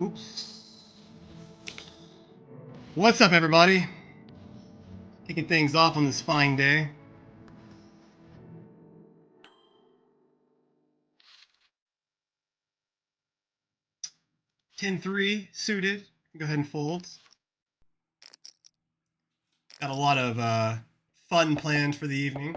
Oops. What's up, everybody? Kicking things off on this fine day. (10-3) suited. Go ahead and fold. Got a lot of fun planned for the evening.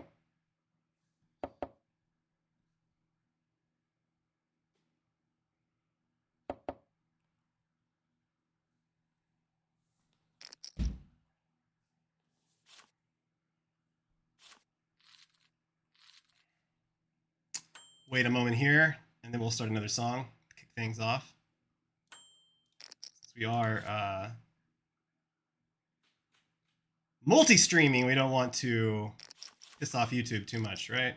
Wait a moment here, and then we'll start another song to kick things off. Since we are multi-streaming, we don't want to piss off YouTube too much, right?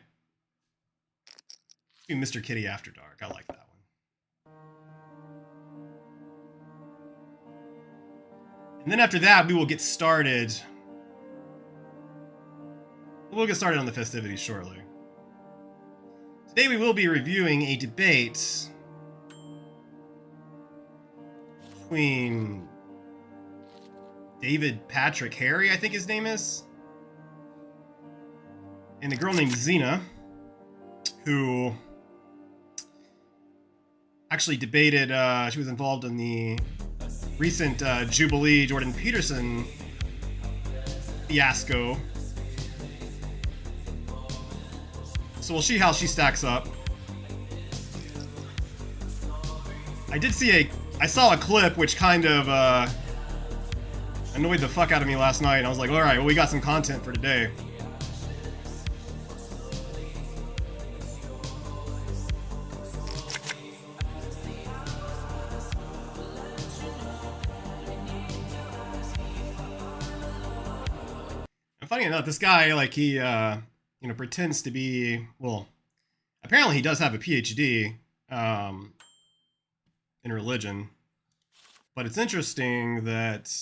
Let's do Mr. Kitty After Dark. I like that one. And then after that, we will get started. We'll get started on the festivities shortly. Today we will be reviewing a debate between David Patrick Harry, I think his name is, and a girl named Zina, who actually debated, she was involved in the recent Jubilee Jordan Peterson fiasco. So we'll see how she stacks up. I saw a clip which kind of annoyed the fuck out of me last night, and I was like, alright, well, we got some content for today. And funny enough, this guy, like, he pretends to be, well, apparently he does have a PhD in religion, but it's interesting that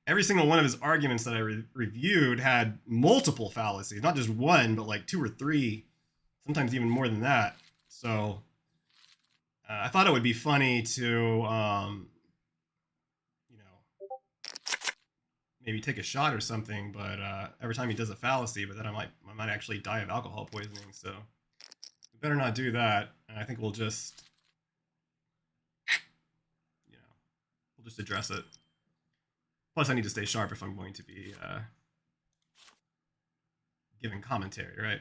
every single one of his arguments that I reviewed had multiple fallacies, not just one, but like 2 or 3, sometimes even more than that. So I thought it would be funny to, maybe take a shot or something, but every time he does a fallacy, but then I might actually die of alcohol poisoning, so we better not do that. And I think we'll just, we'll just address it. Plus, I need to stay sharp if I'm going to be giving commentary, right?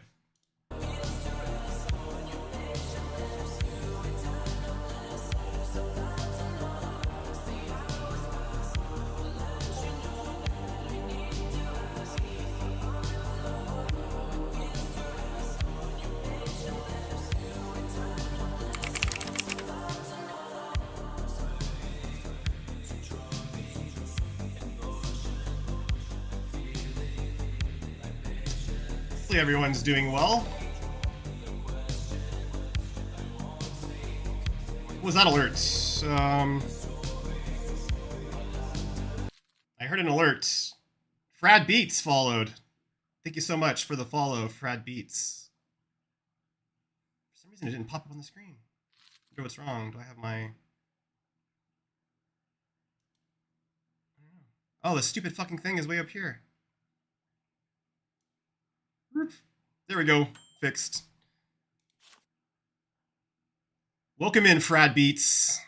Hopefully everyone's doing well. What was that alert? I heard an alert. Frad Beats followed. Thank you so much for the follow, Frad Beats. For some reason it didn't pop up on the screen. I wonder what's wrong. Do I have my... I don't know. Oh, the stupid fucking thing is way up here. There we go. Fixed. Welcome in, Frad Beats.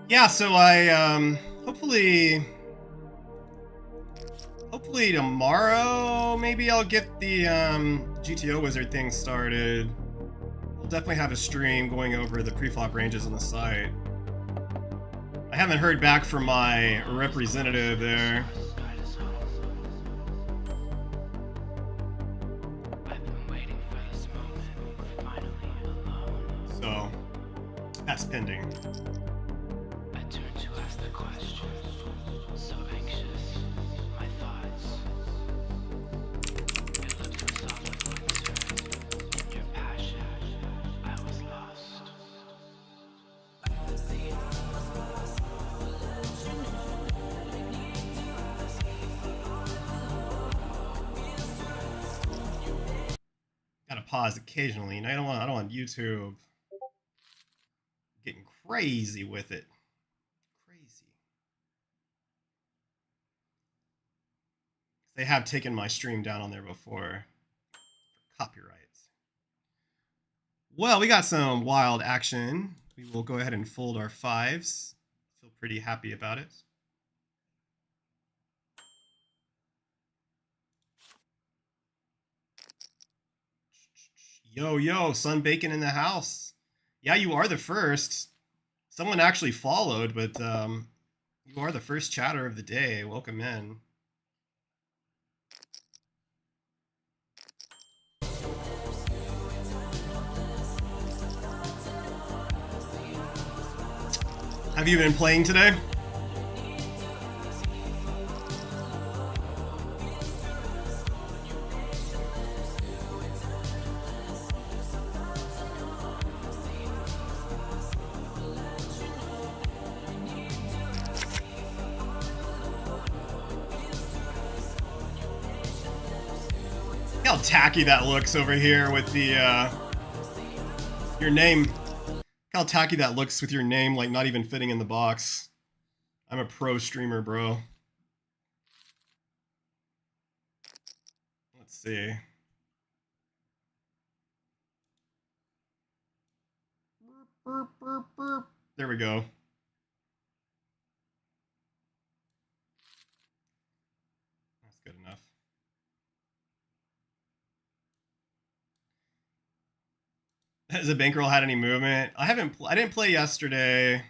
Yeah, so I hopefully tomorrow maybe I'll get the GTO wizard thing started. We'll definitely have a stream going over the preflop ranges on the site. I haven't heard back from my representative there. So that's pending. I turn to ask the question, so anxious, my thoughts. Your lips were soft like winter, in your passion, I was lost. Gotta pause occasionally. And I don't want YouTube getting crazy with it. Crazy. They have taken my stream down on there before for copyrights. Well, we got some wild action. We will go ahead and fold our fives. Feel pretty happy about it. Yo, Sun Bacon in the house. Yeah, you are the first. Someone actually followed, but you are the first chatter of the day. Welcome in. Have you been playing today? Look how tacky that looks over here with the your name. Look how tacky that looks with your name like not even fitting in the box. I'm a pro streamer, bro. Let's see. Burp, burp, burp. There we go. That's good enough. Has the bankroll had any movement? I didn't play yesterday.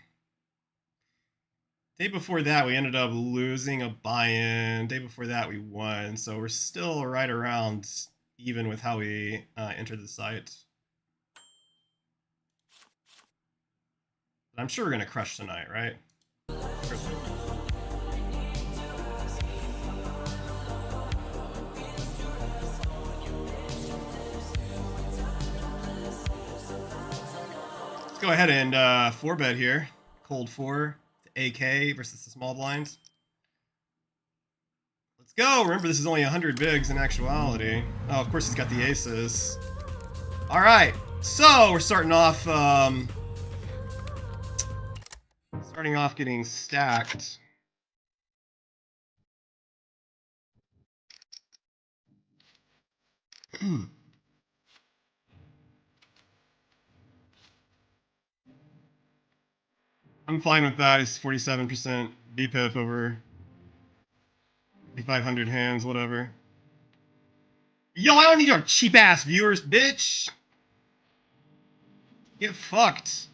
Day before that, we ended up losing a buy-in. Day before that, we won. So we're still right around even with how we entered the site. But I'm sure we're going to crush tonight, right? Let's go ahead and 4-bet here. Cold 4 to AK versus the small blinds. Let's go. Remember, this is only 100 bigs in actuality. Oh, of course he's got the aces. All right. So we're starting off getting stacked. I'm fine with that. It's 47% BPIP over 500 hands, whatever. Yo, I don't need your cheap ass viewers, bitch. Get fucked.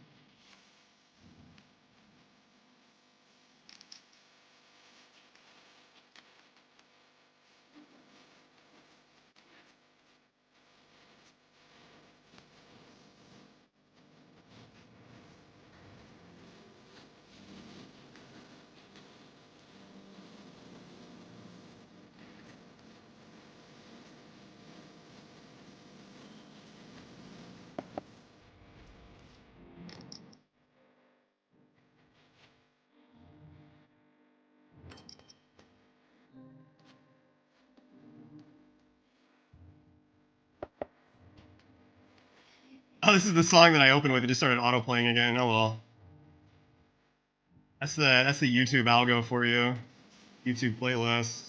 Oh, this is the song that I opened with. It just started auto playing again. Oh well. That's the YouTube algo for you. YouTube playlist.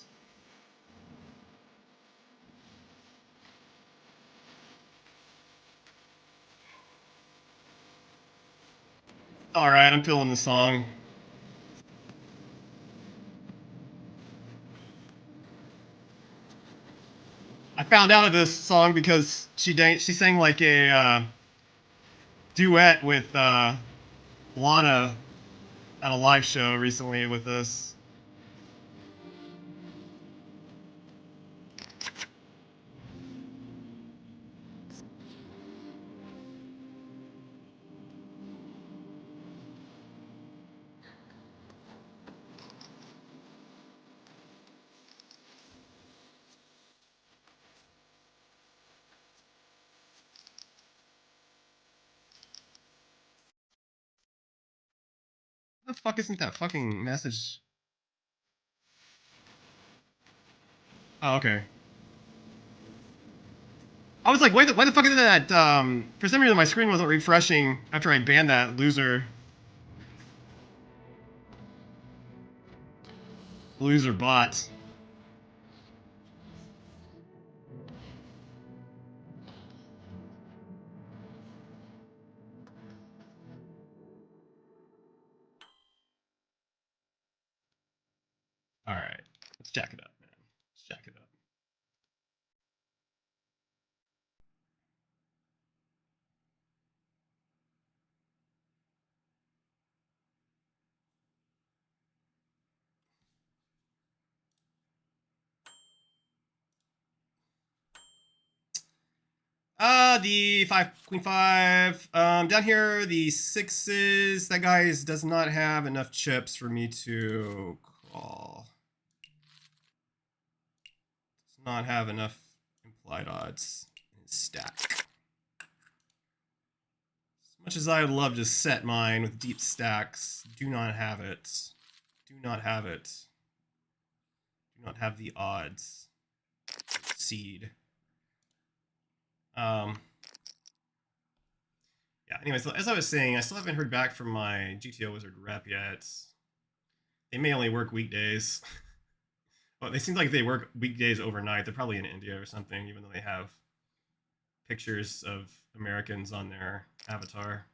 All right, I'm feeling the song. found out of this song because she sang like a duet with Lana at a live show recently with us. What the fuck isn't that fucking message? Oh, okay. I was like, why the fuck is that? For some reason my screen wasn't refreshing after I banned that loser. Loser bot. Alright. Let's jack it up, man. Let's jack it up. The 5, Queen 5. Down here, the 6s. That guy does not have enough chips for me to call. Does not have enough implied odds in his stack. As much as I would love to set mine with deep stacks, do not have it. Do not have it. Do not have the odds. Seed. Yeah, anyways, as I was saying, I still haven't heard back from my GTO Wizard rep yet. They may only work weekdays. Well, they seem like they work weekdays overnight. They're probably in India or something, even though they have pictures of Americans on their avatar.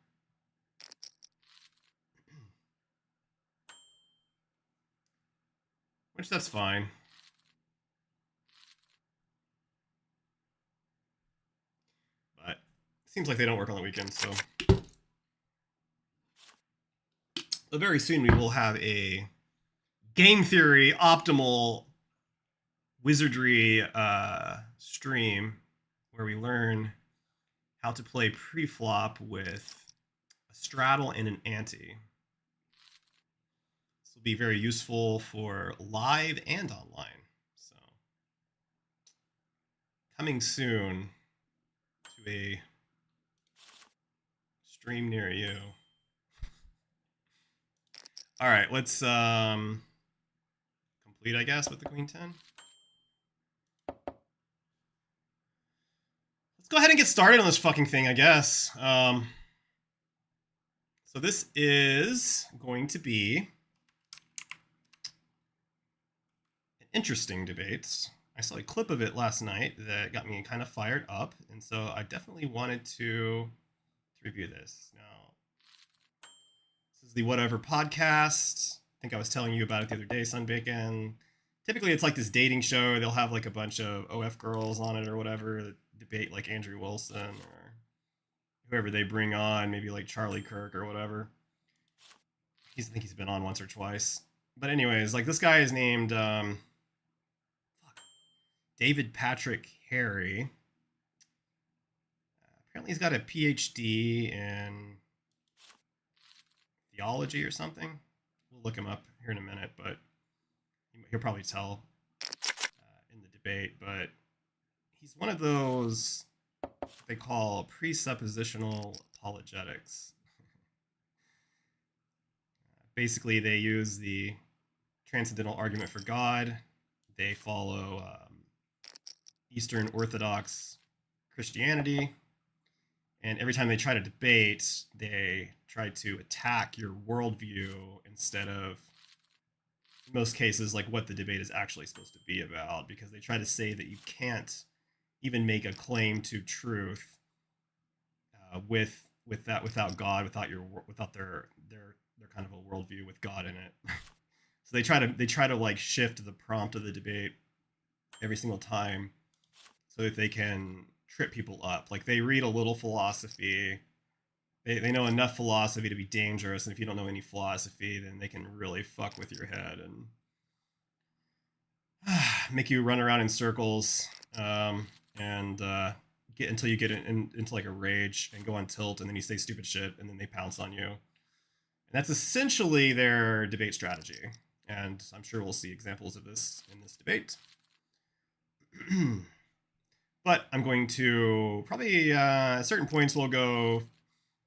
Which, that's fine. But it seems like they don't work on the weekends, so. But very soon we will have a game theory optimal wizardry stream where we learn how to play pre-flop with a straddle and an ante. This will be very useful for live and online. So coming soon to a stream near you. All right, let's complete, I guess, with the Queen 10. Let's go ahead and get started on this fucking thing, I guess. So this is going to be an interesting debate. I saw a clip of it last night that got me kind of fired up, and so I definitely wanted to review this. Now, this is the Whatever podcast. I think I was telling you about it the other day, Sunbacon. Typically, it's like this dating show. They'll have like a bunch of OF girls on it or whatever that debate like Andrew Wilson or whoever they bring on, maybe like Charlie Kirk or whatever. I think he's been on once or twice. But anyways, like this guy is named David Patrick Harry. Apparently he's got a PhD in theology or something. We'll look him up here in a minute, but he'll probably tell in the debate. But he's one of those they call presuppositional apologetics. Basically, they use the transcendental argument for God. They follow Eastern Orthodox Christianity. And every time they try to debate, they try to attack your worldview instead of, in most cases, like what the debate is actually supposed to be about, because they try to say that you can't even make a claim to truth without God, without their kind of a worldview with God in it. So they try to like shift the prompt of the debate every single time, so that they can trip people up. Like they read a little philosophy. They know enough philosophy to be dangerous, and if you don't know any philosophy, then they can really fuck with your head and make you run around in circles, and get until you get into like a rage and go on tilt, and then you say stupid shit, and then they pounce on you. And that's essentially their debate strategy, and I'm sure we'll see examples of this in this debate. But I'm going to probably at certain points we'll go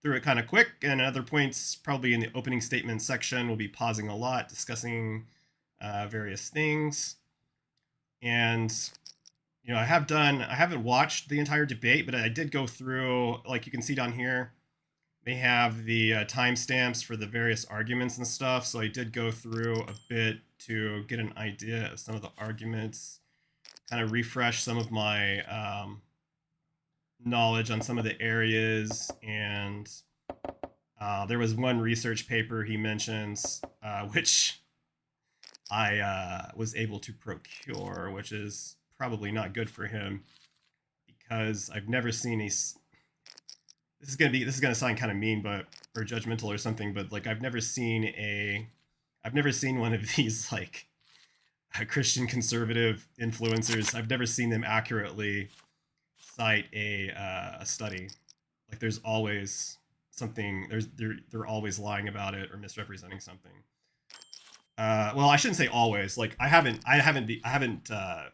through it kind of quick, and at other points, probably in the opening statement section, we'll be pausing a lot, discussing various things. And you know, I haven't watched the entire debate, but I did go through, like you can see down here, they have the timestamps for the various arguments and stuff. So I did go through a bit to get an idea of some of the arguments, kind of refresh some of my knowledge on some of the areas. And there was one research paper he mentions, which I was able to procure, which is probably not good for him, because I've never seen this is gonna sound kind of mean, but or judgmental or something, but like I've never seen one of these like Christian conservative influencers. I've never seen them accurately cite a study. Like there's always something. They're always lying about it or misrepresenting something. Well, I shouldn't say always. Like I haven't.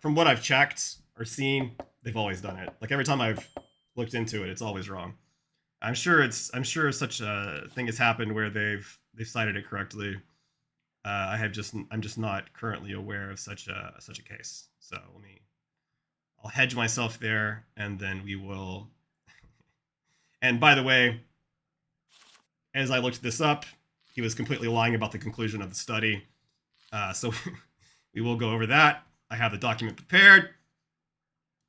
From what I've checked or seen, they've always done it. Like every time I've looked into it, it's always wrong. I'm sure such a thing has happened where they've cited it correctly. I'm just not currently aware of such a case. So I'll hedge myself there, and then we will. And by the way, as I looked this up, he was completely lying about the conclusion of the study. So we will go over that. I have the document prepared.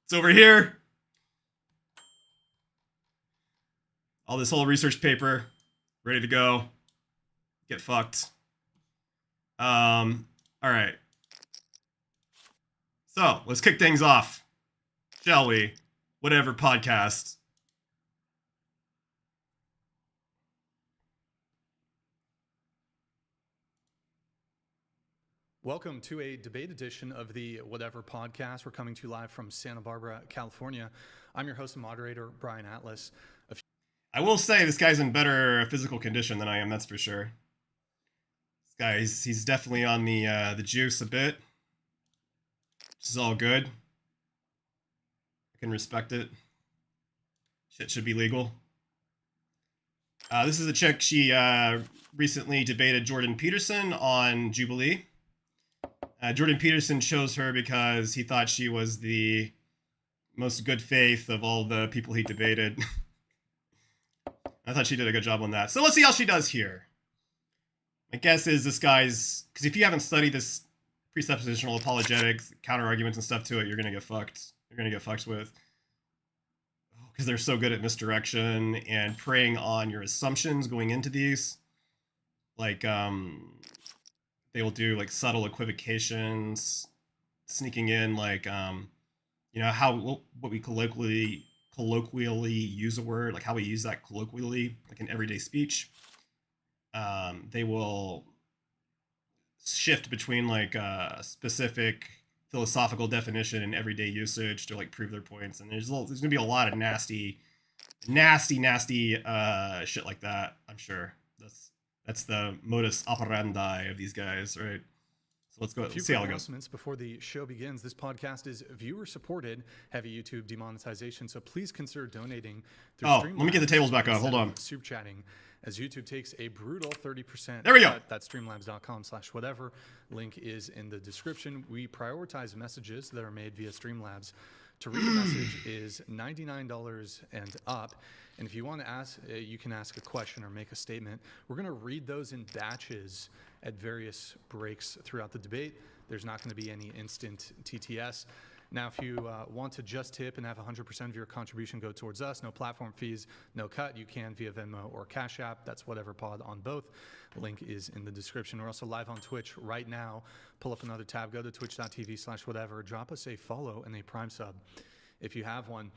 It's over here. All this whole research paper, ready to go. Get fucked. All right. So let's kick things off, shall we? Whatever podcast. Welcome to a debate edition of the Whatever Podcast. We're coming to you live from Santa Barbara, California. I'm your host and moderator, Brian Atlas. I will say this guy's in better physical condition than I am, that's for sure. This guy, he's definitely on the juice a bit. Which is all good. I can respect it. Shit should be legal. This is a chick. She recently debated Jordan Peterson on Jubilee. Jordan Peterson chose her because he thought she was the most good faith of all the people he debated. I thought she did a good job on that. So let's see how she does here. My guess is this guy's... Because if you haven't studied this presuppositional apologetics, counter-arguments and stuff to it, you're going to get fucked. You're going to get fucked with. Because they're so good at misdirection and preying on your assumptions going into these. Like, they will do, like, subtle equivocations, sneaking in, like, you know, what we colloquially use a word, like how we use that colloquially, like in everyday speech. They will shift between like a specific philosophical definition and everyday usage to like prove their points. And there's gonna be a lot of nasty shit like that. I'm sure that's the modus operandi of these guys, right? So let's go. Let's see how it goes. Before the show begins, this podcast is viewer supported, heavy YouTube demonetization. So please consider donating through Streamlabs. Let me get the tables back up. Hold on. Super chatting, as YouTube takes a brutal 30%. There we go. That's streamlabs.com/whatever. Link is in the description. We prioritize messages that are made via Streamlabs. To read a message is $99 and up. And if you want to ask, you can ask a question or make a statement. We're going to read those in batches at various breaks throughout the debate. There's not going to be any instant TTS. Now, if you want to just tip and have 100% of your contribution go towards us, no platform fees, no cut, you can via Venmo or Cash App. That's Whatever Pod on both. The link is in the description. We're also live on Twitch right now. Pull up another tab, go to twitch.tv/whatever, drop us a follow and a Prime sub. if you have one.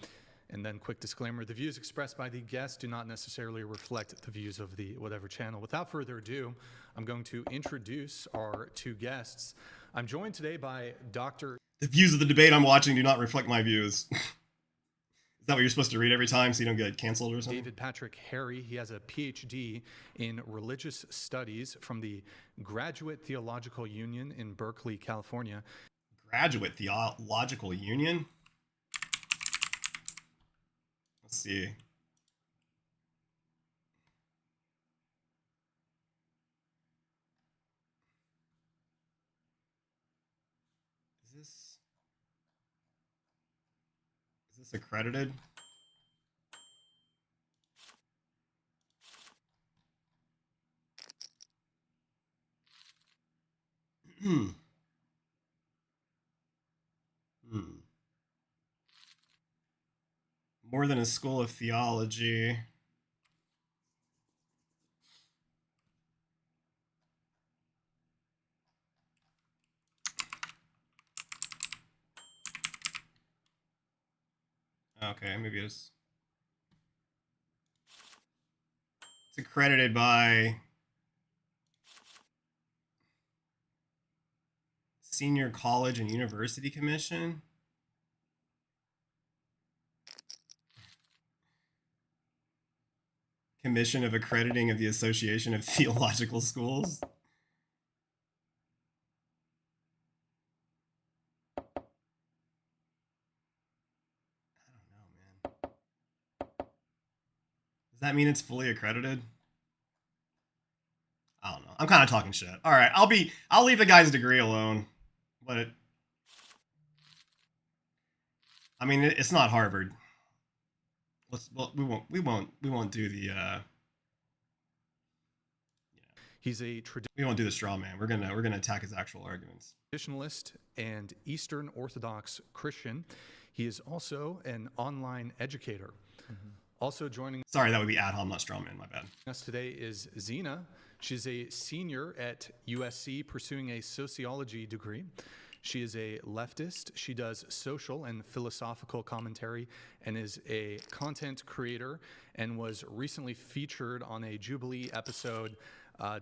And then quick disclaimer, the views expressed by the guests do not necessarily reflect the views of the whatever channel. Without further ado, I'm going to introduce our two guests. I'm joined today by Dr. The views of the debate I'm watching do not reflect my views. Is that what you're supposed to read every time so you don't get canceled or something? David Patrick Harry. He has a PhD in religious studies from the Graduate Theological Union in Berkeley, California. Graduate Theological Union? Let's see. Is this accredited? More than a school of theology. Okay, maybe it's accredited by Senior College and University Commission. Commission of Accrediting of the Association of Theological Schools. I don't know, man. Does that mean it's fully accredited? I don't know. I'm kind of talking shit. All right, I'll leave the guy's degree alone. But I mean, it's not Harvard. We won't do the we won't do the straw man. We're gonna attack his actual arguments. Traditionalist and Eastern Orthodox Christian. He is also an online educator. Also joining Sorry, that would be ad hom, not straw man, my bad. us today is Zina. She's a senior at USC pursuing a sociology degree. She is a leftist. She does social and philosophical commentary and is a content creator and was recently featured on a Jubilee episode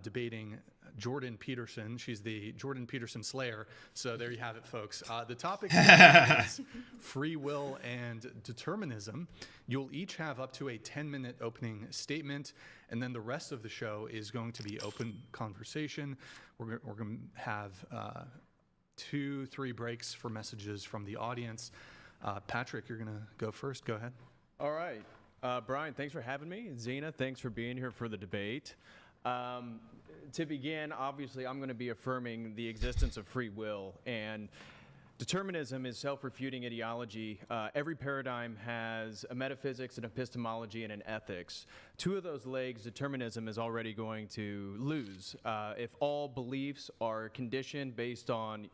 debating Jordan Peterson. She's the Jordan Peterson Slayer. So there you have it, folks. The topic is free will and determinism. You'll each have up to a 10-minute opening statement, and then the rest of the show is going to be open conversation. We're going to have 2-3 breaks for messages from the audience. Patrick, you're going to go first. Go ahead. All right. Brian, thanks for having me. Zina, thanks for being here for the debate. To begin, obviously, I'm going to be affirming the existence of free will, and determinism is self-refuting ideology. Every paradigm has a metaphysics, an epistemology, and an ethics. Two of those legs, determinism is already going to lose. If all beliefs are conditioned based on,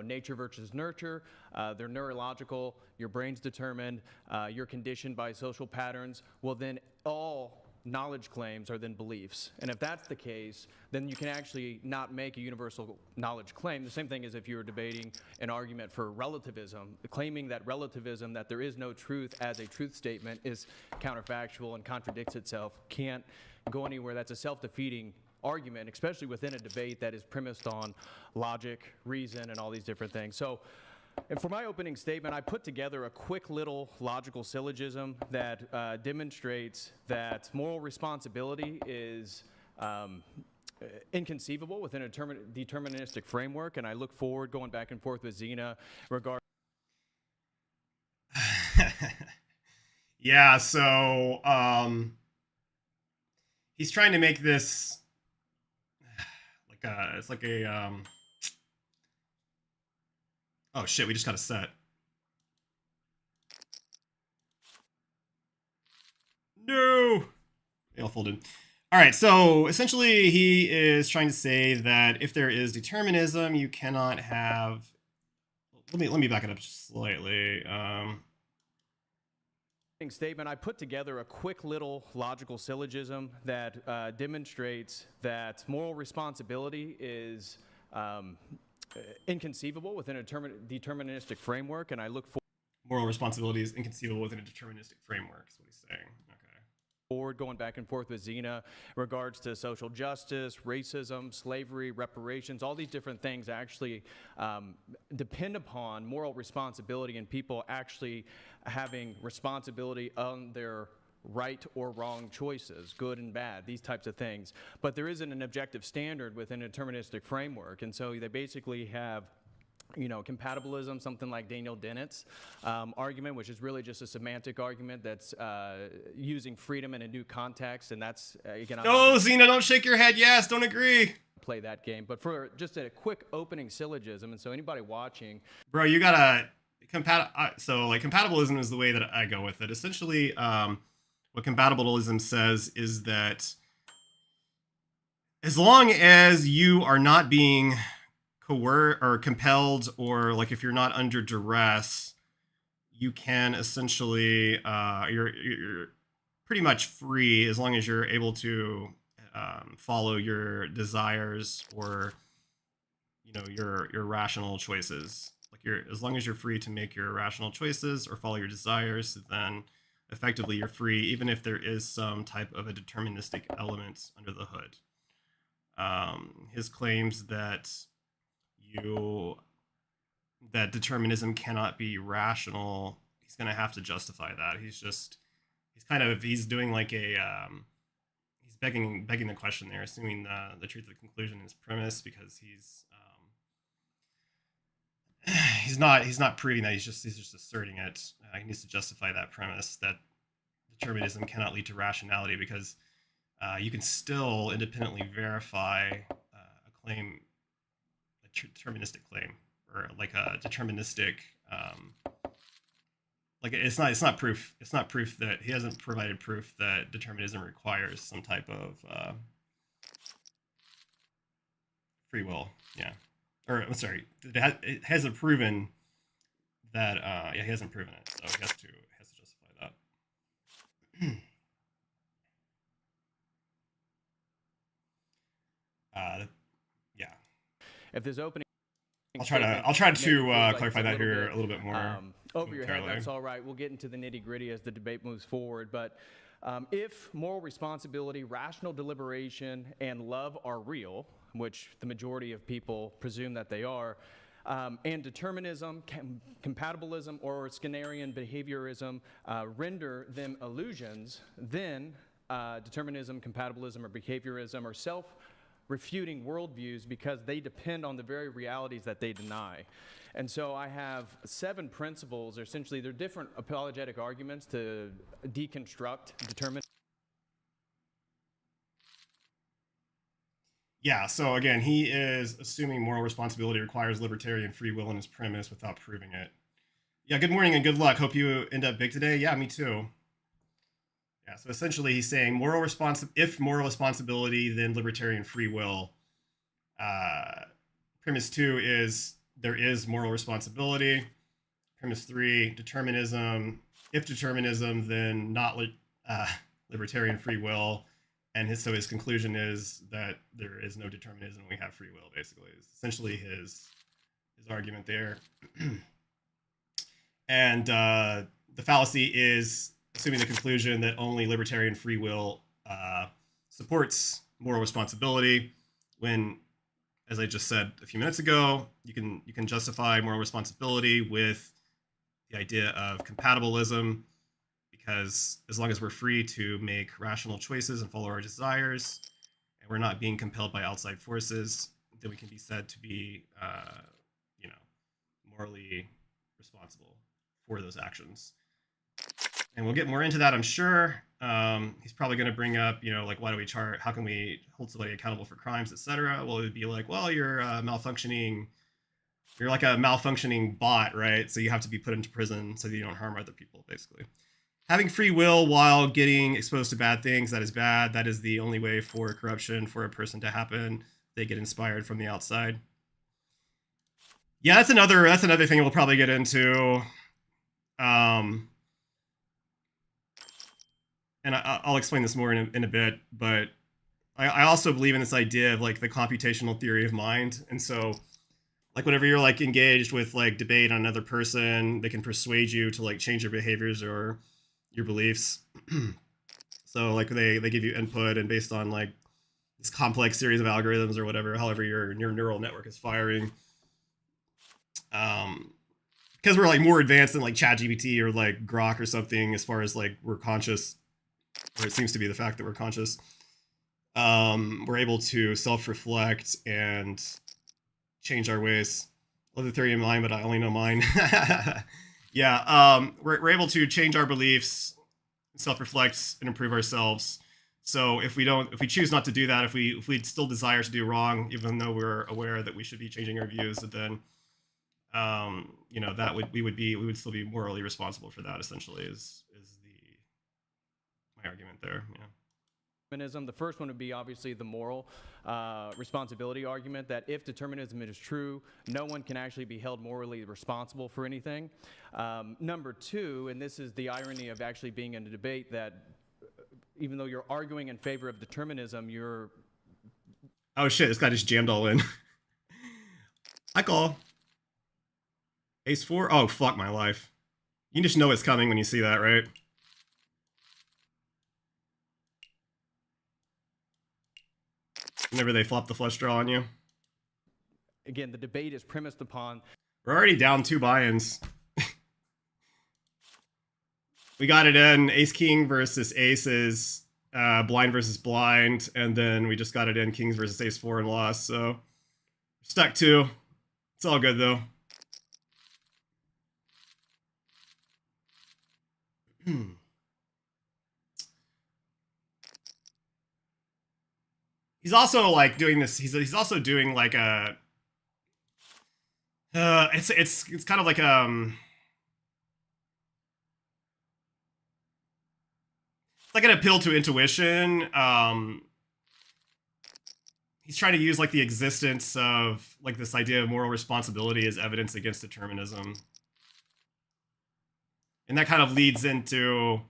nature versus nurture, they're neurological, your brain's determined, you're conditioned by social patterns, well then all knowledge claims are then beliefs. And if that's the case, then you can actually not make a universal knowledge claim. The same thing as if you were debating an argument for relativism. Claiming that relativism, that there is no truth as a truth statement, is counterfactual and contradicts itself, can't go anywhere. That's a self-defeating argument, especially within a debate that is premised on logic, reason, and all these different things. So, and for my opening statement, I put together a quick little logical syllogism that demonstrates that moral responsibility is inconceivable within a deterministic framework, and I look forward going back and forth with Zina regarding. Yeah, so he's trying to make this oh shit, we just got a set. No! They all folded. Alright, so essentially he is trying to say that if there is determinism, you cannot have... Let me back it up slightly. Statement, I put together a quick little logical syllogism that demonstrates that moral responsibility is inconceivable within a deterministic framework, and I look forward. moral responsibility is inconceivable within a deterministic framework, is what he's saying. Okay. Forward, going back and forth with Zina, in regards to social justice, racism, slavery, reparations, all these different things actually depend upon moral responsibility and people actually having responsibility on their right or wrong choices, good and bad, these types of things. But there isn't an objective standard within a deterministic framework, and so they basically have compatibilism, something like Daniel Dennett's argument, which is really just a semantic argument that's using freedom in a new context, and that's, again, No, Zina, don't shake your head. Yes, don't agree. Play that game. But for just a quick opening syllogism, and so anybody watching, bro, you gotta so like compatibilism is the way that I go with it. Essentially, what compatibilism says is that as long as you are not being coerced or compelled, or like if you're not under duress, you can essentially you're pretty much free as long as you're able to follow your desires or your rational choices. Like as long as you're free to make your rational choices or follow your desires, then effectively you're free, even if there is some type of a deterministic element under the hood. His claims that determinism cannot be rational, he's going to have to justify that. He's doing like a he's begging the question there, assuming the truth of the conclusion is premise, because he's not proving that, he's just asserting it. He needs to justify that premise that determinism cannot lead to rationality, because you can still independently verify a claim, deterministic claim, or like a deterministic like it's not proof that he hasn't provided proof that determinism requires some type of free will. Yeah, or I'm sorry, it hasn't proven that he hasn't proven it, so he has to justify that. Yeah. if there's opening, I'll try to clarify that here a little bit more. Over your head, that's all right. We'll get into the nitty-gritty as the debate moves forward. But if moral responsibility, rational deliberation, and love are real, which the majority of people presume that they are, and determinism, compatibilism, or Skinnerian behaviorism render them illusions, then determinism, compatibilism, or behaviorism are self-refuting worldviews because they depend on the very realities that they deny. And so I have 7 principles, or essentially they're different apologetic arguments to deconstruct determinism. Yeah, so again, he is assuming moral responsibility requires libertarian free will in his premise without proving it. Yeah, good morning and good luck. Hope you end up big today. Yeah, me too. Yeah, so essentially he's saying if moral responsibility, then libertarian free will. Premise 2 is there is moral responsibility. Premise 3, determinism. If determinism, then not libertarian free will. And his conclusion is that there is no determinism, we have free will, basically. It's essentially his argument there. And the fallacy is assuming the conclusion that only libertarian free will supports moral responsibility, when, as I just said a few minutes ago, you can justify moral responsibility with the idea of compatibilism, because as long as we're free to make rational choices and follow our desires, and we're not being compelled by outside forces, then we can be said to be, morally responsible for those actions. And we'll get more into that, I'm sure. He's probably going to bring up, like, how can we hold somebody accountable for crimes, etc. Well, it would be like, well, you're like a malfunctioning bot, right? So you have to be put into prison so that you don't harm other people, basically. Having free will while getting exposed to bad things, that is bad. That is the only way for corruption for a person to happen. They get inspired from the outside. Yeah, that's another thing we'll probably get into. And I'll explain this more in a bit, but I also believe in this idea of like the computational theory of mind. And so Like whenever you're like engaged with like debate on another person, they can persuade you to like change your behaviors or your beliefs. So like they give you input, and based on like this complex series of algorithms or whatever, however your neural network is firing, because we're like more advanced than like ChatGPT or like Grok or something, as far as like we're conscious, or it seems to be the fact that we're conscious. We're able to self-reflect and change our ways. Love the theory in mine, but I only know mine. Yeah, we're able to change our beliefs, self-reflect, and improve ourselves. So if we choose not to do that, if we still desire to do wrong, even though we're aware that we should be changing our views, then you know, that we would still be morally responsible for that. Essentially, is my argument there. Yeah. The first one would be obviously the moral responsibility argument, that if determinism is true, no one can actually be held morally responsible for anything. Number two, and this is the irony of actually being in a debate, that even though you're arguing in favor of determinism, you're... Oh shit, this guy just jammed all in. I call. Ace 4? Oh, fuck my life. You just know it's coming when you see that, right? Whenever they flop the flush draw on you. Again, the debate is premised upon... We're already down 2 buy-ins. We got it in Ace King versus Aces, blind versus blind, and then we just got it in Kings versus Ace 4 and lost, so... Stuck 2. It's all good, though. He's also like doing this. He's also doing like a. It's kind of like it's like an appeal to intuition. He's trying to use like the existence of like this idea of moral responsibility as evidence against determinism, and that kind of leads into.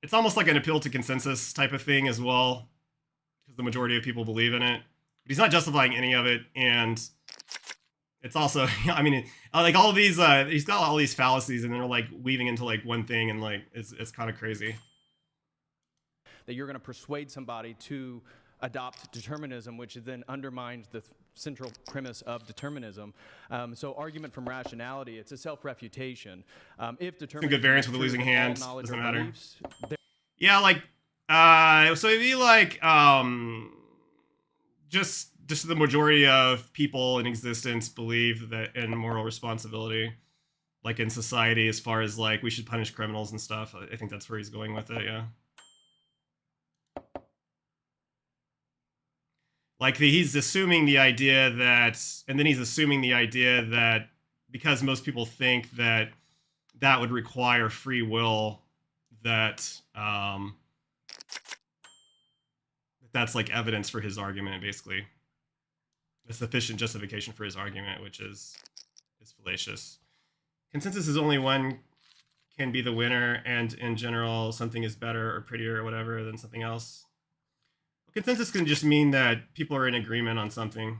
It's almost like an appeal to consensus type of thing as well, because the majority of people believe in it. But he's not justifying any of it, and it's also, I mean, like all of these, he's got all these fallacies, and they're like weaving into like one thing, and like it's kind of crazy. That you're going to persuade somebody to adopt determinism, which then undermines the central premise of determinism. So argument from rationality, it's a self-refutation. If determinism... Some good variance with is the losing true, then all hand, knowledge doesn't or matter. beliefs, Yeah, like, so it'd be like, just the majority of people in existence believe that in moral responsibility, like in society, as far as like we should punish criminals and stuff. I think that's where he's going with it. Yeah. Like he's assuming the idea that, and then he's assuming the idea that because most people think that that would require free will, that that's like evidence for his argument, basically. A sufficient justification for his argument, which is fallacious. Consensus is only one can be the winner, and in general, something is better or prettier or whatever than something else. Consensus can just mean that people are in agreement on something.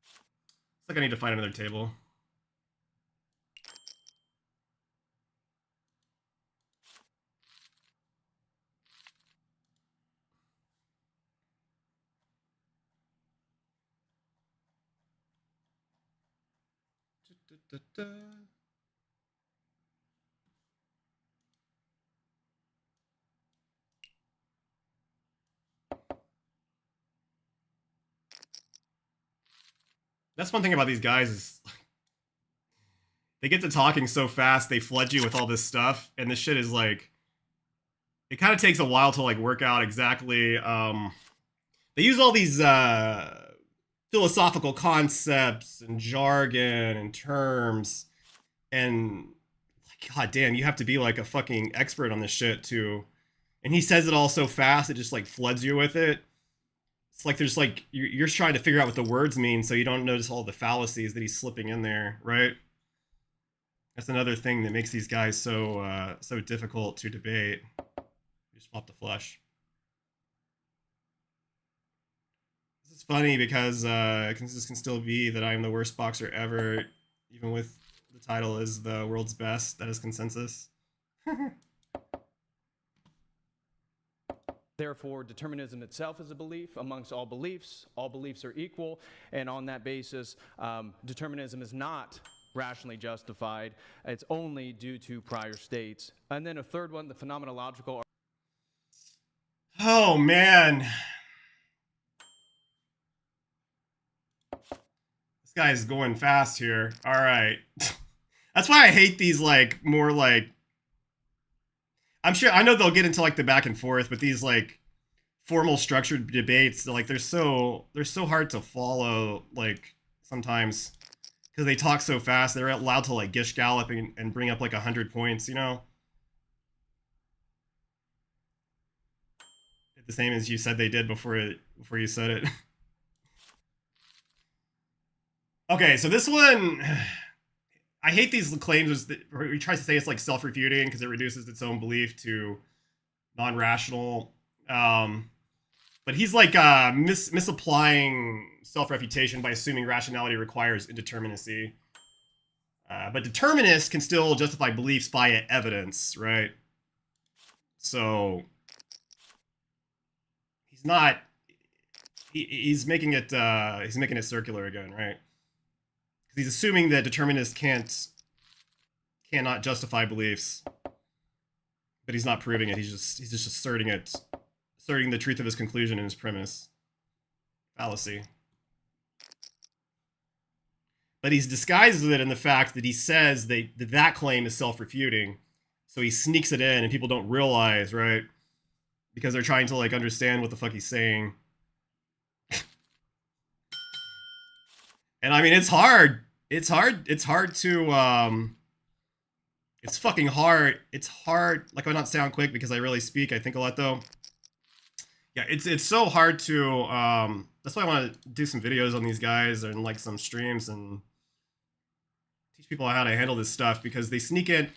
It's like I need to find another table. That's one thing about these guys is they get to talking so fast, they flood you with all this stuff, and this shit is like, it kind of takes a while to like work out exactly. They use all these philosophical concepts and jargon and terms, and like, god damn, you have to be like a fucking expert on this shit too. And he says it all so fast, it just like floods you with it. It's like there's like you're trying to figure out what the words mean, so you don't notice all the fallacies that he's slipping in there, right? That's another thing that makes these guys so so difficult to debate. You just flop the flush. It's funny because this can still be that I'm the worst boxer ever, even with the title is the world's best. That is consensus. Therefore, determinism itself is a belief amongst all beliefs. All beliefs are equal, and on that basis, determinism is not rationally justified. It's only due to prior states. And then a third one, the phenomenological. Oh man, this guy's going fast here. All right, that's why I hate these like more like. I'm sure I know they'll get into like the back and forth, but these like formal structured debates, they're so hard to follow. Like sometimes because they talk so fast, they're allowed to like gish gallop and bring up like 100 points. You know, the same as you said they did before you said it. Okay, so this one. I hate these claims where he tries to say it's like self-refuting because it reduces its own belief to non-rational. But he's like misapplying self-refutation by assuming rationality requires indeterminacy. But determinists can still justify beliefs via evidence, right? So he's not. He's making it circular again, right? He's assuming that determinists cannot justify beliefs, but he's not proving it. He's just asserting the truth of his conclusion in his premise. Fallacy. But he's disguises it in the fact that he says that claim is self-refuting, so he sneaks it in, and people don't realize, right? Because they're trying to like understand what the fuck he's saying. And I mean, it's hard. It's hard to, it's fucking hard. It's hard. Like, I not sound quick because I really speak. I think a lot, though. Yeah, it's so hard to, that's why I want to do some videos on these guys and, like, some streams and teach people how to handle this stuff because they sneak in.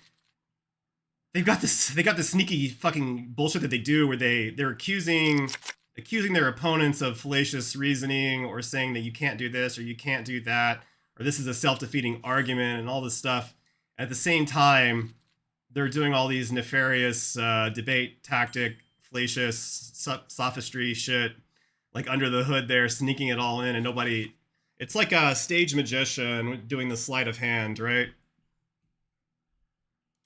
They got this sneaky fucking bullshit that they do where they're accusing their opponents of fallacious reasoning or saying that you can't do this or you can't do that or this is a self-defeating argument and all this stuff. At the same time, they're doing all these nefarious debate tactic, fallacious sophistry shit, like under the hood there, sneaking it all in and nobody... It's like a stage magician doing the sleight of hand, right?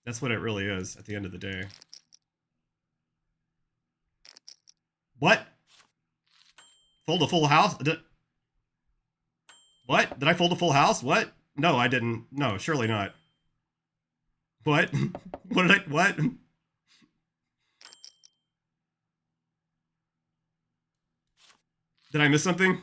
That's what it really is at the end of the day. What? Fold a full house? What? Did I fold a full house? What? No, I didn't. No, surely not. What? What? Did I miss something?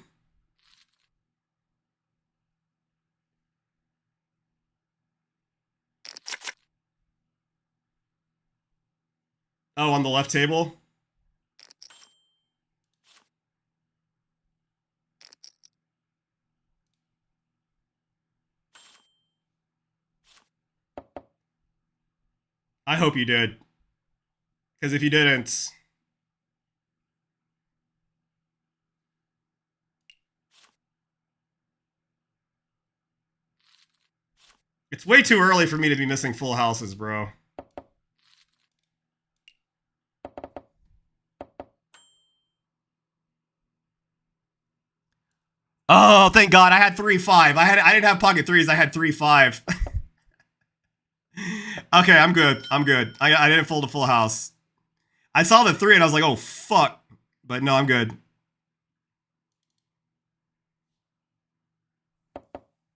Oh, on the left table? I hope you did. Because if you didn't... It's way too early for me to be missing full houses, bro. Oh, thank God. I had 3-5. I didn't have pocket threes. I had 3-5. Okay, I'm good. I didn't fold a full house. I saw the 3 and I was like, oh, fuck. But no, I'm good.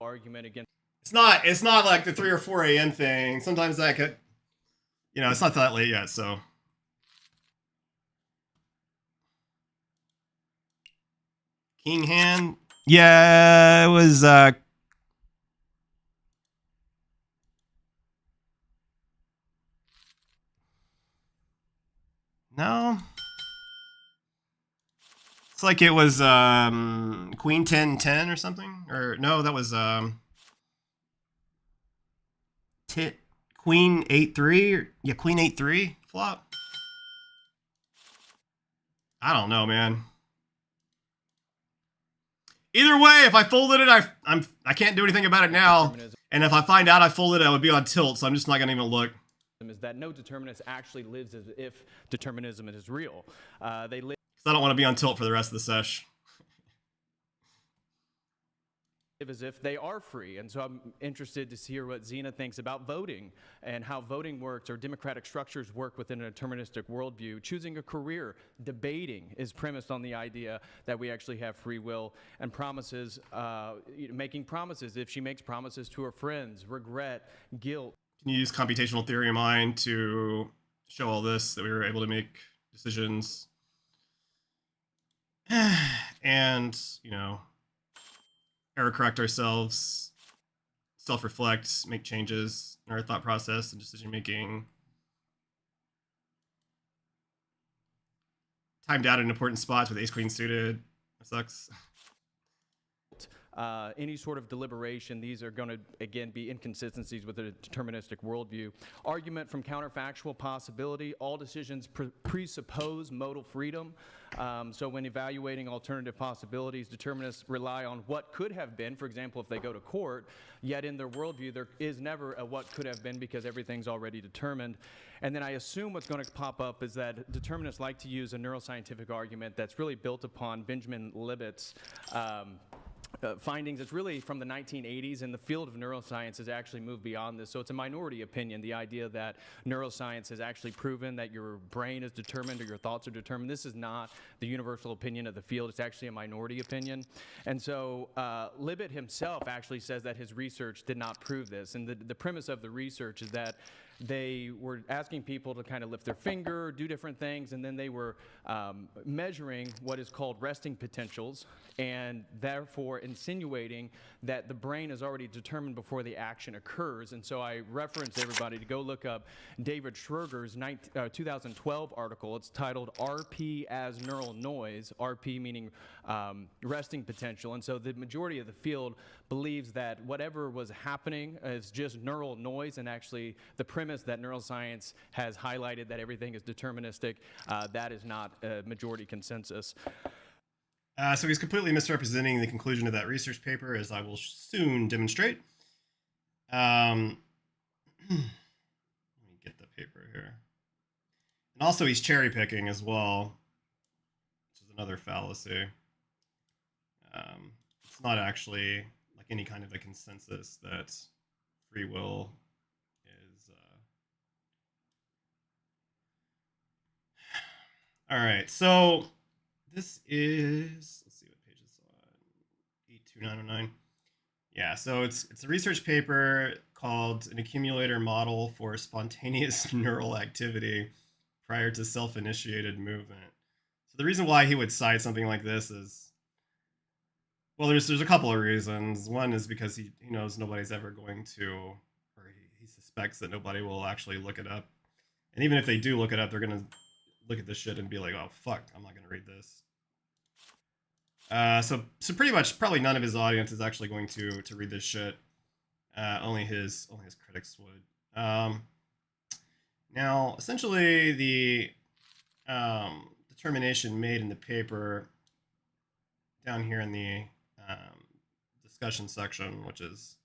Argument against. It's not like the 3 or 4 a.m. thing. Sometimes that could, it's not that late yet, so. King hand. Yeah, it was, no. It's like it was, Queen 10-10 or something? Or, no, that was, Queen 8-3? Yeah, Queen 8-3 flop? I don't know, man. Either way, if I folded it, I can't do anything about it now. Determinism And if I find out I folded it, I would be on tilt, so I'm just not gonna even look. is that no determinist actually lives as if determinism is real. They live Because I don't want to be on tilt for the rest of the sesh. as if they are free. And so I'm interested to hear what Zina thinks about voting and how voting works or democratic structures work within a deterministic worldview. Choosing a career, debating, is premised on the idea that we actually have free will, and promises, making promises. If she makes promises to her friends, regret, guilt. Can you use computational theory of mind to show all this, that we were able to make decisions and, you know, error correct ourselves, self-reflect, make changes in our thought process and decision making, timed out in important spots with ace queen suited. That sucks. Any sort of deliberation, these are going to, again, be inconsistencies with a deterministic worldview. Argument from counterfactual possibility. All decisions presuppose modal freedom. So when evaluating alternative possibilities, determinists rely on what could have been. For example, if they go to court, yet in their worldview, there is never a what could have been because everything's already determined. And then I assume what's going to pop up is that determinists like to use a neuroscientific argument that's really built upon Benjamin Libet's findings. It's really from the 1980s, and the field of neuroscience has actually moved beyond this. So it's a minority opinion, the idea that neuroscience has actually proven that your brain is determined or your thoughts are determined. This is not the universal opinion of the field. It's actually a minority opinion. And so Libet himself actually says that his research did not prove this. And the premise of the research is that they were asking people to kind of lift their finger, do different things, and then they were measuring what is called resting potentials, and therefore insinuating that the brain is already determined before the action occurs. And so I reference everybody to go look up David Schroeder's 2012 article. It's titled RP as Neural Noise, RP meaning resting potential. And so the majority of the field believes that whatever was happening is just neural noise, and actually the premise that neuroscience has highlighted that everything is deterministic, that is not a majority consensus. So he's completely misrepresenting the conclusion of that research paper, as I will soon demonstrate. Let me get the paper here. And also he's cherry picking as well, which is another fallacy. It's not actually like any kind of a consensus that free will is... All right, so this is, let's see what page it's on, 82909. Yeah, so it's a research paper called An Accumulator Model for Spontaneous Neural Activity Prior to Self-Initiated Movement. So the reason why he would cite something like this is, well, there's a couple of reasons. One is because he knows nobody's ever going to, or he suspects that nobody will actually look it up. And even if they do look it up, they're going to look at this shit and be like, oh, fuck, I'm not going to read this. So pretty much probably none of his audience is actually going to read this shit. Only his critics would. Now, essentially, the determination made in the paper down here in the discussion section, which is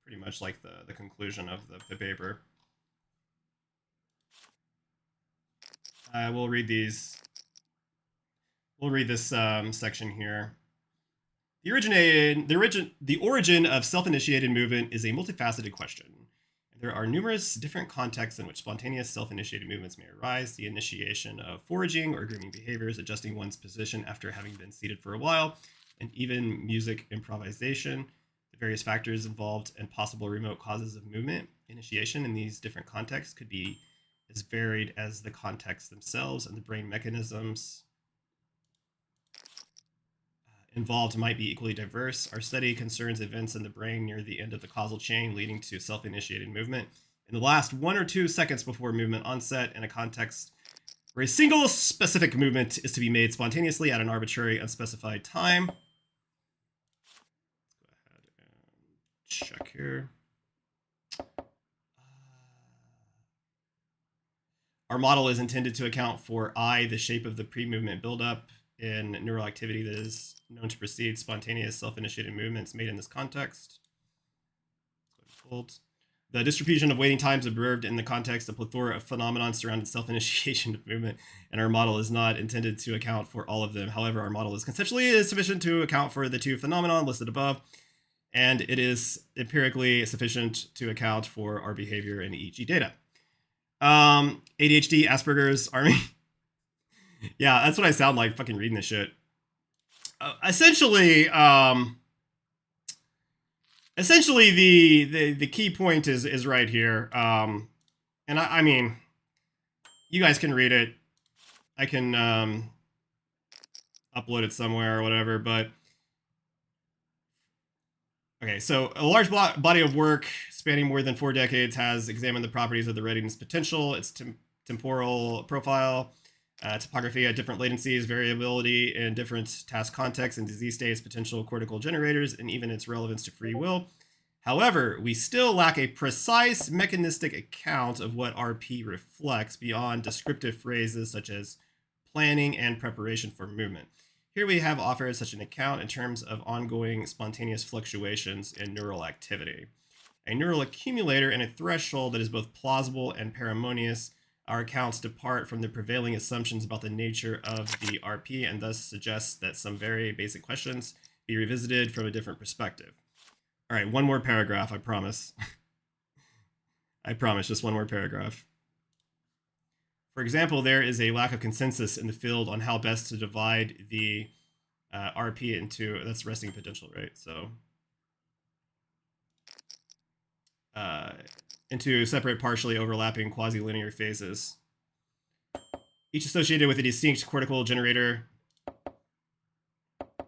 pretty much like the conclusion of the paper. We'll read these. We'll read this section here. The origin of self-initiated movement is a multifaceted question. There are numerous different contexts in which spontaneous self-initiated movements may arise. The initiation of foraging or grooming behaviors, adjusting one's position after having been seated for a while, and even music improvisation. The various factors involved and possible remote causes of movement initiation in these different contexts could be as varied as the contexts themselves, and the brain mechanisms involved might be equally diverse. Our study concerns events in the brain near the end of the causal chain leading to self-initiated movement in the last 1 or 2 seconds before movement onset, in a context where a single specific movement is to be made spontaneously at an arbitrary unspecified time. Let's go ahead and check here. Our model is intended to account for I, the shape of the pre-movement buildup, in neural activity that is known to precede spontaneous self-initiated movements made in this context. The distribution of waiting times observed in the context of plethora of phenomena surrounding self-initiation of movement, and our model is not intended to account for all of them. However, our model is conceptually sufficient to account for the two phenomena listed above, and it is empirically sufficient to account for our behavior in EEG data. ADHD, Asperger's, Army. Yeah, that's what I sound like fucking reading this shit. Essentially, the key point is right here. And I mean, you guys can read it. I can upload it somewhere or whatever, but okay, so a large body of work spanning more than 4 decades has examined the properties of the readiness potential, its temporal profile, topography at different latencies, variability in different task contexts and disease states, potential cortical generators, and even its relevance to free will. However, we still lack a precise mechanistic account of what RP reflects beyond descriptive phrases such as planning and preparation for movement. Here we have offered such an account in terms of ongoing spontaneous fluctuations in neural activity. A neural accumulator and a threshold that is both plausible and parsimonious. Our accounts depart from the prevailing assumptions about the nature of the RP and thus suggest that some very basic questions be revisited from a different perspective. All right, one more paragraph, I promise. I promise, just one more paragraph. For example, there is a lack of consensus in the field on how best to divide the RP into, that's resting potential, right? So into separate, partially overlapping quasi-linear phases, each associated with a distinct cortical generator.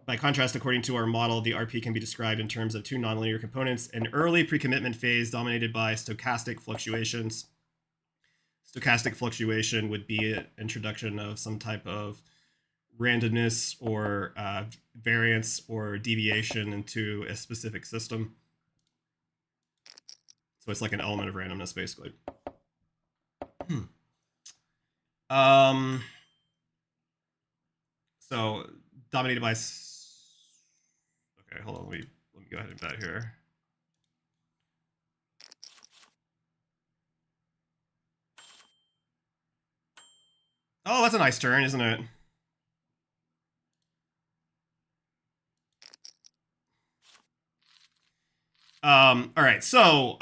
By contrast, according to our model, the RP can be described in terms of 2 nonlinear components: an early pre-commitment phase dominated by stochastic fluctuations. Stochastic fluctuation would be an introduction of some type of randomness or variance or deviation into a specific system. So it's like an element of randomness, basically. So dominated by. Okay, hold on. Let me go ahead and bet here. Oh, that's a nice turn, isn't it? All right, so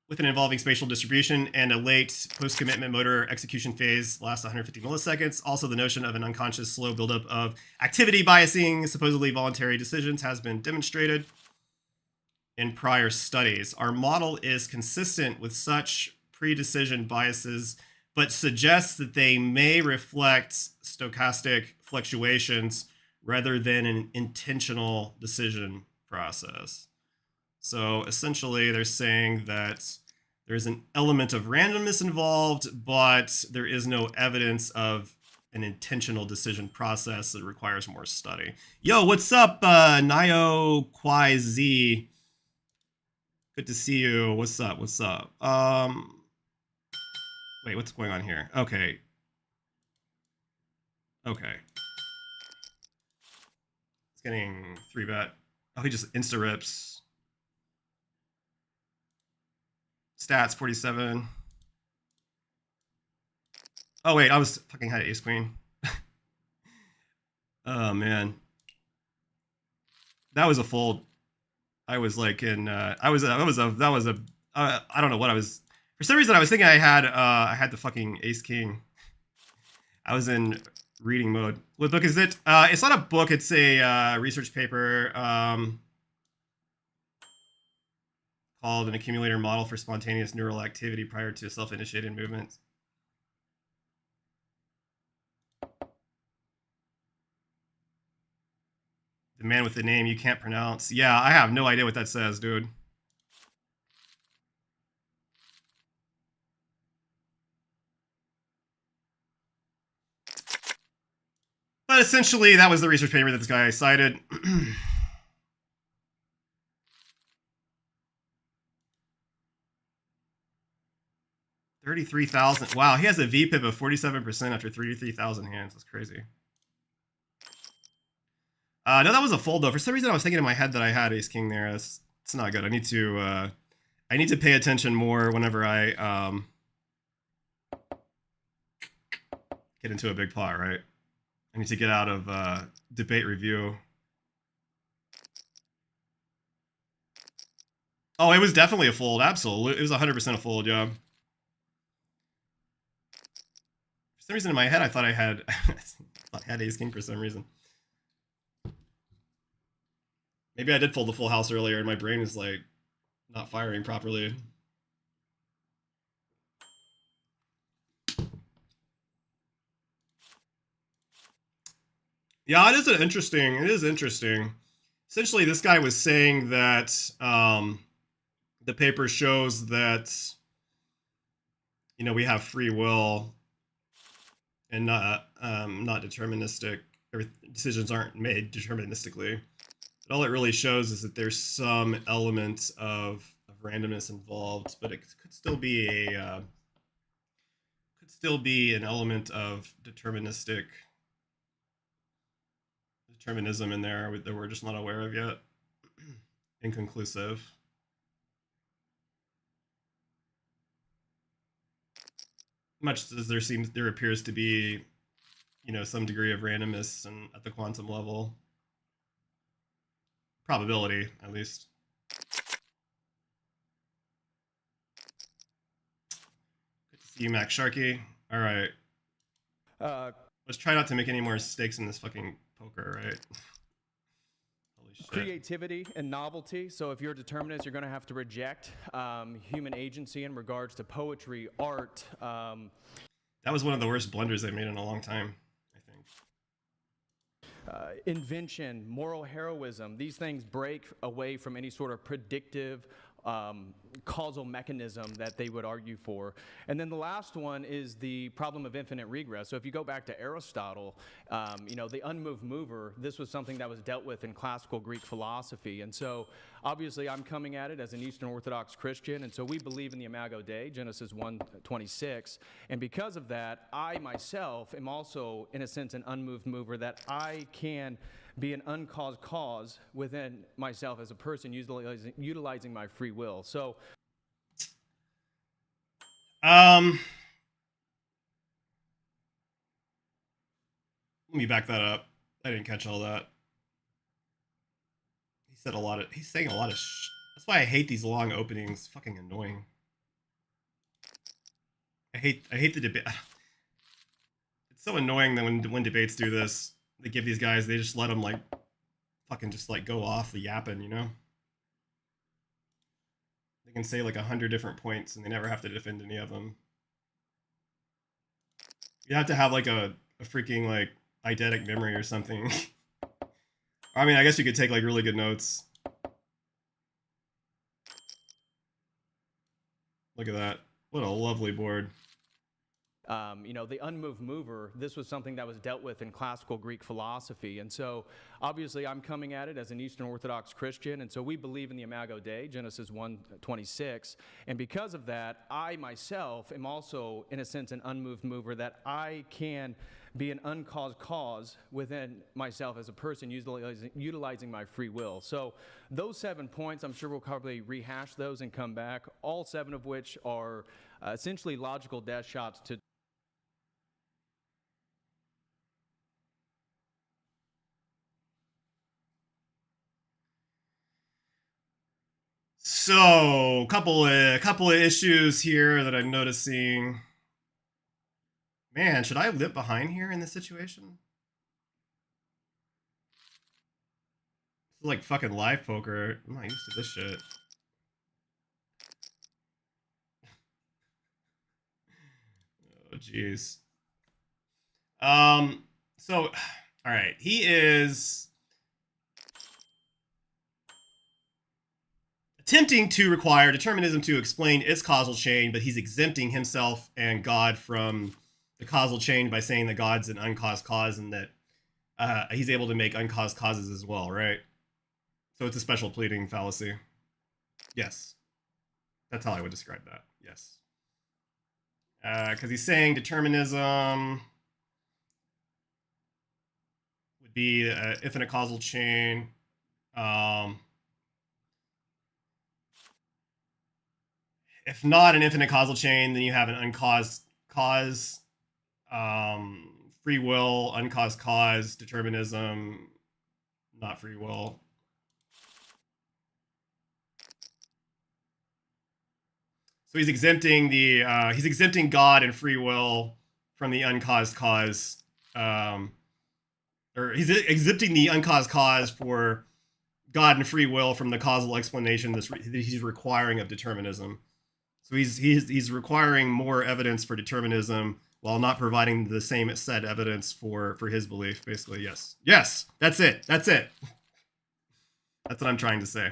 with an involving spatial distribution and a late post-commitment motor execution phase lasts 150 milliseconds. Also, the notion of an unconscious slow buildup of activity biasing supposedly voluntary decisions has been demonstrated in prior studies. Our model is consistent with such pre-decision biases, but suggests that they may reflect stochastic fluctuations rather than an intentional decision process. So essentially, they're saying that there's an element of randomness involved, but there is no evidence of an intentional decision process that requires more study. Yo, what's up, Nio Kwai Z? Good to see you. What's up? What's up? Wait, what's going on here? Okay. Okay. It's getting 3-bet. Oh, he just insta-rips. Stats 47. Oh wait, I was fucking had ace queen. Oh man, that was a fold. I was like in. I don't know what I was. For some reason, I was thinking I had the fucking ace king. I was in reading mode. What book is it? It's not a book. It's a research paper. Called An Accumulator Model for Spontaneous Neural Activity Prior to Self-Initiated Movements. The man with the name you can't pronounce. Yeah, I have no idea what that says, dude. But essentially, that was the research paper that this guy cited. 33,000. Wow, he has a VPIP of 47% after 33,000 hands. That's crazy. No, that was a fold though. For some reason, I was thinking in my head that I had ace king there. It's not good. I need to pay attention more whenever I get into a big pot, right? I need to get out of debate review. Oh, it was definitely a fold. Absolutely, it was 100% a fold. Yeah. For some reason in my head, I thought I had I had ace king for some reason. Maybe I did fold the full house earlier, and my brain is like not firing properly. Yeah, it is interesting. It is interesting. Essentially, this guy was saying that the paper shows that we have free will and not deterministic. Decisions aren't made deterministically. But all it really shows is that there's some element of randomness involved, but it could still be an element of determinism in there that we're just not aware of yet. Inconclusive. Much as there appears to be, some degree of randomness and at the quantum level. Probability, at least. Good to see you, Max Sharkey. All right. Let's try not to make any more mistakes in this fucking poker, right? Holy shit. Creativity and novelty. So if you're a determinist, you're going to have to reject human agency in regards to poetry, art. That was one of the worst blunders I made in a long time, I think. Invention, moral heroism. These things break away from any sort of predictive causal mechanism that they would argue for. And then the last one is the problem of infinite regress. So if you go back to Aristotle, the unmoved mover, this was something that was dealt with in classical Greek philosophy. And so obviously I'm coming at it as an Eastern Orthodox Christian, and so we believe in the Imago Dei, Genesis 1:26. And because of that, I myself am also, in a sense, an unmoved mover, that I can be an uncaused cause within myself as a person, utilizing my free will. So, let me back that up. I didn't catch all that. He's saying a lot of that's why I hate these long openings. Fucking annoying. I hate the debate. It's so annoying that when debates do this, they give these guys, they just let them fucking just go off the yapping, They can say 100 different points and they never have to defend any of them. You have to have a freaking eidetic memory or something. I mean, I guess you could take really good notes. Look at that. What a lovely board. The unmoved mover, this was something that was dealt with in classical Greek philosophy. And so obviously I'm coming at it as an Eastern Orthodox Christian, and so we believe in the Imago Dei, Genesis 1:26. And because of that, I myself am also, in a sense, an unmoved mover, that I can be an uncaused cause within myself as a person, utilizing my free will. So those 7 points, I'm sure we'll probably rehash those and come back, all 7 of which are essentially logical death shots to So, couple of issues here that I'm noticing. Man, should I limp behind here in this situation? This is fucking live poker. I'm not used to this shit. Oh, jeez. So, all right, he is attempting to require determinism to explain its causal chain, but he's exempting himself and God from the causal chain by saying that God's an uncaused cause and that he's able to make uncaused causes as well, right? So it's a special pleading fallacy. Yes. That's how I would describe that. Yes. Because he's saying determinism would be an infinite causal chain. If not an infinite causal chain, then you have an uncaused cause, free will, uncaused cause, determinism, not free will. So he's exempting God and free will from the uncaused cause, or he's exempting the uncaused cause for God and free will from the causal explanation that he's requiring of determinism. So he's requiring more evidence for determinism while not providing the same set evidence for his belief. Basically, yes, that's it. That's what I'm trying to say.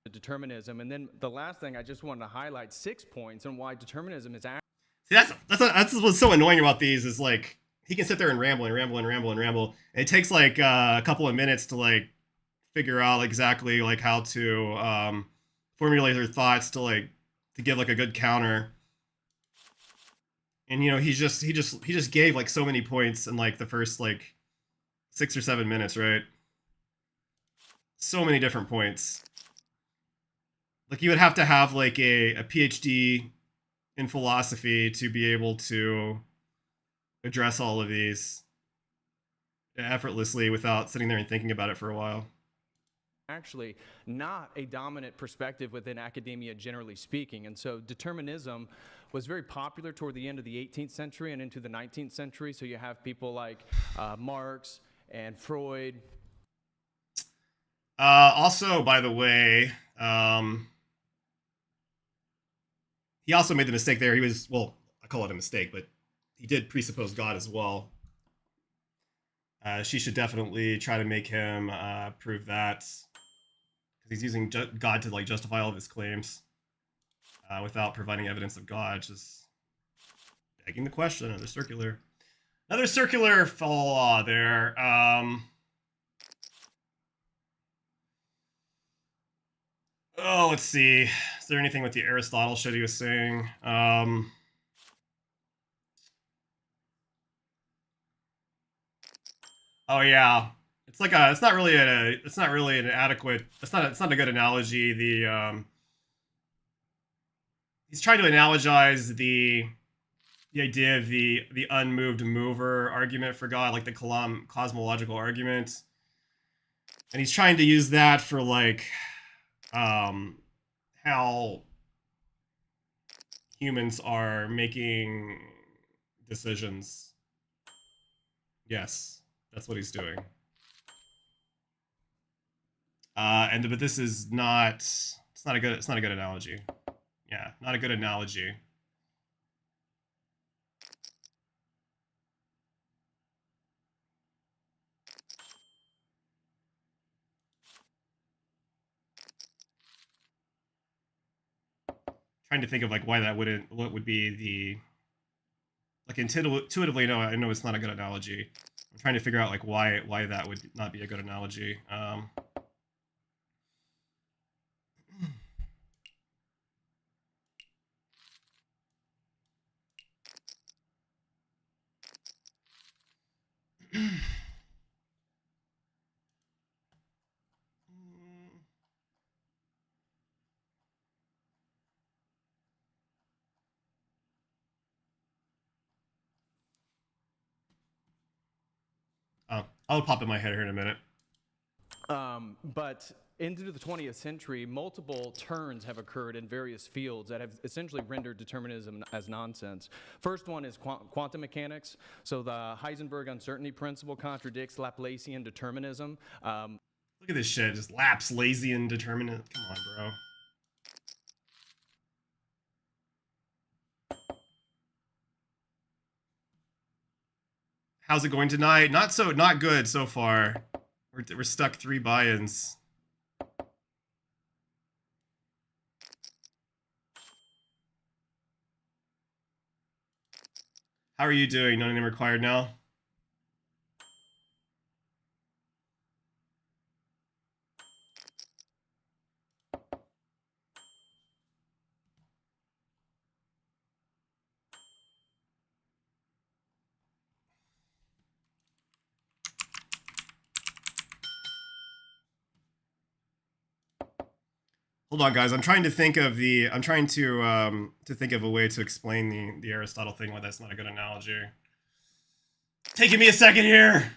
The determinism, and then the last thing I just wanted to highlight 6 points on why determinism is actually. See, that's what's so annoying about these is like he can sit there and ramble, and it takes like a couple of minutes to like figure out exactly like how to formulate their thoughts to give like a good counter. And he just gave like so many points in like the first like 6 or 7 minutes, right? So many different points. Like you would have to have like a PhD in philosophy to be able to address all of these effortlessly without sitting there and thinking about it for a while. Actually not a dominant perspective within academia, generally speaking. And so determinism was very popular toward the end of the 18th century and into the 19th century. So you have people like Marx and Freud. Also, by the way, he also made the mistake there. I call it a mistake, but he did presuppose God as well. She should definitely try to make him prove that, because he's using God to like justify all of his claims without providing evidence of God. Just begging the question. Another circular flaw there. Oh, let's see. Is there anything with the Aristotle shit he was saying? Oh yeah, it's not really an adequate. It's not a good analogy. He's trying to analogize the idea of the unmoved mover argument for God, like the cosmological argument, and he's trying to use that for like how humans are making decisions. Yes, that's what he's doing. But this is not. It's not a good analogy. Yeah, not a good analogy. Trying to think of like why that wouldn't. What would be the like intuitively? No, I know it's not a good analogy. I'm trying to figure out like why that would not be a good analogy. I'll pop in my head here in a minute. But into the 20th century, multiple turns have occurred in various fields that have essentially rendered determinism as nonsense. First one is quantum mechanics. So the Heisenberg uncertainty principle contradicts Laplacian determinism. Look at this shit, just Laplacian determinism. Come on, bro. How's it going tonight? Not good so far. We're stuck 3 buy-ins. How are you doing? No name required now. Hold on, guys. I'm trying to think of think of a way to explain the Aristotle thing. Why that's not a good analogy. Taking me a second here.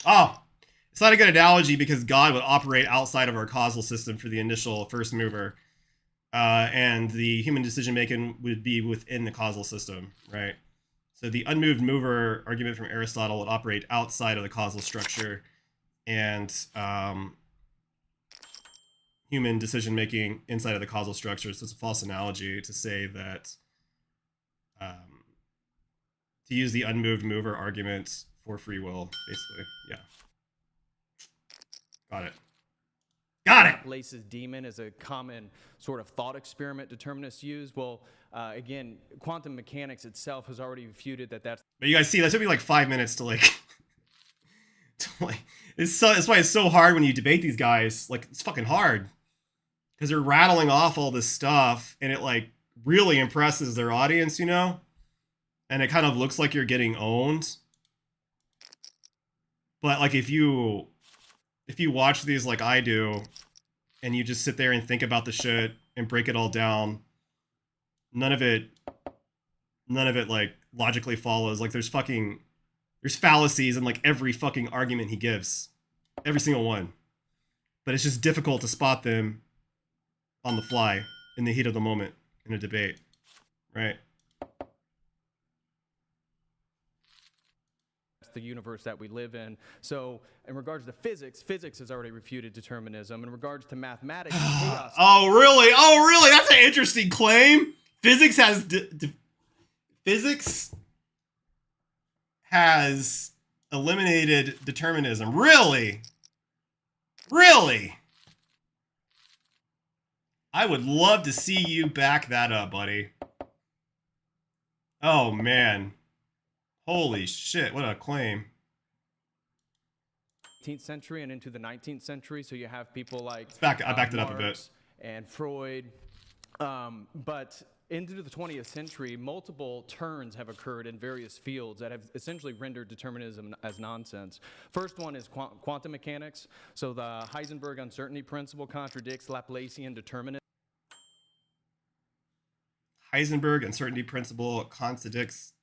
Oh, it's not a good analogy because God would operate outside of our causal system for the initial first mover, and the human decision making would be within the causal system, right? So the unmoved mover argument from Aristotle would operate outside of the causal structure, and human decision making inside of the causal structure. So it's a false analogy to say that to use the unmoved mover argument for free will, basically. Yeah. Got it. Got it. Laplace's demon is a common sort of thought experiment determinists use. Well, again, quantum mechanics itself has already refuted that that's But you guys see, that took me like 5 minutes to like, that's why it's so hard when you debate these guys. Like, it's fucking hard because they're rattling off all this stuff, and it like really impresses their audience, you know, and it kind of looks like you're getting owned. But like if you watch these like I do, and you just sit there and think about the shit and break it all down, none of it like logically follows. Like there's fallacies in like every fucking argument he gives, every single one. But it's just difficult to spot them on the fly in the heat of the moment in a debate, right? the universe that we live in. So in regards to physics, physics has already refuted determinism. In regards to mathematics, chaos. Oh, really? Oh, really? That's an interesting claim. Physics has eliminated determinism. Really? Really? I would love to see you back that up, buddy. Oh, man. Holy shit, what a claim. 18th century and into the 19th century. So you have people like I backed it up a bit. Marx and Freud. But into the 20th century, multiple turns have occurred in various fields that have essentially rendered determinism as nonsense. First one is quantum mechanics. So the Heisenberg uncertainty principle contradicts Laplacian determinism. Heisenberg uncertainty principle contradicts.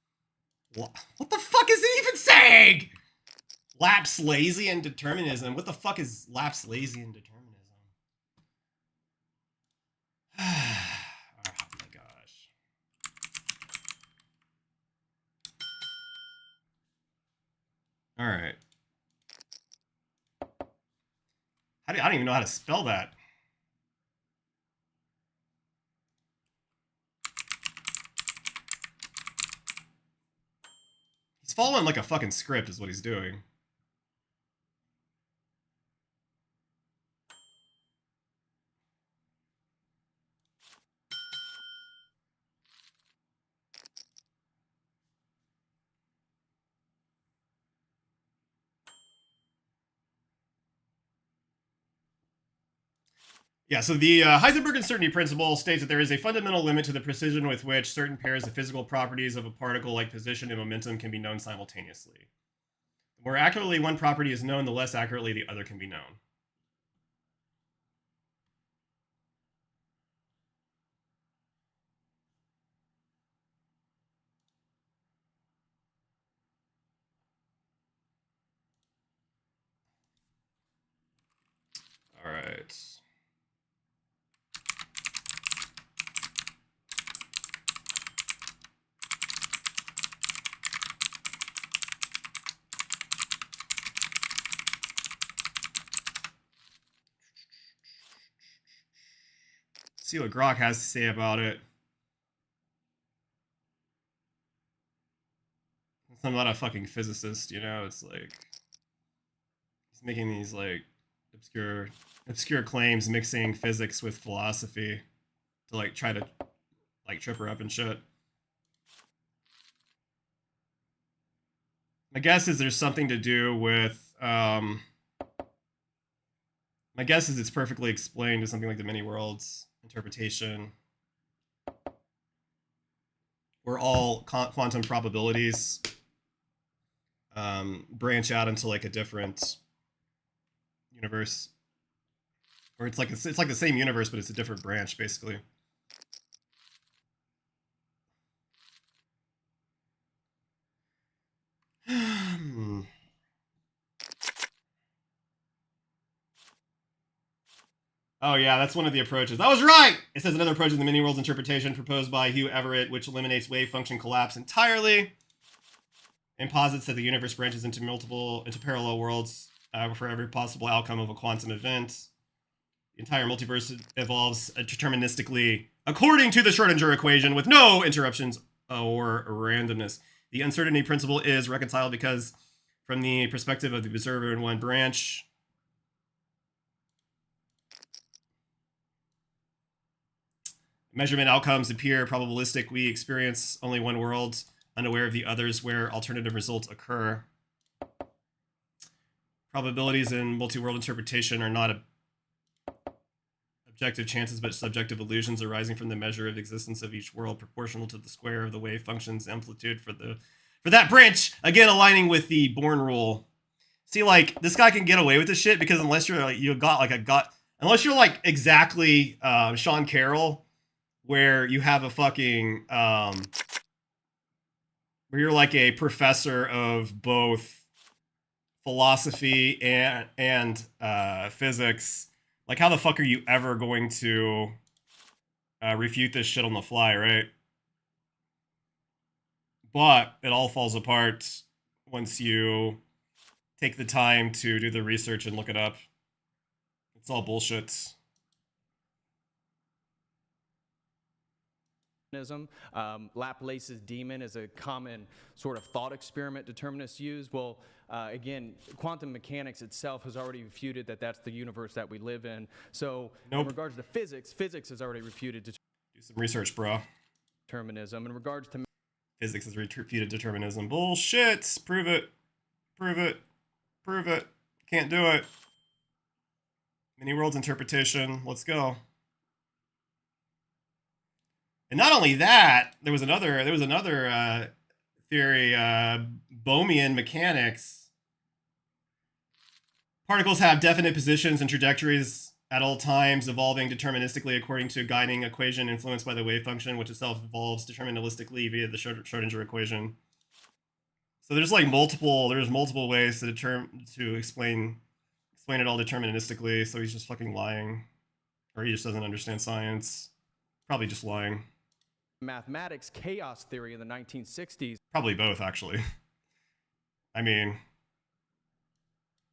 What the fuck is it even saying? Laplacian determinism. What the fuck is Laplacian determinism? Oh my gosh. All right. I don't even know how to spell that. He's following like a fucking script is what he's doing. Yeah, so the Heisenberg uncertainty principle states that there is a fundamental limit to the precision with which certain pairs of physical properties of a particle like position and momentum can be known simultaneously. The more accurately one property is known, the less accurately the other can be known. All right. See what Grok has to say about it. I'm not a fucking physicist, you know. It's like he's making these like obscure claims, mixing physics with philosophy to like try to like trip her up and shit. My guess is there's something to do with My guess is it's perfectly explained to something like the many worlds interpretation, where all quantum probabilities branch out into like a different universe, or it's like the same universe, but it's a different branch, basically. Oh yeah, that's one of the approaches. I was right! It says another approach in the many worlds interpretation proposed by Hugh Everett, which eliminates wave function collapse entirely and posits that the universe branches into parallel worlds for every possible outcome of a quantum event. The entire multiverse evolves deterministically according to the Schrödinger equation with no interruptions or randomness. The uncertainty principle is reconciled because from the perspective of the observer in one branch, measurement outcomes appear probabilistic. We experience only one world, unaware of the others where alternative results occur. Probabilities in multi-world interpretation are not objective chances, but subjective illusions arising from the measure of existence of each world proportional to the square of the wave function's amplitude for that branch. Again, aligning with the Born rule. See, like, this guy can get away with this shit because unless you're like, unless you're like exactly Sean Carroll, where you have a fucking where you're like a professor of both philosophy and physics. Like, how the fuck are you ever going to refute this shit on the fly, right? But it all falls apart once you take the time to do the research and look it up. It's all bullshit. Laplace's demon is a common sort of thought experiment determinists use. Well, again, quantum mechanics itself has already refuted that that's the universe that we live in. So in regards to physics, physics has already refuted Do some research, bro. determinism. In regards to Physics has refuted determinism. Bullshit. Prove it. Prove it. Prove it. Can't do it. Many worlds interpretation. Let's go. And not only that, there was another theory, Bohmian mechanics. Particles have definite positions and trajectories at all times, evolving deterministically according to a guiding equation influenced by the wave function, which itself evolves deterministically via the Schrödinger equation. So there's like multiple ways to explain it all deterministically. So he's just fucking lying, or he just doesn't understand science. Probably just lying. mathematics chaos theory in the 1960s. Probably both, actually. I mean,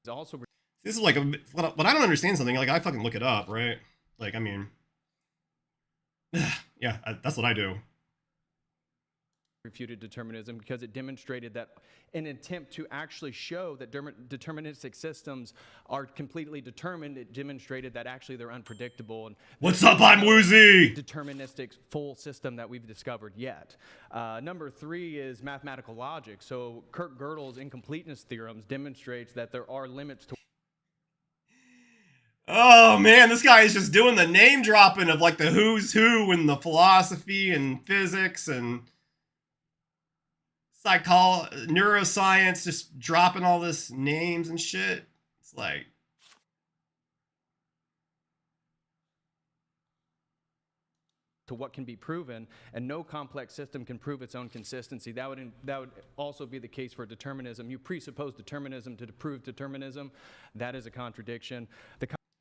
Also, this is like when I don't understand something, like I fucking look it up, right? Like, I mean, yeah, that's what I do. refuted determinism because it demonstrated that in an attempt to actually show that deterministic systems are completely determined, it demonstrated that actually they're unpredictable. And what's up, I'm Woozy! Deterministic full system that we've discovered yet. Number 3 is mathematical logic. So Kurt Gödel's incompleteness theorems demonstrates that there are limits to Oh man, this guy is just doing the name dropping of like the who's who in the philosophy and physics and neuroscience, just dropping all this names and shit. It's like, to what can be proven, and no complex system can prove its own consistency. That would also be the case for determinism. You presuppose determinism to prove determinism. That is a contradiction.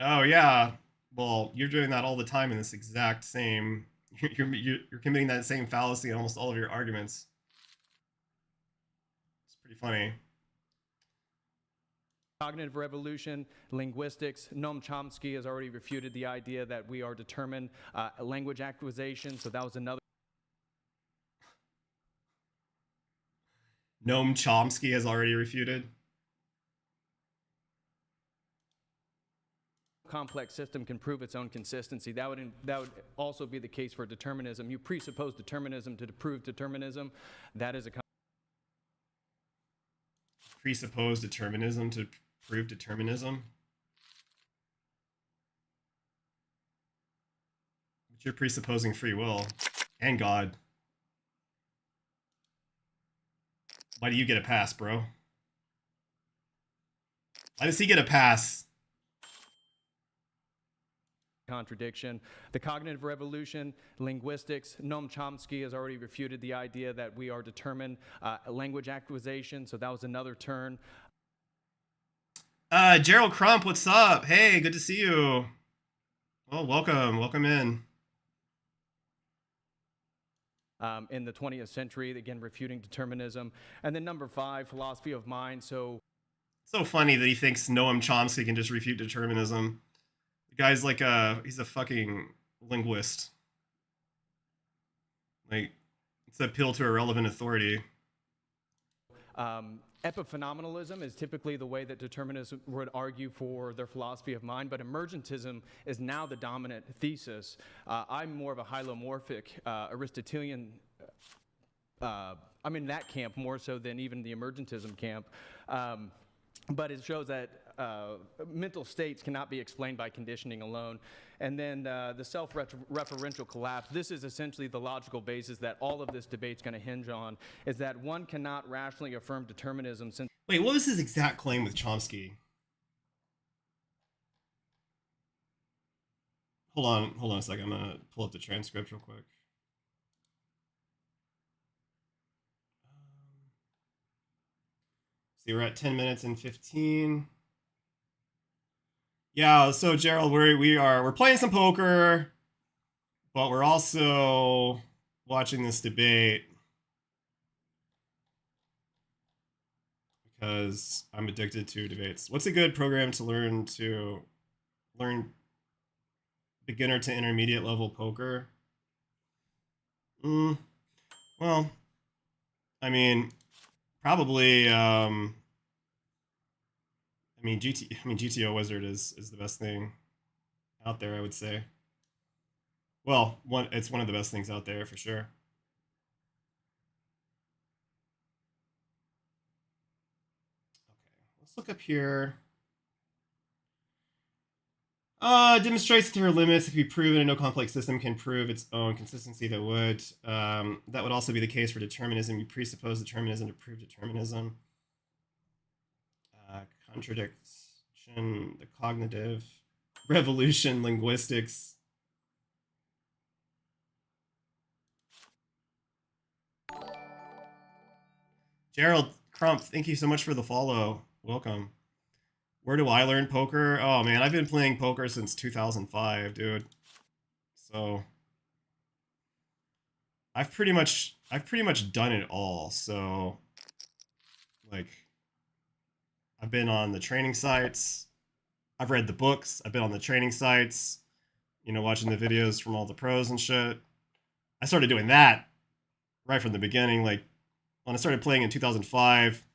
oh yeah, well, you're doing that all the time in this exact same. You're committing that same fallacy in almost all of your arguments. It's pretty funny. Cognitive revolution, linguistics. Noam Chomsky has already refuted the idea that we are determined. Language acquisition, so that was another. Noam Chomsky has already refuted. Complex system can prove its own consistency. That would also be the case for determinism. You presuppose determinism to prove determinism. That is a Presuppose determinism to prove determinism. You're presupposing free will and God. Why do you get a pass, bro? Why does he get a pass? Contradiction. The cognitive revolution, linguistics. Noam Chomsky has already refuted the idea that we are determined. Language acquisition, so that was another turn. Gerald Crump, what's up? Hey, good to see you. Well, welcome in. In the 20th century, again, refuting determinism. And then number 5, philosophy of mind. So funny that he thinks Noam Chomsky can just refute determinism. The guy's like he's a fucking linguist. Like, it's an appeal to irrelevant authority. Epiphenomenalism is typically the way that determinists would argue for their philosophy of mind, but emergentism is now the dominant thesis. I'm more of a hylomorphic Aristotelian. I'm in that camp more so than even the emergentism camp. But it shows that mental states cannot be explained by conditioning alone. And then the self-referential collapse, this is essentially the logical basis that all of this debate's going to hinge on, is that one cannot rationally affirm determinism since... Wait, what was his exact claim with Chomsky? Hold on a second. I'm going to pull up the transcript real quick. See, we're at 10 minutes and 15. Yeah, so Gerald, we're playing some poker, but we're also watching this debate because I'm addicted to debates. What's a good program to learn beginner to intermediate level poker? Well, I mean, probably GTO Wizard is the best thing out there, I would say. Well, it's one of the best things out there for sure. Okay, let's look up here. Demonstrates to her limits if you prove that no complex system can prove its own consistency. That would also be the case for determinism. You presuppose determinism to prove determinism. Contradiction, the cognitive revolution, linguistics. Gerald Crump, thank you so much for the follow. Welcome. Where do I learn poker? Oh man, I've been playing poker since 2005, dude. So I've pretty much done it all. So like, I've been on the training sites. I've read the books. I've been on the training sites, watching the videos from all the pros and shit. I started doing that right from the beginning. Like, when I started playing in 2005,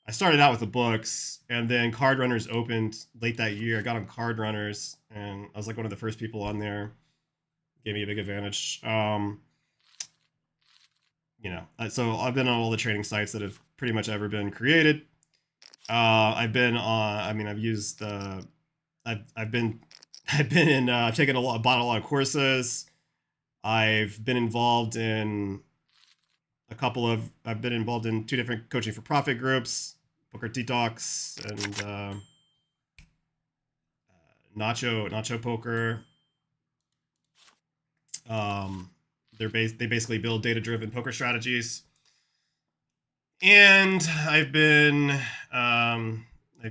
I started out with the books, and then Card Runners opened late that year. I got on Card Runners, and I was like one of the first people on there. Gave me a big advantage. So I've been on all the training sites that have pretty much ever been created. I've been on. I've used. I've taken bought a lot of courses. I've been involved in I've been involved in 2 different coaching for profit groups, Poker Detox and Nacho Poker. They basically build data-driven poker strategies. And I've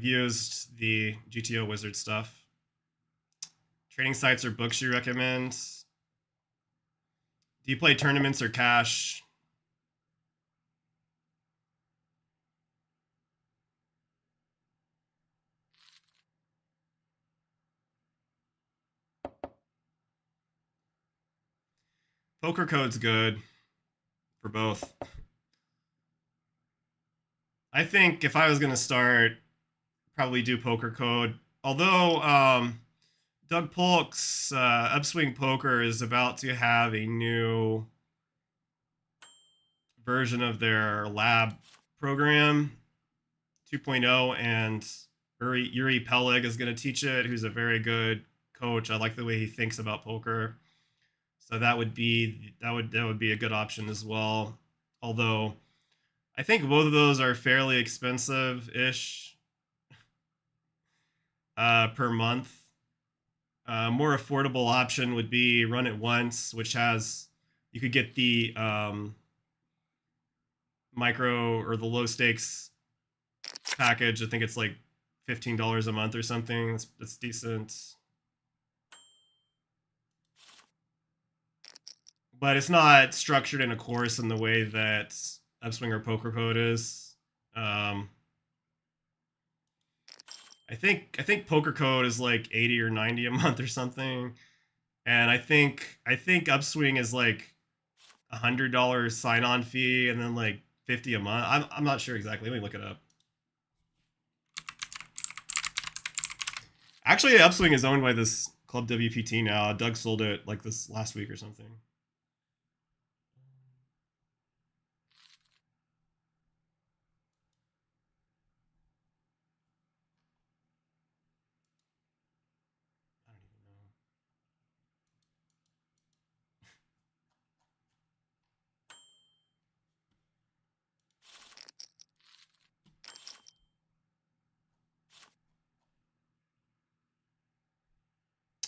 used the GTO Wizard stuff. Trading sites or books you recommend? Do you play tournaments or cash? Poker Code's good for both. I think if I was going to start, probably do Poker Code. Although Doug Polk's Upswing Poker is about to have a new version of their lab program, 2.0, and Yuri Peleg is going to teach it, who's a very good coach. I like the way he thinks about poker. So that would be a good option as well. Although I think both of those are fairly expensive-ish per month. More affordable option would be Run It Once, which has you could get the micro or the low stakes package. I think it's like $15 a month or something. That's decent. But it's not structured in a course in the way that Upswing or Poker Code is. I think Poker Code is like 80 or 90 a month or something, and I think Upswing is like $100 sign-on fee and then like 50 a month. I'm not sure exactly. Let me look it up. Actually, Upswing is owned by this ClubWPT now. Doug sold it like this last week or something. I don't even know.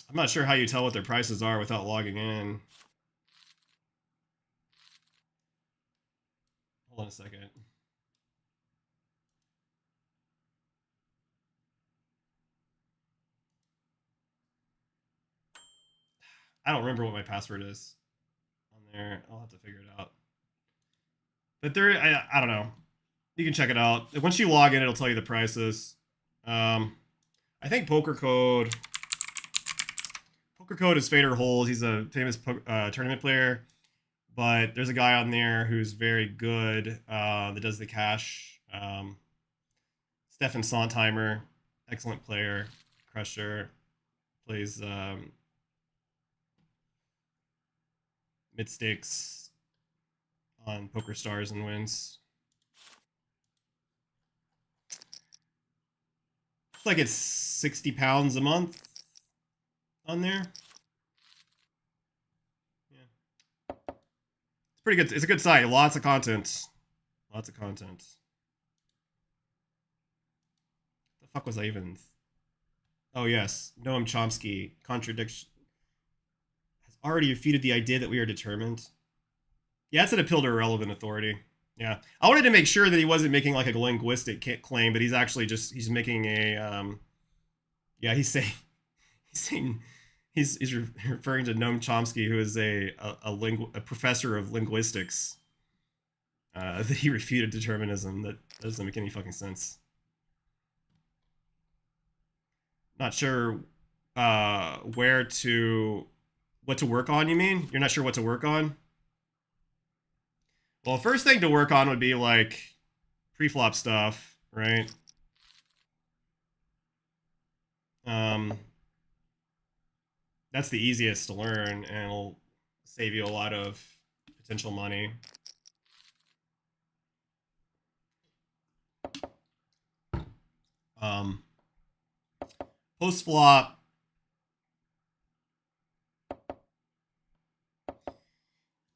I'm not sure how you tell what their prices are without logging in. Hold on a second. I don't remember what my password is on there. I'll have to figure it out. But I don't know. You can check it out. Once you log in, it'll tell you the prices. I think Poker Code is Fader Holes. He's a famous tournament player. But there's a guy on there who's very good that does the cash. Stefan Sontheimer, excellent player, crusher, plays mid stakes on Poker Stars and wins. Looks like it's 60 pounds a month on there. It's pretty good. It's a good site. Lots of content. Lots of content. The fuck was I even? Oh yes, Noam Chomsky. Contradiction has already defeated the idea that we are determined. Yeah, it's an appeal to irrelevant authority. Yeah, I wanted to make sure that he wasn't making like a linguistic claim, but he's actually just he's making a yeah, he's referring to Noam Chomsky, who is a professor of linguistics, that he refuted determinism. That doesn't make any fucking sense. Not sure what to work on, you mean? You're not sure what to work on? Well, first thing to work on would be like pre-flop stuff, right? That's the easiest to learn, and it'll save you a lot of potential money. Post flop.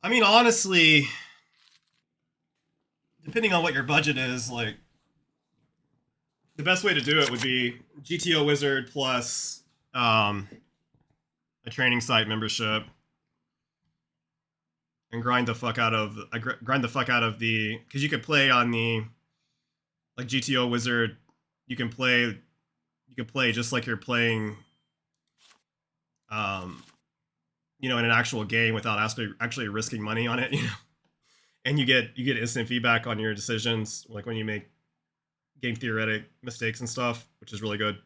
I mean, honestly, depending on what your budget is, like, the best way to do it would be GTO Wizard plus a training site membership, and grind the fuck out of the, because you could play on the, like, GTO Wizard. You can play just like you're playing, you know, in an actual game without actually risking money on it, you know. And you get instant feedback on your decisions, like when you make game theoretic mistakes and stuff, which is really good.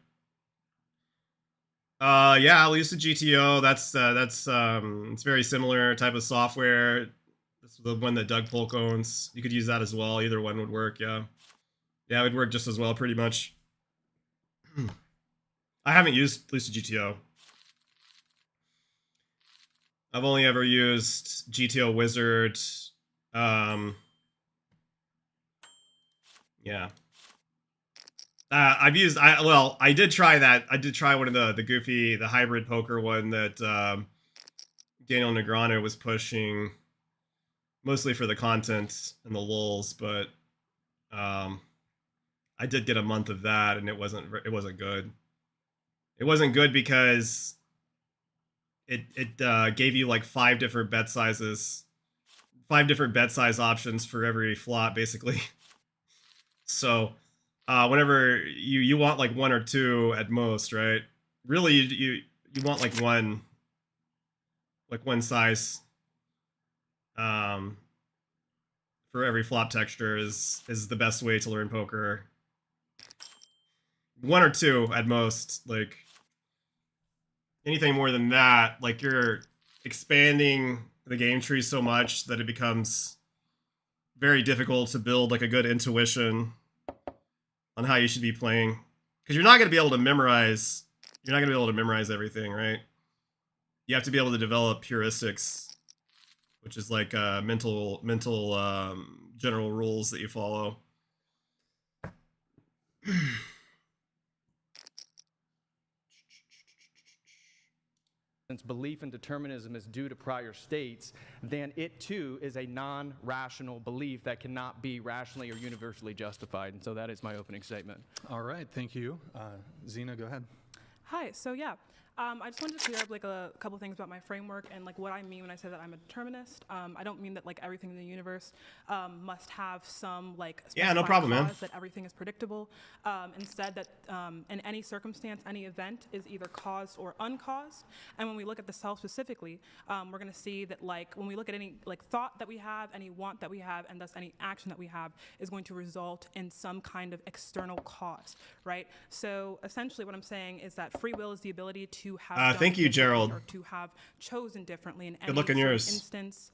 Yeah, I'll use the GTO. That's it's very similar type of software. This is the one that Doug Polk owns. You could use that as well. Either one would work. Yeah, it would work just as well, pretty much. I haven't used Lucid GTO. I've only ever used GTO Wizard. Yeah. I did try that. I did try one of the goofy, the hybrid poker one that Daniel Negreanu was pushing mostly for the content and the lulls, but I did get a month of that, and it wasn't good. It wasn't good because it gave you like 5 different bet sizes, 5 different bet size options for every flop, basically. So whenever you want like 1 or 2 at most, right? Really, you want like one size for every flop texture is the best way to learn poker. 1 or 2 at most. Like anything more than that, like you're expanding the game tree so much that it becomes very difficult to build like a good intuition on how you should be playing, because you're not going to be able to memorize. You're not going to be able to memorize everything, right? You have to be able to develop heuristics, which is like mental general rules that you follow. Since belief in determinism is due to prior states, then it too is a non-rational belief that cannot be rationally or universally justified. And so that is my opening statement. All right, thank you. Zina, go ahead. Hi, so yeah, I just wanted to clear up like a couple things about my framework and like what I mean when I say that I'm a determinist. I don't mean that like everything in the universe must have some like Yeah, no problem, man. that everything is predictable. Instead, that in any circumstance, any event is either caused or uncaused. And when we look at the self specifically, we're going to see that like when we look at any like thought that we have, any want that we have, and thus any action that we have is going to result in some kind of external cause, right? So essentially, what I'm saying is that free will is the ability to have thank you, Gerald. or to have chosen differently in Good any luck in sort of yours. instance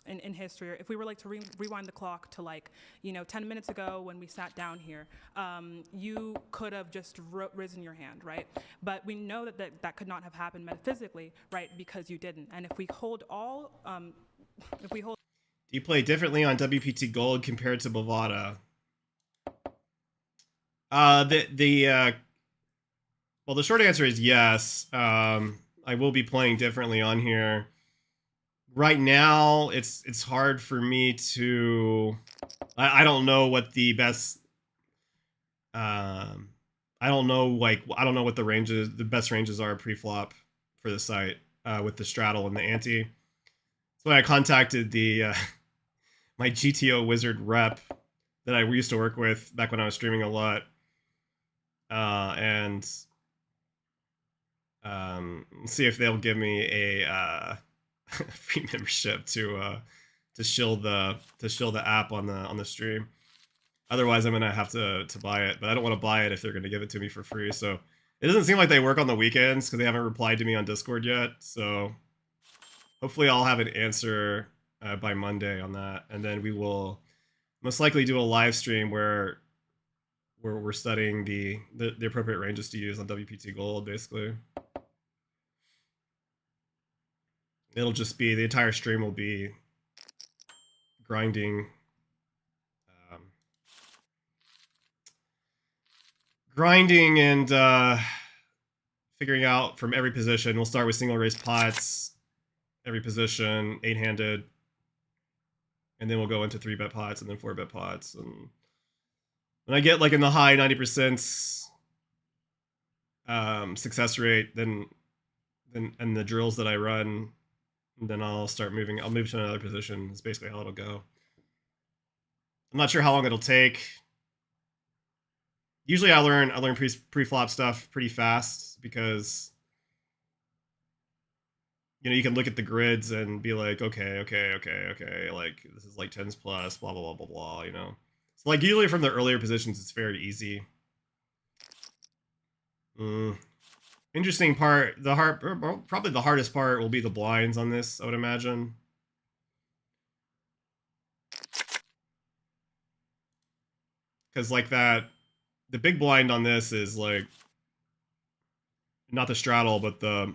in history. Or if we were like to rewind the clock to like 10 minutes ago when we sat down here, you could have just risen your hand, right? But we know that could not have happened metaphysically, right? Because you didn't. And if we hold all do you play differently on WPT Gold compared to Bovada? Well, the short answer is yes. I will be playing differently on here. Right now, it's hard for me to. I don't know what the best. I don't know what the best ranges are pre-flop for the site with the straddle and the ante. So I contacted the my GTO wizard rep that I used to work with back when I was streaming a lot, and see if they'll give me a free membership to shill the app on the stream. Otherwise, I'm gonna have to buy it, but I don't want to buy it if they're gonna give it to me for free. So it doesn't seem like they work on the weekends because they haven't replied to me on Discord yet. So hopefully, I'll have an answer by Monday on that, and then we will most likely do a live stream where we're studying the appropriate ranges to use on WPT Gold, basically. It'll just be, the entire stream will be grinding and figuring out from every position. We'll start with single raise pots, every position, 8-handed, and then we'll go into 3-bet pots and then 4-bet pots. And when I get like in the high 90% success rate, then and the drills that I run, then I'll start moving. I'll move to another position. That's basically how it'll go. I'm not sure how long it'll take. Usually I learn pre-flop stuff pretty fast because you can look at the grids and be like, okay, like this is like 10s plus, blah blah blah blah blah, So like usually from the earlier positions it's very easy. Interesting part, probably the hardest part will be the blinds on this, I would imagine. Because like that, the big blind on this is like, not the straddle, but the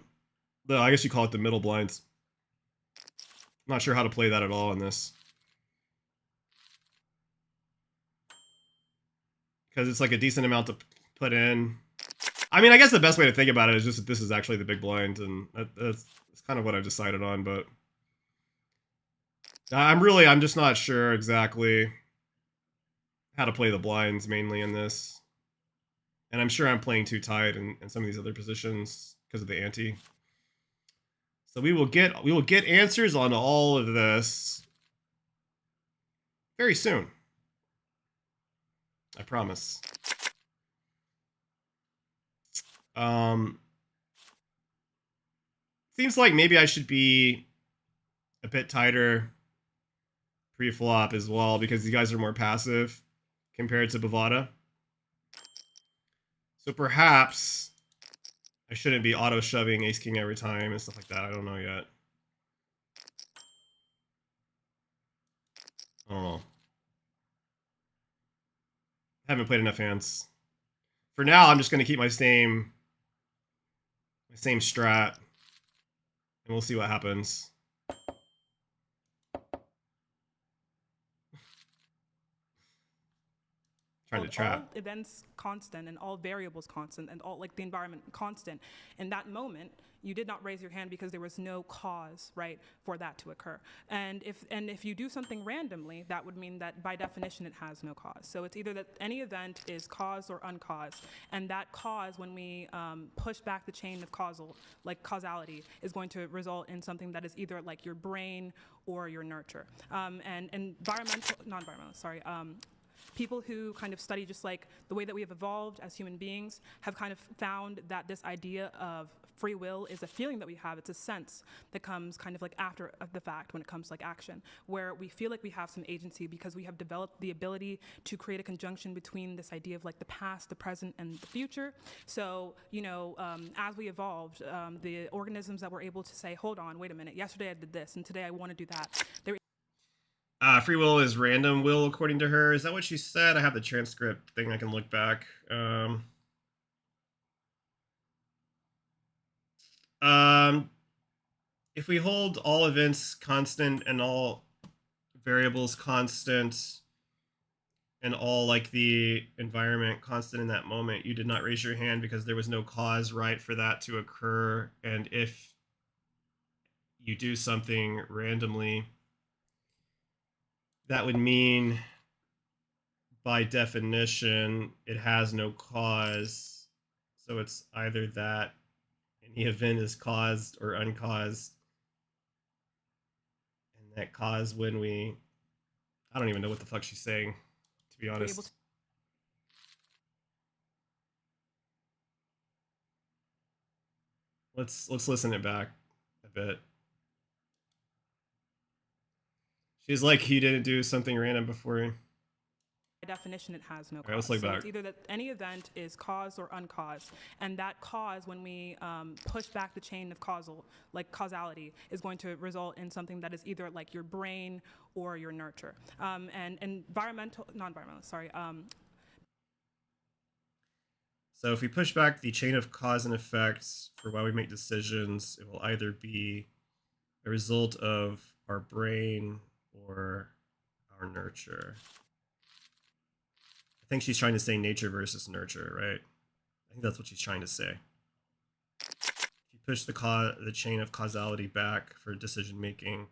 I guess you call it the middle blinds. I'm not sure how to play that at all in this. Because it's like a decent amount to put in. I mean, I guess the best way to think about it is just that this is actually the big blind, and that's kind of what I've decided on. But I'm just not sure exactly how to play the blinds mainly in this, and I'm sure I'm playing too tight in some of these other positions because of the ante. So we will get answers on all of this very soon. I promise. Seems like maybe I should be a bit tighter pre-flop as well, because you guys are more passive compared to Bovada. So perhaps I shouldn't be auto-shoving ace-king every time and stuff like that. I don't know yet. I don't know. I haven't played enough hands. For now, I'm just going to keep my same strat, and we'll see what happens. Trying to trap. All events constant and all variables constant and all like the environment constant. In that moment, you did not raise your hand because there was no cause, right, for that to occur. And if you do something randomly, that would mean that by definition it has no cause. So it's either that any event is caused or uncaused, and that cause, when we push back the chain of causality, is going to result in something that is either like your brain or your nurture. People who kind of study just like the way that we have evolved as human beings have kind of found that this idea of free will is a feeling that we have. It's a sense that comes kind of like after the fact when it comes to like action, where we feel like we have some agency because we have developed the ability to create a conjunction between this idea of like the past, the present, and the future. So, as we evolved, the organisms that were able to say, hold on, wait a minute, yesterday I did this and today I want to do that. Free will is random will, according to her. Is that what she said? I have the transcript thing I can look back. If we hold all events constant and all variables constant and all like the environment constant in that moment, you did not raise your hand because there was no cause, right, for that to occur. And if you do something randomly, that would mean, by definition, it has no cause. So it's either that any event is caused or uncaused. And that cause when I don't even know what the fuck she's saying, to be honest. Let's listen it back a bit. She's like, you didn't do something random before. By definition, it has no cause. Right, let's look back. It's either that any event is caused or uncaused, and that cause, when we push back the chain of causality, is going to result in something that is either like your brain or your nurture. So if we push back the chain of cause and effects for why we make decisions, it will either be a result of our brain or our nurture. I think she's trying to say nature versus nurture, right? I think that's what she's trying to say. If you push the chain of causality back for decision making,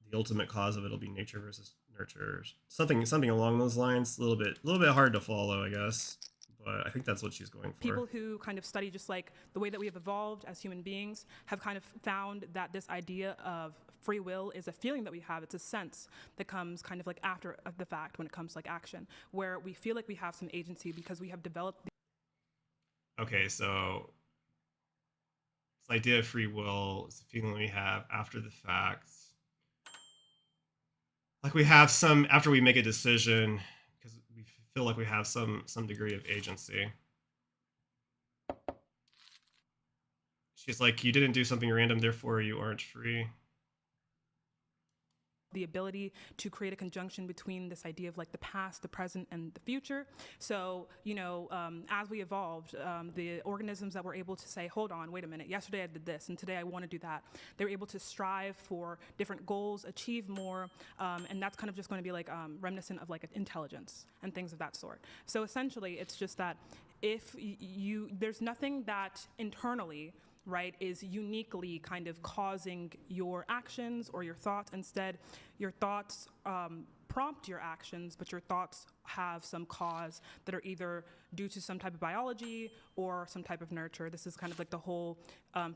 the ultimate cause of it will be nature versus nurture. Something along those lines. A little bit hard to follow, I guess. But I think that's what she's going for. People who kind of study just like the way that we have evolved as human beings have kind of found that this idea of free will is a feeling that we have. It's a sense that comes kind of like after the fact when it comes to like action, where we feel like we have some agency because we have developed. Okay, so this idea of free will is a feeling we have after the fact. Like we have some, after we make a decision, because we feel like we have some degree of agency. She's like, you didn't do something random, therefore you aren't free. the ability to create a conjunction between this idea of like the past, the present, and the future. So, as we evolved, the organisms that were able to say, hold on, wait a minute, yesterday I did this, and today I want to do that, they were able to strive for different goals, achieve more, and that's kind of just going to be like reminiscent of like intelligence and things of that sort. So essentially, it's just that if there's nothing that internally, right, is uniquely kind of causing your actions or your thoughts. Instead, your thoughts prompt your actions, but your thoughts have some cause that are either due to some type of biology or some type of nurture. This is kind of like the whole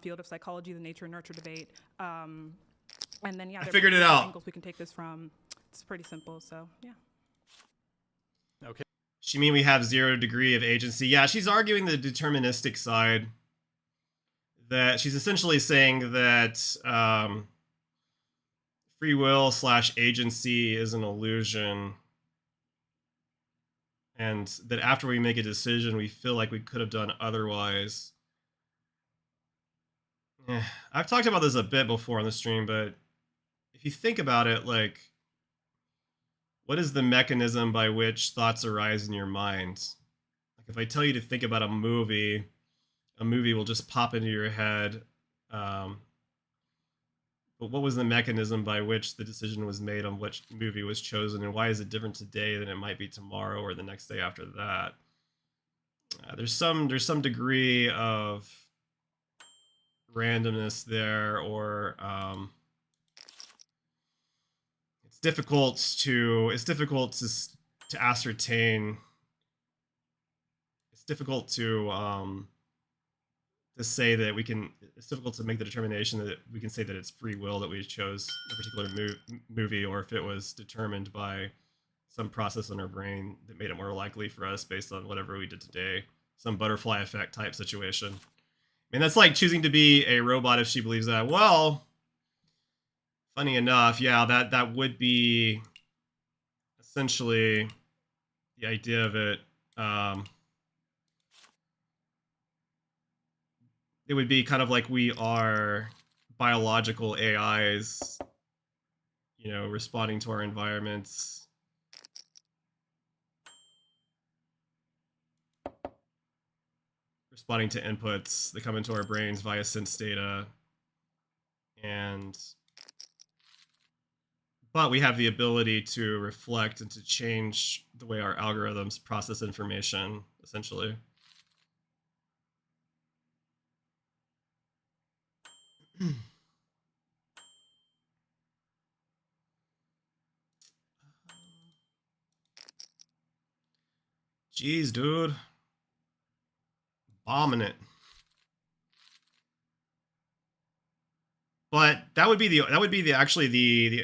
field of psychology, the nature and nurture debate. And then, yeah, I there are figured it different out. angles we can take this from. It's pretty simple, so yeah. Okay. She mean we have 0 degree of agency? Yeah, she's arguing the deterministic side. That she's essentially saying that free will / agency is an illusion, and that after we make a decision, we feel like we could have done otherwise. I've talked about this a bit before on the stream, but if you think about it, like, what is the mechanism by which thoughts arise in your mind? Like, if I tell you to think about a movie will just pop into your head. But what was the mechanism by which the decision was made on which movie was chosen, and why is it different today than it might be tomorrow or the next day after that? There's some degree of randomness there, or it's difficult to ascertain. It's difficult to say that we can. It's difficult to make the determination that we can say that it's free will that we chose a particular movie, or if it was determined by some process in our brain that made it more likely for us based on whatever we did today, some butterfly effect type situation. I mean, that's like choosing to be a robot if she believes that. Well, funny enough, yeah, that would be essentially the idea of it. It would be kind of like we are biological AIs, responding to our environments. Responding to inputs that come into our brains via sense data. But we have the ability to reflect and to change the way our algorithms process information, essentially. Jeez, dude. Bombing it. But that would be the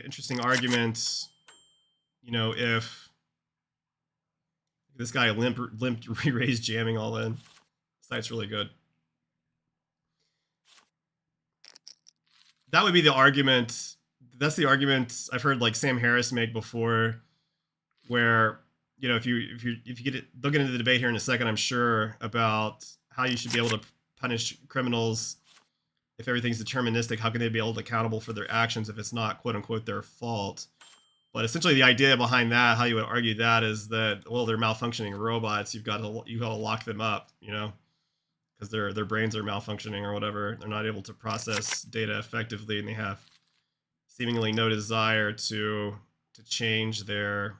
interesting argument, if this guy limped re-raise jamming all in. This site's really good. That would be the argument. That's the argument I've heard like Sam Harris make before, where if you get it, they'll get into the debate here in a second, I'm sure, about how you should be able to punish criminals if everything's deterministic. How can they be held accountable for their actions if it's not quote unquote their fault? But essentially, the idea behind that, how you would argue that, is that, well, they're malfunctioning robots. You've got to lock them up, because their brains are malfunctioning or whatever. They're not able to process data effectively, and they have seemingly no desire to change to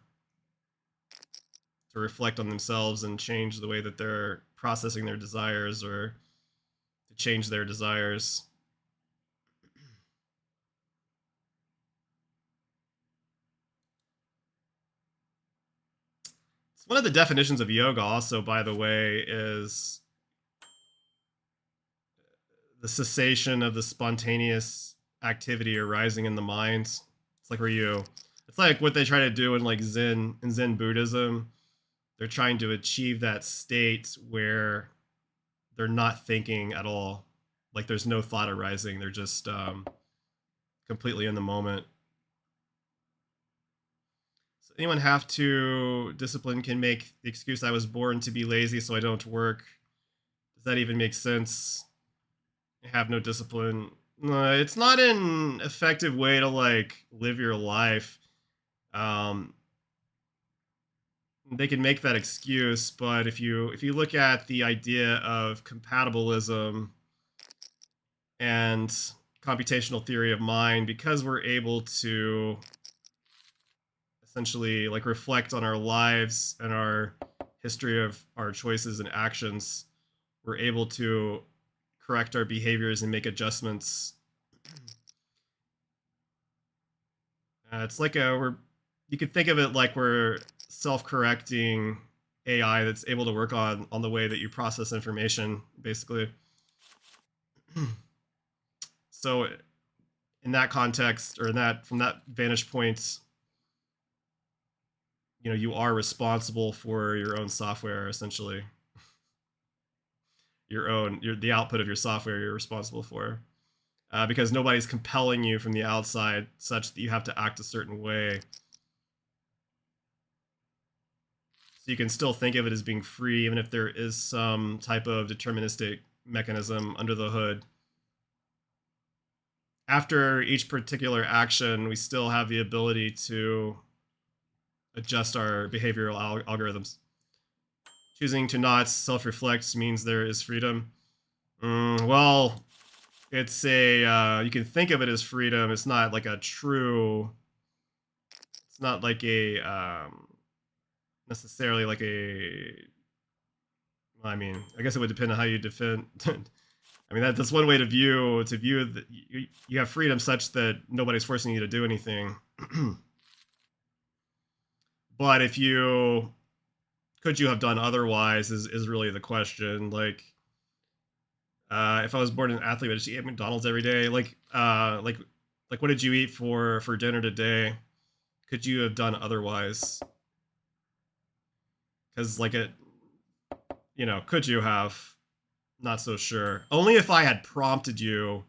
reflect on themselves and change the way that they're processing their desires, or to change their desires. One of the definitions of yoga also, by the way, is the cessation of the spontaneous activity arising in the mind. It's like it's like what they try to do in like Zen Buddhism. They're trying to achieve that state where they're not thinking at all. Like there's no thought arising. They're just completely in the moment. So anyone have to discipline can make the excuse, I was born to be lazy, so I don't work. Does that even make sense? I have no discipline. It's not an effective way to like live your life. They can make that excuse, but if you look at the idea of compatibilism and computational theory of mind, because we're able to essentially like reflect on our lives and our history of our choices and actions, we're able to correct our behaviors and make adjustments. It's like you could think of it like we're self-correcting AI that's able to work on the way that you process information, basically. So in that context, or from that vantage point, you are responsible for your own software, essentially. The output of your software you're responsible for. Because nobody's compelling you from the outside such that you have to act a certain way. So you can still think of it as being free, even if there is some type of deterministic mechanism under the hood. After each particular action, we still have the ability to adjust our behavioral algorithms. Choosing to not self-reflect means there is freedom. Well, it's you can think of it as freedom. It's not like it's not like necessarily like I mean, I guess it would depend on how you defend. I mean, that's one way to view that you have freedom such that nobody's forcing you to do anything. But could you have done otherwise is really the question. Like, if I was born an athlete, would I just eat McDonald's every day? Like what did you eat for dinner today? Could you have done otherwise? Because could you have? Not so sure. Only if I had prompted you.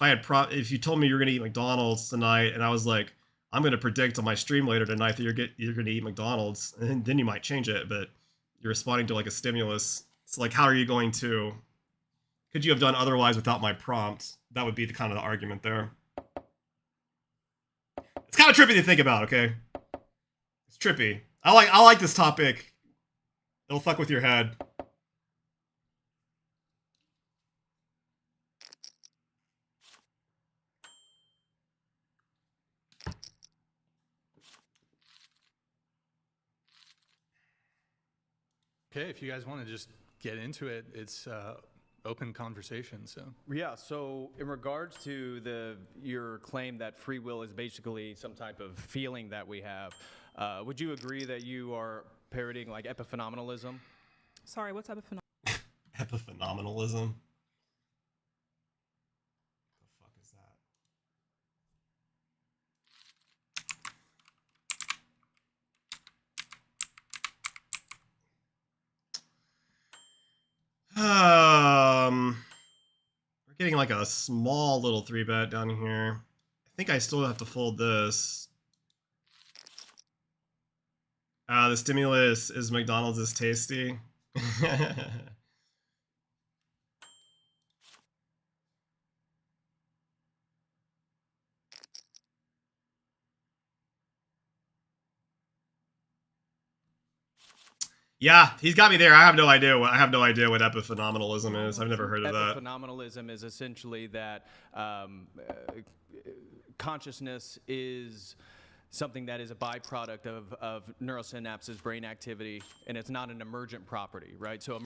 If you told me you're gonna eat McDonald's tonight, and I was like, I'm gonna predict on my stream later tonight that you're gonna eat McDonald's, and then you might change it, but you're responding to like a stimulus. It's like, how are you going to? Could you have done otherwise without my prompt? That would be the kind of the argument there. It's kind of trippy to think about. Okay, it's trippy. I like this topic. It'll fuck with your head. Okay, if you guys want to just get into it, it's open conversation. So Yeah. So in regards to your claim that free will is basically some type of feeling that we have, would you agree that you are parroting like epiphenomenalism? Sorry, what's epiphenomenal? Epiphenomenalism? What the fuck is that? We're getting like a small little 3-bet down here. I think I still have to fold this. The stimulus is McDonald's is tasty. Yeah, he's got me there. I have no idea what epiphenomenalism is. I've never heard of that. Epiphenomenalism is essentially that consciousness is something that is a byproduct of neurosynapses, brain activity, and it's not an emergent property, right? So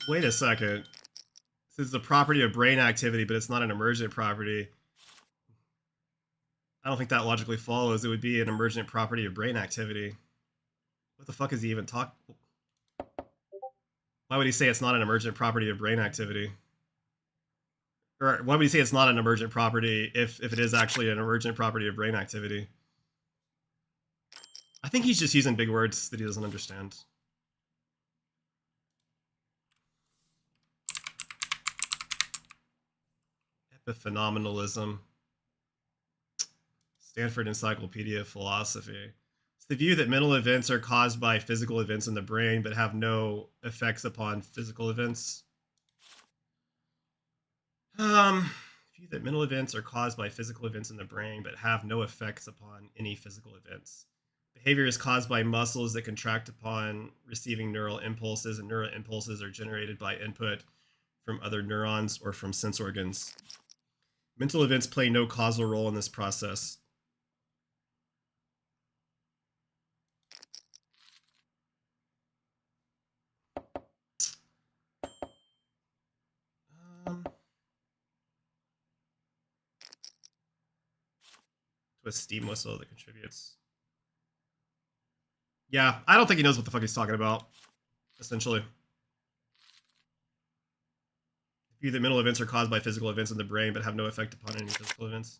wait a second. This is the property of brain activity, but it's not an emergent property. I don't think that logically follows. It would be an emergent property of brain activity. What the fuck is he even talking? Why would he say it's not an emergent property of brain activity? Or why would he say it's not an emergent property if it is actually an emergent property of brain activity? I think he's just using big words that he doesn't understand. Epiphenomenalism. Stanford Encyclopedia of Philosophy. It's the view that mental events are caused by physical events in the brain but have no effects upon physical events. View that mental events are caused by physical events in the brain but have no effects upon any physical events. Behavior is caused by muscles that contract upon receiving neural impulses, and neural impulses are generated by input from other neurons or from sense organs. Mental events play no causal role in this process. To a steam whistle that contributes. Yeah, I don't think he knows what the fuck he's talking about, essentially. View that mental events are caused by physical events in the brain but have no effect upon any physical events.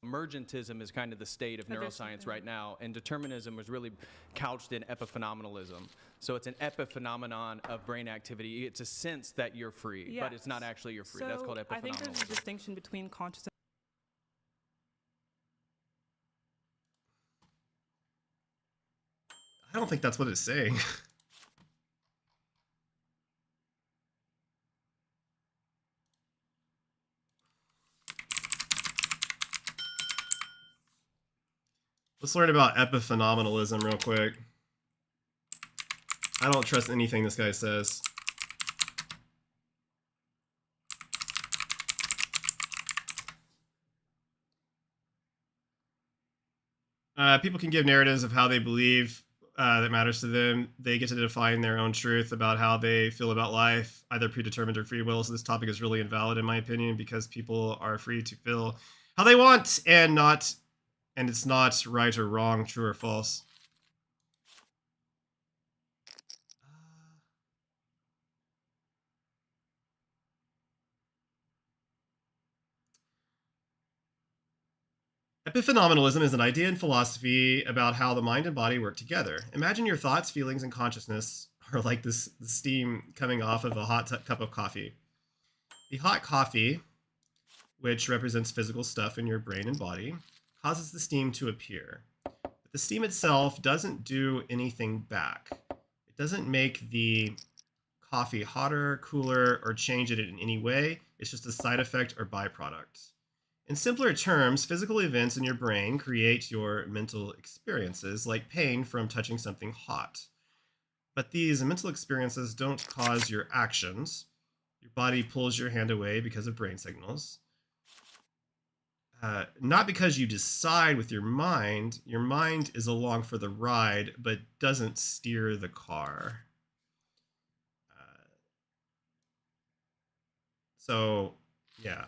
Emergentism is kind of the state of neuroscience right now, and determinism was really couched in epiphenomenalism. So it's an epiphenomenon of brain activity. It's a sense that you're free, but it's not actually you're free. That's called epiphenomenalism. I think there's a distinction between consciousness. I don't think that's what it's saying. Let's learn about epiphenomenalism real quick. I don't trust anything this guy says. People can give narratives of how they believe that matters to them. They get to define their own truth about how they feel about life, either predetermined or free will. So this topic is really invalid in my opinion because people are free to feel how they want and it's not right or wrong, true or false. Epiphenomenalism is an idea in philosophy about how the mind and body work together. Imagine your thoughts, feelings, and consciousness are like the steam coming off of a hot cup of coffee. The hot coffee, which represents physical stuff in your brain and body, causes the steam to appear. But the steam itself doesn't do anything back. It doesn't make the coffee hotter, cooler, or change it in any way. It's just a side effect or byproduct. In simpler terms, physical events in your brain create your mental experiences, like pain from touching something hot. But these mental experiences don't cause your actions. Your body pulls your hand away because of brain signals. Not because you decide with your mind. Your mind is along for the ride, but doesn't steer the car. Yeah.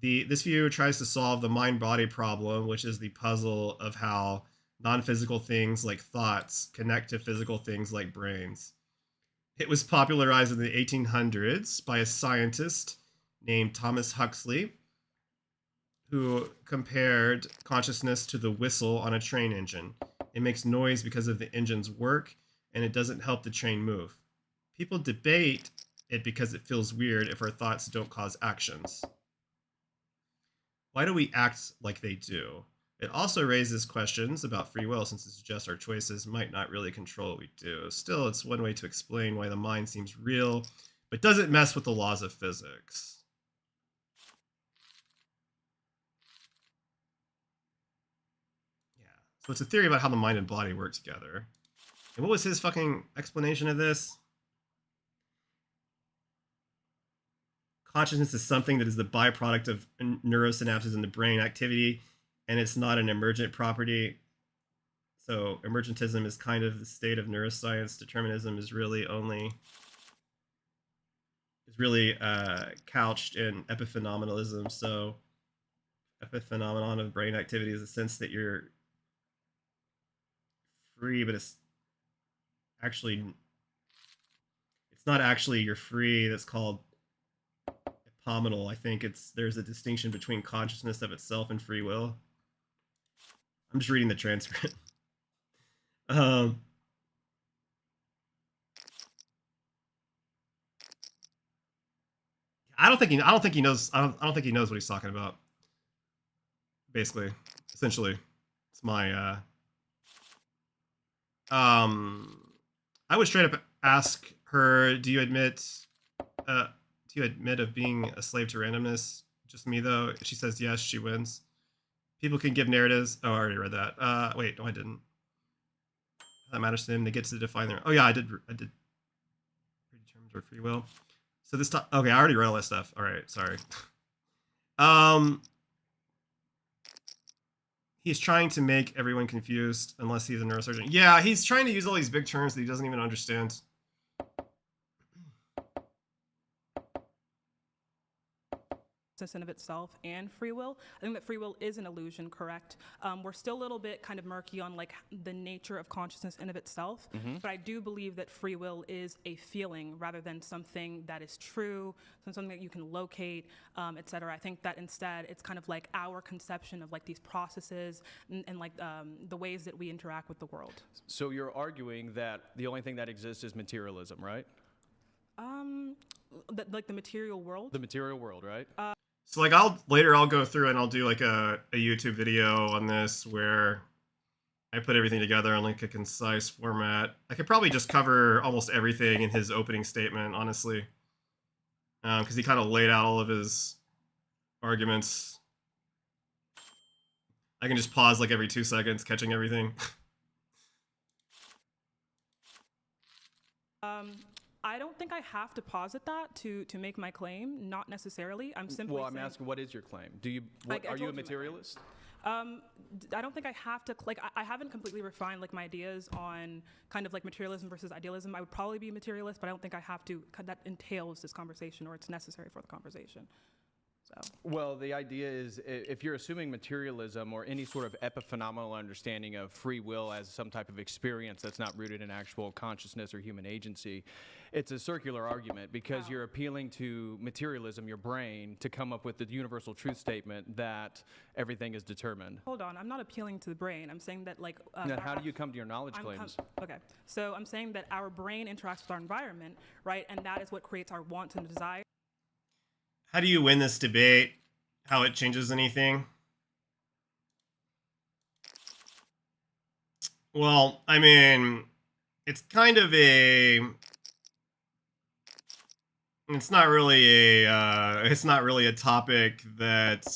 This view tries to solve the mind-body problem, which is the puzzle of how non-physical things like thoughts connect to physical things like brains. It was popularized in the 1800s by a scientist named Thomas Huxley, who compared consciousness to the whistle on a train engine. It makes noise because of the engine's work, and it doesn't help the train move. People debate it because it feels weird if our thoughts don't cause actions. Why do we act like they do? It also raises questions about free will, since it suggests our choices might not really control what we do. Still, it's one way to explain why the mind seems real, but doesn't mess with the laws of physics. Yeah, so it's a theory about how the mind and body work together. And what was his fucking explanation of this? Consciousness is something that is the byproduct of neurosynapses in the brain activity, and it's not an emergent property. So emergentism is kind of the state of neuroscience. Determinism is really couched in epiphenomenalism. So epiphenomenon of brain activity is a sense that you're free, but it's not actually you're free. That's called epiphenomenal. I think there's a distinction between consciousness of itself and free will. I'm just reading the transcript. I don't think he knows. I don't think he knows what he's talking about. Basically, essentially, it's my. I would straight up ask her, "Do you admit of being a slave to randomness?" Just me though. If she says yes, she wins. People can give narratives. Oh, I already read that. Wait, no, I didn't. That matters to them. They get to define their. Oh yeah, I did. Predetermined or free will. So this time, okay, I already read all that stuff. All right, sorry. He's trying to make everyone confused unless he's a neurosurgeon. Yeah, he's trying to use all these big terms that he doesn't even understand. In of itself and free will. I think that free will is an illusion, correct? We're still a little bit kind of murky on like the nature of consciousness in of itself, but I do believe that free will is a feeling rather than something that is true, something that you can locate, etc. I think that instead it's kind of like our conception of like these processes and like the ways that we interact with the world. So you're arguing that the only thing that exists is materialism, right? Like the material world? The material world, right? So like I'll go through and I'll do like a YouTube video on this where I put everything together in like a concise format. I could probably just cover almost everything in his opening statement, honestly, because he kind of laid out all of his arguments. I can just pause like every 2 seconds, catching everything. I don't think I have to posit that to make my claim. Not necessarily. I'm simply. Well, I'm saying, asking, what is your claim? Do you I are you a told you. materialist? I don't think I have to, like, I haven't completely refined, like, my ideas on kind of, like, materialism versus idealism. I would probably be a materialist, but I don't think I have to, that entails this conversation or it's necessary for the conversation. So. Well, the idea is if you're assuming materialism or any sort of epiphenomenal understanding of free will as some type of experience that's not rooted in actual consciousness or human agency, it's a circular argument because you're appealing to materialism, your brain, to come up with the universal truth statement that everything is determined. Hold on, I'm not appealing to the brain. I'm saying that, like... Then how do you come to your knowledge claims? Okay, so I'm saying that our brain interacts with our environment, right? And that is what creates our wants and desires. How do you win this debate? How it changes anything? Well, I mean, it's kind of a... It's not really a topic that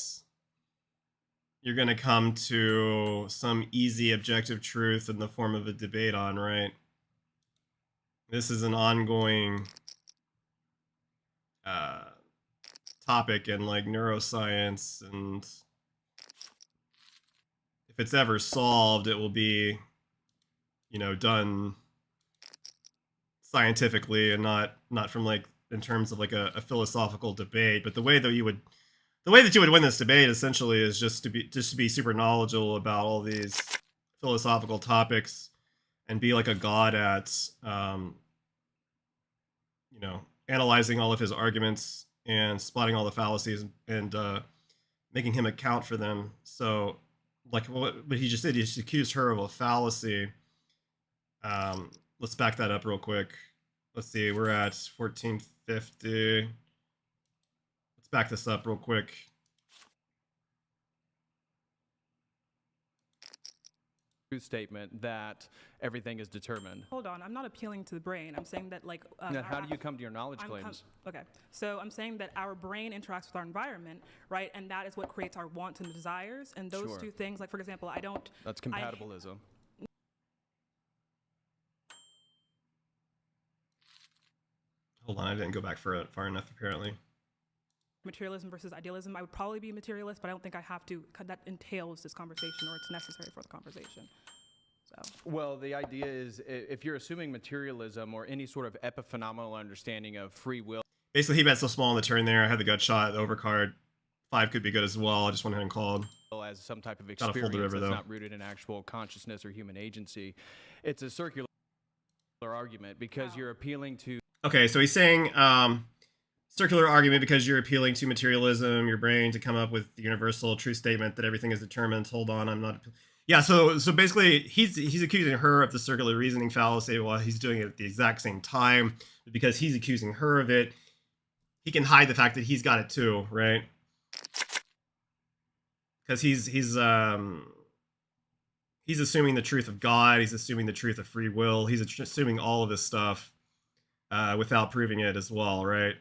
you're going to come to some easy objective truth in the form of a debate on, right? This is an ongoing topic in like neuroscience, and if it's ever solved, it will be, you know, done scientifically and not from like in terms of like a philosophical debate. But the way that you would win this debate essentially is just to be super knowledgeable about all these philosophical topics and be like a god at you know, analyzing all of his arguments and spotting all the fallacies and making him account for them. So, like what he just did, he just accused her of a fallacy. Let's back that up real quick. Let's see, we're at 1450. Let's back this up real quick. Statement that everything is determined. Hold on, I'm not appealing to the brain. I'm saying that, like... Now, how do you come to your knowledge claims? Okay, so I'm saying that our brain interacts with our environment, right? And that is what creates our wants and desires. And those two things, like, for example, I don't... That's compatibilism. Hold on, I didn't go back far enough, apparently. Materialism versus idealism. I would probably be a materialist, but I don't think I have to, that entails this conversation or it's necessary for the conversation. So. Well, the idea is if you're assuming materialism or any sort of epiphenomenal understanding of free will. Basically, he bet so small in the turn there. I had the gut shot, the overcard. 5 could be good as well. I just went ahead and called. As some type of experience that's not rooted in actual consciousness or human agency. It's a circular argument because you're appealing to... Okay, so he's saying... circular argument because you're appealing to materialism, your brain, to come up with the universal truth statement that everything is determined. Hold on, I'm not... Yeah, so basically, he's accusing her of the circular reasoning fallacy while he's doing it at the exact same time. Because he's accusing her of it, he can hide the fact that he's got it too, right? Because he's assuming the truth of God. He's assuming the truth of free will. He's assuming all of this stuff without proving it as well, right?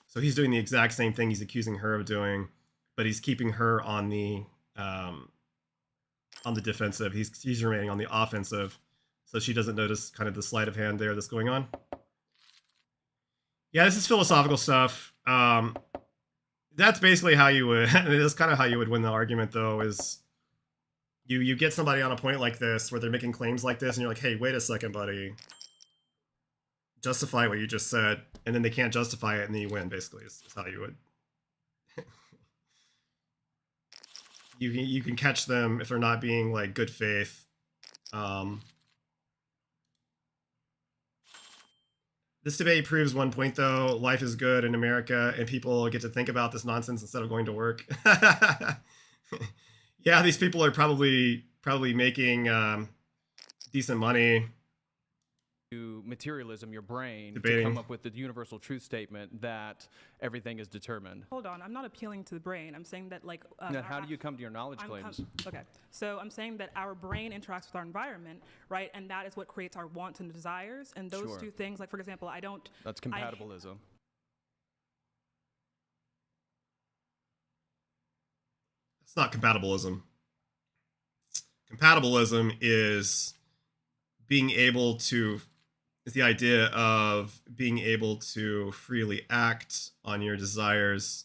So he's doing the exact same thing he's accusing her of doing, but he's keeping her on the defensive. He's remaining on the offensive, so she doesn't notice kind of the sleight of hand there that's going on. Yeah, this is philosophical stuff. That's basically how you would. That's kind of how you would win the argument, though. Is you get somebody on a point like this where they're making claims like this, and you're like, "Hey, wait a second, buddy. Justify what you just said," and then they can't justify it, and then you win. Basically, is how you would. You can catch them if they're not being like good faith. This debate proves one point, though. Life is good in America, and people get to think about this nonsense instead of going to work. Yeah, these people are probably making decent money. To materialism, your brain, Debating. to come up with the universal truth statement that everything is determined. Hold on, I'm not appealing to the brain. I'm saying that like. Now, how do you come to your knowledge claims? Okay, so I'm saying that our brain interacts with our environment, right, and that is what creates our wants and desires. And those Sure. two things, like for example, That's compatibilism. It's not compatibilism. Compatibilism is being able to. Is the idea of being able to freely act on your desires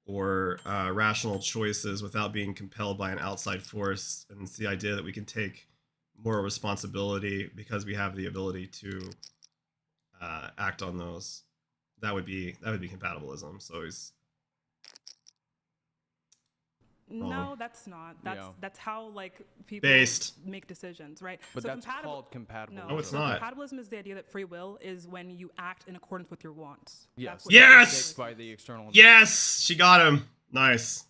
or rational choices without being compelled by an outside force, and it's the idea that we can take more responsibility because we have the ability to act on those. That would be compatibilism. So he's No, that's not. Yeah. That's how like people Based. make decisions, right? But So that's called No, compatibilism. No, it's so not. Compatibilism is the idea that free will is when you act in accordance with your wants. Yes. That's what Yes! Shaped by the external. Yes, she got him. Nice.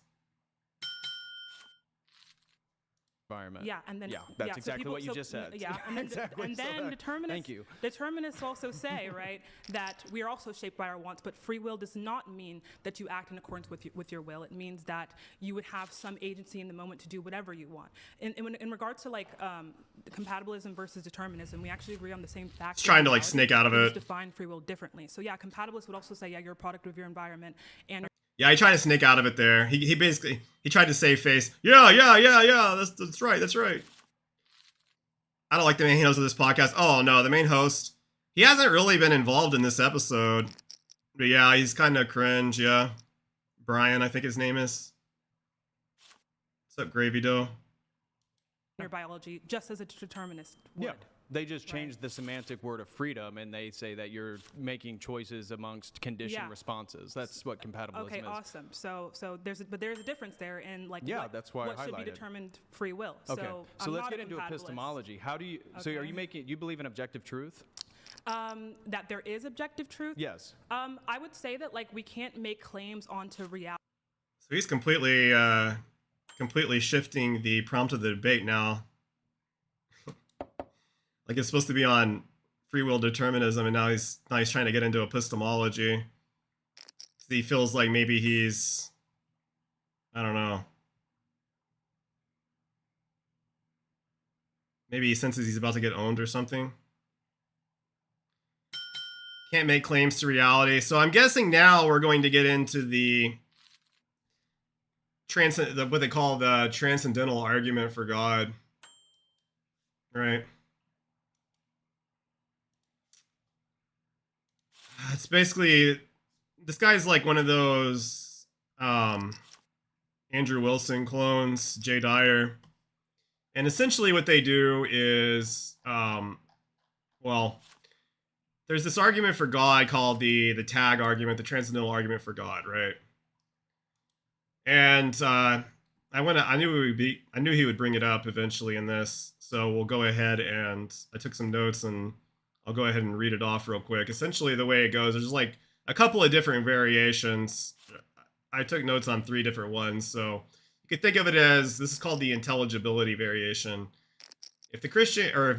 Environment. Yeah, and then Yeah, that's so exactly what you just said. Yeah, and then Exactly. and So then that- determinists. thank you. Determinists also say, right, that we are also shaped by our wants, but free will does not mean that you act in accordance with your will. It means that you would have some agency in the moment to do whatever you want. In regards to like compatibilism versus determinism, we actually agree on the same facts. It's trying to, like, snake out of We just it. define free will differently. So yeah, compatibilists would also say, yeah, you're a product of your environment, and Yeah, he tried to snake out of it there. He basically tried to save face. Yeah. That's right. That's right. I don't like the main host of this podcast. Oh no, the main host. He hasn't really been involved in this episode. But yeah, he's kind of cringe. Yeah, Brian, I think his name is. What's up, Gravy Dough? your biology, just as a determinist would. Yeah. They just changed the semantic word of freedom, and they say that you're making choices amongst conditioned Yeah. responses. That's what compatibilism Okay, is. awesome. So there's a difference there in like Yeah, what, that's why I what should be highlighted. determined free will. Okay, So, so I'm let's not get a into compatibilist. epistemology. How do you? So are Okay. you making? You believe in objective truth? That there is objective truth. Yes. I would say that like we can't make claims onto reality. So he's completely shifting the prompt of the debate now. Like it's supposed to be on free will determinism, and now he's trying to get into epistemology. He feels like maybe he's, I don't know. Maybe he senses he's about to get owned or something. Can't make claims to reality. So I'm guessing now we're going to get into the what they call the transcendental argument for God. Right. It's basically, this guy's like one of those Andrew Wilson clones, Jay Dyer. And essentially what they do is, well, there's this argument for God called the tag argument, the transcendental argument for God, right? And I knew he would bring it up eventually in this, so we'll go ahead and I took some notes and I'll go ahead and read it off real quick. Essentially, the way it goes, there's like a couple of different variations. I took notes on 3 different ones, so you could think of it as, this is called the intelligibility variation. If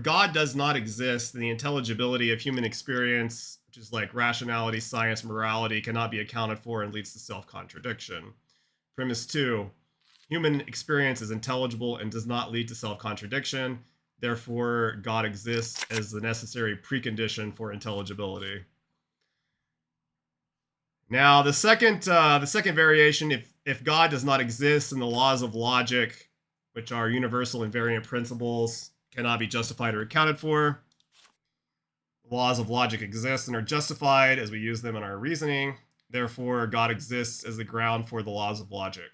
God does not exist, then the intelligibility of human experience which is like rationality, science, morality, cannot be accounted for and leads to self-contradiction. Premise 2, human experience is intelligible and does not lead to self-contradiction. Therefore, God exists as the necessary precondition for intelligibility. Now, the second variation, if God does not exist and the laws of logic, which are universal invariant principles, cannot be justified or accounted for, laws of logic exist and are justified as we use them in our reasoning. Therefore, God exists as the ground for the laws of logic.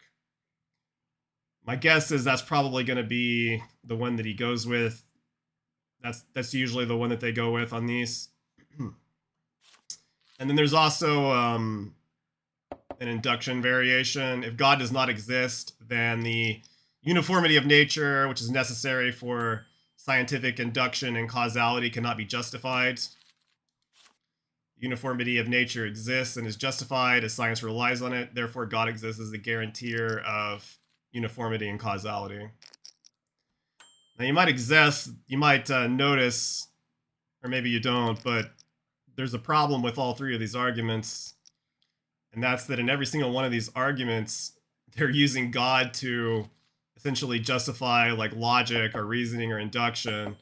My guess is that's probably going to be the one that he goes with. That's usually the one that they go with on these. And then there's also an induction variation. If God does not exist, then the uniformity of nature, which is necessary for scientific induction and causality, cannot be justified. Uniformity of nature exists and is justified as science relies on it. Therefore, God exists as the guarantor of uniformity and causality. Now, you might notice, or maybe you don't, but there's a problem with all three of these arguments, and that's that in every single one of these arguments, they're using God to essentially justify like logic or reasoning or induction,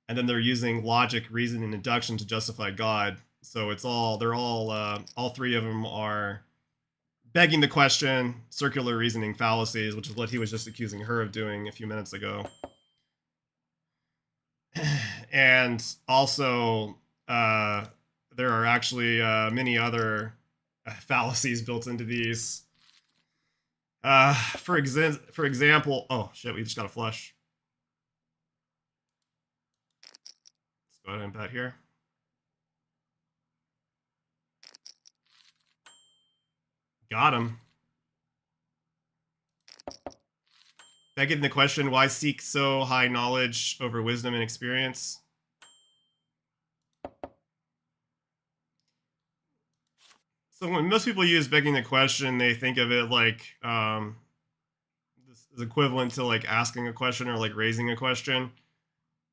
and then they're using logic, reasoning, and induction to justify God. So all three of them are begging the question, circular reasoning fallacies, which is what he was just accusing her of doing a few minutes ago. And also, there are actually many other fallacies built into these. For example, oh shit, we just got a flush. Let's go ahead and bet here. Got him. Begging the question, why seek so high knowledge over wisdom and experience? So when most people use begging the question, they think of it like this is equivalent to like asking a question or like raising a question.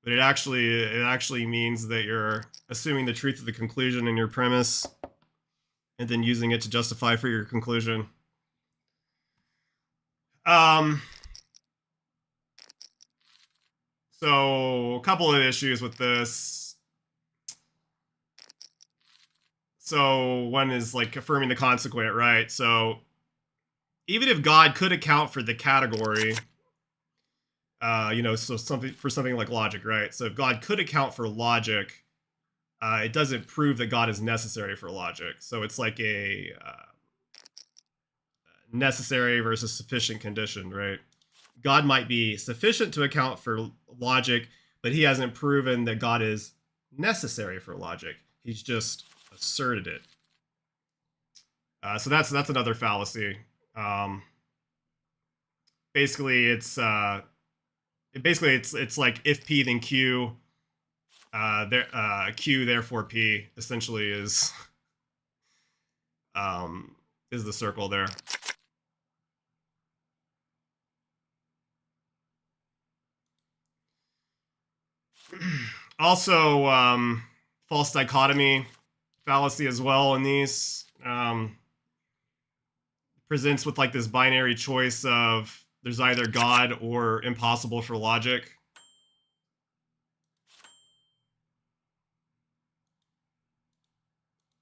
But it actually means that you're assuming the truth of the conclusion in your premise and then using it to justify for your conclusion. So a couple of issues with this. So one is like affirming the consequent, right? So even if God could account for the category, so something like logic, right? So if God could account for logic, it doesn't prove that God is necessary for logic. So it's like a necessary versus sufficient condition, right? God might be sufficient to account for logic, but he hasn't proven that God is necessary for logic. He's just asserted it. So that's another fallacy. Basically, it's like if P then Q, Q therefore P essentially is the circle there. Also, false dichotomy fallacy as well in these. Presents with like this binary choice of there's either God or impossible for logic.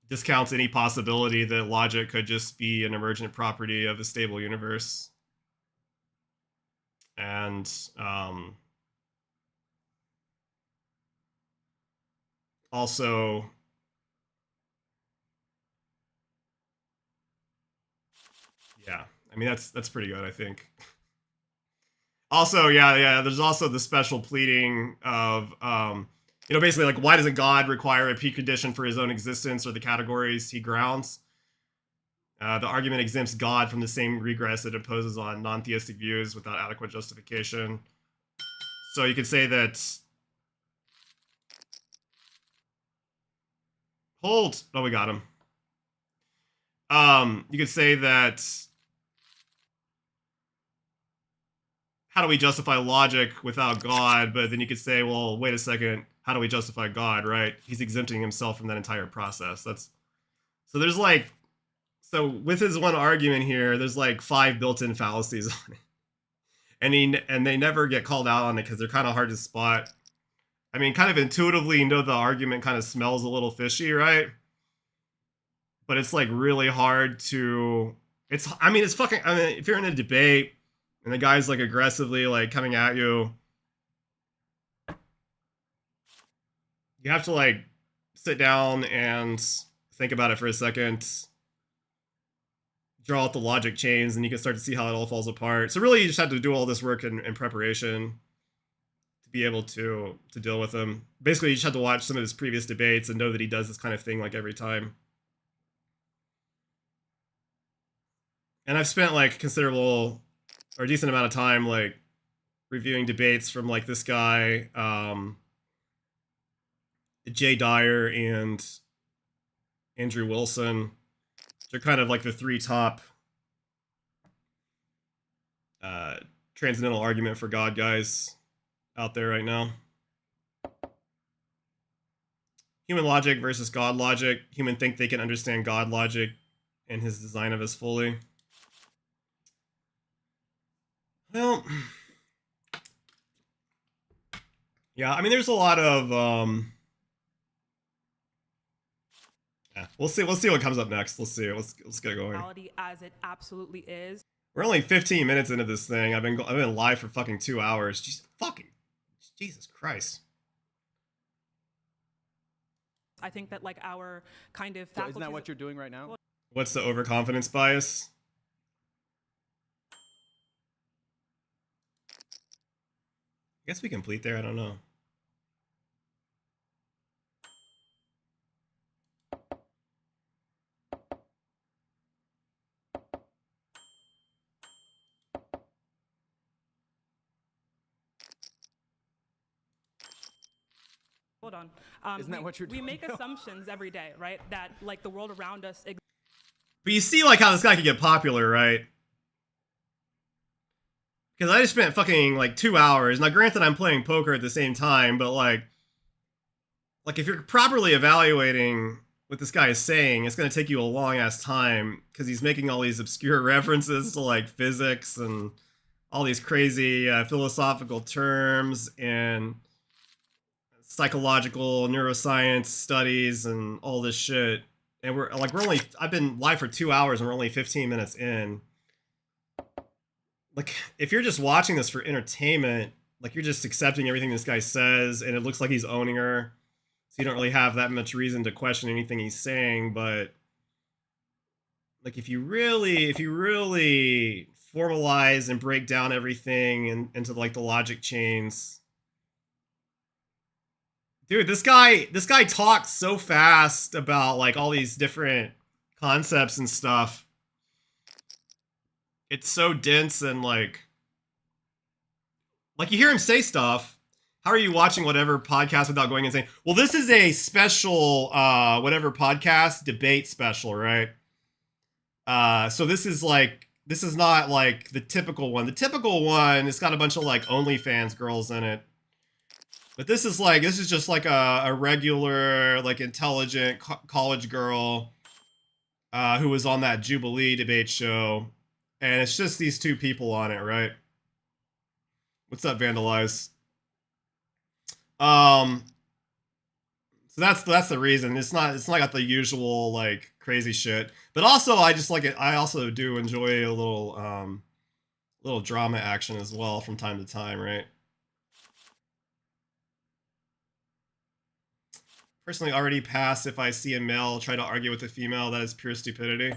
Discounts any possibility that logic could just be an emergent property of a stable universe. And also, yeah, I mean that's pretty good, I think. Also, yeah, there's also the special pleading of basically like why doesn't God require a precondition for his own existence or the categories he grounds? The argument exempts God from the same regress it imposes on non-theistic views without adequate justification. So you could say that. Hold. Oh, we got him. You could say that how do we justify logic without God? But then you could say, well, wait a second, how do we justify God, right? He's exempting himself from that entire process. So there's like, so with his one argument here, there's like 5 built-in fallacies on it. And they never get called out on it because they're kind of hard to spot. I mean, kind of intuitively, you know, the argument kind of smells a little fishy, right? But it's like really hard to, it's fucking, I mean, if you're in a debate and the guy's like aggressively like coming at you, you have to like sit down and think about it for a second, draw out the logic chains, and you can start to see how it all falls apart. So really you just have to do all this work in preparation to be able to deal with him. Basically, you just have to watch some of his previous debates and know that he does this kind of thing like every time. And I've spent like considerable or a decent amount of time like reviewing debates from like this guy, Jay Dyer and Andrew Wilson. They're kind of like the 3 top transcendental argument for God guys out there right now. Human logic versus God logic. Human think they can understand God logic and his design of us fully. Well, yeah, I mean, there's a lot of, yeah, we'll see what comes up next. Let's see, let's get going. Reality as it absolutely is. We're only 15 minutes into this thing. I've been live for fucking 2 hours. Jesus Christ. I think that like our kind of So faculties. isn't that what you're doing right now? What's the overconfidence bias? I guess we complete there. I don't know. Hold on. Isn't that what you're We doing make now? assumptions every day, right? That like the world around us. But you see like how this guy could get popular, right? Because I just spent fucking like 2 hours. Now, granted, I'm playing poker at the same time, but like if you're properly evaluating what this guy is saying, it's gonna take you a long ass time because he's making all these obscure references to like physics and all these crazy philosophical terms and psychological neuroscience studies and all this shit. And I've been live for 2 hours and we're only 15 minutes in. Like, if you're just watching this for entertainment, like you're just accepting everything this guy says and it looks like he's owning her, so you don't really have that much reason to question anything he's saying. But like if you really formalize and break down everything into like the logic chains, dude, this guy talks so fast about like all these different concepts and stuff. It's so dense and like you hear him say stuff. How are you watching whatever podcast without going and saying, well, this is a special whatever podcast debate special, right? So this is not like the typical one. The typical one, it's got a bunch of like OnlyFans girls in it. But this is just like a regular, like intelligent college girl who was on that Jubilee debate show. And it's just these 2 people on it, right? What's up, Vandalize? So that's the reason. It's not got the usual like crazy shit. But also I just like it. I also do enjoy a little drama action as well from time to time, right? Personally already pass if I see a male try to argue with a female. That is pure stupidity.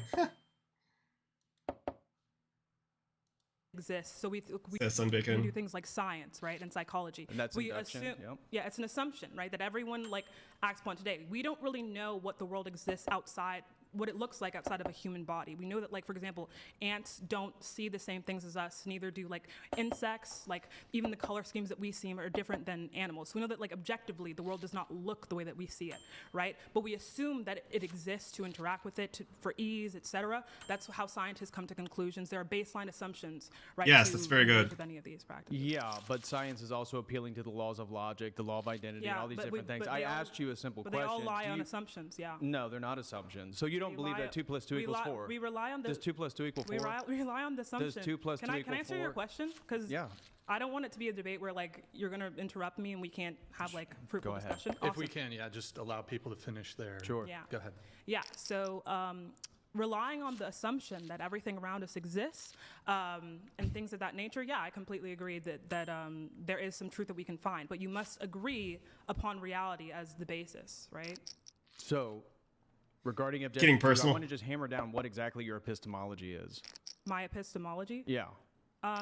Exists. So we Says Sunbacon. do things like science, right, and psychology. And that's we induction, assume, yep. yeah, it's an assumption, right, that everyone like acts upon today. We don't really know what the world exists outside what it looks like outside of a human body. We know that, like, for example, ants don't see the same things as us, neither do like insects. Like, even the color schemes that we see are different than animals. So we know that, like, objectively, the world does not look the way that we see it, right? But we assume that it exists to interact with it, for ease, etc. That's how scientists come to conclusions. There are baseline assumptions, right? Yes, to that's very engage good. with any of these practices. Yeah, but science is also appealing to the laws of logic, the law of identity, and Yeah, all these but different things. but I they all- asked you a simple But question. they all lie Do on you- assumptions, yeah. No, they're not assumptions. So you don't believe that 2 plus 2 we equals lie- 4? We rely on the. Does 2 plus 2 equal 4? We rely on the assumption. 2 plus can 2 I equal answer your 4? question? Because Yeah. I don't want it to be a debate where, like, you're gonna interrupt me and we can't have, like, fruitful Go ahead. discussion. If we Awesome. can, yeah, just allow people to finish their. Sure. Yeah. Go ahead. Yeah. So relying on the assumption that everything around us exists and things of that nature, yeah, I completely agree that there is some truth that we can find, but you must agree upon reality as the basis, right? So, regarding objective Getting truth, personal. I want to just hammer down what exactly your epistemology is. My epistemology. Yeah.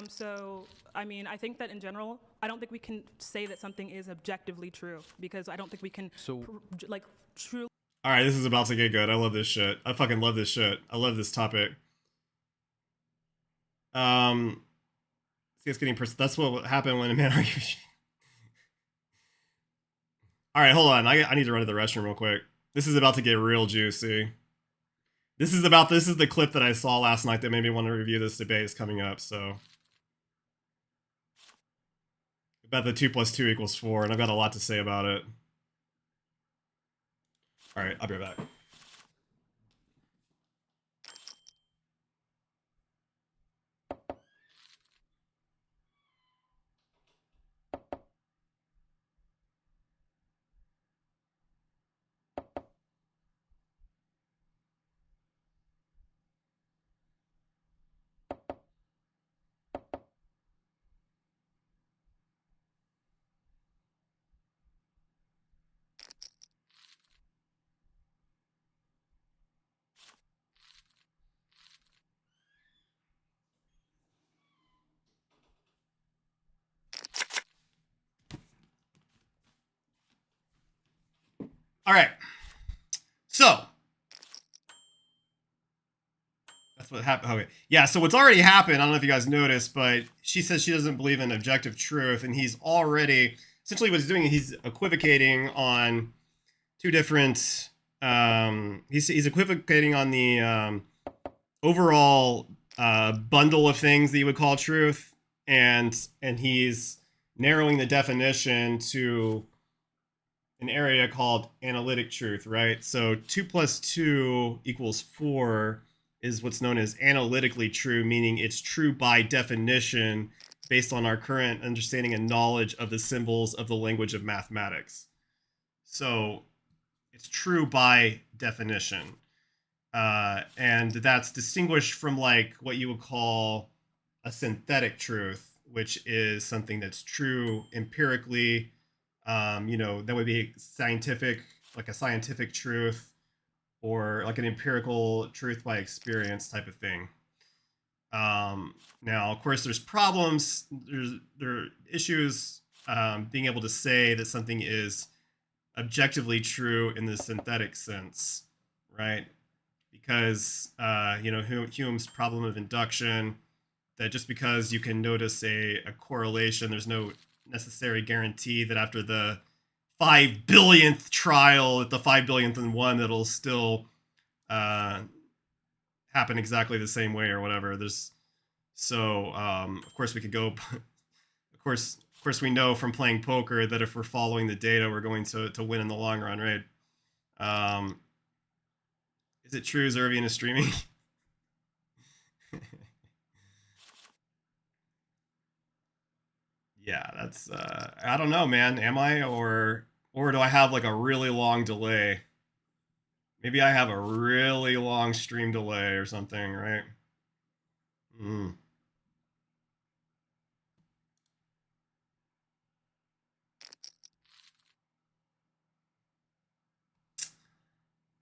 So, I mean, I think that in general, I don't think we can say that something is objectively true because I don't think we can, So- truly. All right, this is about to get good. I love this shit. I fucking love this shit. I love this topic. See, it's getting that's what happened when a man argues. All right, hold on. I need to run to the restroom real quick. This is about to get real juicy. This is the clip that I saw last night that made me want to review this debate. Is coming up, so about the 2 plus 2 equals 4, and I've got a lot to say about it. All right, I'll be right back. All right. So that's what happened. Okay. Yeah. So what's already happened, I don't know if you guys noticed, but she says she doesn't believe in objective truth. And he's already, essentially what he's doing, he's equivocating on two different, he's equivocating on the overall bundle of things that you would call truth. And he's narrowing the definition to an area called analytic truth, right? So 2 plus 2 equals 4 is what's known as analytically true, meaning it's true by definition based on our current understanding and knowledge of the symbols of the language of mathematics. So it's true by definition. And that's distinguished from like what you would call a synthetic truth, which is something that's true empirically. That would be scientific, like a scientific truth, or like an empirical truth by experience type of thing. Now, of course, there's problems. There are issues being able to say that something is objectively true in the synthetic sense, right? Because Hume's problem of induction, that just because you can notice a correlation, there's no necessary guarantee that after the 5 billionth trial, at the 5 billionth and one, that'll still happen exactly the same way or whatever. Of course we could go. Of course we know from playing poker that if we're following the data, we're going to win in the long run, right? Is it true Zervian is streaming? Yeah, that's I don't know, man. Am I or do I have like a really long delay? Maybe I have a really long stream delay or something, right?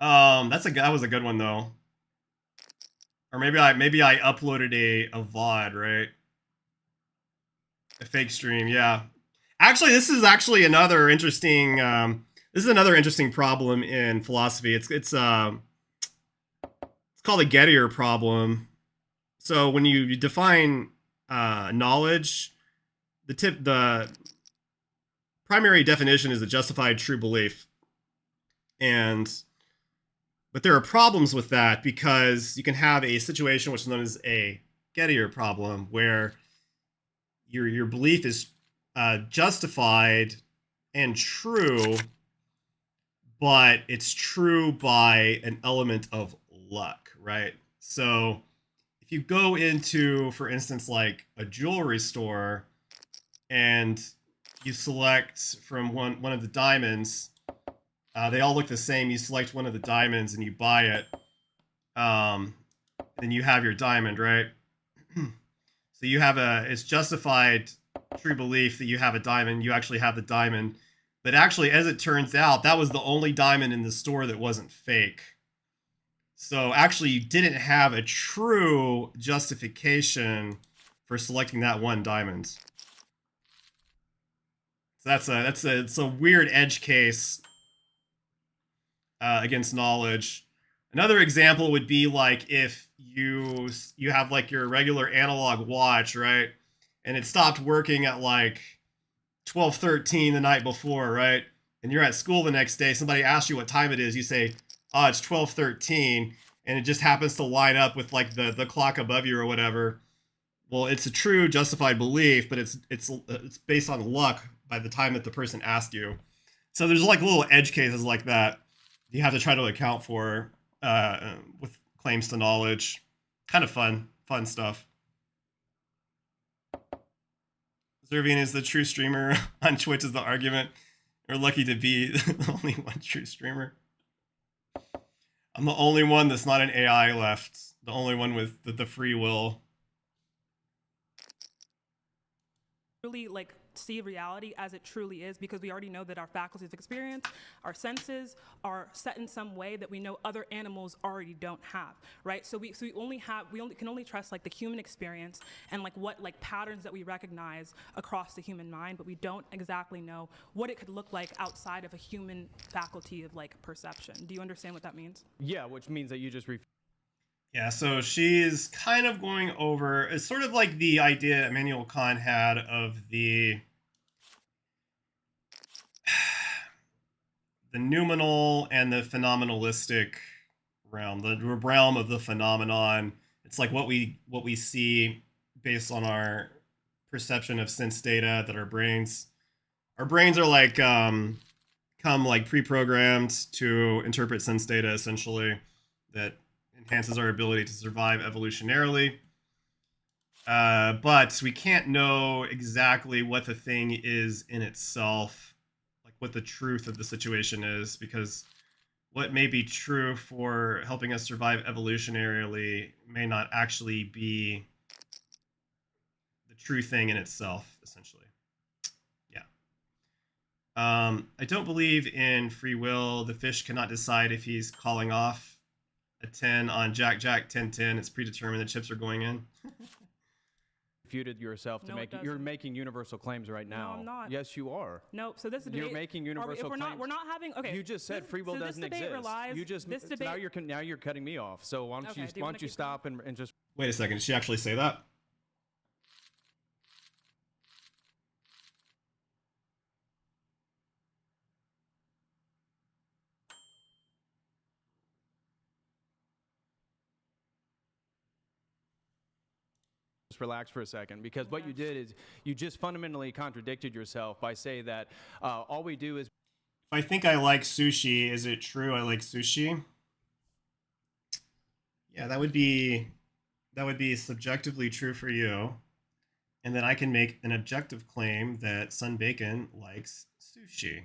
That was a good one though. Or maybe I uploaded a VOD, right? A fake stream, yeah. Actually, this is actually another interesting. This is another interesting problem in philosophy. It's it's called a Gettier problem. So when you define knowledge, the primary definition is a justified true belief. But there are problems with that because you can have a situation which is known as a Gettier problem, where your belief is justified and true, but it's true by an element of luck, right? So if you go into, for instance, like a jewelry store and you select from one of the diamonds, they all look the same. You select one of the diamonds and you buy it. Then you have your diamond, right? So you have it's justified true belief that you have a diamond. You actually have the diamond. But actually, as it turns out, that was the only diamond in the store that wasn't fake. So actually, you didn't have a true justification for selecting that one diamond. So it's a weird edge case against knowledge. Another example would be like if you have like your regular analog watch, right? And it stopped working at like 12:13 the night before, right? And you're at school the next day, somebody asks you what time it is, you say, oh, it's 12:13, and it just happens to line up with like the clock above you or whatever. Well, it's a true justified belief, but it's based on luck by the time that the person asked you. So there's like little edge cases like that you have to try to account for with claims to knowledge. Kind of fun stuff. Zervian is the true streamer on Twitch is the argument. We're lucky to be the only one true streamer. I'm the only one that's not an AI left. The only one with the free will. Really like see reality as it truly is, because we already know that our faculties of experience, our senses are set in some way that we know other animals already don't have, right? So we can only trust like the human experience and like what like patterns that we recognize across the human mind, but we don't exactly know what it could look like outside of a human faculty of like perception. Do you understand what that means? Yeah, which means that you just Yeah, so she's kind of going over, it's sort of like the idea Immanuel Kant had of the noumenal and the phenomenalistic realm, the realm of the phenomenon. It's like what we see based on our perception of sense data that our brains are like come like pre-programmed to interpret sense data, essentially, that enhances our ability to survive evolutionarily. But we can't know exactly what the thing is in itself, like what the truth of the situation is, because what may be true for helping us survive evolutionarily may not actually be the true thing in itself, essentially. Yeah. I don't believe in free will. The fish cannot decide if he's calling off a 10 on Jack 10. It's predetermined. The chips are going in. refuted yourself to No, make it you're doesn't. making universal claims right now. I'm not. Yes, you are. Nope. So this You're debate, making if universal we're claims. we're not having. Okay. You just said free will so doesn't this debate exist. Relies, You just this debate. now you're cutting me off. So why don't Okay, you do you why wanna don't you keep stop and just Wait a second. Did she actually say that? relax for a second, because what Okay. you did is you just fundamentally contradicted yourself by saying that all we do is If I think I like sushi, is it true I like sushi? Yeah, that would be subjectively true for you. And then I can make an objective claim that Sun Bacon likes sushi.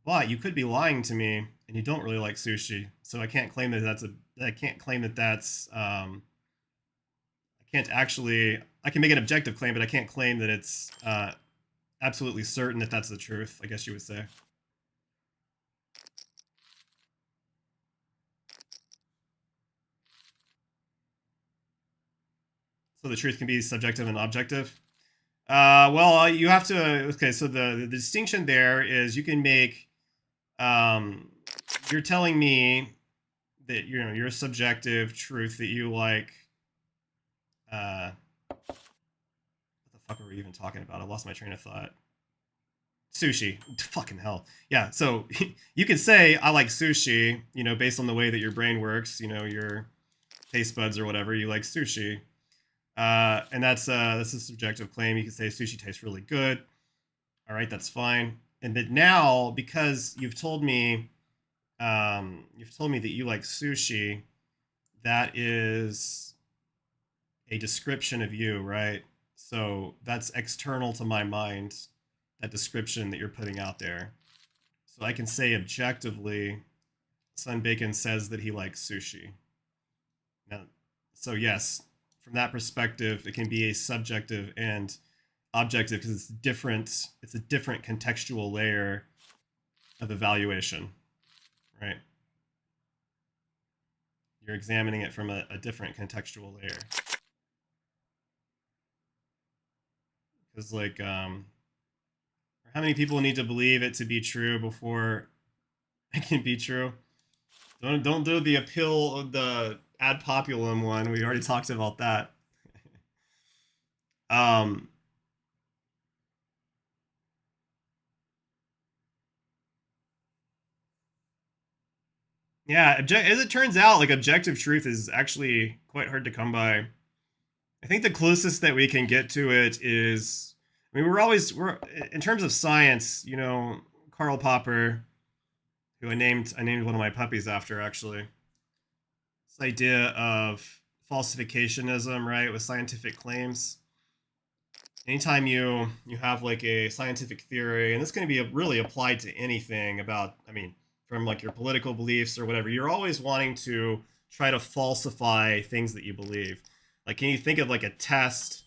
But you could be lying to me and you don't really like sushi. So I can't claim that I can't actually, I can make an objective claim, but I can't claim that it's absolutely certain that that's the truth, I guess you would say. So the truth can be subjective and objective. Well, you have to. Okay, so the distinction there is you can make you're telling me that your subjective truth that you like. What the fuck were we even talking about? I lost my train of thought. Sushi. Fucking hell. Yeah. So you could say I like sushi. Based on the way that your brain works. Your taste buds or whatever. You like sushi. And that's a subjective claim. You can say sushi tastes really good. All right, that's fine. And but now, because you've told me that you like sushi, that is a description of you, right? So that's external to my mind, that description that you're putting out there. So I can say objectively, Sun Bacon says that he likes sushi. Now, so yes, from that perspective, it can be a subjective and objective because it's different. It's a different contextual layer of evaluation, right? You're examining it from a different contextual layer. Because how many people need to believe it to be true before it can be true? Don't do the appeal of the ad populum one. We already talked about that. Yeah, as it turns out, objective truth is actually quite hard to come by. I think the closest that we can get to it is, I mean, we're in terms of science, Karl Popper, who I named one of my puppies after, actually. This idea of falsificationism, right, with scientific claims. Anytime you have a scientific theory, and this can be really applied to anything about, I mean, from your political beliefs or whatever, you're always wanting to try to falsify things that you believe. Can you think of a test?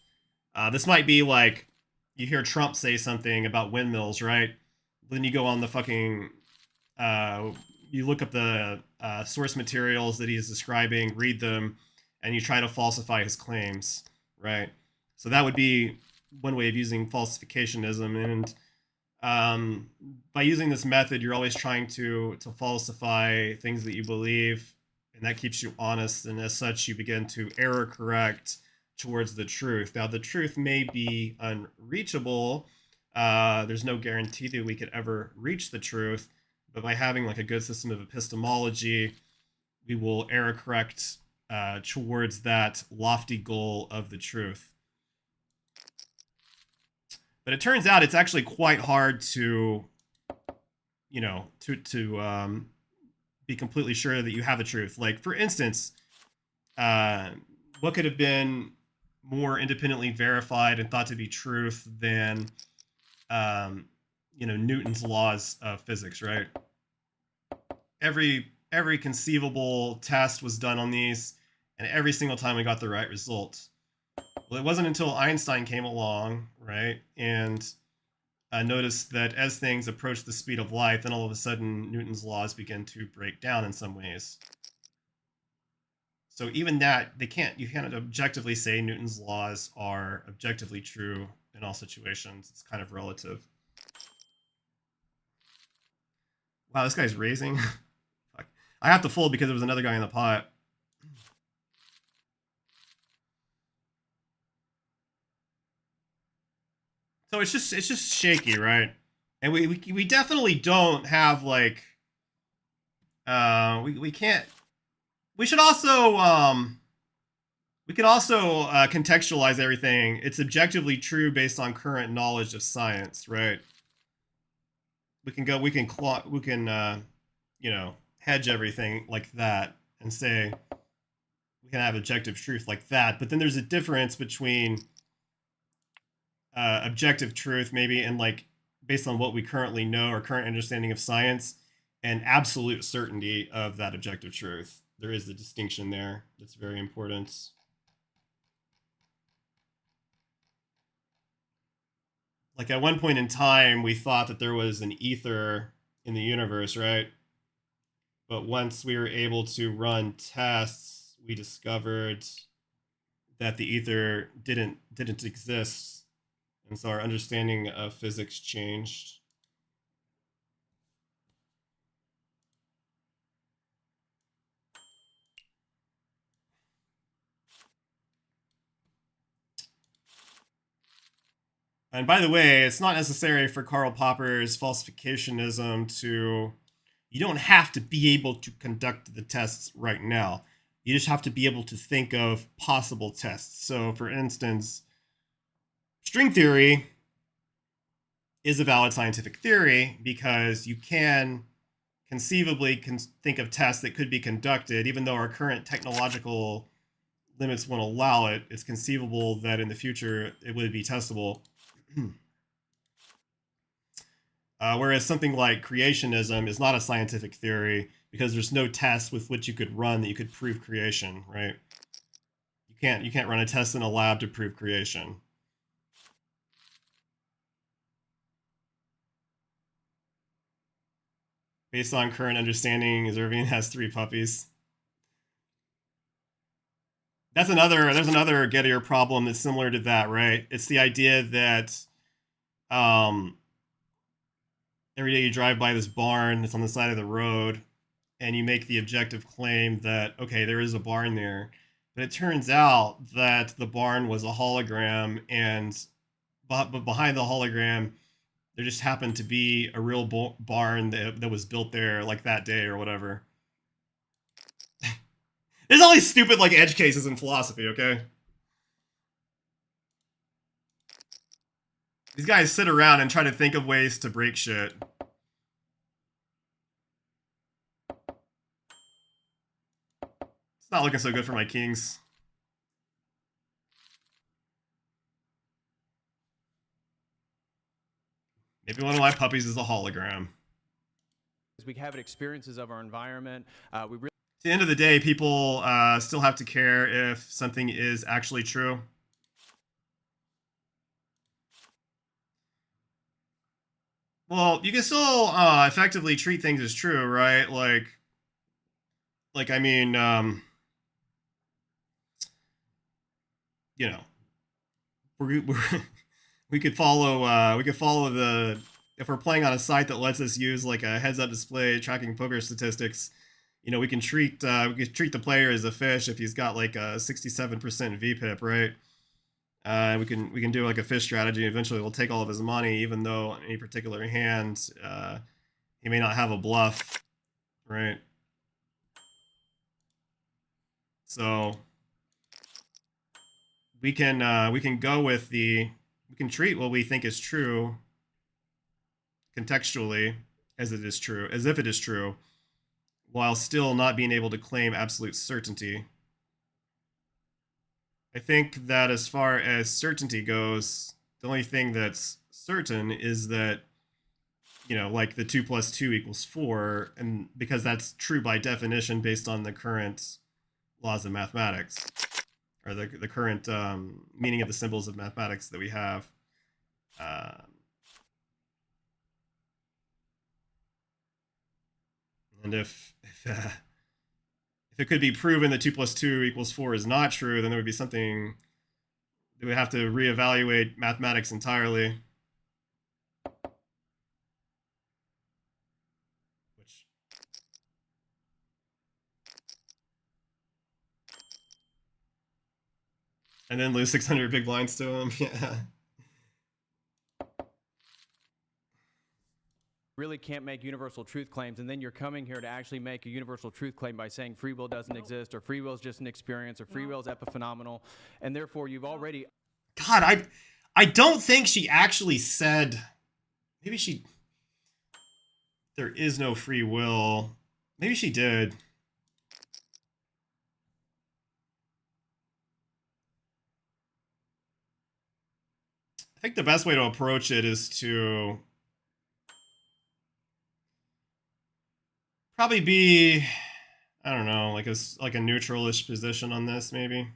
This might be you hear Trump say something about windmills, right? Then you go on the fucking, you look up the source materials that he's describing, read them, and you try to falsify his claims, right? So that would be one way of using falsificationism. And by using this method, you're always trying to falsify things that you believe, and that keeps you honest. And as such, you begin to error correct towards the truth. Now, the truth may be unreachable. There's no guarantee that we could ever reach the truth, but by having a good system of epistemology, we will error correct towards that lofty goal of the truth. But it turns out it's actually quite hard to be completely sure that you have the truth. For instance, what could have been more independently verified and thought to be truth than Newton's laws of physics, right? Every conceivable test was done on these, and every single time we got the right result. Well, it wasn't until Einstein came along, right, and noticed that as things approach the speed of light, then all of a sudden Newton's laws begin to break down in some ways. So even that, you can't objectively say Newton's laws are objectively true in all situations. It's kind of relative. Wow, this guy's raising. Fuck. I have to fold because there was another guy in the pot. So it's just shaky, right? And we definitely don't have we can't. We should also we could also contextualize everything. It's objectively true based on current knowledge of science, right? We can hedge everything like that and say we can have objective truth like that. But then there's a difference between objective truth, maybe, and based on what we currently know or current understanding of science, and absolute certainty of that objective truth. There is a distinction there that's very important. At one point in time, we thought that there was an ether in the universe, right? But once we were able to run tests, we discovered that the ether didn't exist. And so our understanding of physics changed. And by the way, it's not necessary for Karl Popper's falsificationism to, you don't have to be able to conduct the tests right now. You just have to be able to think of possible tests. So for instance, string theory is a valid scientific theory because you can conceivably think of tests that could be conducted, even though our current technological limits won't allow it. It's conceivable that in the future it would be testable. Whereas something like creationism is not a scientific theory because there's no test with which you could run that you could prove creation, right? You can't run a test in a lab to prove creation. Based on current understanding, Zervian has 3 puppies. There's another Gettier problem that's similar to that, right? It's the idea that every day you drive by this barn that's on the side of the road and you make the objective claim that, okay, there is a barn there. But it turns out that the barn was a hologram, and but behind the hologram, there just happened to be a real barn that was built there like that day or whatever. There's all these stupid like edge cases in philosophy, okay? These guys sit around and try to think of ways to break shit. It's not looking so good for my kings. Maybe one of my puppies is a hologram. We have experiences of our environment. We really At the end of the day, people still have to care if something is actually true. Well, you can still effectively treat things as true, right? Like I mean, you know, we could follow the, if we're playing on a site that lets us use like a heads-up display tracking poker statistics, you know, we can treat the player as a fish if he's got like a 67% VPIP, right? We can do like a fish strategy. Eventually, we'll take all of his money, even though in any particular hand he may not have a bluff, right? So we can go with we can treat what we think is true contextually as it is true, as if it is true, while still not being able to claim absolute certainty. I think that as far as certainty goes, the only thing that's certain is that, you know, like the 2 + 2 = 4, and because that's true by definition based on the current laws of mathematics, or the current meaning of the symbols of mathematics that we have. And if it could be proven that 2 + 2 = 4 is not true, then there would be something that would have to reevaluate mathematics entirely. Which, and then lose 600 big blinds to him. Yeah. really can't make universal truth claims, and then you're coming here to actually make a universal truth claim by saying free will doesn't exist, or free will is just an experience, or free will is epiphenomenal, and therefore you've already... God, I don't think she actually said... Maybe she... There is no free will. Maybe she did. I think the best way to approach it is to probably be, I don't know, like a neutralish position on this, maybe.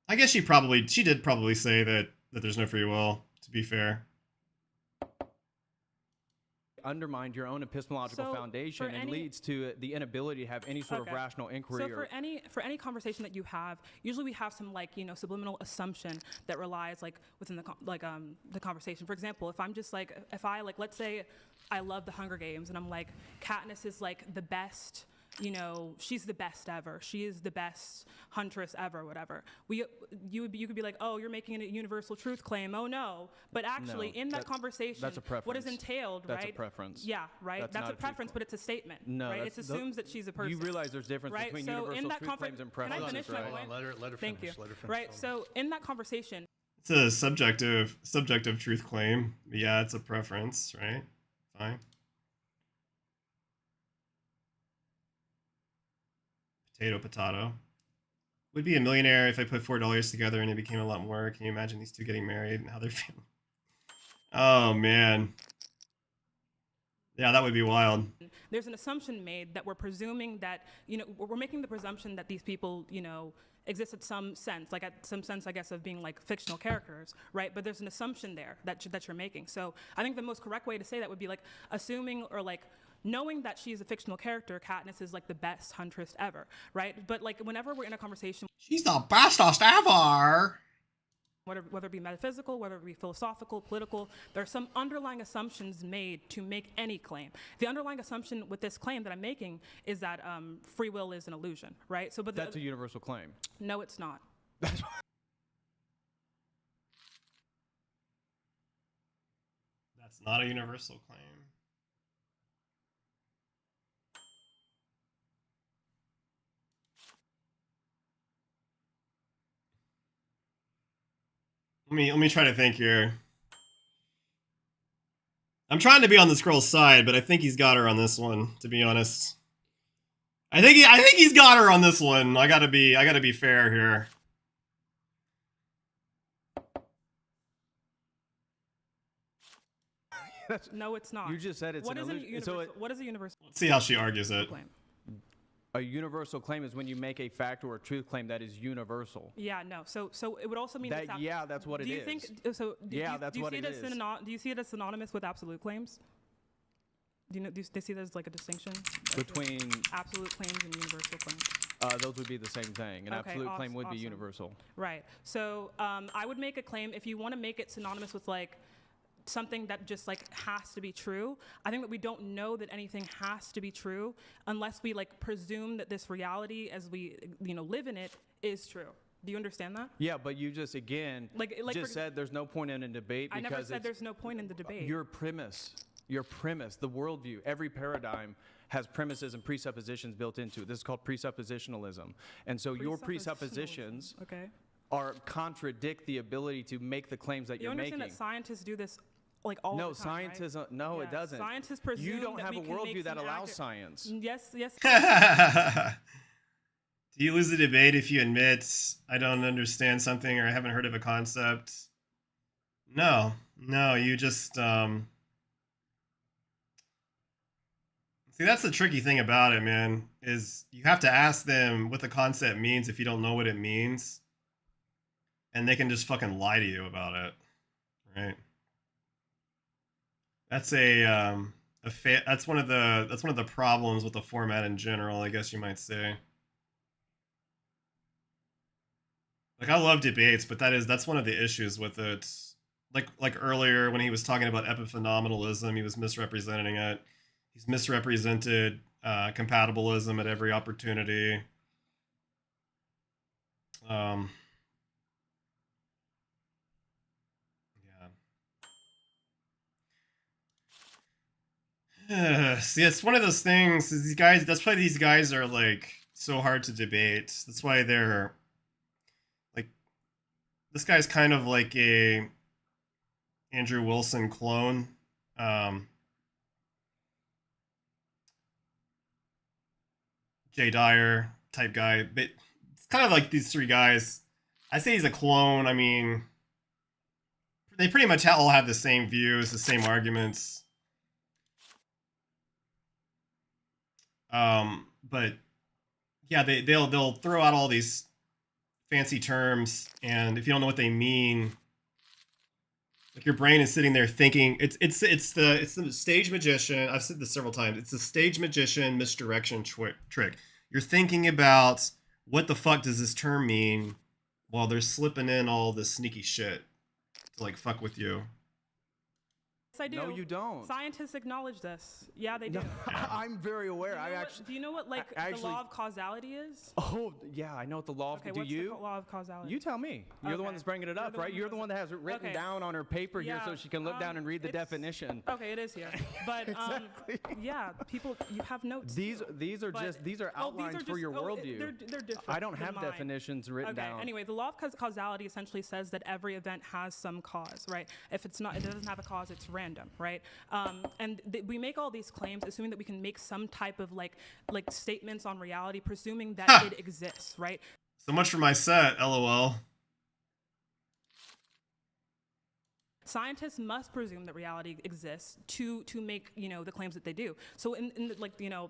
I guess she did probably say that there's no free will, to be fair. Undermined your own epistemological foundation and leads to the inability to have any sort of rational inquiry. So for any conversation that you have, usually we have some subliminal assumption that relies within the conversation. For example, if I'm just let's say I love the Hunger Games and I'm like, Katniss is the best. She's the best ever. She is the best huntress ever, whatever. You could be like, oh, you're making a universal truth claim. Oh no, but actually No, in that conversation, that's a what is preference. entailed, That's a right? preference. Yeah, right. That's That's not a a truth preference, claim. but it's a statement. No, right. It that's- assumes that she's a person. You realize there's difference Right, between so in universal that truth claims and can I preferences, finish my right? point? Let her Thank finish. you. Let her finish. Right. So in that conversation, It's a subjective truth claim. Yeah, it's a preference, right? Fine. Potato. Would be a millionaire if I put $4 together and it became a lot more. Can you imagine these two getting married and how they're feeling? Oh man. Yeah, that would be wild. there's an assumption made that we're presuming that, we're making the presumption that these people, exist at some sense, like at some sense, I guess, of being like fictional characters, right? But there's an assumption there that you're making. So I think the most correct way to say that would be like assuming or like knowing that she's a fictional character, Katniss is like the best huntress ever, right? But like whenever we're in a conversation, She's the bestest ever. whether it be metaphysical, whether it be philosophical, political, there are some underlying assumptions made to make any claim. The underlying assumption with this claim that I'm making is that free will is an illusion, right? So, but That's a universal claim. no, it's not. That's not a universal claim. Let me try to think here. I'm trying to be on this girl's side, but I think he's got her on this one, to be honest. I think he's got her on this one. I gotta be fair here. No, it's not. You just said it's What an is a illusion. universal? What is a universal Let's see how she argues it. claim? A universal claim is when you make a fact or a truth claim that is universal. Yeah, no. So it would also mean That, it's yeah, that's what it do you is. think so? Yeah, that's what it is. Do you see it as synonymous with absolute claims? Do you see that as like a distinction Between absolute claims and universal claims? those would be the same thing. An Okay, absolute claim would be awesome. universal. Right. So I would make a claim if you want to make it synonymous with like something that just like has to be true. I think that we don't know that anything has to be true unless we like presume that this reality as we live in it is true. Do you understand that? Yeah, but you just again Like said there's no point in a debate I because never said it's there's no point in the debate. your premise, the worldview, every paradigm has premises and presuppositions built into it. This is called presuppositionalism. And so your presuppositions Okay. are contradict the ability to make the claims that You you're understand making. that scientists do this like all No, the time, scientists, right? no, it Yeah, doesn't. Scientists presume You don't that have we a can make worldview that some allows accurate- science. Yes. Do you lose the debate if you admit I don't understand something or I haven't heard of a concept? No, you just see, that's the tricky thing about it, man, is you have to ask them what the concept means if you don't know what it means. And they can just fucking lie to you about it. Right? That's that's one of the problems with the format in general, I guess you might say. Like, I love debates, but that's one of the issues with it. Like earlier when he was talking about epiphenomenalism, he was misrepresenting it. He's misrepresented compatibilism at every opportunity. Yeah. See, it's one of those things. These guys. That's why these guys are like so hard to debate. That's why they're like. This guy's kind of like a Andrew Wilson clone. Jay Dyer type guy. But it's kind of like these three guys. I say he's a clone. I mean, they pretty much all have the same views, the same arguments. But yeah, they'll throw out all these fancy terms, and if you don't know what they mean, like your brain is sitting there thinking it's the stage magician. I've said this several times. It's the stage magician misdirection trick. You're thinking about what the fuck does this term mean while they're slipping in all this sneaky shit to like fuck with you. Yes, I do. No, you don't. Scientists acknowledge this. Yeah, they do. No, I'm very aware. Do you know what like I the law of causality is? Oh, yeah, I know what the law of. Okay, Do what's you? the law of causality? You tell me. You're the one Okay. that's bringing it You're up, the one right? who You're the knows one that has it written Okay. down on her paper here Yeah, so she can look down and read the it's- definition. Okay, it is here. But Exactly. yeah, people, you have notes. These too. are But- just these are oh, outlines for just- your oh, worldview. They're different. I don't than have mine. definitions written Okay. down. Anyway, the law of causality essentially says that every event has some cause, right? If it's not, it doesn't have a cause, it's random, right? And we make all these claims assuming that we can make some type of like statements on reality, presuming that Ha! it exists, right? So much for my set, lol. Scientists must presume that reality exists to make the claims that they do. So in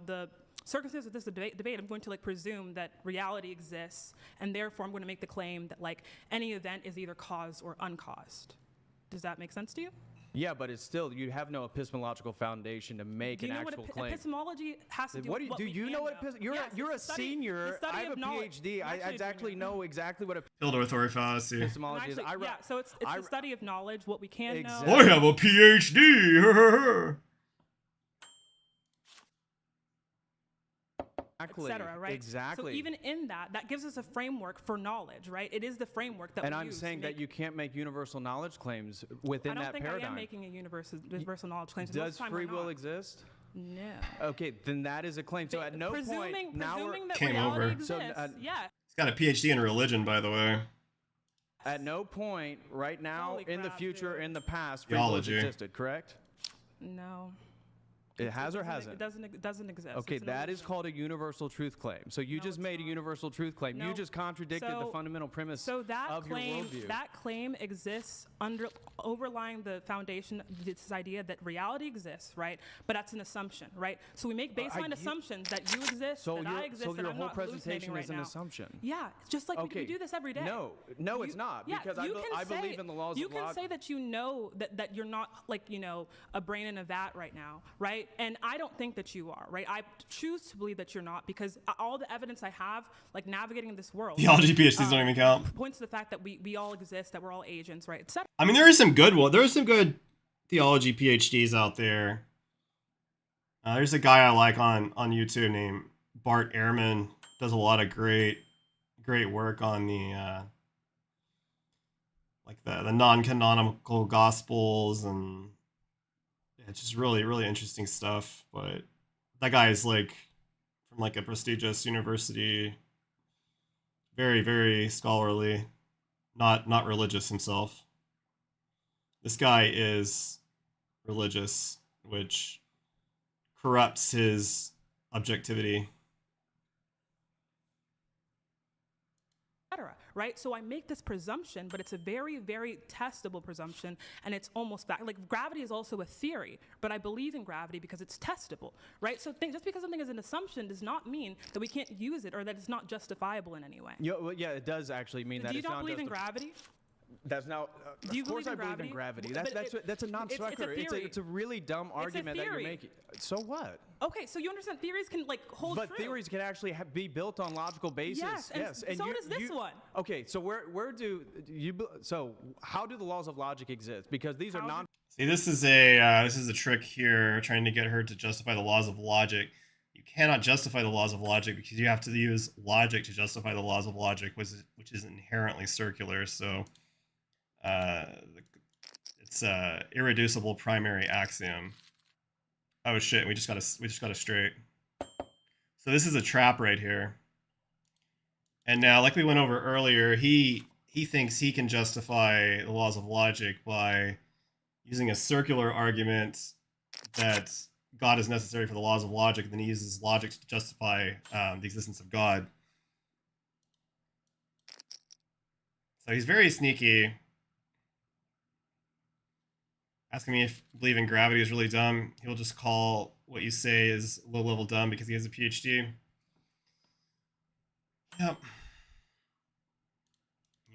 the circumstances of this debate, I'm going to presume that reality exists, and therefore I'm going to make the claim that any event is either caused or uncaused. Does that make sense to you? Yeah, but it's still you have no epistemological foundation to make Do you an know what actual claim. epistemology has to do What with do what you we know can what know? you're Yes, you're a it's the study- senior. the study I have of a knowledge. PhD. I'm I actually a exactly junior. know exactly what Pildoratory fallacy. epistemology is. Actually, yeah, so it's I the study of knowledge, what we can Exactly. know. I have a PhD. Exactly. Etc. Right? Exactly. So even in that gives us a framework for knowledge, right? It is the framework that and we I'm use saying to that make, you can't make universal knowledge claims within I don't that think paradigm. I am making a universal knowledge claim. So most Does of the time free we're will not. exist? No. Okay, then that is a claim. So at no presuming, point now presuming that Came reality over. exists, So, yeah. He's got a PhD in religion, by the way. at no point right now Holy in the crap, future dude. in the past free will has Theology. existed, correct? No. It has or doesn't- hasn't? It doesn't exist. Okay, It's an that is illusion. called a universal truth claim. So you No, just it's made a not. universal truth claim. You No. just contradicted the So- fundamental premise So that of your claim, worldview. that claim exists overlying the foundation of this idea that reality exists, right? But that's an assumption, right? So we make baseline assumptions that you exist, so that your, I exist, so that your I'm whole not hallucinating presentation right is an now. assumption. Yeah, it's just like Okay. we do this every day. No, it's not, Yeah, because you can I say- believe in the laws You of can logic. say that you know that you're not a brain in a vat right now, right? And I don't think that you are, right? I choose to believe that you're not because all the evidence I have, navigating in this world, Theology PhDs don't even count. points to the fact that we all exist, that we're all agents, right? Etc. I mean, there are some good There are some good theology PhDs out there. There's a guy I like on YouTube named Bart Ehrman. Does a lot of great work on the the non-canonical gospels, and it's just really interesting stuff. But that guy is from a prestigious university, very scholarly, not religious himself. This guy is religious, which corrupts his objectivity. Right? So I make this presumption, but it's a very, very testable presumption, and it's almost fact. Gravity is also a theory, but I believe in gravity because it's testable, right? So just because something is an assumption does not mean that we can't use it or that it's not justifiable in any way. Yeah, it does actually mean that Do you it's not not believe in just a- gravity? That's now. Do you Of course, believe in I believe in gravity? gravity. But That's a non it's a sequitur. theory. It's a really dumb argument that you're theory. making. So what? Okay, so you understand theories can hold But true. theories can actually be built on logical basis. Yes, and so does this one. Okay, so where do you? So how do the laws of logic exist? Because these are How non. See, this is a trick here, trying to get her to justify the laws of logic. You cannot justify the laws of logic because you have to use logic to justify the laws of logic, which is inherently circular. So, it's a irreducible primary axiom. Oh shit, we just got it straight. So this is a trap right here. And now, like we went over earlier, he thinks he can justify the laws of logic by using a circular argument that God is necessary for the laws of logic, and then he uses logic to justify the existence of God. So he's very sneaky. Asking me if believing gravity is really dumb. He'll just call what you say is low-level dumb because he has a PhD. Yep.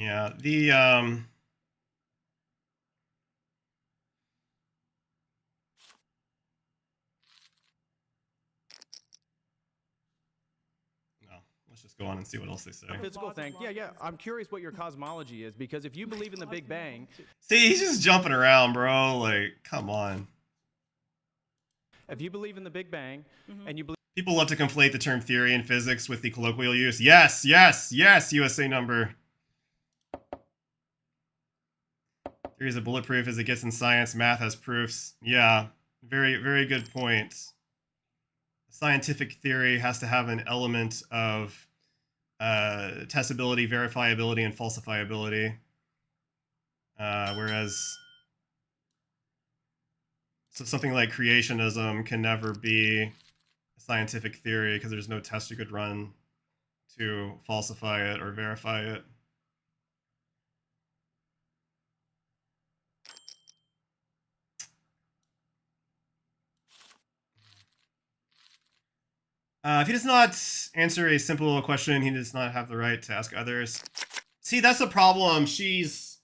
Yeah, Let's just go on and see what else they say. Physical thing. Yeah. I'm curious what your cosmology is, because if you believe in the Big Bang, See, he's just jumping around, bro. Like, come on. if you believe in the Big Bang, and you believe People love to conflate the term theory in physics with the colloquial use. Yes, yes, yes, USA number. Theory is bulletproof as it gets in science. Math has proofs. Yeah, very, very good point. Scientific theory has to have an element of testability, verifiability, and falsifiability. Whereas something like creationism can never be a scientific theory because there's no test you could run to falsify it or verify it. If he does not answer a simple question, he does not have the right to ask others. See, that's the problem. She's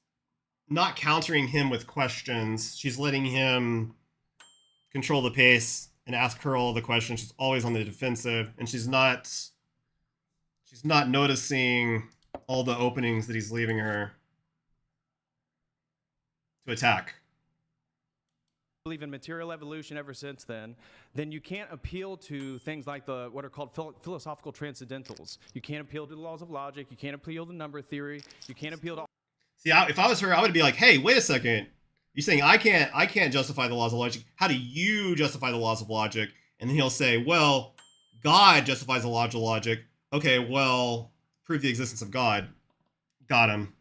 not countering him with questions. She's letting him control the pace and ask her all the questions. She's always on the defensive, and she's not noticing all the openings that he's leaving her to attack. believe in material evolution ever since then you can't appeal to things like what are called philosophical transcendentals. You can't appeal to the laws of logic. You can't appeal to number theory. You can't appeal to... See, if I was her, I would be like, hey, wait a second. You're saying I can't justify the laws of logic. How do you justify the laws of logic? And then he'll say, well, God justifies the laws of logic. Okay, well, prove the existence of God. Got him.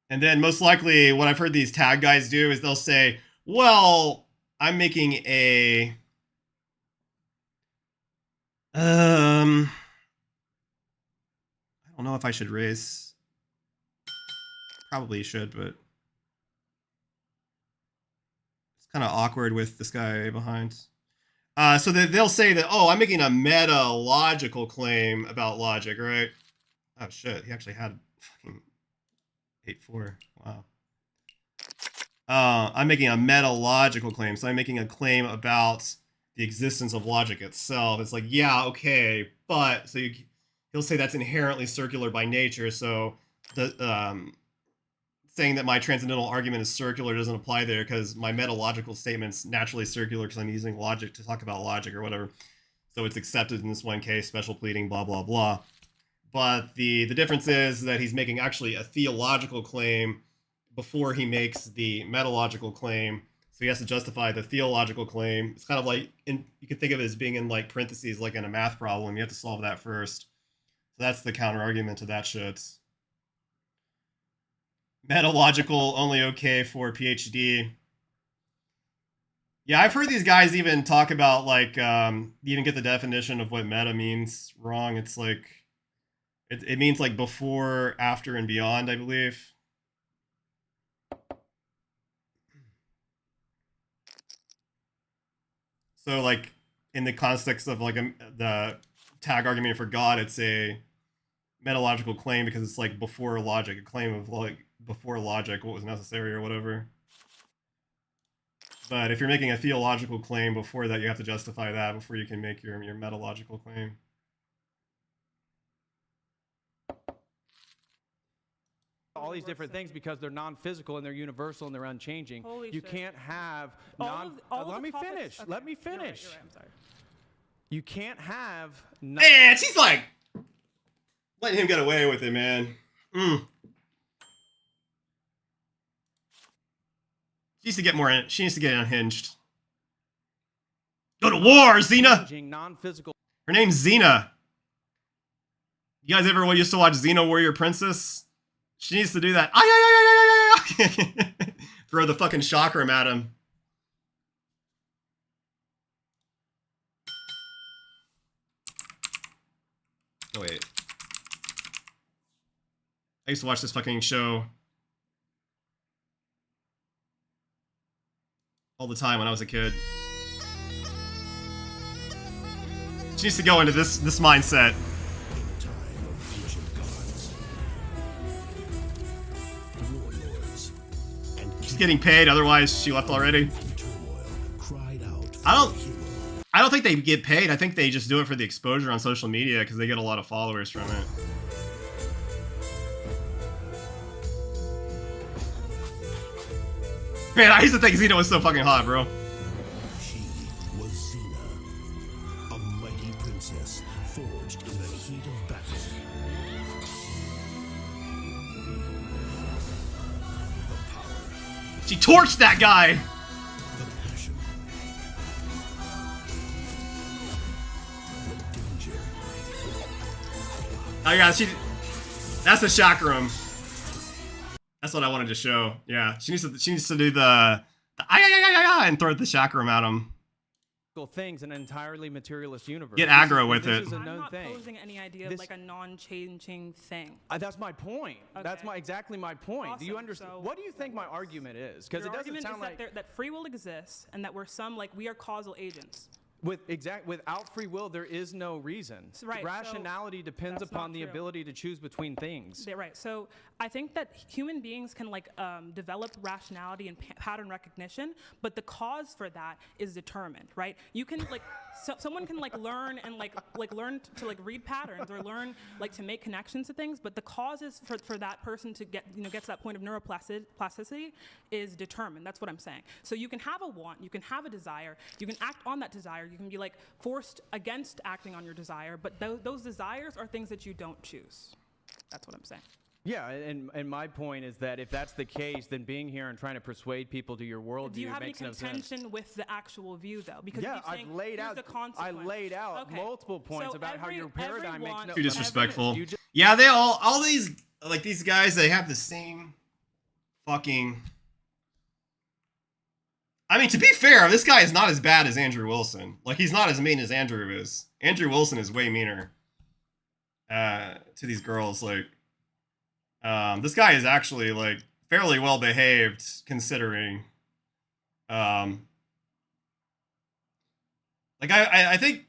And then most likely what I've heard these tag guys do is they'll say, well, I'm making a... I don't know if I should raise. Probably should, but it's kind of awkward with this guy behind. So they'll say that, oh, I'm making a meta-logical claim about logic, right? Oh shit, he actually had fucking 8-4. Wow. I'm making a meta-logical claim, so I'm making a claim about the existence of logic itself. It's like, yeah, okay, but so he'll say that's inherently circular by nature. So the saying that my transcendental argument is circular doesn't apply there because my metalogical statement's naturally circular because I'm using logic to talk about logic or whatever. So it's accepted in this one case, special pleading, blah, blah, blah. But the difference is that he's making actually a theological claim before he makes the metalogical claim. So he has to justify the theological claim. It's kind of like, you can think of it as being in like parentheses, like in a math problem. You have to solve that first. So that's the counter argument to that shit. Metalogical only okay for PhD. Yeah, I've heard these guys even talk about like, even get the definition of what meta means wrong. It's like, it means like before, after, and beyond, I believe. So like in the context of like the tag argument for God, it's a metalogical claim because it's like before logic, a claim of like before logic, what was necessary or whatever. But if you're making a theological claim before that, you have to justify that before you can make your metalogical claim. all these different things because they're non-physical and they're universal and they're unchanging. Holy you shit. can't have Let me finish. Okay. Let me You're right, finish. you're right, I'm sorry. You can't have Man, she's like letting him get away with it, man. She needs to get more. She needs to get unhinged. Go to war, Zina. non-physical. Her name's Zina. You guys ever used to watch Xena Warrior Princess? She needs to do that. Throw the fucking chakram at him. Oh wait. I used to watch this fucking show all the time when I was a kid. She needs to go into this mindset. getting paid. Otherwise, she left already. I don't think they get paid. I think they just do it for the exposure on social media because they get a lot of followers from it. Man, I used to think Zina was so fucking hot, bro. She was Zina, a mighty princess forged in the heat of battle. The power, She torched that guy. the passion, the danger. Oh yeah, that's the chakram. That's what I wanted to show. Yeah, she needs to do the and throw the chakram at him. Things in an entirely materialist universe. Get This is- aggro with this it. is a I'm known not thing. posing any idea This- of like a non-changing thing. That's my point. That's Okay. exactly my point. Do you Awesome. understand? So- What do you think my argument is? Because Your it doesn't argument sound is like that free will exists and that we are causal agents. without free will there is no reason. Right, so Rationality depends that's upon not the true. ability to choose between things. Yeah, right. So I think that human beings can develop rationality and pattern recognition, but the cause for that is determined, right? You can someone can learn and learn to read patterns or learn to make connections to things, but the causes for that person to get to that point of neuroplasticity is determined. That's what I'm saying. So you can have a want, you can have a desire, you can act on that desire, you can be forced against acting on your desire, but those desires are things that you don't choose. That's what I'm saying. Yeah, and my point is that if that's the case, then being here and trying to persuade people to your worldview Do you have any makes no sense. contention with the actual view, though? Because Yeah, you keep saying, I've laid here's out. the I consequence. laid out Okay. multiple points So about how your paradigm makes no. Too disrespectful. You just- Yeah, they all these these guys, they have the same fucking. I mean, to be fair, this guy is not as bad as Andrew Wilson. He's not as mean as Andrew is. Andrew Wilson is way meaner to these girls. This guy is actually fairly well behaved considering. I think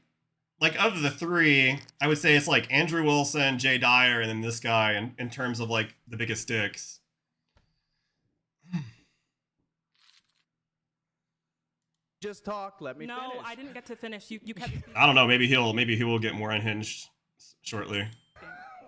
of the three, I would say it's Andrew Wilson, Jay Dyer, and then this guy in terms of the biggest dicks. Just talk. Let me No, finish. I didn't get to finish. You kept. I don't know. Maybe he will get more unhinged shortly.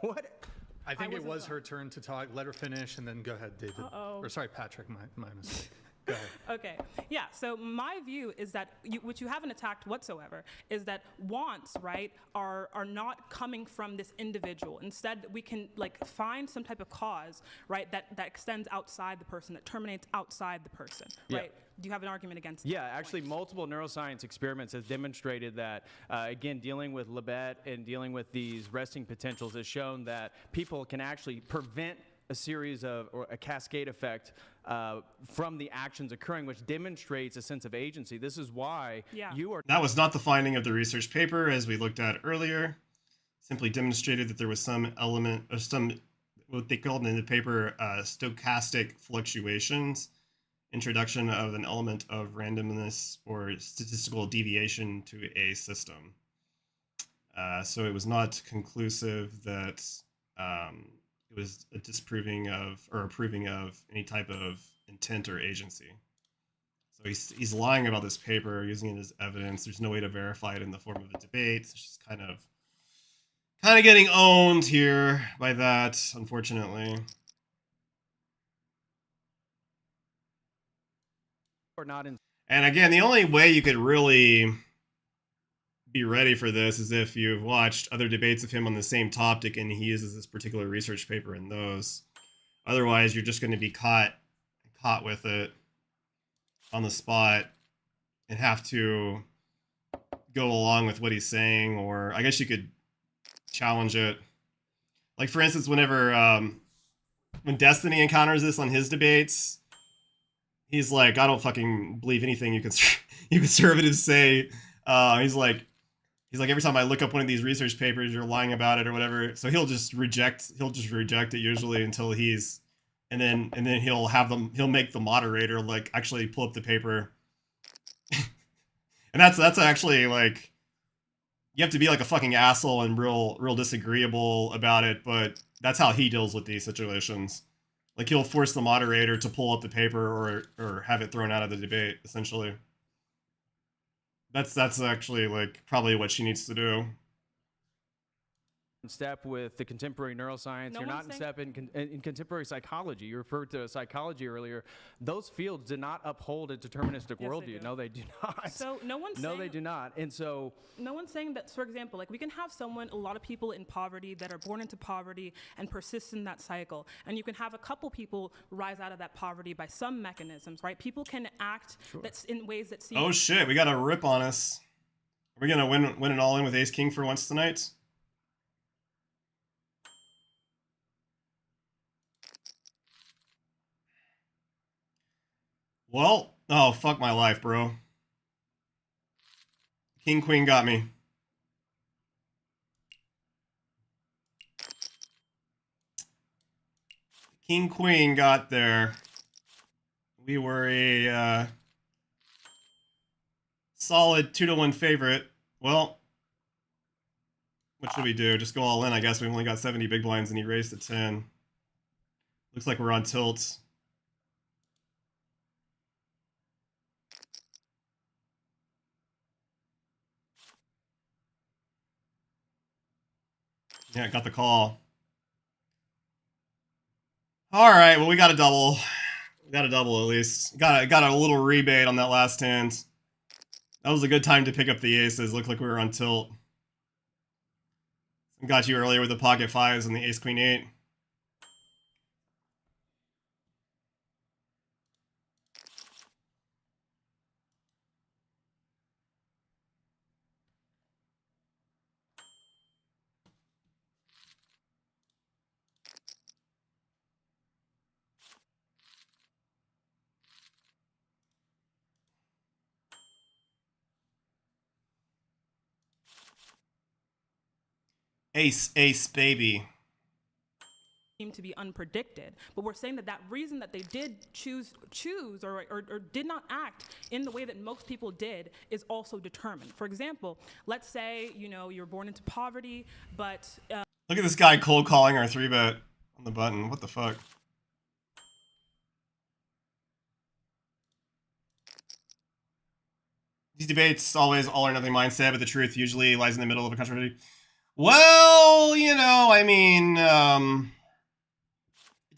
What? I think it wasn't was done. her turn to talk. Let her finish, and then go ahead, David. Uh-oh. Or sorry, Patrick. My mistake. Go ahead. Okay. Yeah. So my view is that which you haven't attacked whatsoever is that wants, right, are not coming from this individual. Instead, we can find some type of cause, right, that extends outside the person, that terminates outside the person, Yeah. right? Do you have an argument against Yeah, that actually, point? multiple neuroscience experiments has demonstrated that, again, dealing with Libet and dealing with these resting potentials has shown that people can actually prevent a series of, or a cascade effect from the actions occurring, which demonstrates a sense of agency. This is why Yeah. you are. That was not the finding of the research paper, as we looked at earlier. Simply demonstrated that there was some element of what they called in the paper stochastic fluctuations, introduction of an element of randomness or statistical deviation to a system. So it was not conclusive that it was a disproving of or approving of any type of intent or agency. So he's lying about this paper, using it as evidence. There's no way to verify it in the form of a debate. It's just kind of getting owned here by that, unfortunately. Or not in. And again, the only way you could really be ready for this is if you've watched other debates of him on the same topic and he uses this particular research paper in those. Otherwise, you're just going to be caught with it on the spot and have to go along with what he's saying, or I guess you could challenge it. For instance, whenever when Destiny encounters this on his debates, he's like, I don't fucking believe anything you conservatives say. He's like, every time I look up one of these research papers, you're lying about it or whatever. So he'll just reject it usually until and then he'll make the moderator actually pull up the paper. And that's actually you have to be a fucking asshole and real disagreeable about it, but that's how he deals with these situations. Like he'll force the moderator to pull up the paper or have it thrown out of the debate, essentially. That's actually like probably what she needs to do. In step with the contemporary neuroscience. No You're not one's in step in contemporary psychology. You referred to psychology earlier. Those fields do not uphold a deterministic Yes, worldview. they do. No, they do not. So no one's No, saying, they do not. And so no one's saying that, for example, like we can have a lot of people in poverty that are born into poverty and persist in that cycle. And you can have a couple people rise out of that poverty by some mechanisms, right? People can act that's in ways that seem. Oh shit, we got a rip on us. Are we gonna win it all in with Ace King for once tonight? Well, oh fuck my life, bro. King Queen got me. King Queen got there. We were a solid 2-1 favorite. Well, what should we do? Just go all in, I guess. We've only got 70 big blinds and he raised to 10. Looks like we're on tilt. Yeah, got the call. All right, well, we got a double. We got a double at least. Got a little rebate on that last hand. That was a good time to pick up the aces. Looked like we were on tilt. Got you earlier with the pocket fives and the ace queen 8. Ace, ace, baby. Seem to be unpredicted, but we're saying that that reason that they did choose or did not act in the way that most people did is also determined. For example, let's say you're born into poverty, but Look at this guy cold calling our 3-bet on the button. What the fuck? These debates always all or nothing mindset, but the truth usually lies in the middle of a controversy. Well, I mean,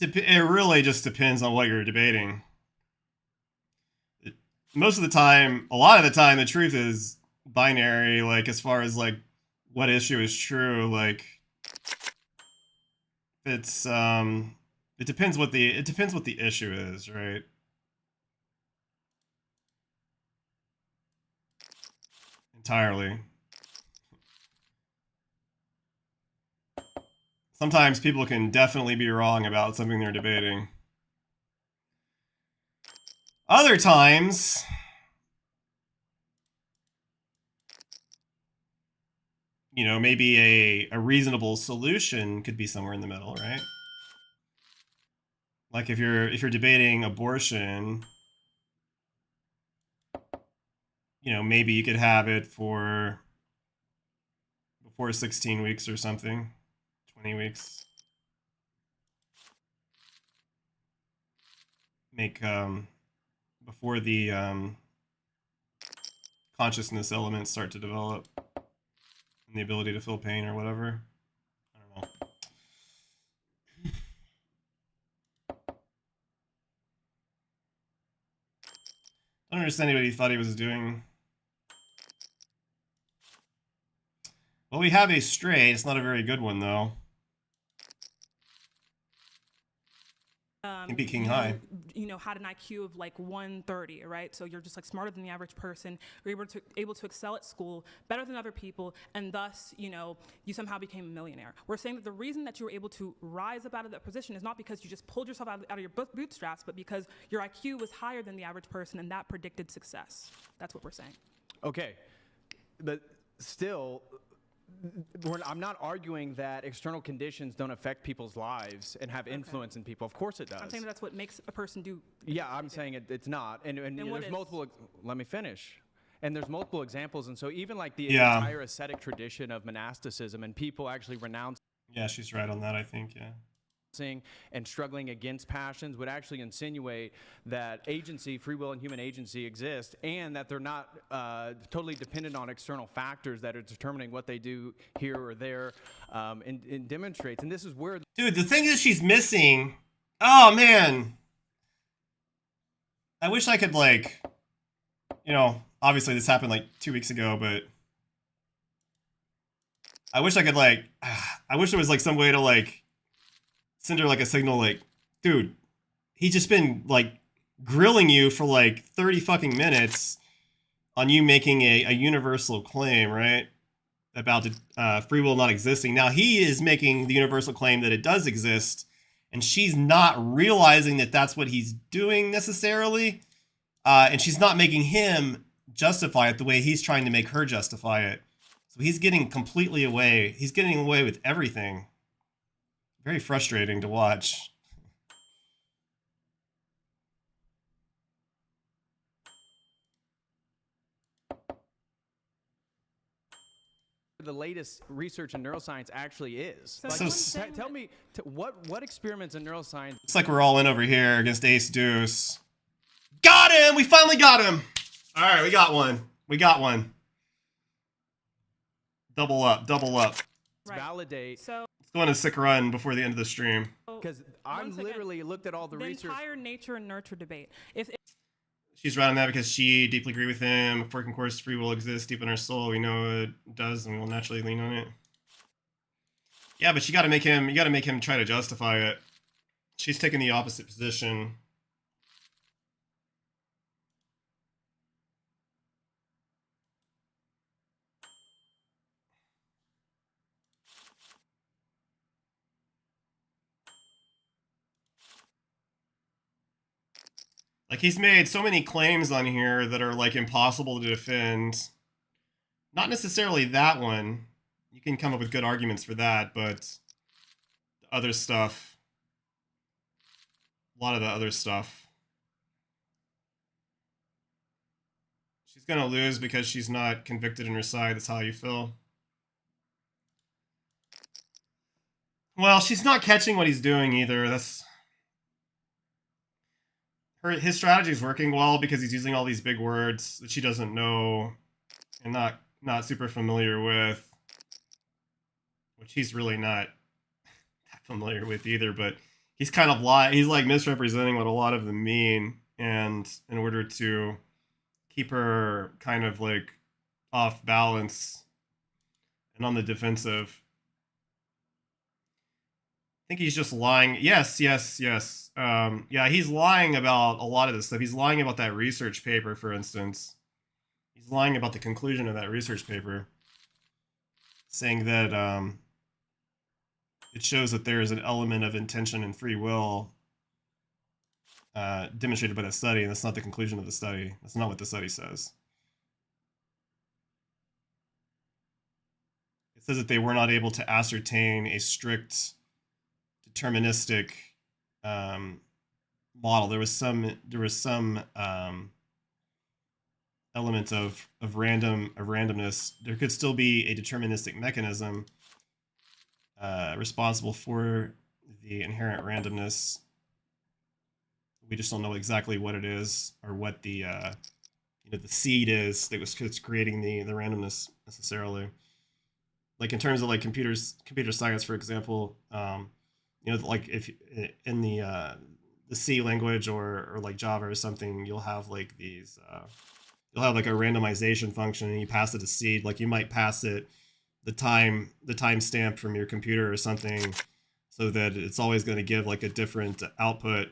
it really just depends on what you're debating. Most of the time, a lot of the time, the truth is binary. Like as far as like what issue is true, like it's it depends what the issue is, right? Entirely. Sometimes people can definitely be wrong about something they're debating. Other times, maybe a reasonable solution could be somewhere in the middle, right? Like if you're debating abortion, maybe you could have it for before 16 weeks or something. 20 weeks. Make before the consciousness elements start to develop and the ability to feel pain or whatever. I don't know. I don't understand what he thought he was doing. Well, we have a straight. It's not a very good one, though. Can be king high. Had an IQ of like 130, right? So you're just like smarter than the average person. You're able to excel at school better than other people, and thus, you somehow became a millionaire. We're saying that the reason that you were able to rise up out of that position is not because you just pulled yourself out of your bootstraps, but because your IQ was higher than the average person, and that predicted success. That's what we're saying. Okay, but still, I'm not arguing that external conditions don't affect people's lives and have influence in people. Of course it does. I'm saying that's what makes a person do. Yeah, I'm saying it's not. And there's multiple. Let me finish. And there's multiple examples. And so even like the entire ascetic tradition of monasticism and people actually renounce. Yeah, she's right on that, I think, yeah. and struggling against passions would actually insinuate that agency, free will and human agency exist, and that they're not totally dependent on external factors that are determining what they do here or there, and demonstrates. And this is where... Dude, the thing that she's missing... Oh, man. I wish I could, like... You know, obviously this happened, like, 2 weeks ago, but... I wish I could, like... I wish there was, like, some way to, like... send her like a signal like, dude, he's just been like grilling you for like 30 fucking minutes on you making a universal claim, right? About free will not existing. Now he is making the universal claim that it does exist, and she's not realizing that that's what he's doing necessarily. And she's not making him justify it the way he's trying to make her justify it. So he's getting completely away. He's getting away with everything. Very frustrating to watch. The latest research in neuroscience actually is. So Like, So- tell me, what experiments in neuroscience... Looks like we're all in over here against Ace Deuce. Got him! We finally got him! Alright, we got one. We got one. Double up, double up. Right. validate, So Let's go on a sick run before the end of the stream. because I once again, literally looked at all the the research. entire nature and nurture debate. If She's running that because she deeply agree with him. If working course free will exists deep in our soul, we know it does, and we will naturally lean on it. Yeah, but you gotta make him try to justify it. She's taking the opposite position. Like, he's made so many claims on here that are, like, impossible to defend. Not necessarily that one. You can come up with good arguments for that, but the other stuff... A lot of the other stuff. She's gonna lose because she's not convicted in her side. That's how you feel. Well, she's not catching what he's doing either. That's... His strategy is working well because he's using all these big words that she doesn't know and not super familiar with, which he's really not that familiar with either. But he's kind of he's like misrepresenting what a lot of them mean, and in order to keep her kind of like off balance and on the defensive. I think he's just lying. Yes. Yeah, he's lying about a lot of this stuff. He's lying about that research paper, for instance. He's lying about the conclusion of that research paper, saying that it shows that there is an element of intention and free will demonstrated by the study, and that's not the conclusion of the study. That's not what the study says. It says that they were not able to ascertain a strict deterministic model. There was some element of randomness. There could still be a deterministic mechanism responsible for the inherent randomness. We just don't know exactly what it is, or what the the seed is that was creating the randomness necessarily. Like in terms of like computer science, for example. Like if in the C language or like Java or something, you'll have like these, you'll have like a randomization function, and you pass it a seed. Like you might pass it the time stamp from your computer or something, so that it's always going to give like a different output.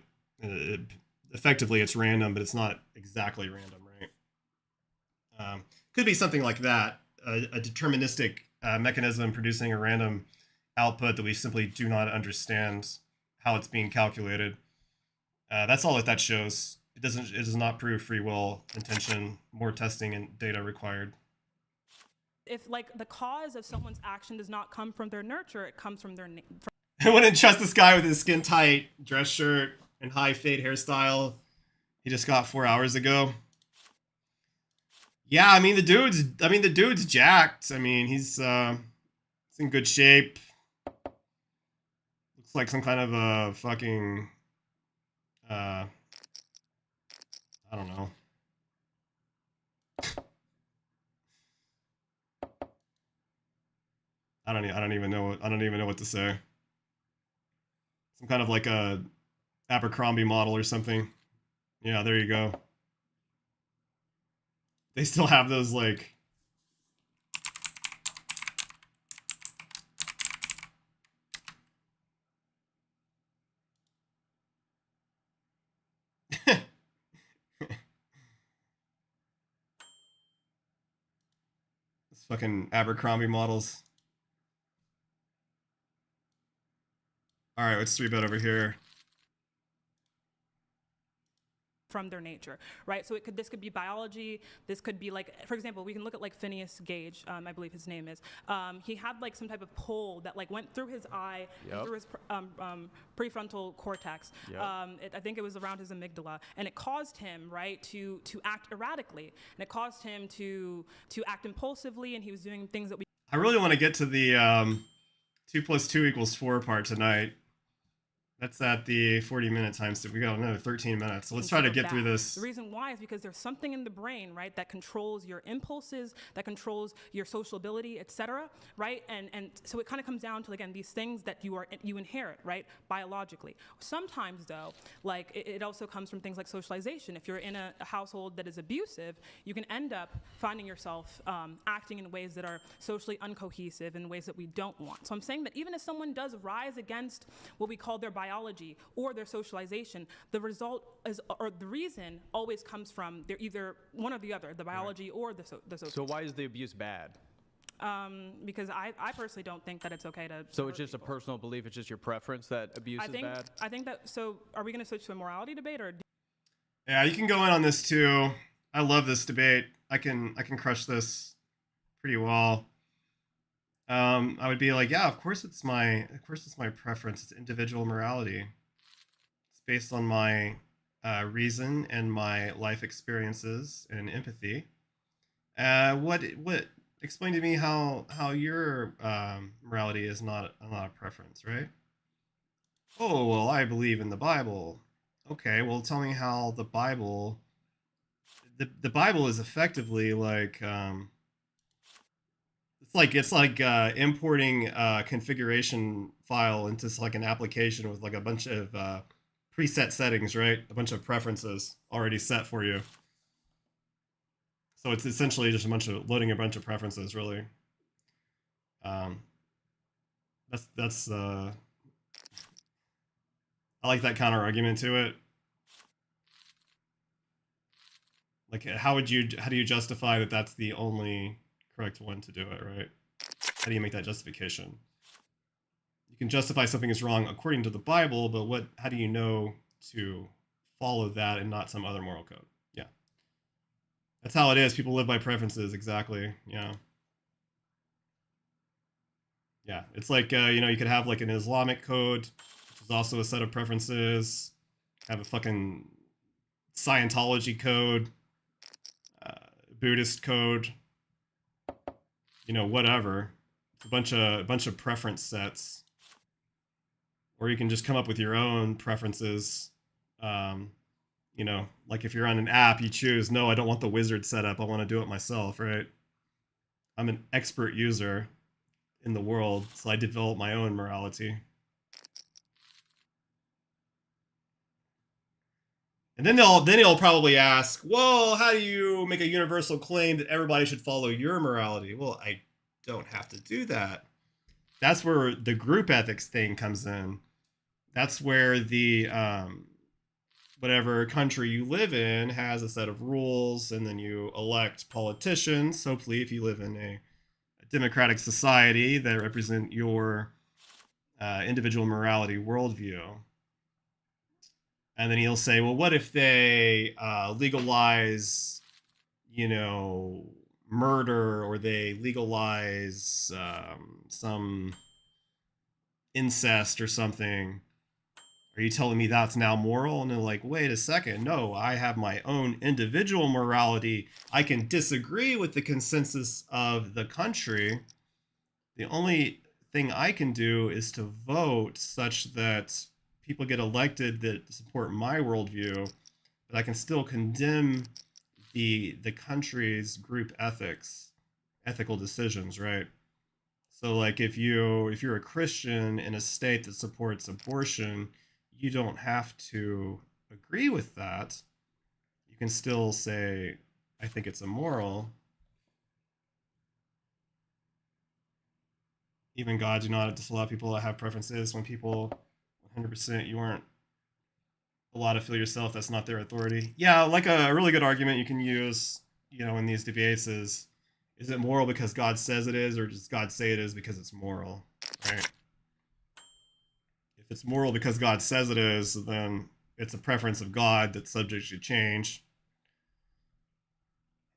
Effectively, it's random, but it's not exactly random, right? Could be something like that, a deterministic mechanism producing a random output that we simply do not understand how it's being calculated. That's all that shows. It does not prove free will, intention, more testing and data required. if like the cause of someone's action does not come from their nurture, it comes from their I wouldn't trust this guy with his skin tight dress shirt and high fade hairstyle he just got 4 hours ago. Yeah, I mean the dude's jacked. I mean he's in good shape. It's like some kind of a fucking, I don't know. I don't even know what to say. Some kind of like a Abercrombie model or something. Yeah, there you go. They still have those like those fucking Abercrombie models. All right, let's 3-bet over here. from their nature, right? So this could be biology. This could be like, for example, we can look at like Phineas Gage, I believe his name is. He had like some type of pole that like went through his eye, and through his prefrontal cortex. I think it was around his amygdala, and it caused him, right, to act erratically, and it caused him to act impulsively, and he was doing things that we. I really want to get to the 2 + 2 = 4 part tonight. That's at the 40-minute time skip. We got another 13 minutes. So let's try to get through this. The reason why is because there's something in the brain, right, that controls your impulses, that controls your social ability, etc., right? And so it kind of comes down to, again, these things that you inherit, right, biologically. Sometimes, though, like it also comes from things like socialization. If you're in a household that is abusive, you can end up finding yourself acting in ways that are socially uncohesive, in ways that we don't want. So I'm saying that even if someone does rise against what we call their biology or their socialization, the result is, or the reason always comes from they're either one or the other, the biology or the social. So why is the abuse bad? Because I personally don't think that it's okay to. So it's just a personal belief. It's just your preference that abuse is bad. I think that. So are we going to switch to a morality debate or? Yeah, you can go in on this too. I love this debate. I can crush this pretty well. I would be like, yeah, of course it's my preference. It's individual morality. It's based on my reason and my life experiences and empathy. What explain to me how your morality is not a preference, right? Oh, well, I believe in the Bible. Okay, well, tell me how the Bible is effectively like it's like importing a configuration file into like an application with like a bunch of preset settings, right? A bunch of preferences already set for you. So it's essentially just loading a bunch of preferences, really. That's I like that counter argument to it. Like, how do you justify that that's the only correct one to do it, right? How do you make that justification? You can justify something is wrong according to the Bible, but how do you know to follow that and not some other moral code? Yeah. That's how it is. People live by preferences, exactly. Yeah. Yeah, it's like, you could have like an Islamic code, which is also a set of preferences. Have a fucking Scientology code, Buddhist code, whatever. It's a bunch of preference sets. Or you can just come up with your own preferences. Like if you're on an app, you choose, no, I don't want the wizard setup. I want to do it myself, right? I'm an expert user in the world, so I develop my own morality. And then they'll probably ask, well, how do you make a universal claim that everybody should follow your morality? Well, I don't have to do that. That's where the group ethics thing comes in. That's where the whatever country you live in has a set of rules, and then you elect politicians. Hopefully, if you live in a democratic society that represent your individual morality worldview. And then he'll say, well, what if they legalize, murder, or they legalize some incest or something? Are you telling me that's now moral? And they're like, wait a second. No, I have my own individual morality. I can disagree with the consensus of the country. The only thing I can do is to vote such that people get elected that support my worldview, but I can still condemn the country's group ethical decisions, right? So like if you're a Christian in a state that supports abortion, you don't have to agree with that. You can still say, I think it's immoral. Even God do not disallow people that have preferences. When people 100%, you aren't allowed to feel yourself, that's not their authority. Yeah, like a really good argument you can use, in these debates is it moral because God says it is, or does God say it is because it's moral, right? If it's moral because God says it is, then it's a preference of God that's subject to change.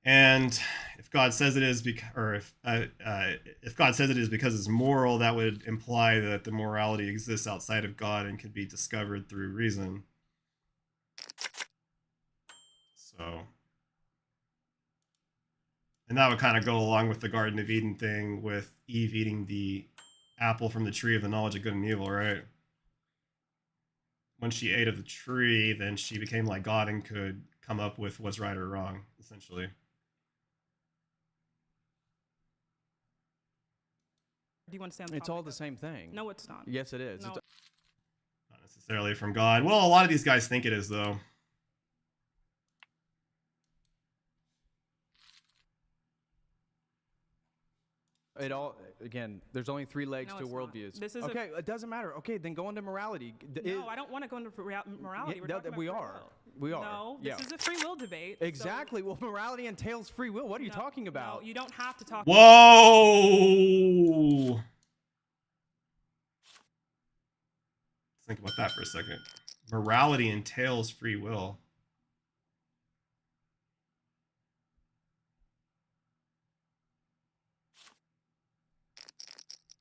And if God says it is if God says it is because it's moral, that would imply that the morality exists outside of God and can be discovered through reason. So, and that would kind of go along with the Garden of Eden thing with Eve eating the apple from the tree of the knowledge of good and evil, right? When she ate of the tree, then she became like God and could come up with what's right or wrong, essentially. Do you want to stay on the It's topic all the of- same thing. No, it's not. Yes, it is. No. It's- Not necessarily from God. Well, a lot of these guys think it is, though. It all, again, there's only three legs No, to it's not. worldviews. This is a- okay, it doesn't matter. Okay, then go into morality. No, I don't want to go into morality. Yeah, We're no, talking about we free are. will. We are. No, Yeah. this is a free will debate. so- Exactly. Well, morality entails free will. What are you No, talking about? No, you don't have to talk. Whoa! Let's think about that for a second. Morality entails free will.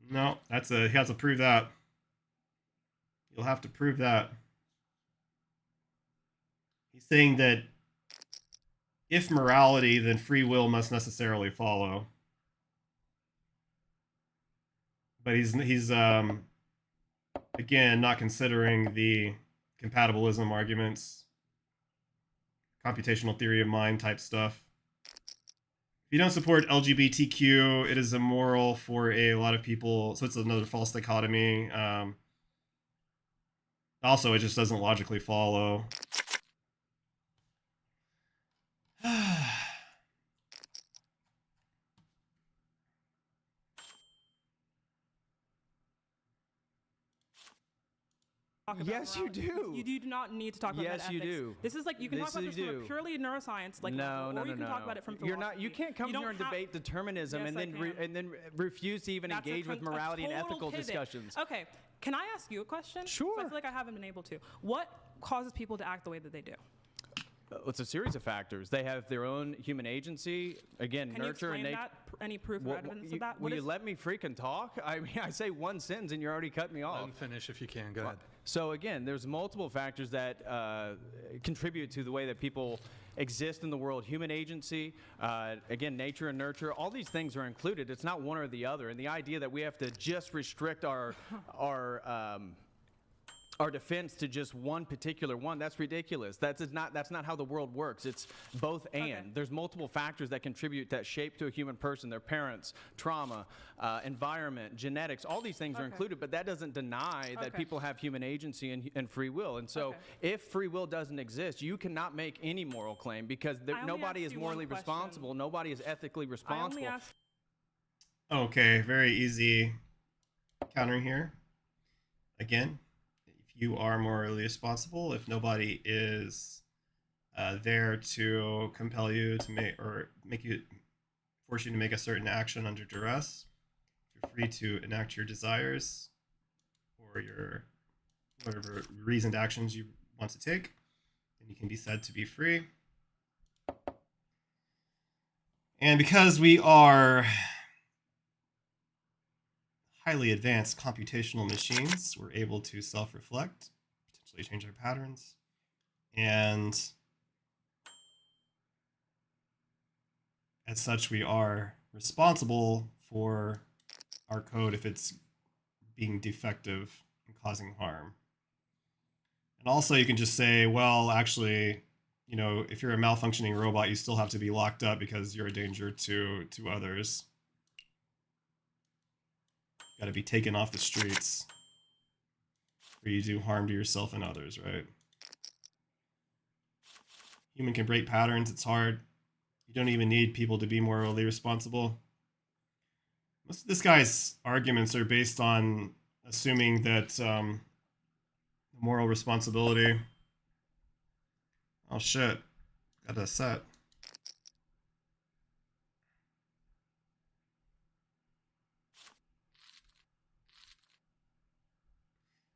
No, he has to prove that. You'll have to prove that. He's saying that if morality, then free will must necessarily follow. But he's again not considering the compatibilism arguments, computational theory of mind type stuff. If you don't support LGBTQ, it is immoral for a lot of people. So it's another false dichotomy. Also, it just doesn't logically follow. Talk about Yes, you morality. do. You do not need to talk about Yes, you ethics. do. This is like you can This talk about you this from do. a purely neuroscience like no, level, no, or you no, can no. talk about it from You're philosophy. not. You can't come You here don't and have- debate determinism Yes, and I then can. and then refuse to even That's engage with a morality and total ethical pivot. discussions. Okay, can I ask you a question? Sure. I feel like I haven't been able to. What causes people to act the way that they do? It's a series of factors. They have their own human agency. Again, Can you nurture explain and that? Any proof or evidence of that? Will What you is- let me freaking talk? I mean, I say one sentence and you're already cutting me Let off. them finish if you can. Go ahead. So again, there's multiple factors that contribute to the way that people exist in the world. Human agency, again, nature and nurture, all these things are included. It's not one or the other. And the idea that we have to just restrict our defense to just one particular one, that's ridiculous. That's not how the world works. It's both and. Okay. There's multiple factors that contribute, that shape to a human person, their parents, trauma, environment, genetics, all these things are Okay. included, but that doesn't deny that Okay. people have human agency and free will. And so Okay. if free will doesn't exist, you cannot make any moral claim because I only nobody asked is you one morally question. responsible. Nobody is ethically I responsible. only asked. Okay, very easy counter here. Again, if you are morally responsible, if nobody is there to compel you to force you to make a certain action under duress, you're free to enact your desires or your whatever reasoned actions you want to take, then you can be said to be free. And because we are highly advanced computational machines, we're able to self-reflect, potentially change our patterns, and as such, we are responsible for our code if it's being defective and causing harm. And also you can just say, well, actually, you know, if you're a malfunctioning robot, you still have to be locked up because you're a danger to others. Got to be taken off the streets, or you do harm to yourself and others, right? Human can break patterns. It's hard. You don't even need people to be morally responsible. Most of this guy's arguments are based on assuming that moral responsibility. Oh shit! Got a set.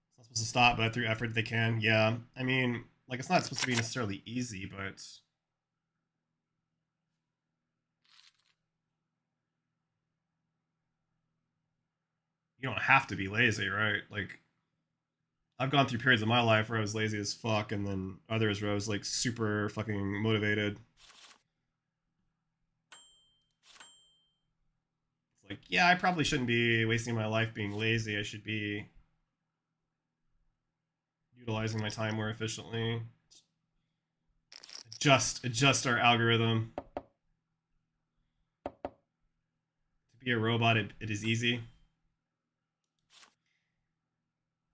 It's not supposed to stop, but through effort they can. Yeah, I mean, like it's not supposed to be necessarily easy, but you don't have to be lazy, right? Like, I've gone through periods of my life where I was lazy as fuck, and then others where I was like super fucking motivated. It's like, yeah, I probably shouldn't be wasting my life being lazy. I should be utilizing my time more efficiently. Adjust our algorithm. To be a robot, it is easy.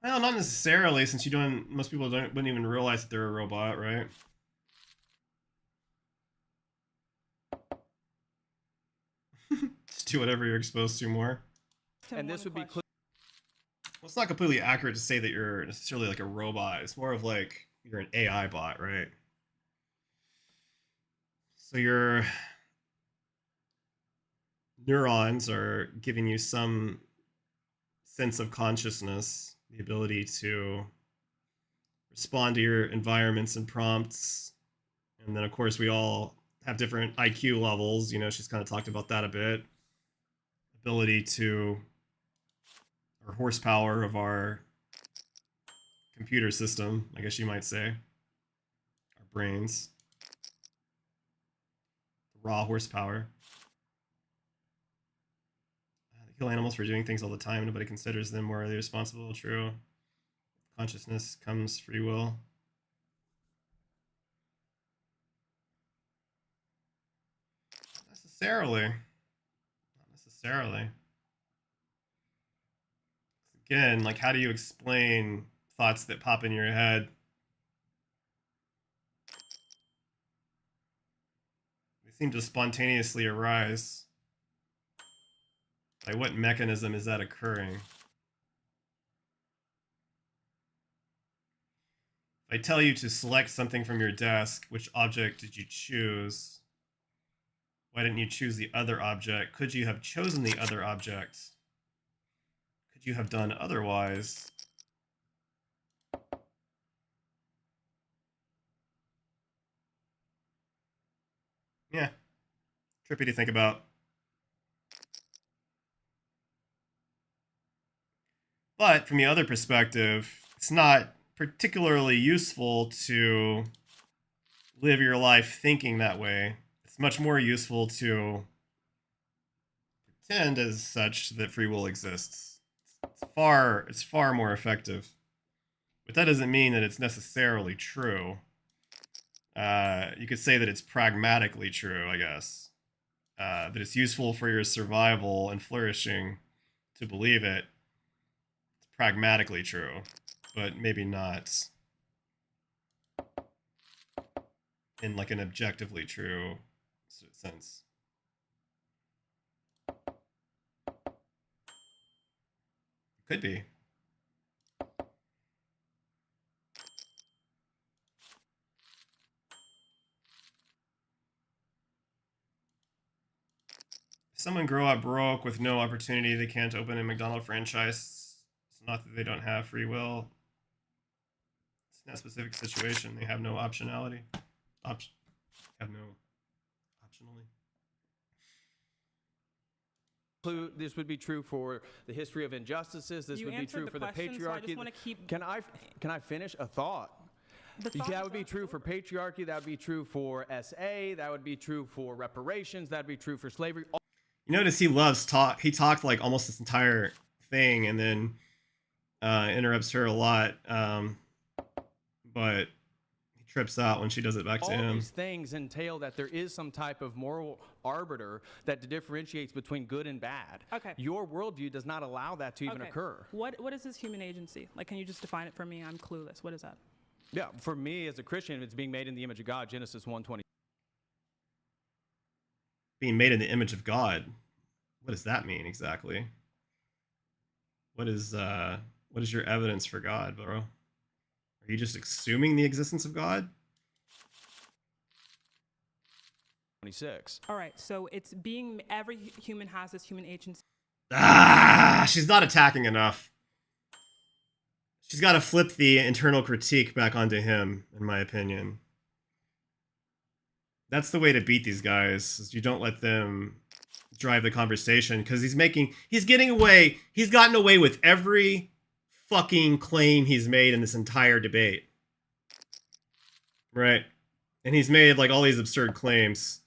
Well, not necessarily, since most people wouldn't even realize that they're a robot, right? Just do whatever you're exposed to more. And this would be Well, it's not completely accurate to say that you're necessarily like a robot. It's more of like you're an AI bot, right? So your neurons are giving you some sense of consciousness, the ability to respond to your environments and prompts. And then, of course, we all have different IQ levels. You know, she's kind of talked about that a bit. Ability to, or horsepower of our computer system, I guess you might say. Our brains. The raw horsepower. They kill animals for doing things all the time. Nobody considers them morally responsible. True. Consciousness comes free will. Not necessarily. Not necessarily. Again, like, how do you explain thoughts that pop in your head? They seem to spontaneously arise. By what mechanism is that occurring? If I tell you to select something from your desk, which object did you choose? Why didn't you choose the other object? Could you have chosen the other object? Could you have done otherwise? Yeah. Trippy to think about. But from the other perspective, it's not particularly useful to live your life thinking that way. It's much more useful to pretend as such that free will exists. It's far more effective. But that doesn't mean that it's necessarily true. You could say that it's pragmatically true, I guess. That it's useful for your survival and flourishing to believe it. It's pragmatically true, but maybe not in like an objectively true sense. Could be. If someone grow up broke with no opportunity, they can't open a McDonald's franchise. It's not that they don't have free will. It's in that specific situation. They have no optionality. Have no optionally. This would be true for the history of injustices. This You would be answered true the for the question, so I just patriarchy. wanna keep- Can I finish a thought? That would be true for patriarchy. That would be true for SA. That would be true for reparations. That would be true for slavery. You notice he loves talk. He talked like almost this entire thing, and then interrupts her a lot, but he trips out when she does it back to All him. these things entail that there is some type of moral arbiter that differentiates between good and bad. Okay. Your worldview does not allow that to even Okay. occur. What is this human agency? Like, can you just define it for me? I'm clueless. What is that? Yeah, for me as a Christian, it's being made in the image of God, Genesis 1:20. Being made in the image of God. What does that mean exactly? What is your evidence for God, bro? Are you just assuming the existence of God? 26. All right. So it's being every human has this human agency. She's not attacking enough. She's got to flip the internal critique back onto him, in my opinion. That's the way to beat these guys, is you don't let them drive the conversation, because he's gotten away with every fucking claim he's made in this entire debate. Right? And he's made like all these absurd claims.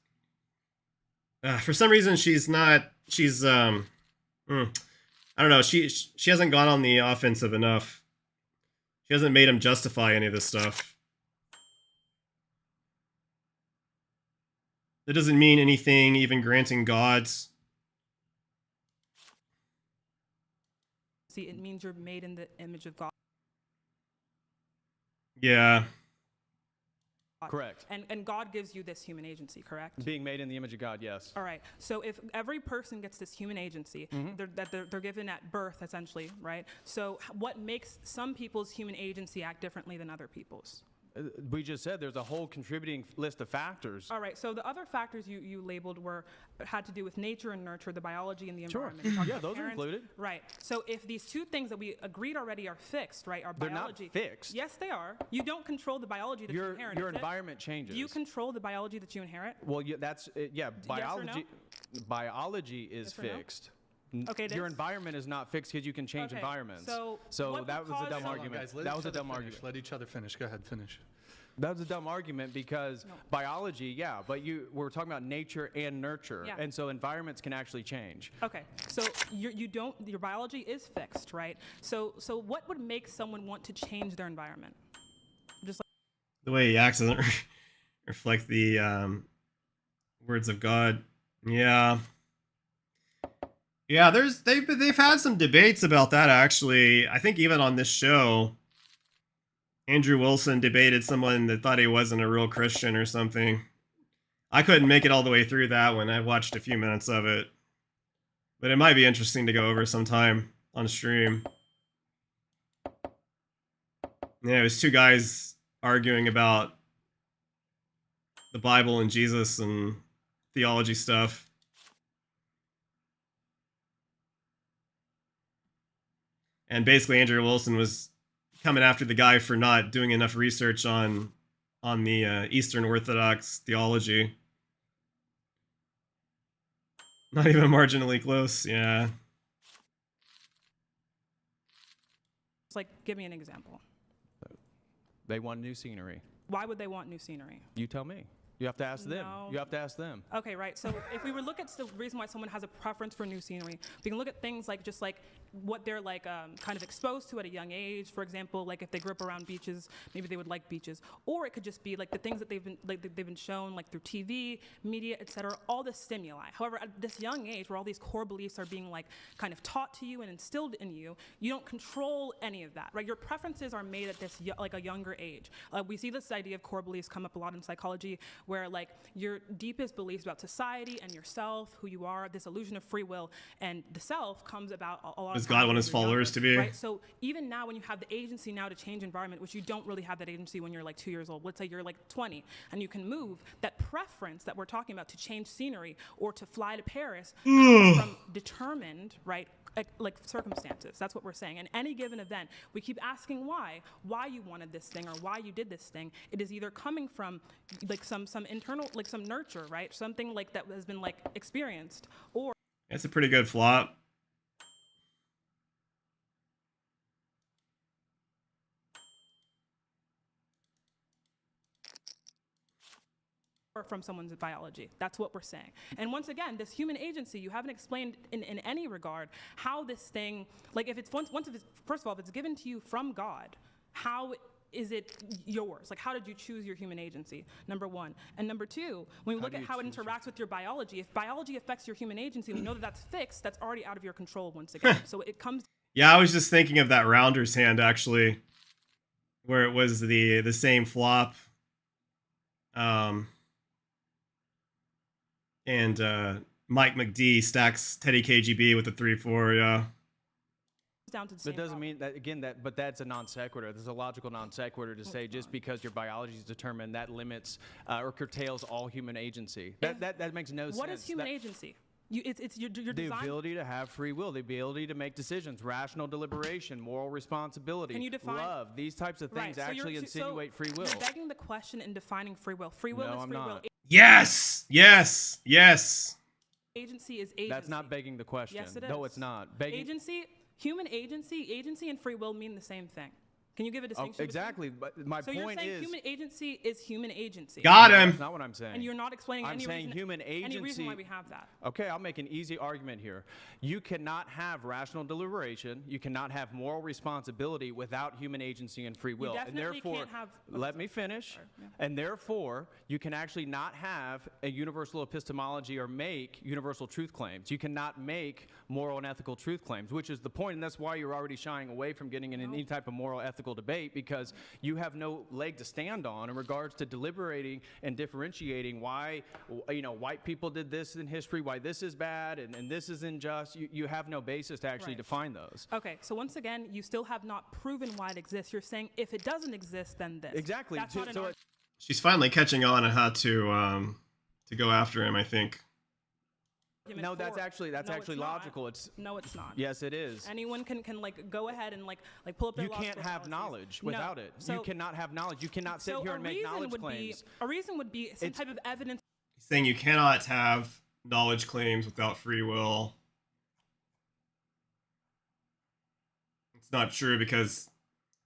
For some reason I don't know, she hasn't gone on the offensive enough. She hasn't made him justify any of this stuff. That doesn't mean anything, even granting God's. See, it means you're made in the image of God. Yeah. Correct. And God gives you this human agency, correct? Being made in the image of God, yes. All right. So if every person gets this human agency, they're given at birth, essentially, right? So what makes some people's human agency act differently than other people's? We just said there's a whole contributing list of factors. All right. So the other factors you labeled had to do with nature and nurture, the biology and the Sure. environment. You talked Yeah, about those are parents. included. Right. So if these two things that we agreed already are fixed, right, our They're not biology. fixed. Yes, they are. You don't control the biology that you inherit. Your is it? environment changes. Do you control the biology that you inherit? Well, that's yeah. or no? Biology is Yes or no? fixed. Okay, it Your is? environment is not fixed because you can change Okay, environments. so what that would was a cause dumb someone- argument. Guys, let That each was a other dumb finish. argument. Let each other finish. Go ahead, finish. That was a dumb argument because biology, yeah, but we're talking about nature and nurture, Yeah. and so environments can actually change. Okay, so your biology is fixed, right? So what would make someone want to change their environment? Just like The way he acts doesn't reflect the words of God. Yeah. Yeah, they've had some debates about that, actually. I think even on this show, Andrew Wilson debated someone that thought he wasn't a real Christian or something. I couldn't make it all the way through that one. I watched a few minutes of it. But it might be interesting to go over sometime on stream. Yeah, it was two guys arguing about the Bible and Jesus and theology stuff. And basically Andrew Wilson was coming after the guy for not doing enough research on the Eastern Orthodox theology. Not even marginally close, yeah. give me an example. They want new scenery. Why would they want new scenery? You tell me. You have to ask them. No. You have to ask them. Okay, right. So if we were look at the reason why someone has a preference for new scenery, we can look at things like just like what they're like kind of exposed to at a young age. For example, like if they grew up around beaches, maybe they would like beaches. Or it could just be like the things that they've been shown like through TV, media, etc. All the stimuli. However, at this young age, where all these core beliefs are being like kind of taught to you and instilled in you, you don't control any of that, right? Your preferences are made at this like a younger age. We see this idea of core beliefs come up a lot in psychology, where like your deepest beliefs about society and yourself, who you are, this illusion of free will, and the self comes about a lot of Does times God want when his you're younger, followers to be? right? So even now, when you have the agency now to change environment, which you don't really have that agency when you're like 2 years old. Let's say you're like 20 and you can move. That preference that we're talking about to change scenery or to fly to Paris comes from determined, right? Like circumstances. That's what we're saying. In any given event, we keep asking why you wanted this thing or why you did this thing. It is either coming from like some internal, like some nurture, right? Something like that has been like experienced, or That's a pretty good flop. from someone's biology. That's what we're saying. And once again, this human agency, you haven't explained in any regard how this thing, like if it's first of all, if it's given to you from God, how is it yours? Like, how did you choose your human agency? Number one. And number two, when we look at how it interacts with your biology, if biology affects your human agency, we know that that's fixed, that's already out of your control once again. So it comes. Yeah, I was just thinking of that Rounder's hand, actually, where it was the same flop. And Mike McD stacks Teddy KGB with a 3-4, yeah. Down to the same That doesn't problem. mean that, again, but that's a non sequitur. There's a logical non sequitur to say just because your biology is determined, that limits or curtails all human agency. That makes no sense. What is human agency? It's your The design. ability to have free will, the ability to make decisions, rational deliberation, moral responsibility, Can you define love. These types of things Right, so actually insinuate free will. You're begging the question in defining free will. Free will No, is I'm free will. not. Yes! Yes! Yes! Agency is agency. That's not begging the question. Yes, it is. No, it's not. Begging. Human agency, and free will mean the same thing. Can you give a distinction? Exactly. But my So you're point saying is. human agency is human agency. Got No, him! that's not what I'm saying. And you're not explaining I'm any saying reason, human any reason agency- why we have that. Okay, I'll make an easy argument here. You cannot have rational deliberation. You cannot have moral responsibility without human agency and free will. And definitely therefore, can't have- let me finish. Sorry, yeah. And therefore, you can actually not have a universal epistemology or make universal truth claims. You cannot make moral and ethical truth claims, which is the point, and that's why you're already shying away from getting in any type of moral ethical debate, because you have no leg to stand on in regards to deliberating and differentiating why, white people did this in history, why this is bad and this is unjust. You have no basis to actually Right. define those. Okay, so once again, you still have not proven why it exists. You're saying if it doesn't exist, then this. Exactly. That's So- not an so argument. She's finally catching on how to go after him, I think. No, that's for it. actually No, it's not. logical. It's No, it's not. yes, it is. Anyone can like go ahead and like pull up their You laws can't for have policies. knowledge No. without it. So, You cannot have knowledge. You cannot sit so here a and make reason knowledge would claims. a reason would be some It's- type of evidence. He's saying you cannot have knowledge claims without free will. It's not true because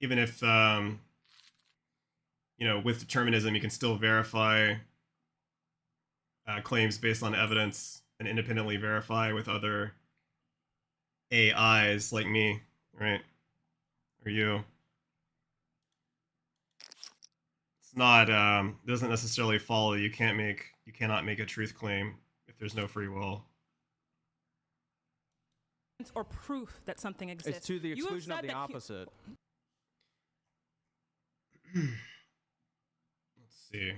even if, with determinism, you can still verify claims based on evidence and independently verify with other AIs like me, right? Or you. It's not, doesn't necessarily follow you cannot make a truth claim if there's no free will. Or proof that something exists. It's to the You have exclusion of said the that opposite. Let's see.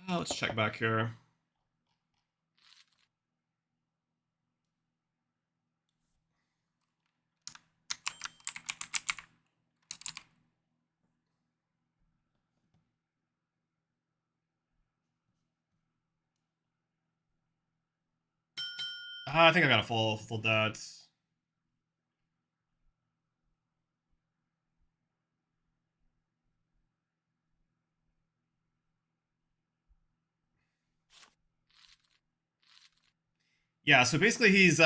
Let's check back here. I think I gotta follow that. Yeah, so basically he's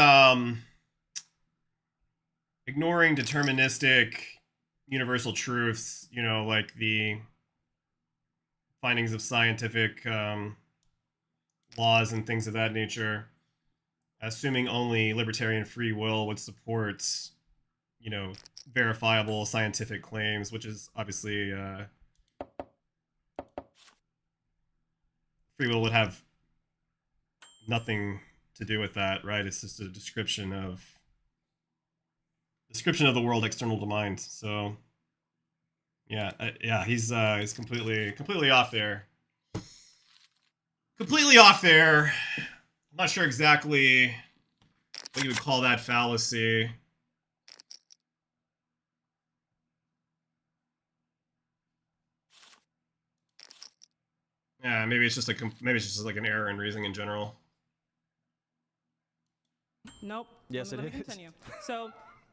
ignoring deterministic universal truths, like the findings of scientific laws and things of that nature, assuming only libertarian free will would support, verifiable scientific claims, which is obviously free will would have nothing to do with that, right? It's just a description of the world external to mind. So yeah, he's completely off there. Completely off there. I'm not sure exactly what you would call that fallacy. Yeah, maybe it's just like an error in reasoning in general. Nope. Yes, Let me it is. continue. So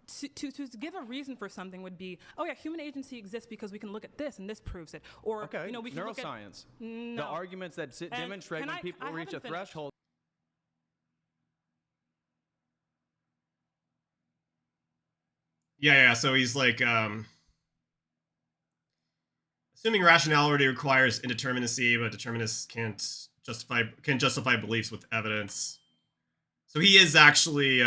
to give a reason for something would be, oh yeah, human agency exists because we can look at this and this proves it. Or Okay, we can look at neuroscience. no. The arguments that And demonstrate can when I- people I reach a haven't finished. threshold. Yeah. So he's like, assuming rationality requires indeterminacy, but determinists can justify beliefs with evidence. So he is actually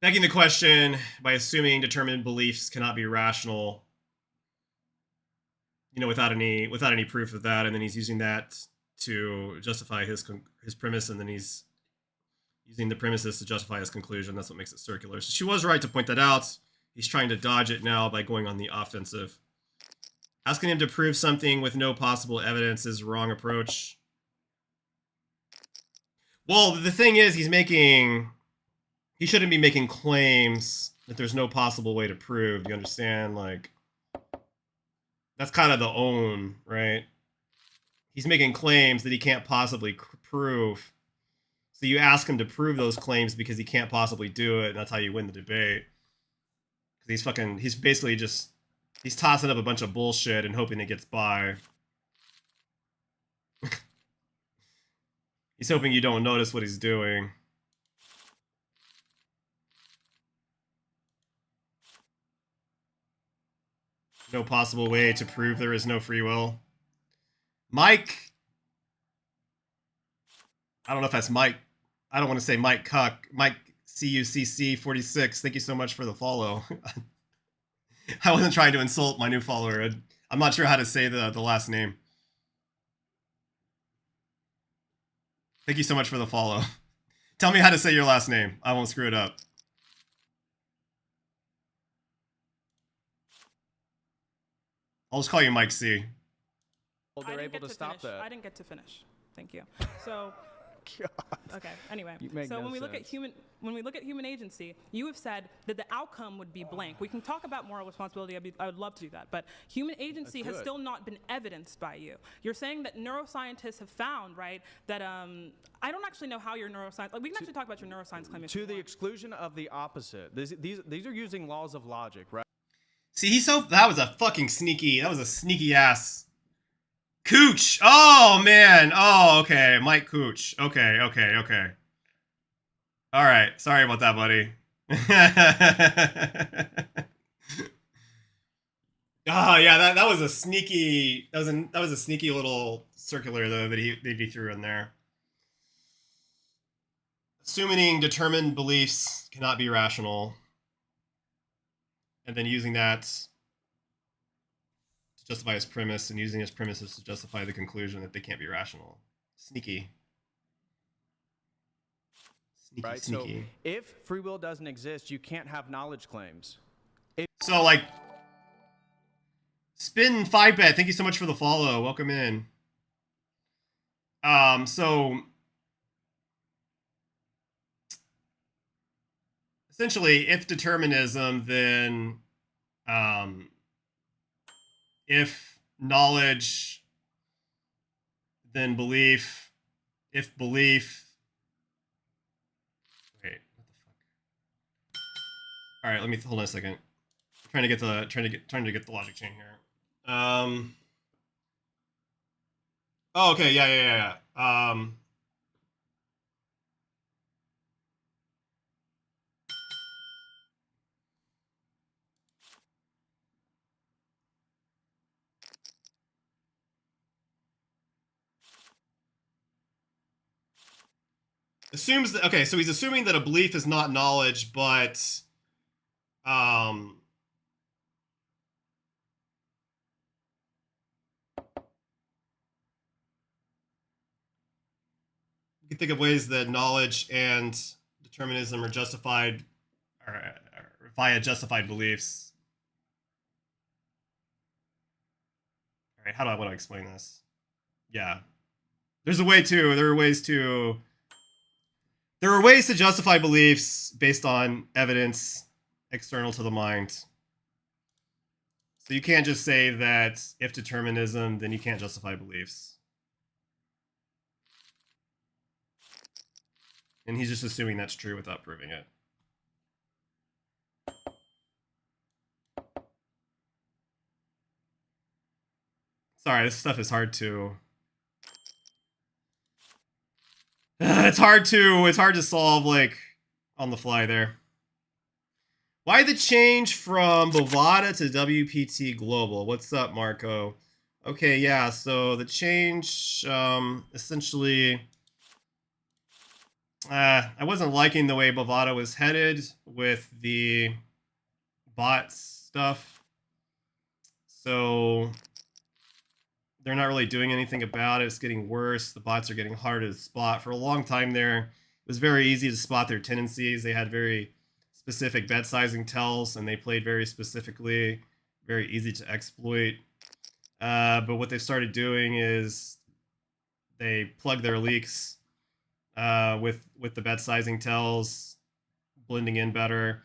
begging the question by assuming determined beliefs cannot be rational, without any proof of that, and then he's using that to justify his premise, and then he's using the premises to justify his conclusion. That's what makes it circular. So she was right to point that out. He's trying to dodge it now by going on the offensive. Asking him to prove something with no possible evidence is wrong approach. Well, the thing is, he shouldn't be making claims that there's no possible way to prove. Do you understand? Like, that's kind of the own, right? He's making claims that he can't possibly prove. So you ask him to prove those claims because he can't possibly do it, and that's how you win the debate. Because he's basically just, he's tossing up a bunch of bullshit and hoping it gets by. He's hoping you don't notice what he's doing. No possible way to prove there is no free will. Mike, I don't know if that's Mike. I don't want to say Mike Cuck. Mike CUCC46. Thank you so much for the follow. I wasn't trying to insult my new follower. I'm not sure how to say the last name. Thank you so much for the follow. Tell me how to say your last name. I won't screw it up. I'll just call you Mike C. Well, they're able to stop that. I didn't get to finish. Thank you. So, okay. Anyway, so when we look at human agency, you have said that the outcome would be blank. We can talk about moral responsibility. I would love to do that, but human agency has still not been evidenced by you. You're saying that neuroscientists have found, right, that I don't actually know how your neuroscience. Like, we can actually talk about your neuroscience claim. To the exclusion of the opposite. These are using laws of logic, right? See, that was a sneaky ass Cooch. Oh man. Oh, okay. Mike Cooch. Okay. All right. Sorry about that, buddy. Oh yeah, that was a sneaky. That was a sneaky little circular though that he threw in there. Assuming determined beliefs cannot be rational, and then using that to justify his premise, and using his premises to justify the conclusion that they can't be rational. Sneaky. Right. Sneaky. So if free will doesn't exist, you can't have knowledge claims. So like, Spin 5bet, thank you so much for the follow. Welcome in. So essentially, if determinism, then if knowledge, then belief. If belief. Wait, what the fuck? All right, let me hold on a second. I'm trying to get the logic chain here. Oh, okay, yeah. Assumes that, okay, so he's assuming that a belief is not knowledge, but you can think of ways that knowledge and determinism are justified, or via justified beliefs. All right, how do I want to explain this? Yeah, there are ways to justify beliefs based on evidence external to the mind. So you can't just say that if determinism, then you can't justify beliefs. And he's just assuming that's true without proving it. Sorry, this stuff is hard to... it's hard to solve, like, on the fly there. Why the change from Bovada to WPT Global? What's up, Marco? Okay, yeah, so the change, essentially, I wasn't liking the way Bovada was headed with the bot stuff. So they're not really doing anything about it. It's getting worse. The bots are getting harder to spot. For a long time there, it was very easy to spot their tendencies. They had very specific bet sizing tells, and they played very specifically, very easy to exploit. But what they started doing is they plug their leaks with the bet sizing tells, blending in better.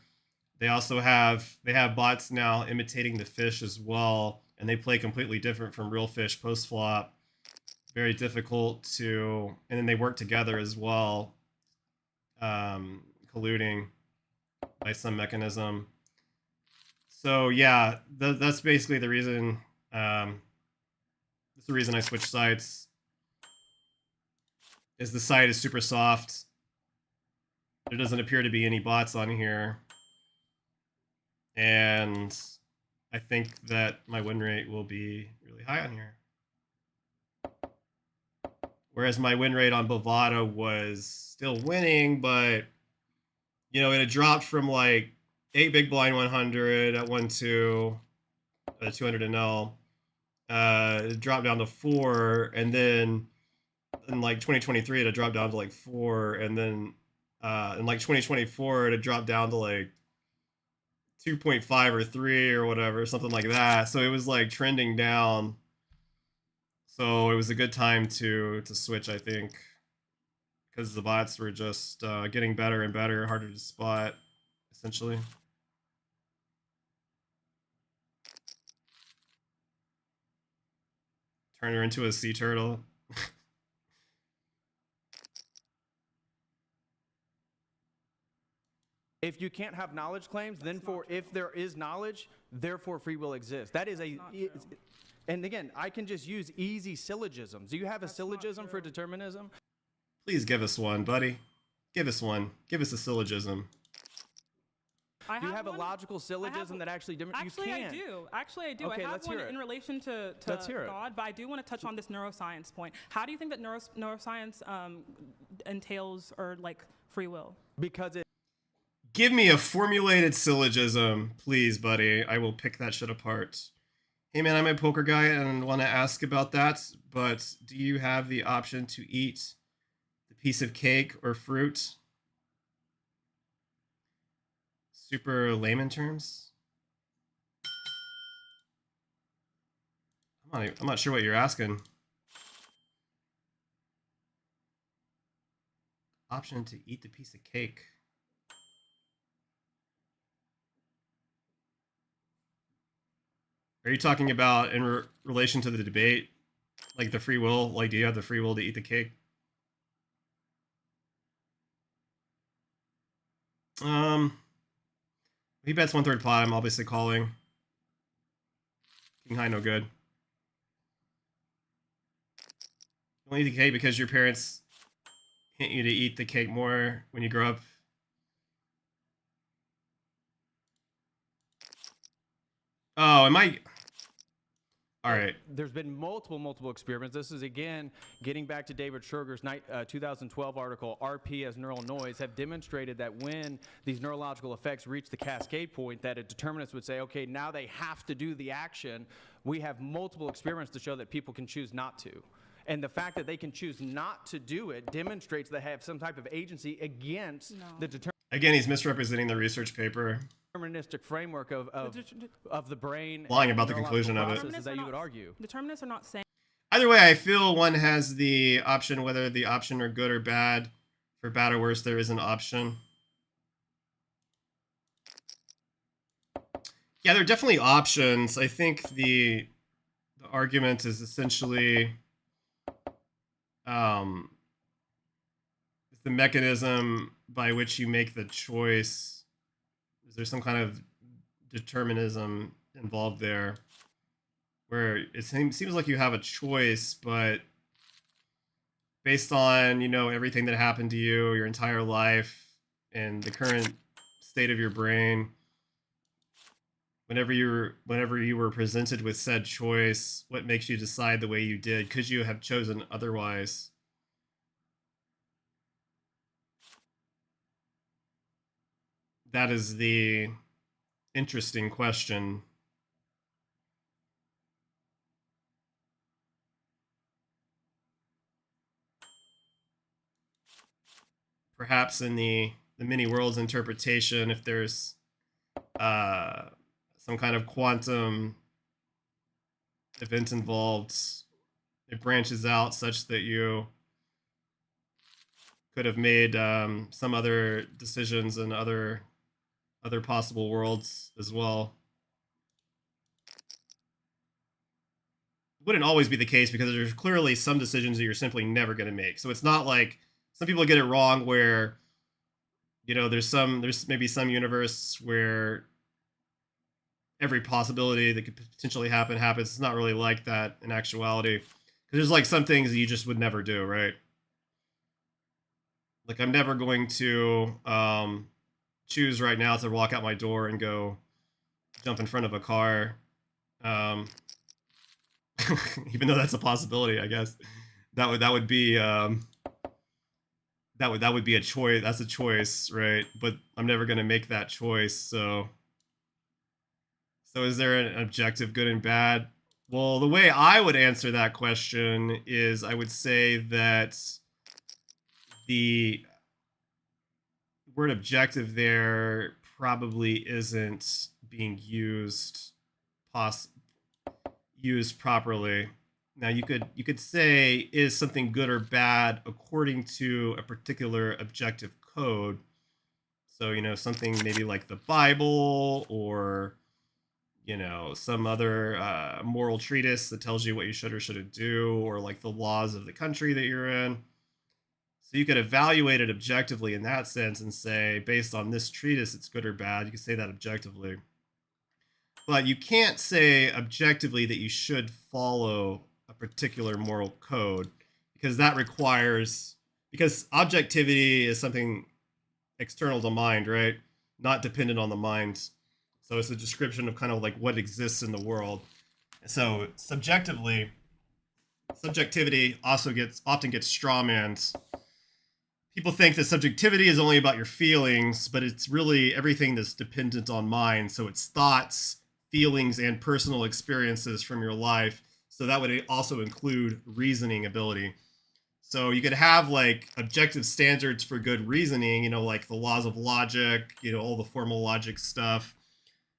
They also have bots now imitating the fish as well, and they play completely different from real fish post flop. Very difficult to, and then they work together as well, colluding by some mechanism. So yeah, that's basically the reason. That's the reason I switched sites. Is the site is super soft. There doesn't appear to be any bots on here, and I think that my win rate will be really high on here. Whereas my win rate on Bovada was still winning, but you know, it had dropped from like 8 big blind 100 at 1-2, 200 and L. It dropped down to 4, and then in like 2023 it had dropped down to like 4, and then in like 2024 it had dropped down to like 2.5 or 3 or whatever, something like that. So it was like trending down. So it was a good time to switch, I think, because the bots were just getting better and better, harder to spot, essentially. Turn her into a sea turtle. If you can't have knowledge claims, then if there is knowledge, therefore free will exists. That is and again, I can just use easy syllogisms. Do you have a syllogism for determinism? Please give us one, buddy. Give us one. Give us a syllogism. Do you have a logical syllogism that actually demonstrates? Actually, I do. Actually, I do. Okay, I have let's one hear it. in relation to Let's hear it. God, but I do want to touch on this neuroscience point. How do you think that neuroscience entails or like free will? Because it Give me a formulated syllogism, please, buddy. I will pick that shit apart. Hey man, I'm a poker guy and want to ask about that, but do you have the option to eat the piece of cake or fruit? Super layman terms? I'm not sure what you're asking. Option to eat the piece of cake. Are you talking about in relation to the debate? Like the free will? Like, do you have the free will to eat the cake? He bets 1/3 pot. I'm obviously calling. King high, no good. You only eat the cake because your parents hint you to eat the cake more when you grow up. Oh, am I? All right. There's been multiple experiments. This is, again, getting back to David Schurger's 2012 article, RP as Neural Noise, have demonstrated that when these neurological effects reach the cascade point, that a determinist would say, okay, now they have to do the action. We have multiple experiments to show that people can choose not to. And the fact that they can choose not to do it demonstrates they have some type of agency against the Again, he's misrepresenting the research paper. deterministic framework of the brain. Lying about the conclusion of it. That you would argue. Determinists are not saying. Either way, I feel one has the option, whether the option are good or bad. For bad or worse, there is an option. Yeah, there are definitely options. I think the argument is essentially the mechanism by which you make the choice. Is there some kind of determinism involved there, where it seems like you have a choice, but based on, you know, everything that happened to you your entire life, and the current state of your brain, whenever you were presented with said choice, what makes you decide the way you did? Could you have chosen otherwise? That is the interesting question. Perhaps in the many worlds interpretation, if there's some kind of quantum event involved, it branches out such that you could have made some other decisions in other possible worlds as well. It wouldn't always be the case because there's clearly some decisions that you're simply never going to make. So it's not like some people get it wrong where, you know, there's maybe some universe where every possibility that could potentially happens. It's not really like that in actuality, because there's like some things that you just would never do, right? Like I'm never going to choose right now to walk out my door and go jump in front of a car, even though that's a possibility. I guess that would be that would be a choice. That's a choice, right? But I'm never going to make that choice. So is there an objective good and bad? Well, the way I would answer that question is I would say that the word objective there probably isn't being used properly. Now you could say, is something good or bad according to a particular objective code? So, you know, something maybe like the Bible, or, you know, some other moral treatise that tells you what you should or shouldn't do, or like the laws of the country that you're in. So you could evaluate it objectively in that sense and say, based on this treatise, it's good or bad. You can say that objectively. But you can't say objectively that you should follow a particular moral code, because that requires, because objectivity is something external to mind, right? Not dependent on the mind. So it's a description of kind of like what exists in the world. So subjectivity also often gets strawmanned. People think that subjectivity is only about your feelings, but it's really everything that's dependent on mind. So it's thoughts, feelings, and personal experiences from your life. So that would also include reasoning ability. So you could have like objective standards for good reasoning, you know, like the laws of logic, you know, all the formal logic stuff,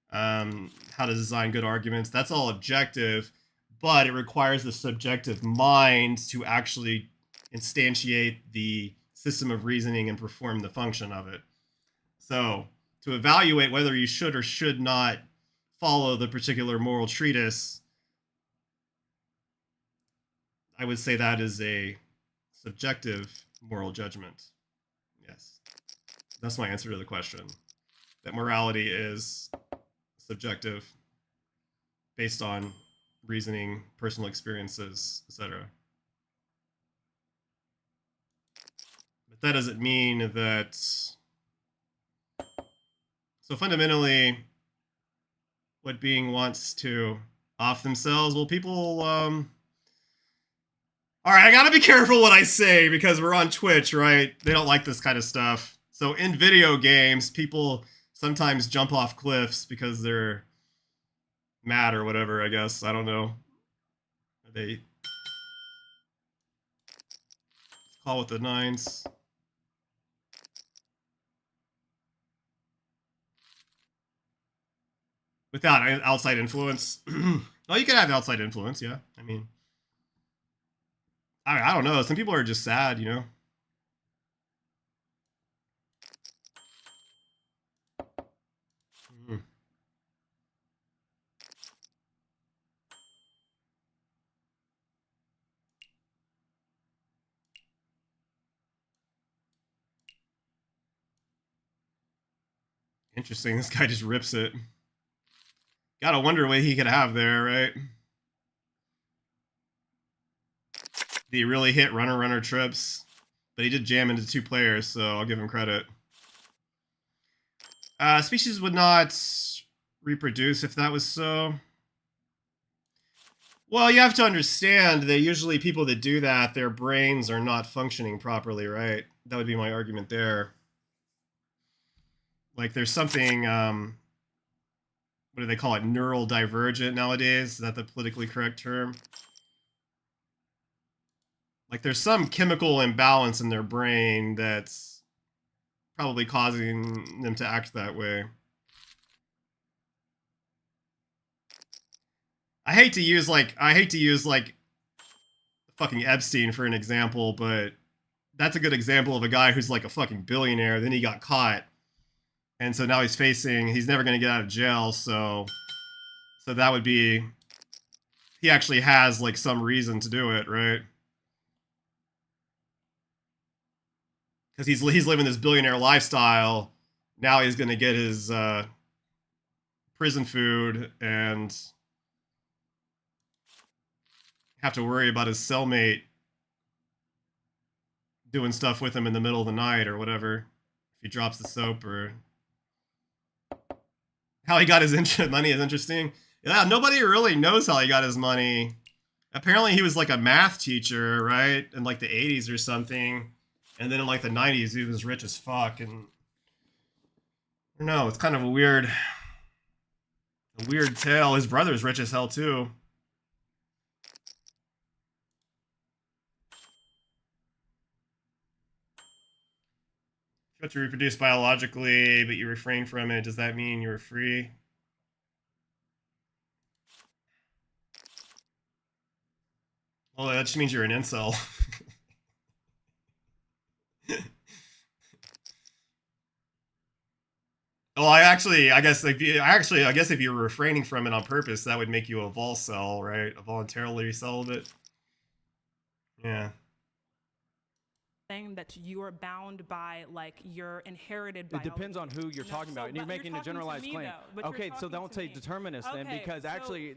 how to design good arguments. That's all objective, but it requires the subjective mind to actually instantiate the system of reasoning and perform the function of it. So to evaluate whether you should or should not follow the particular moral treatise, I would say that is a subjective moral judgment. Yes. That's my answer to the question. That morality is subjective, based on reasoning, personal experiences, etc. But that doesn't mean that... So fundamentally, what being wants to off themselves, well, people... All right, I gotta be careful what I say because we're on Twitch, right? They don't like this kind of stuff. So in video games, people sometimes jump off cliffs because they're mad or whatever, I guess. I don't know. They call with the nines. Without outside influence. Well, you could have outside influence, yeah. I mean, I don't know. Some people are just sad, you know? Mm. Interesting. This guy just rips it. Gotta wonder what he could have there, right? Did he really hit runner trips? But he did jam into two players, so I'll give him credit. Species would not reproduce if that was so. Well, you have to understand that usually people that do that, their brains are not functioning properly, right? That would be my argument there. Like there's something, what do they call it? Neural divergent nowadays? Is that the politically correct term? Like there's some chemical imbalance in their brain that's probably causing them to act that way. I hate to use like fucking Epstein for an example, but that's a good example of a guy who's like a fucking billionaire. Then he got caught, and so now he's never going to get out of jail. So that would be, he actually has like some reason to do it, right? Because he's living this billionaire lifestyle. Now he's going to get his prison food and have to worry about his cellmate doing stuff with him in the middle of the night or whatever. If he drops the soap, or how he got his money is interesting. Yeah, nobody really knows how he got his money. Apparently he was like a math teacher, right? In like the 80s or something. And then in like the 90s he was rich as fuck. And I don't know, it's kind of a weird tale. His brother's rich as hell too. You have to reproduce biologically, but you refrain from it. Does that mean you're free? Well, that just means you're an incel. Well, I guess if you're refraining from it on purpose, that would make you a volcel, right? A voluntarily celibate. Yeah. Saying that you are bound by like your inherited biology. It depends on who you're talking about, and you're making a generalized claim. Okay, so don't say determinist then, because actually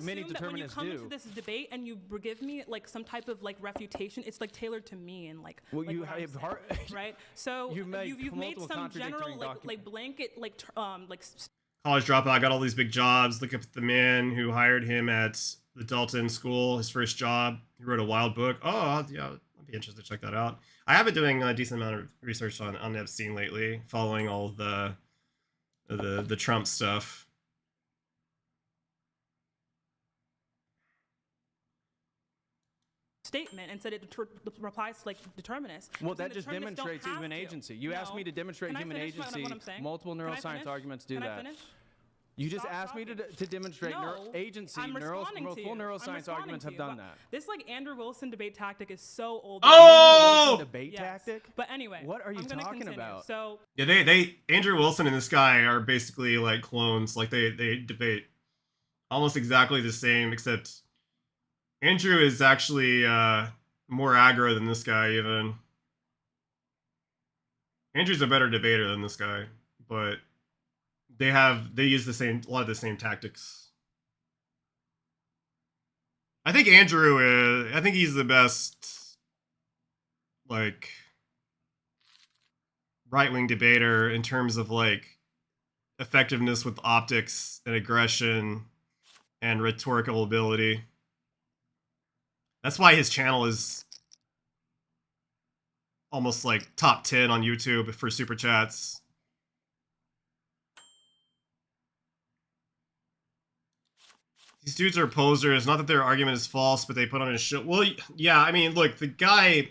many determinists when you come do. into this debate and you give me like some type of like refutation, it's like tailored to me and like. Well, like you what I'm have saying, right? So you've made some general like blanket like College dropout, got all these big jobs. Look up at the man who hired him at the Dalton School, his first job. He wrote a wild book. Oh, yeah, I'd be interested to check that out. I have been doing a decent amount of research on Epstein lately, following all the Trump stuff. Statement and said it replies to like determinists. Well, that just demonstrates human agency. You asked me to demonstrate human agency. Multiple neuroscience arguments do that. You just asked me to demonstrate agency. Multiple neuroscience arguments have done that. This like Andrew Wilson debate tactic is so old. Oh! Debate tactic? But anyway, what are you talking about? So yeah, Andrew Wilson and this guy are basically like clones. Like they debate almost exactly the same, except Andrew is actually more aggro than this guy even. Andrew's a better debater than this guy, but they use a lot of the same tactics. I think I think he's the best like right-wing debater in terms of like effectiveness with optics and aggression and rhetorical ability. That's why his channel is almost like top 10 on YouTube for super chats. These dudes are posers. Not that their argument is false, but they put on a show. Well, yeah, I mean, look, the guy...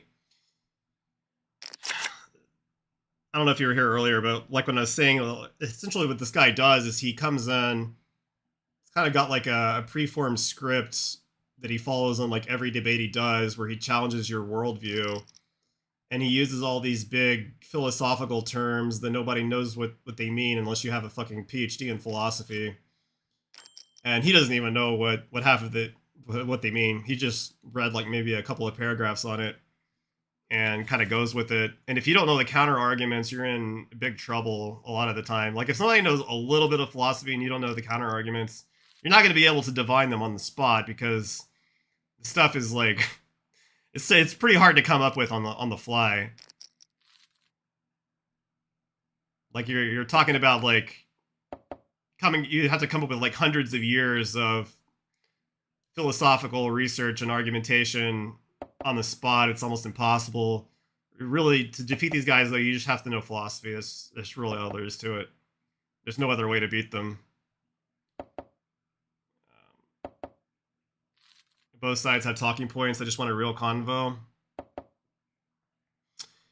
I don't know if you were here earlier, but like when I was saying, essentially what this guy does is he comes in, he's kind of got like a preformed script that he follows on like every debate he does, where he challenges your worldview. And he uses all these big philosophical terms that nobody knows what they mean unless you have a fucking PhD in philosophy. And he doesn't even know what half of what they mean. He just read like maybe a couple of paragraphs on it and kind of goes with it. And if you don't know the counter arguments, you're in big trouble a lot of the time. Like if somebody knows a little bit of philosophy and you don't know the counter arguments, you're not going to be able to divine them on the spot, because the stuff is like it's pretty hard to come up with on the fly. Like you're talking about like you have to come up with like hundreds of years of philosophical research and argumentation on the spot. It's almost impossible. Really, to defeat these guys, though, you just have to know philosophy. That's really all there is to it. There's no other way to beat them. Both sides have talking points. I just want a real convo.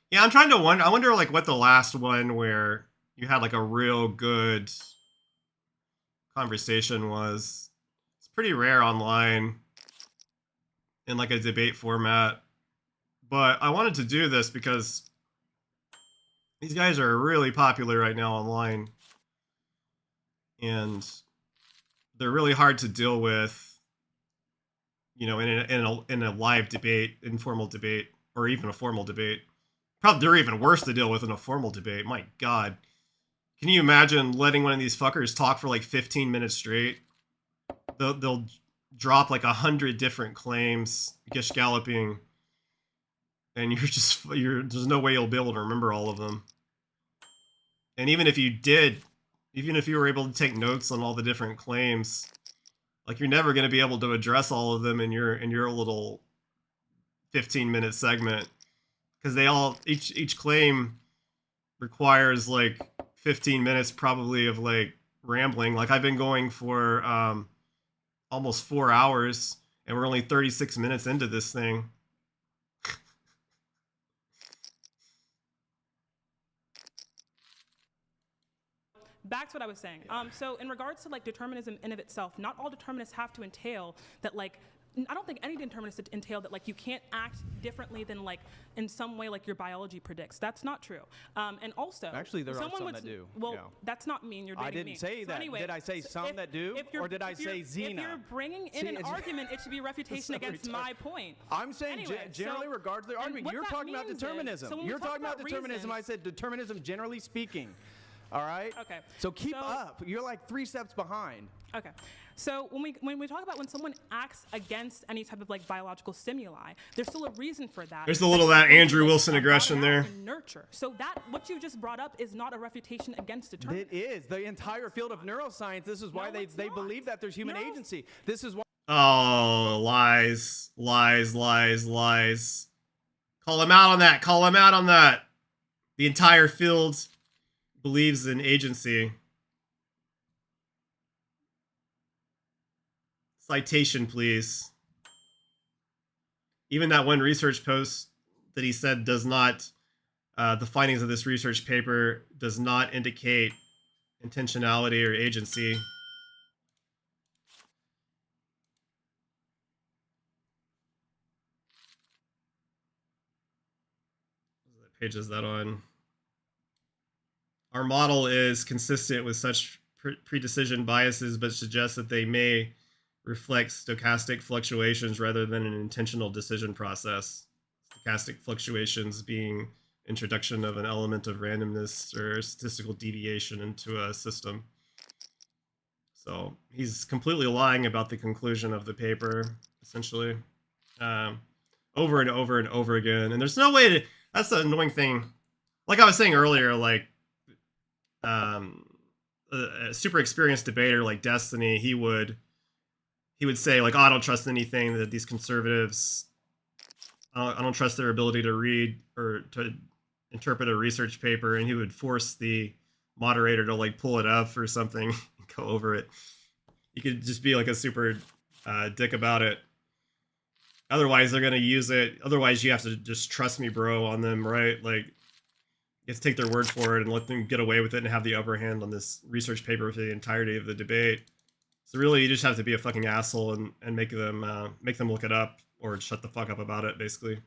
Yeah, I'm trying to wonder. I wonder, like, what the last one where you had like a real good conversation was. It's pretty rare online in like a debate format. But I wanted to do this because these guys are really popular right now online. And they're really hard to deal with, you know, in a live debate, informal debate, or even a formal debate. Probably they're even worse to deal with in a formal debate. My God. Can you imagine letting one of these fuckers talk for like 15 minutes straight? They'll drop like 100 different claims, gish galloping, and there's no way you'll be able to remember all of them. And even if you did, even if you were able to take notes on all the different claims, like you're never going to be able to address all of them in your little 15-minute segment, because each claim requires like 15 minutes probably of like rambling. Like I've been going for almost 4 hours, and we're only 36 minutes into this thing. Back to what I was saying. So in regards to like determinism in of itself, not all determinists have to entail that like, I don't think any determinists entail that like you can't act differently than like in some way like your biology predicts. That's not true. And also, Actually, there are some that do. Well, Yeah. that's not mean. You're I dating didn't me. say So that. anyway, Did I say some that do, or did I say Zina? If you're bringing in an argument, it should be a refutation against my point. I'm saying Anyway, generally so- regards to the and argument. what You're that talking about means is- determinism. so when we You're talk talking about determinism. reasons- I said determinism generally speaking. All right? Okay. So keep So- up. You're like 3 steps behind. Okay. So when we talk about when someone acts against any type of like biological stimuli, there's still a reason for that. There's a little of that Andrew Wilson About aggression out there. and nurture. So that what you just brought up is not a refutation against determinism. It is. The entire field of neuroscience, this is why No, it's they not. believe that there's human No. agency. This is why Oh, lies, lies, lies, lies. Call him out on that. Call him out on that. The entire field believes in agency. Citation, please. Even that one research post that he said does not, the findings of this research paper does not indicate intentionality or agency. What page is that on? Our model is consistent with such predecision biases, but suggests that they may reflect stochastic fluctuations rather than an intentional decision process. Stochastic fluctuations being introduction of an element of randomness or statistical deviation into a system. So he's completely lying about the conclusion of the paper, essentially, over and over and over again. And there's no way to, that's the annoying thing. Like I was saying earlier, like a super experienced debater like Destiny, he would say like, oh, I don't trust anything that these conservatives, I don't trust their ability to read or to interpret a research paper, and he would force the moderator to like pull it up or something and go over it. You could just be like a super dick about it. Otherwise, they're going to use it. Otherwise, you have to just trust me, bro, on them, right? Like, you have to take their word for it and let them get away with it and have the upper hand on this research paper for the entirety of the debate. So really, you just have to be a fucking asshole and make them look it up or shut the fuck up about it, basically.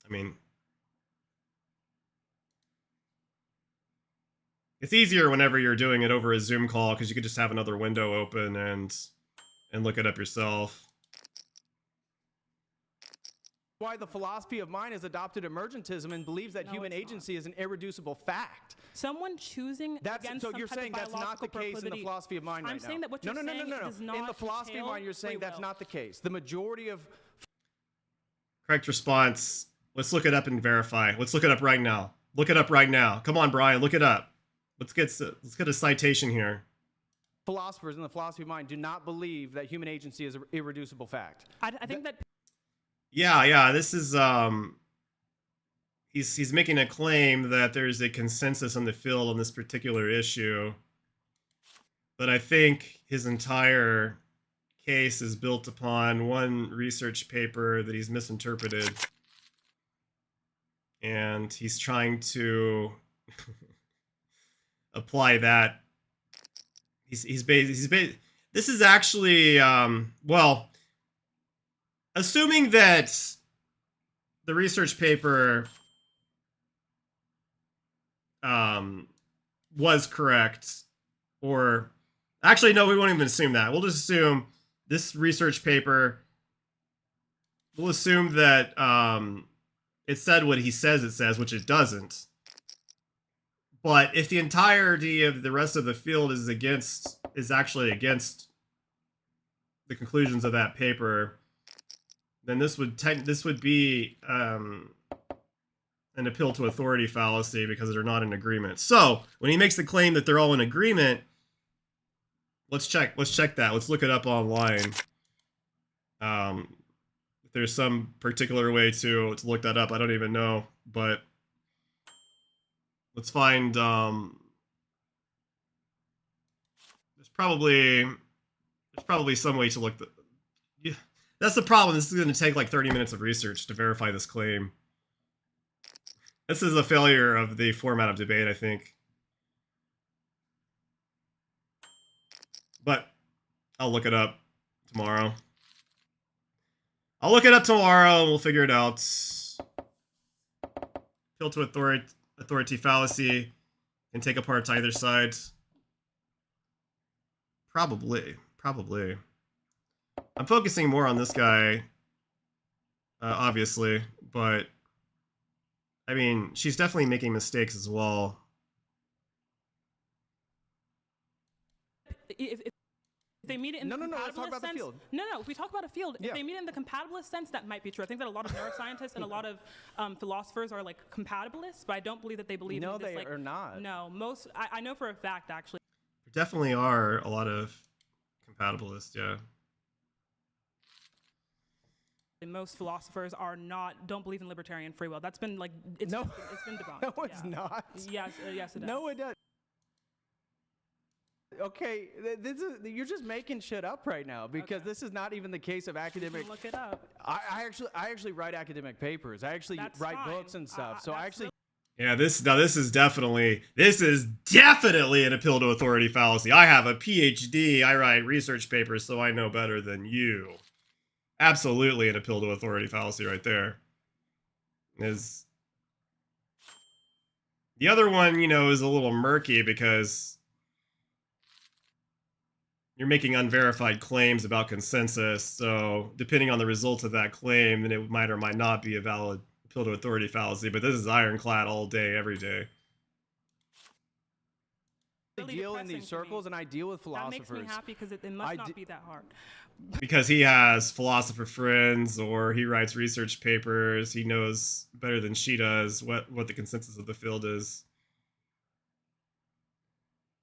I mean, it's easier whenever you're doing it over a Zoom call because you could just have another window open and look it up yourself. why the philosophy of mind has adopted emergentism and believes that human agency is an irreducible fact. Someone choosing against So some you're type saying of that's not the biological case in the proclivity. philosophy of mind right now. I'm saying that what you're saying does not In the philosophy of mind, entail you're saying free that's will. not the case. The majority of Correct response. Let's look it up and verify. Let's look it up right now. Look it up right now. Come on, Brian, look it up. Let's get a citation here. Philosophers in the philosophy of mind do not believe that human agency is an irreducible fact. I think that Yeah. This is he's making a claim that there's a consensus in the field on this particular issue, but I think his entire case is built upon one research paper that he's misinterpreted, and he's trying to apply that. This is actually well, assuming that the research paper was correct, or actually no, we won't even assume that. We'll just assume this research paper, we'll assume that it said what he says it says, which it doesn't. But if the entirety of the rest of the field is actually against the conclusions of that paper, then this would be an appeal to authority fallacy because they're not in agreement. So when he makes the claim that they're all in agreement, let's check that. Let's look it up online. If there's some particular way to look that up, I don't even know, but let's find there's probably some way to look that's the problem. This is going to take like 30 minutes of research to verify this claim. This is a failure of the format of debate, I think. But I'll look it up tomorrow. And we'll figure it out. Appeal to authority fallacy and take apart either side. Probably. I'm focusing more on this guy, obviously, but I mean, she's definitely making mistakes as well. if they meet it in No, the let's talk compatibilist about the sense, field. no, if we talk about a field, Yeah. if they meet it in the compatibilist sense, that might be true. I think that a lot of neuroscientists and a lot of philosophers are like compatibilists, but I don't believe that they believe No, in this, they like, are not. No, I know for a fact actually. There definitely are a lot of compatibilists, yeah. Most philosophers don't believe in libertarian free will. That's been like it's No. been debunked. No, it's yeah. not. Yes, yes, it is. No, it does. Okay, you're just making shit up right now because Okay. this is not even the case of You academic. can look it up. I actually write academic papers. I actually That's write fine. books and stuff. So I That's actually. Yeah, this is definitely an appeal to authority fallacy. I have a PhD, I write research papers, so I know better than you. Absolutely an appeal to authority fallacy right there. Is the other one, is a little murky because you're making unverified claims about consensus, so depending on the results of that claim, then it might or might not be a valid appeal to authority fallacy, but this is ironclad all day, every day. Really deal in depressing these to me. circles and I deal with That philosophers. makes me happy because it must I not di- be that hard. Because he has philosopher friends, or he writes research papers, he knows better than she does what the consensus of the field is.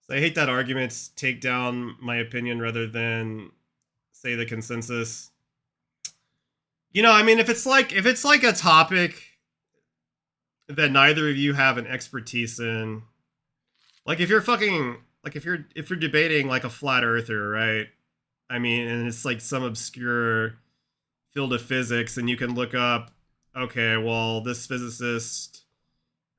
So I hate that arguments take down my opinion rather than say the consensus. I mean, if it's like a topic that neither of you have an expertise in, like if you're debating like a flat earther, right? I mean, and it's like some obscure field of physics, and you can look up, okay, well, this physicist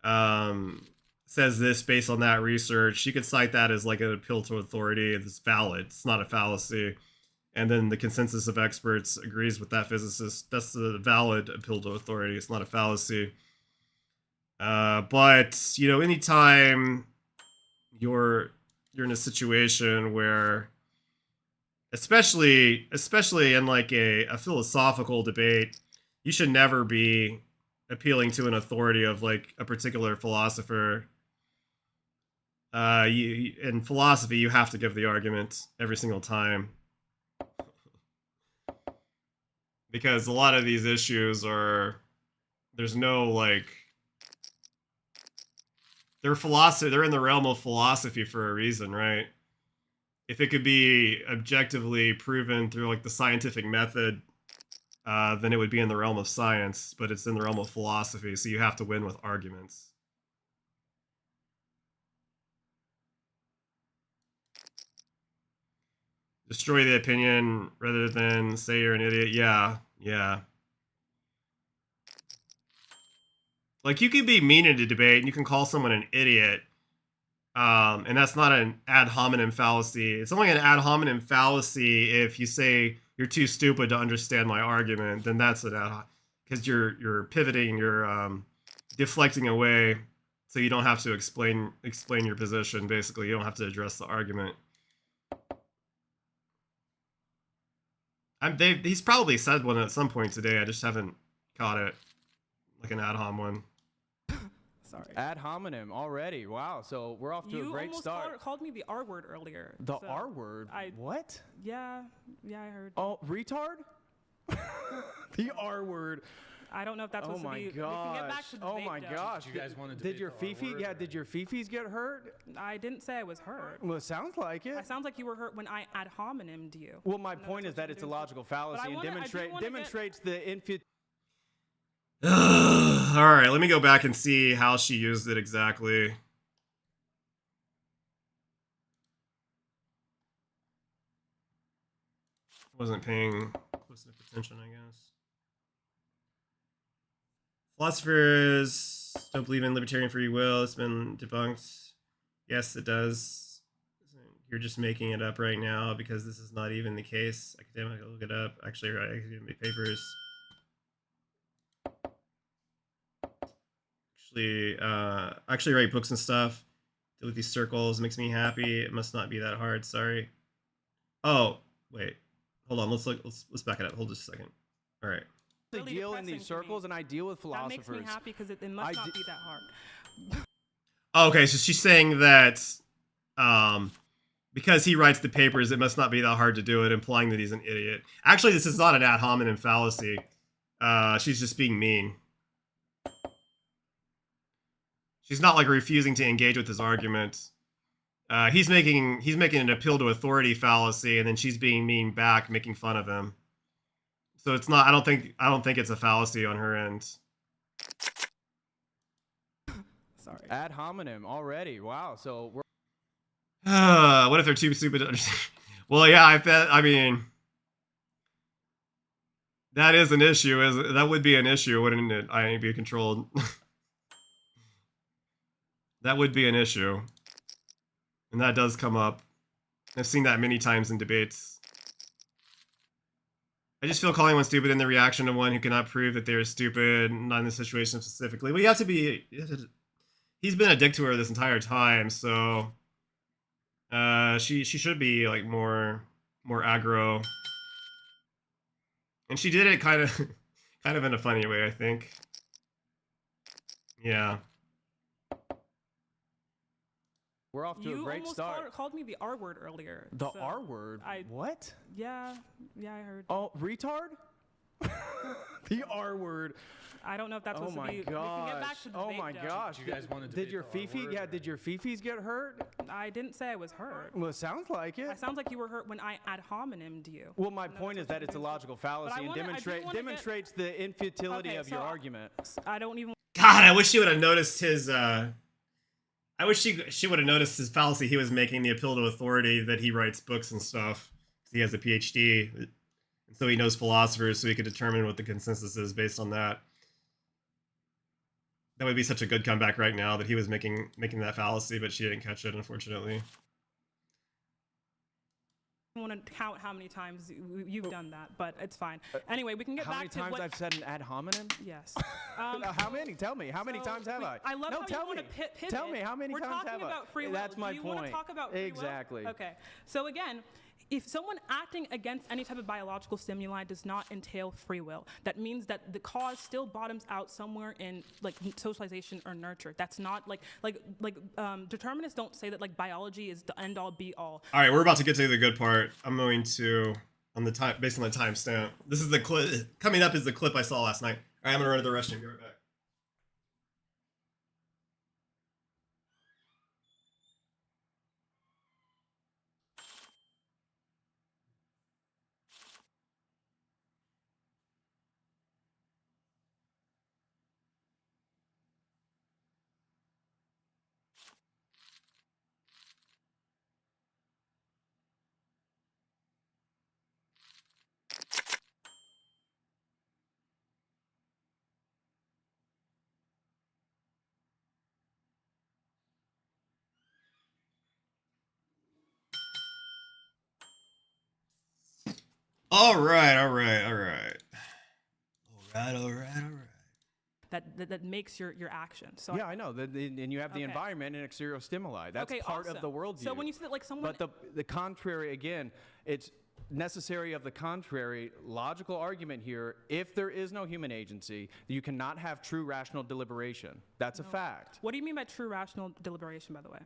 says this based on that research. You could cite that as like an appeal to authority. It's valid. It's not a fallacy. And then the consensus of experts agrees with that physicist. That's a valid appeal to authority. It's not a fallacy. But anytime you're in a situation where, especially in like a philosophical debate, you should never be appealing to an authority of like a particular philosopher. In philosophy, you have to give the argument every single time, because a lot of these issues there's no like They're philosophy. They're in the realm of philosophy for a reason, right? If it could be objectively proven through like the scientific method, then it would be in the realm of science, but it's in the realm of philosophy, so you have to win with arguments. Destroy the opinion rather than say you're an idiot. Yeah, yeah. Like, you can be mean in a debate, and you can call someone an idiot, and that's not an ad hominem fallacy. It's only an ad hominem fallacy if you say you're too stupid to understand my argument. Then that's an ad, because you're pivoting, you're deflecting away, so you don't have to explain your position. Basically, you don't have to address the argument. He's probably said one at some point today. I just haven't caught it, like an ad hom one. Sorry. Ad hominem already. Wow. So we're off to a great start. You almost called me the R word earlier. The so R word? What? Yeah, I heard. Oh, retard? The R word. I don't know if that's Oh supposed to my be. We can get back to gosh. Oh debate, my though. gosh. You guys want to Did debate your the R Fifi? word, Yeah, or- did your Fifis get hurt? I didn't say I was hurt. Well, it sounds like it. It sounds like you were hurt when I ad hominem you. Well, my No, point that's is that what it's a you do. logical fallacy and I do wanna demonstrates the All right, let me go back and see how she used it exactly. Wasn't paying close enough attention, I guess. Philosophers don't believe in libertarian free will. It's been debunked. Yes, it does. You're just making it up right now because this is not even the case. Academic, look it up. Actually, write academic papers. Actually write books and stuff. Deal with these circles. Makes me happy. It must not be that hard. Sorry. Oh, wait. Hold on. Let's back it up. Hold just a second. All right. Really deal in depressing these to me. circles, and I deal with That philosophers. makes me happy because it must not be that hard. Okay, so she's saying that because he writes the papers, it must not be that hard to do it, implying that he's an idiot. Actually, this is not an ad hominem fallacy. She's just being mean. She's not like refusing to engage with his argument. He's making an appeal to authority fallacy, and then she's being mean back, making fun of him. So it's not. I don't think it's a fallacy on her end. Sorry. Ad hominem already. Wow. So we're What if they're too stupid to understand? Well, yeah, I bet. I mean, that is an issue. That would be an issue, wouldn't it? I be controlled. That would be an issue, and that does come up. I've seen that many times in debates. I just feel calling one stupid in the reaction to one who cannot prove that they're stupid, not in this situation specifically. Well, you have to be. He's been a dick to her this entire time, so she should be like more aggro, and she did it kind of in a funny way, I think. Yeah. we're off to You a great almost start. called me the R word earlier. The so R word. What? Yeah, I heard. Oh, retard. The R word. I don't know if that's Oh supposed to my be. We can get back gosh. to debate, Oh my though. gosh. You guys want to Did debate your the R Fifi? word, Yeah. or- Did your Fifis get hurt? I didn't say I was hurt. Well, it sounds like it. It sounds like you were hurt when I ad hominem you. Well, my No, point is that's what that it's a you do. logical fallacy and I do wanna get- demonstrates the infutility Okay, of your so- argument. I don't even. God, I wish she would have noticed his. I wish she would have noticed his fallacy he was making, the appeal to authority, that he writes books and stuff. He has a PhD, and so he knows philosophers, so he could determine what the consensus is based on that. That would be such a good comeback right now, that he was making that fallacy, but she didn't catch it, unfortunately. I want to count how many times you've done that, but it's fine. Anyway, we can get How back many to times what. I've said an ad hominem? Yes. How many? Tell me. How many So, times have I? I love no, how tell you want me. to pivot. Tell me how many We're times have talking I? about free will. That's my Do you point. want to talk about free will? Exactly. Okay. So again, if someone acting against any type of biological stimuli does not entail free will, that means that the cause still bottoms out somewhere in like socialization or nurture. That's not like determinists don't say that like biology is the end all be all. All right, we're about to get to the good part. I'm going to, based on the timestamp. This is the clip. Coming up is the clip I saw last night. All right, I'm gonna run to the restroom. Be right back. All right. that makes your action. So Yeah, I know. And you have the Okay. environment and exterior stimuli. That's Okay, part of the awesome. worldview. So when you say that, like, someone, But the contrary, again, it's necessary of the contrary logical argument here. If there is no human agency, you cannot have true rational deliberation. That's a fact. what do you mean by true rational deliberation, by the way?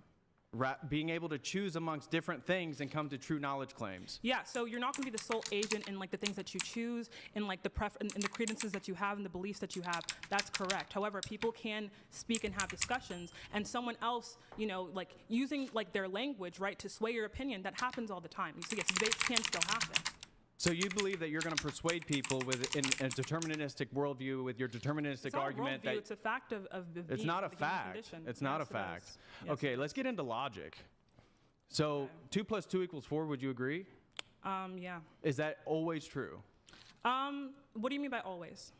Being able to choose amongst different things and come to true knowledge claims. Yeah, so you're not going to be the sole agent in like the things that you choose, in like the in the credences that you have, and the beliefs that you have. That's correct. However, people can speak and have discussions, and someone else, you know, like using like their language, right, to sway your opinion. That happens all the time. You see, yes, debates can still happen. So you believe that you're going to persuade people with in a deterministic worldview with your deterministic It's not argument a worldview, that it's a fact of the it's being, not a the human fact. condition. It's not a Yes, it fact. is. Yes, Okay, it let's get into logic. So 2 + 2 = 4. Would you agree? is. Yeah. Is that always true? What do you mean by always?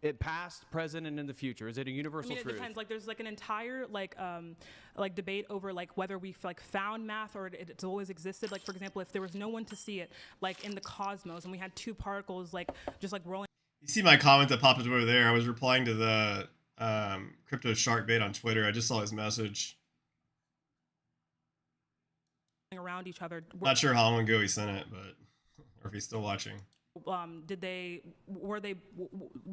It past, present, and in the future. Is it a I universal mean, it truth? depends. Like, there's like an entire like debate over like whether we've like found math or it's always existed. Like, for example, if there was no one to see it, like in the cosmos, and we had two particles like just like rolling You see my comment that popped up over there? I was replying to the crypto shark bait on Twitter. I just saw his message. around each other. Not sure how long ago he sent it, but or if he's still watching. Does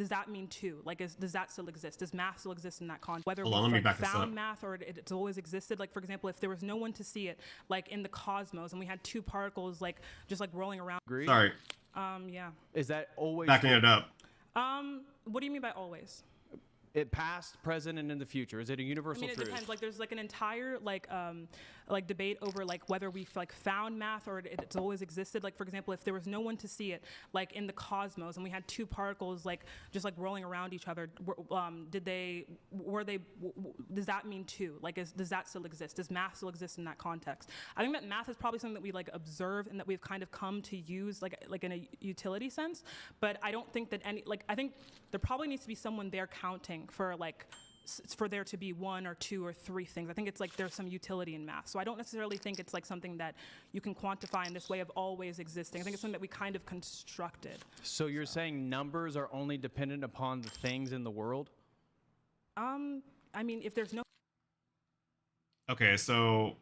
that mean two? Like, does that still exist? Does math still exist in that context? Whether Hold on, we've let me like back this found up. math or it's always existed. Like, for example, if there was no one to see it, like in the cosmos, and we had two particles like just like rolling around. Agree? Sorry, Yeah. Is that always backing true? it up. What do you mean by always? It past, present, and in the future. Is it a I universal mean, it truth? depends. Like, there's like an entire like debate over like whether we've like found math or it's always existed. Like, for example, if there was no one to see it, like in the cosmos, and we had two particles like just like rolling around each other, does that mean two? Like, does that still exist? Does math still exist in that context? I think that math is probably something that we like observe and that we've kind of come to use like in a utility sense. But I don't think that I think there probably needs to be someone there counting for like for there to be one or two or three things. I think it's like there's some utility in math. So I don't necessarily think it's like something that you can quantify in this way of always existing. I think it's something that we kind of constructed. So you're saying numbers are only dependent upon the things in the world? I mean, if there's no Okay, so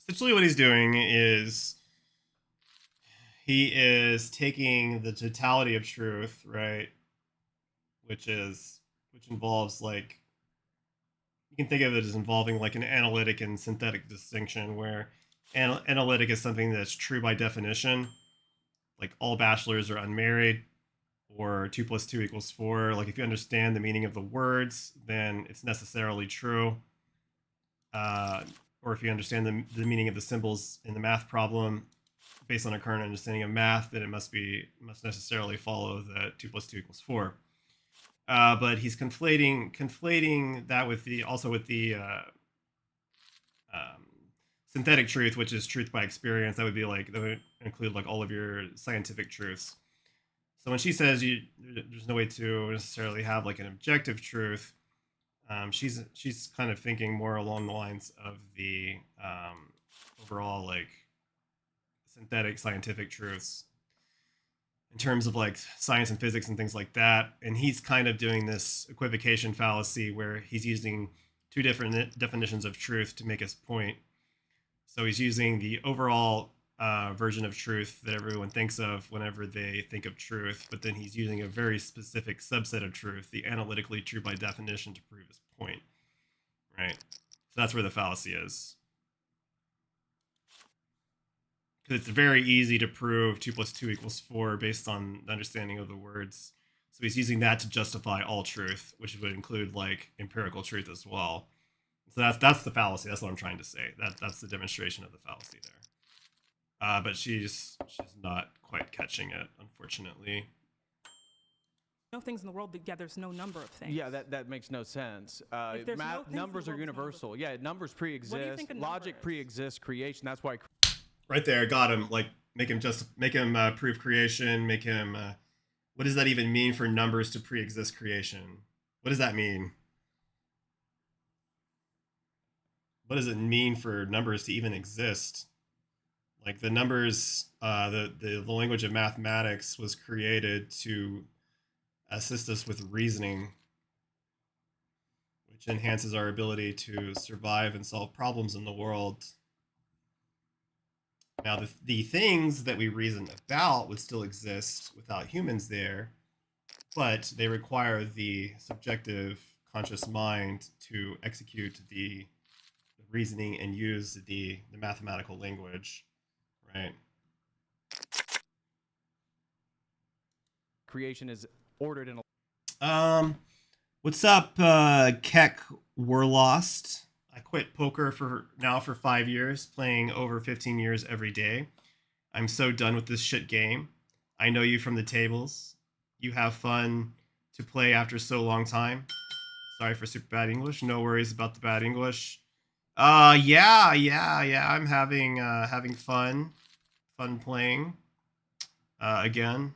essentially what he's doing is he is taking the totality of truth, right? Which involves like you can think of it as involving like an analytic and synthetic distinction where analytic is something that's true by definition, like all bachelors are unmarried, or 2 + 2 = 4. Like if you understand the meaning of the words, then it's necessarily true. Or if you understand the meaning of the symbols in the math problem, based on a current understanding of math, then it must necessarily follow that 2 + 2 = 4. But he's conflating that with the synthetic truth, which is truth by experience. That would include like all of your scientific truths. So when she says there's no way to necessarily have like an objective truth, she's kind of thinking more along the lines of the overall like synthetic scientific truths in terms of like science and physics and things like that. And he's kind of doing this equivocation fallacy where he's using two different definitions of truth to make his point. So he's using the overall version of truth that everyone thinks of whenever they think of truth, but then he's using a very specific subset of truth, the analytically true by definition, to prove his point, right? So that's where the fallacy is. Because it's very easy to prove 2 + 2 = 4 based on the understanding of the words. So he's using that to justify all truth, which would include like empirical truth as well. So that's the fallacy. That's what I'm trying to say. That's the demonstration of the fallacy there. But she's not quite catching it, unfortunately. no things in the world, yeah, there's no number of things. Yeah, that makes no sense. If there's no things in the Numbers are world, there's no number. universal. Yeah, numbers pre-exist. think a number Logic is? pre-exists creation. That's why Right there, got him. Like make him prove creation. Make him. What does that even mean for numbers to pre-exist creation? What does that mean? What does it mean for numbers to even exist? Like the numbers, the language of mathematics was created to assist us with reasoning, which enhances our ability to survive and solve problems in the world. Now, the things that we reason about would still exist without humans there, but they require the subjective conscious mind to execute the reasoning and use the mathematical language, right? Creation is ordered in a What's up, Keck Werlost? I quit poker for 5 years, playing over 15 years every day. I'm so done with this shit game. I know you from the tables. You have fun to play after so long time. Sorry for super bad English. No worries about the bad English. Yeah. I'm having fun playing. Again.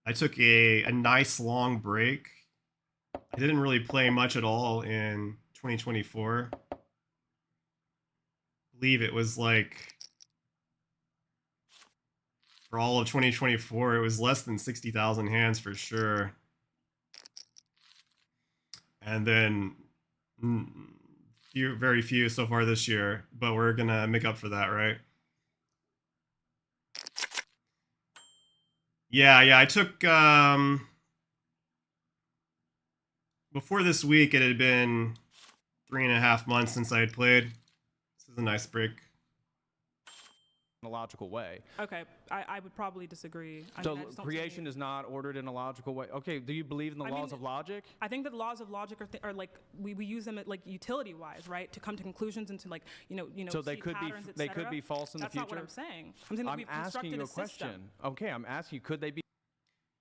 I took a nice long break. I didn't really play much at all in 2024. I believe it was like, for all of 2024, it was less than 60,000 hands for sure. And then very few so far this year, but we're gonna make up for that, right? Yeah, I took, before this week, it had been 3.5 months since I had played. This is a nice break. a logical way. Okay, I would probably disagree. I So mean, I just don't see creation any- is not ordered in a logical way. Okay, do you believe in the I laws mean, of logic? I think that the laws of logic are like we use them at, like, utility-wise, right? To come to conclusions and to, like, So they see could be patterns, et they could cetera. be false in That's the not future. what I'm saying. I'm saying that I'm we've asking constructed you a system. question. Okay, I'm asking you, could they be?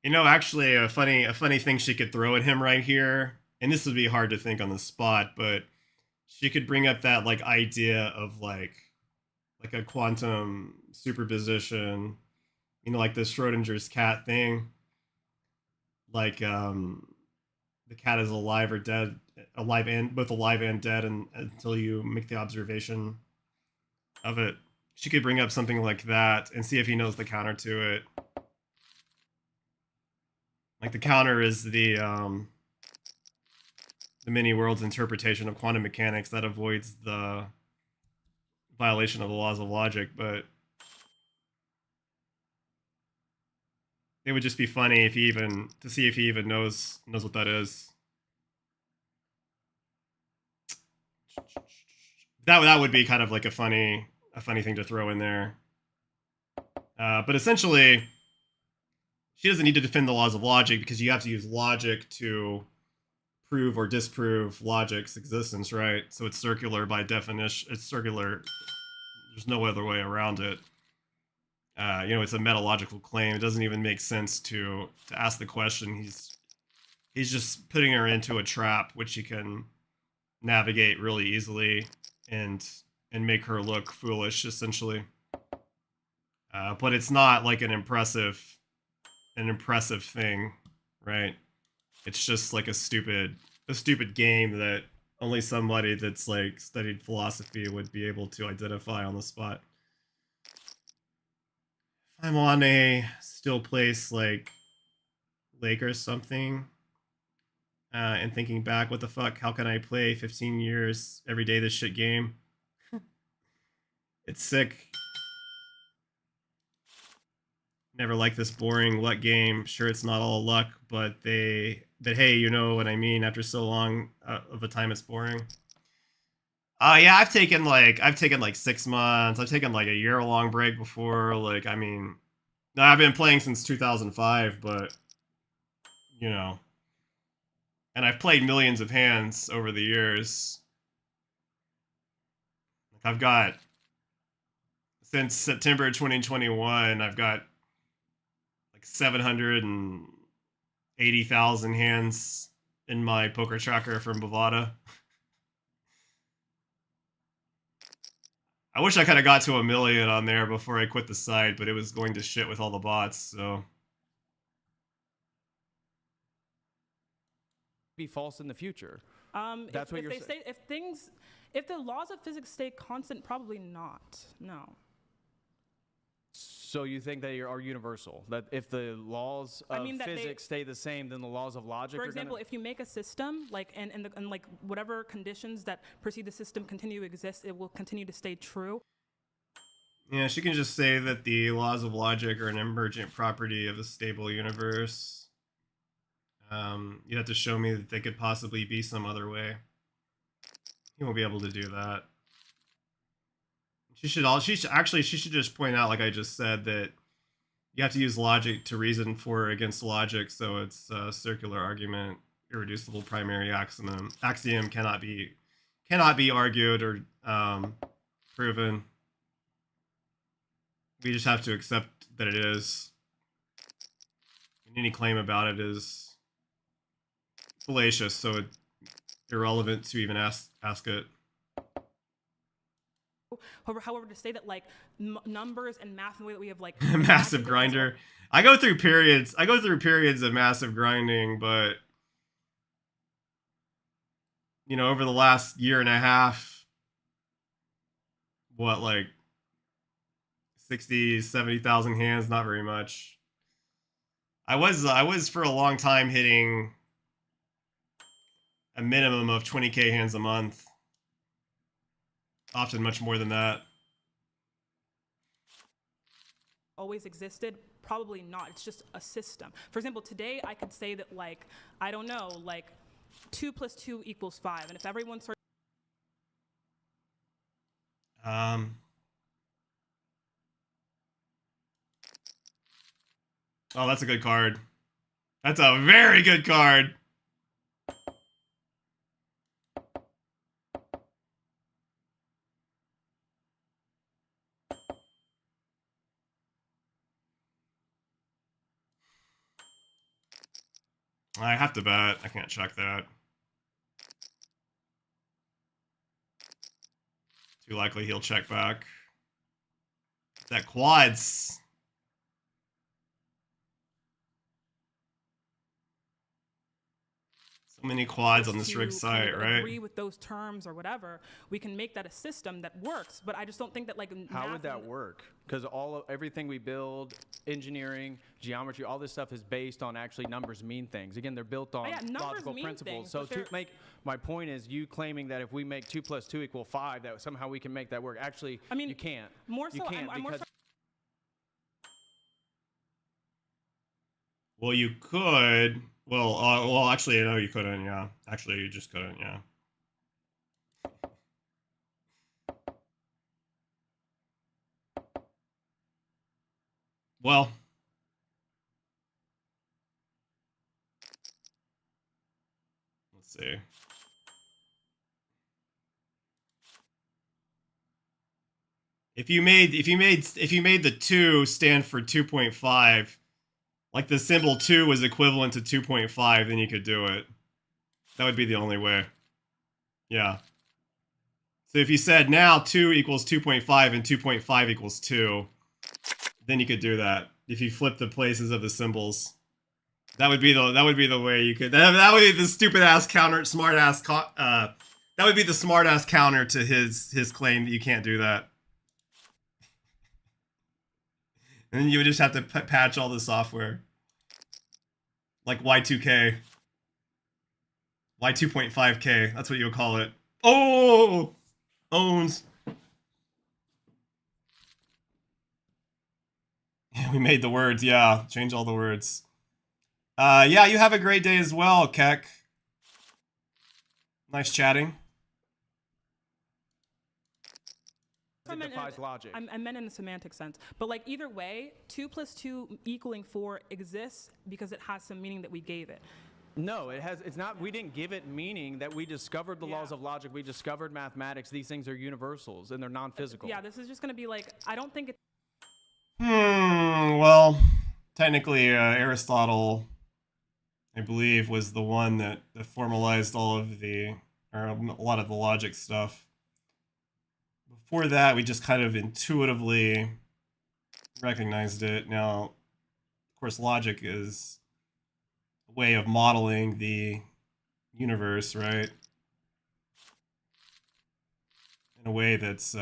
Actually, a funny thing she could throw at him right here, and this would be hard to think on the spot, but she could bring up that like idea of like a quantum superposition, like the Schrodinger's cat thing. Like the cat is alive or dead, both alive and dead, and until you make the observation of it. She could bring up something like that and see if he knows the counter to it. Like the counter is the many worlds interpretation of quantum mechanics that avoids the violation of the laws of logic, but it would just be funny if he even knows what that is. That would be kind of like a funny thing to throw in there. But essentially, she doesn't need to defend the laws of logic because you have to use logic to prove or disprove logic's existence, right? So it's circular by definition. It's circular. There's no other way around it. It's a metalogical claim. It doesn't even make sense to ask the question. He's just putting her into a trap, which he can navigate really easily and make her look foolish, essentially. But it's not like an impressive thing, right? It's just like a stupid game that only somebody that's like studied philosophy would be able to identify on the spot. If I'm on a still place like Lake or something, and thinking back, what the fuck? How can I play 15 years every day this shit game? It's sick. Never liked this boring luck game. Sure, it's not all luck, but hey, you know what I mean. After so long of a time, it's boring. Yeah, I've taken like 6 months. I've taken like a year-long break before. Like, I mean, no, I've been playing since 2005, but and I've played millions of hands over the years. Like, I've got, since September 2021, I've got like 780,000 hands in my poker tracker from Bovada. I wish I could have got to 1 million on there before I quit the site, but it was going to shit with all the bots, so. Be false in the future. That's what if you're they saying. if the laws of physics stay constant, probably not. No. So you think they are universal? That if the laws of that they- physics stay the same, then the laws of logic For are example, if you make a system, like, and like whatever conditions that precede the system continue to exist, it will continue to stay true. Yeah, she can just say that the laws of logic are an emergent property of a stable universe. You have to show me that they could possibly be some other way. You won't be able to do that. She should just point out, like I just said, that you have to use logic to reason for or against logic, so it's a circular argument, irreducible primary axiom. Axiom cannot be argued or proven. We just have to accept that it is. And any claim about it is fallacious, so it's irrelevant to even ask it. However, to say that like numbers and math and the way that we have like Massive grinder. I go through periods of massive grinding, but you know, over the last year and a half, what, like 60, 70,000 hands, not very much. I was for a long time hitting a minimum of 20k hands a month. Often much more than that. always existed? Probably not. It's just a system. For example, today I could say that, like, I don't know, like 2 + 2 = 5. And if everyone starts Oh, that's a good card. That's a very good card. I have to bet. I can't check that. Too likely he'll check back. That quads. So many quads on this rig site, kind of right? agree with those terms or whatever, we can make that a system that works. But I just don't think that, like, how would that work? Because everything we build, engineering, geometry, all this stuff is based on actually numbers mean things. Again, they're built on logical principles. So to make my point is, you claiming that if we make 2 + 2 = 5, that somehow we can make that work. Actually, I mean, you can't. More so, you can't I'm more because so. Well, you could. Well, actually, no, you couldn't. Yeah, actually, you just couldn't. Yeah. Well, let's see. If you made the 2 stand for 2.5, like the symbol 2 was equivalent to 2.5, then you could do it. That would be the only way. Yeah. So if you said now 2 = 2.5 and 2.5 = 2, then you could do that. If you flip the places of the symbols, that would be the way you could. That would be the stupid ass counter, smart ass. That would be the smart ass counter to his claim that you can't do that. And then you would just have to patch all the software. Like Y2K. Y2.5K. That's what you would call it. Oh! Owns. Yeah, we made the words. Yeah, change all the words. Yeah, you have a great day as well, Keck. Nice chatting. it defies logic. I meant in the semantic sense. But, like, either way, 2 + 2 = 4 exists because it has some meaning that we gave it. No, it has. It's not. We didn't give it meaning. That we discovered the laws of logic. We discovered mathematics. These things are universals and they're non-physical. Yeah, this is just going to be like, I don't think it's. Well, technically, Aristotle, I believe, was the one that formalized all of a lot of the logic stuff. Before that, we just kind of intuitively recognized it. Now, of course, logic is a way of modeling the universe, right? In a way that's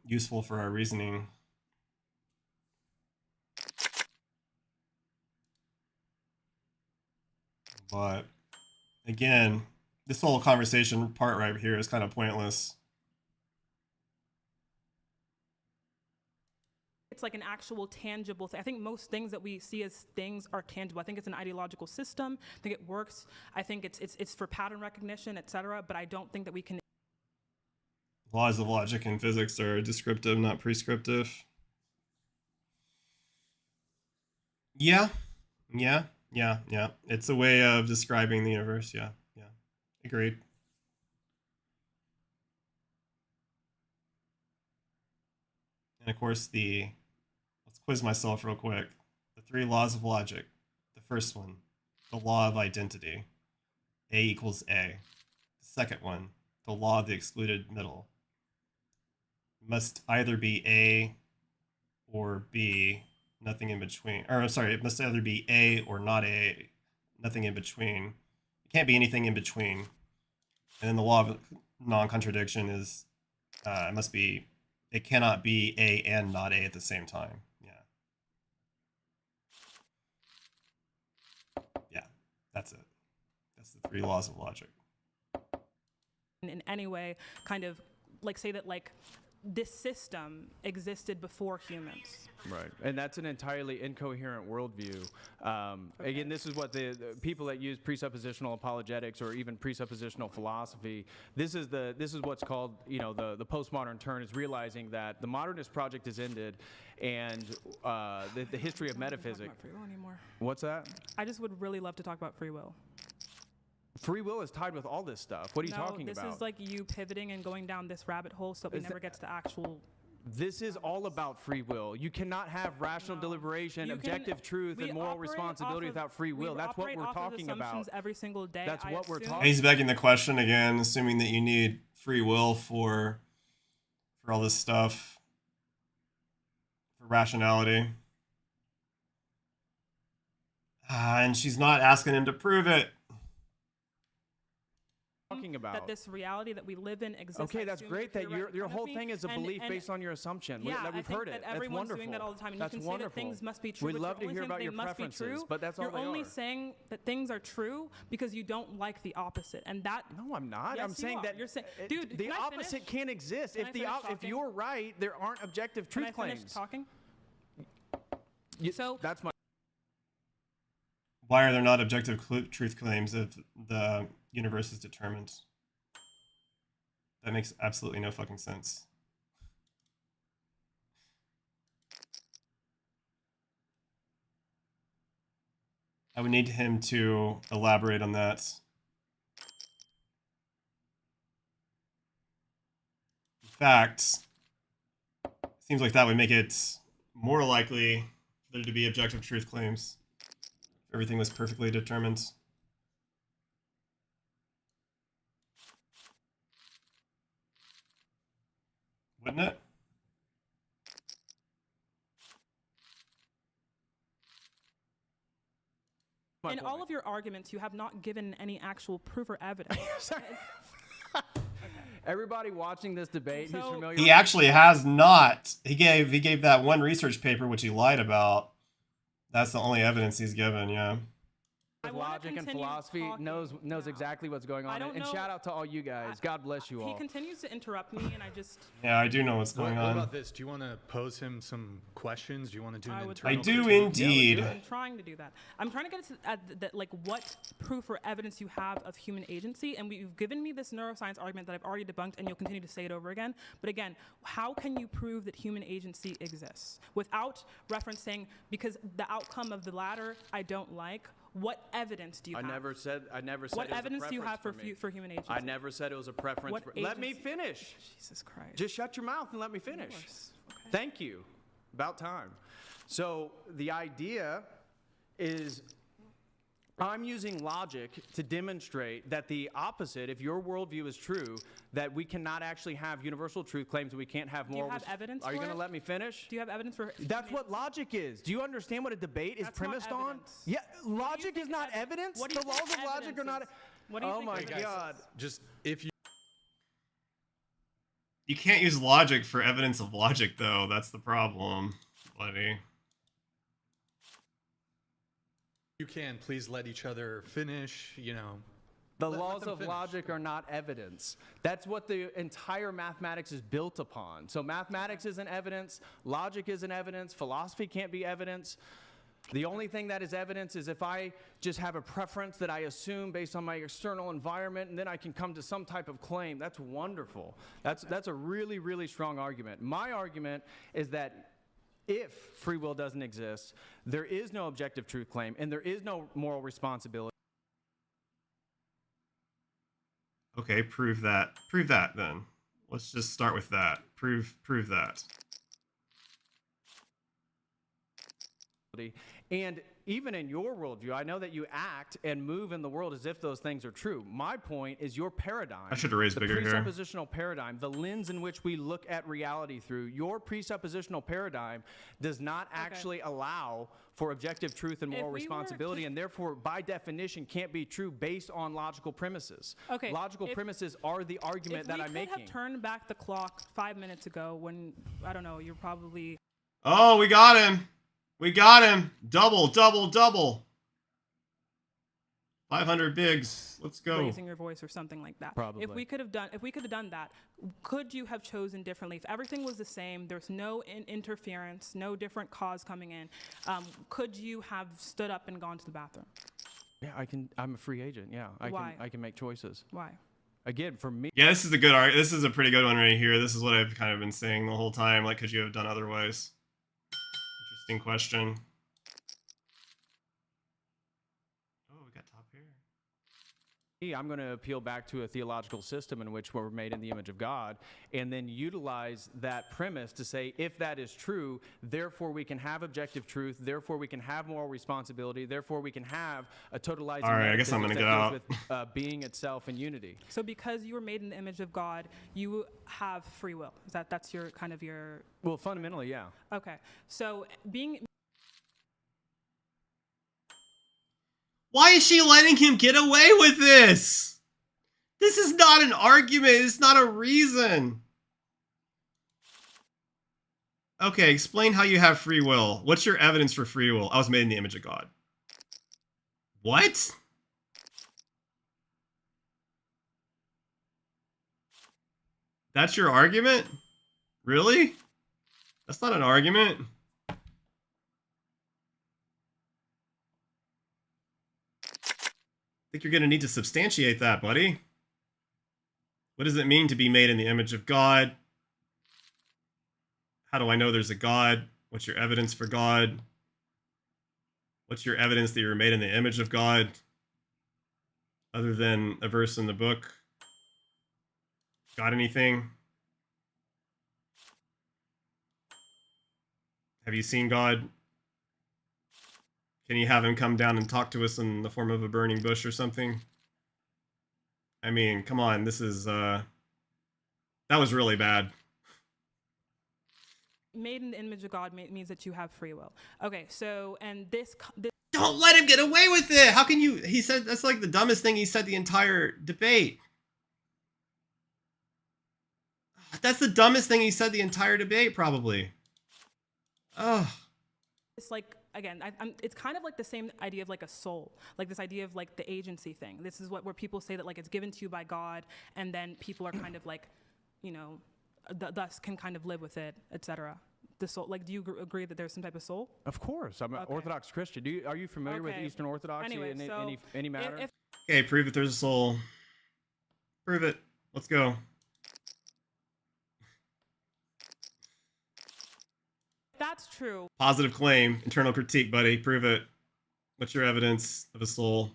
useful for our reasoning. But again, this whole conversation part right here is kind of pointless. It's like an actual tangible thing. I think most things that we see as things are tangible. I think it's an ideological system. I think it works. I think it's for pattern recognition, etc. But I don't think that we can. Laws of logic and physics are descriptive, not prescriptive. Yeah. It's a way of describing the universe. Yeah. Agreed. And of course, let's quiz myself real quick. The 3 laws of logic. The first one, the law of identity. A equals A. The second one, the law of the excluded middle. Must either be A or B, nothing in between. Or sorry, it must either be A or not A, nothing in between. It can't be anything in between. And then the law of non-contradiction is it cannot be A and not A at the same time. Yeah, that's it. That's the 3 laws of logic. In any way kind of like say that like this system existed before humans. Right, and that's an entirely incoherent worldview. Again, this is what the people that use presuppositional apologetics or even presuppositional philosophy. This is what's called, you know, the postmodern turn, is realizing that the modernist project is ended, and the history of metaphysics. About free will anymore. What's that? I just would really love to talk about free will. Free will is tied with all this stuff. What are you talking about? This is like you pivoting and going down this rabbit hole so that we never get to the actual. This is all about free will. You cannot have rational deliberation, You objective truth, we and moral operate responsibility off of- without free will. we That's what operate we're off of talking about. assumptions every single day. That's I what we're assume- talking. He's begging the question again, assuming that you need free will for all this stuff, for rationality. And she's not asking him to prove it. Talking about. That this reality that we live in exists. Okay, I that's assume great you're that right in your front of whole me, thing is a and- belief and- based on your assumption. Yeah, that we've I think heard that it. That's everyone's wonderful. doing that all the time, and That's you can wonderful. say that things must be true. We'd but love you're to only hear saying about they your must be preferences, true. but that's all You're they only are. saying that things are true because you don't like the opposite, and that. No, I'm not. Yes, I'm you saying are. that You're saying, it- dude, the can I opposite finish? can't exist. Can I If finish if talking? you're right, there aren't objective Can truth I finish claims. talking? So that's my. Why are there not objective truth claims if the universe is determined? That makes absolutely no fucking sense. I would need him to elaborate on that. In fact, seems like that would make it more likely for there to be objective truth claims if everything was perfectly determined. Wouldn't it? my In point. all of your arguments, you have not given any actual proof or evidence. Sorry. Everybody watching this debate who's So- familiar. He with actually has not. He gave that one research paper which he lied about. That's the only evidence he's given, yeah. I with wanna logic and continue philosophy talking knows now. exactly what's going I on. don't And know- shout out to all you guys. God bless you He all. continues to interrupt me, and I just. Yeah, I do know what's going What on. about this? Do you want to pose him some questions? Do you want to do I an would- internal I do critique? indeed. I'm trying to do that. I'm trying to get at like what proof or evidence you have of human agency, and you've given me this neuroscience argument that I've already debunked, and you'll continue to say it over again. But again, how can you prove that human agency exists without referencing, because the outcome of the latter I don't like? What evidence do you I have? never said What it was a evidence do you have preference me. for human agency? I never said it was a preference. What Let me agency- finish. Jesus Christ. Just shut your mouth and let me finish. course. Okay. Thank you. About time. So the idea is I'm using logic to demonstrate that the opposite, if your worldview is true, that we cannot actually have universal truth claims, we can't have Do you moral. have evidence Are you for going to it? let me finish? Do you have evidence for? That's human what logic is. Do you understand what a debate is That's not premised on? evidence. Yeah, What do you logic think is not evi- evidence. what do you The laws think of logic are not. evidence is? What do you Oh think my evidence God. is? Just if you You can't use logic for evidence of logic, though. That's the problem, buddy. You can please let each other finish, you know. The Let laws them of finish. logic are not evidence. That's what the entire mathematics is built upon. So mathematics isn't evidence, logic isn't evidence, philosophy can't be evidence. The only thing that is evidence is if I just have a preference that I assume based on my external environment, and then I can come to some type of claim. That's wonderful. That's a really, really strong argument. My argument is that if free will doesn't exist, there is no objective truth claim, and there is no moral responsibility. Okay, prove that. Prove that then. Let's just start with that. Prove that. And even in your worldview, I know that you act and move in the world as if those things are true. My point is your paradigm. I should have raised the bigger here. presuppositional paradigm, the lens in which we look at reality through, your presuppositional paradigm does not actually allow for objective truth and moral If we were responsibility, and therefore, by definition, can't be true based on logical premises. Okay, Logical premises are the argument that I'm If we making. could have turned back the clock 5 minutes ago when, I don't know, you're probably... Oh, we got him. We got him. Double, double, double. 500 bigs. Let's go. raising your voice or something like that. Probably. If we could have done that, could you have chosen differently? If everything was the same, there's no interference, no different cause coming in, could you have stood up and gone to the bathroom? Yeah, I can. I'm a free agent. Yeah, Why? I can make choices. Why? Again, for me. Yeah, this is a good this is a pretty good one right here. This is what I've kind of been saying the whole time. Like, could you have done otherwise? Interesting question. Oh, we got top here. I'm going to appeal back to a theological system in which we're made in the image of God, and then utilize that premise to say, if that is true, therefore we can have objective truth, therefore we can have moral responsibility, therefore we can have a totalizing All right, I guess I'm metaphysics gonna that get deals with being itself in unity. So because you were made in the image of God, you have free will. That's your kind of your... Well, fundamentally, yeah. Okay. So being... Why is she letting him get away with this? This is not an argument. It's not a reason. Okay, explain how you have free will. What's your evidence for free will? I was made in the image of God. What? That's your argument? Really? That's not an argument. I think you're going to need to substantiate that, buddy. What does it mean to be made in the image of God? How do I know there's a God? What's your evidence for God? What's your evidence that you're made in the image of God? Other than a verse in the book? Got anything? Have you seen God? Can you have him come down and talk to us in the form of a burning bush or something? I mean, come on, this is, that was really bad. Made in the image of God means that you have free will. Okay, so, and this Don't let him get away with it! How can you, he said, that's like the dumbest thing he said the entire debate. That's the dumbest thing he said the entire debate, probably. Ugh. it's like, again, it's kind of like the same idea of like a soul, like this idea of like the agency thing. This is where people say that like it's given to you by God, and then people are kind of like, you know, thus can kind of live with it, etc. The soul, like, do you agree that there's some type of soul? Of course, I'm an Okay. Orthodox Christian. Are you familiar with Okay. Eastern Orthodoxy Anyway, in so any matter? If Okay, prove that there's a soul. Prove it. Let's go. that's true, Positive claim. Internal critique, buddy. Prove it. What's your evidence of a soul?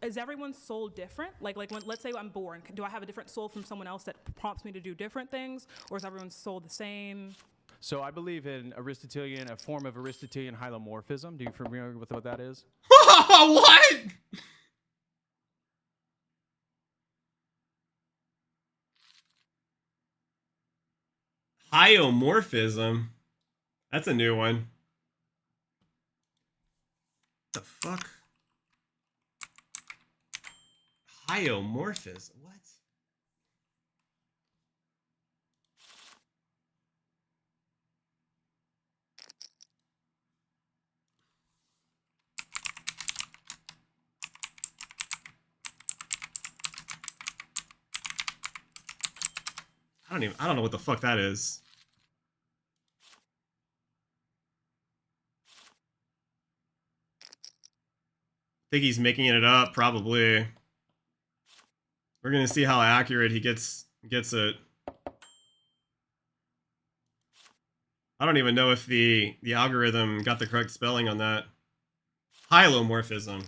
is everyone's soul different? Like when, let's say I'm born, do I have a different soul from someone else that prompts me to do different things, or is everyone's soul the same? So I believe in Aristotelian, a form of Aristotelian hylomorphism. Do you familiar with what that is? What? Hyomorphism? That's a new one. What the fuck? Hyomorphism? What? I don't know what the fuck that is. Think he's making it up, probably. We're gonna see how accurate he gets it. I don't even know if the algorithm got the correct spelling on that. Hylomorphism.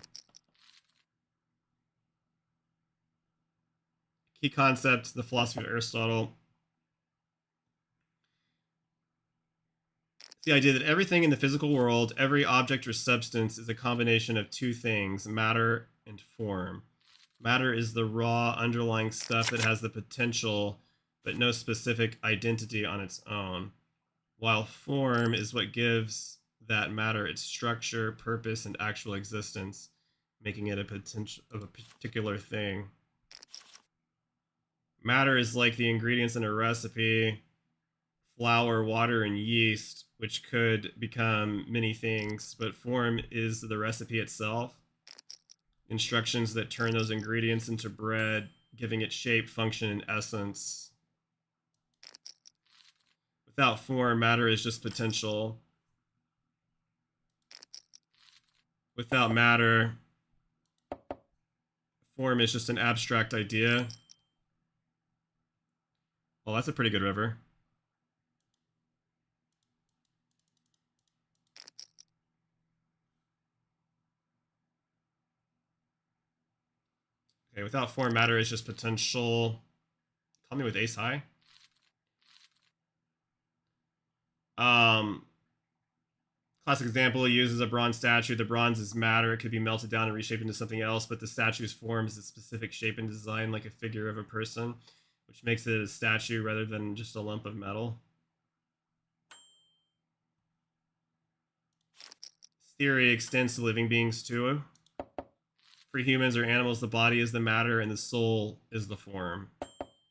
Key concept, the philosophy of Aristotle. The idea that everything in the physical world, every object or substance, is a combination of two things, matter and form. Matter is the raw, underlying stuff that has the potential, but no specific identity on its own, while form is what gives that matter its structure, purpose, and actual existence, making it a particular thing. Matter is like the ingredients in a recipe: flour, water, and yeast, which could become many things, but form is the recipe itself. Instructions that turn those ingredients into bread, giving it shape, function, and essence. Without form, matter is just potential. Without matter, form is just an abstract idea. Well, that's a pretty good river. Okay, without form, matter is just potential. Call me with ace high. Classic example, uses a bronze statue. The bronze is matter. It could be melted down and reshaped into something else, but the statue's form is a specific shape and design, like a figure of a person, which makes it a statue rather than just a lump of metal. This theory extends to living beings too. For humans or animals, the body is the matter and the soul is the form.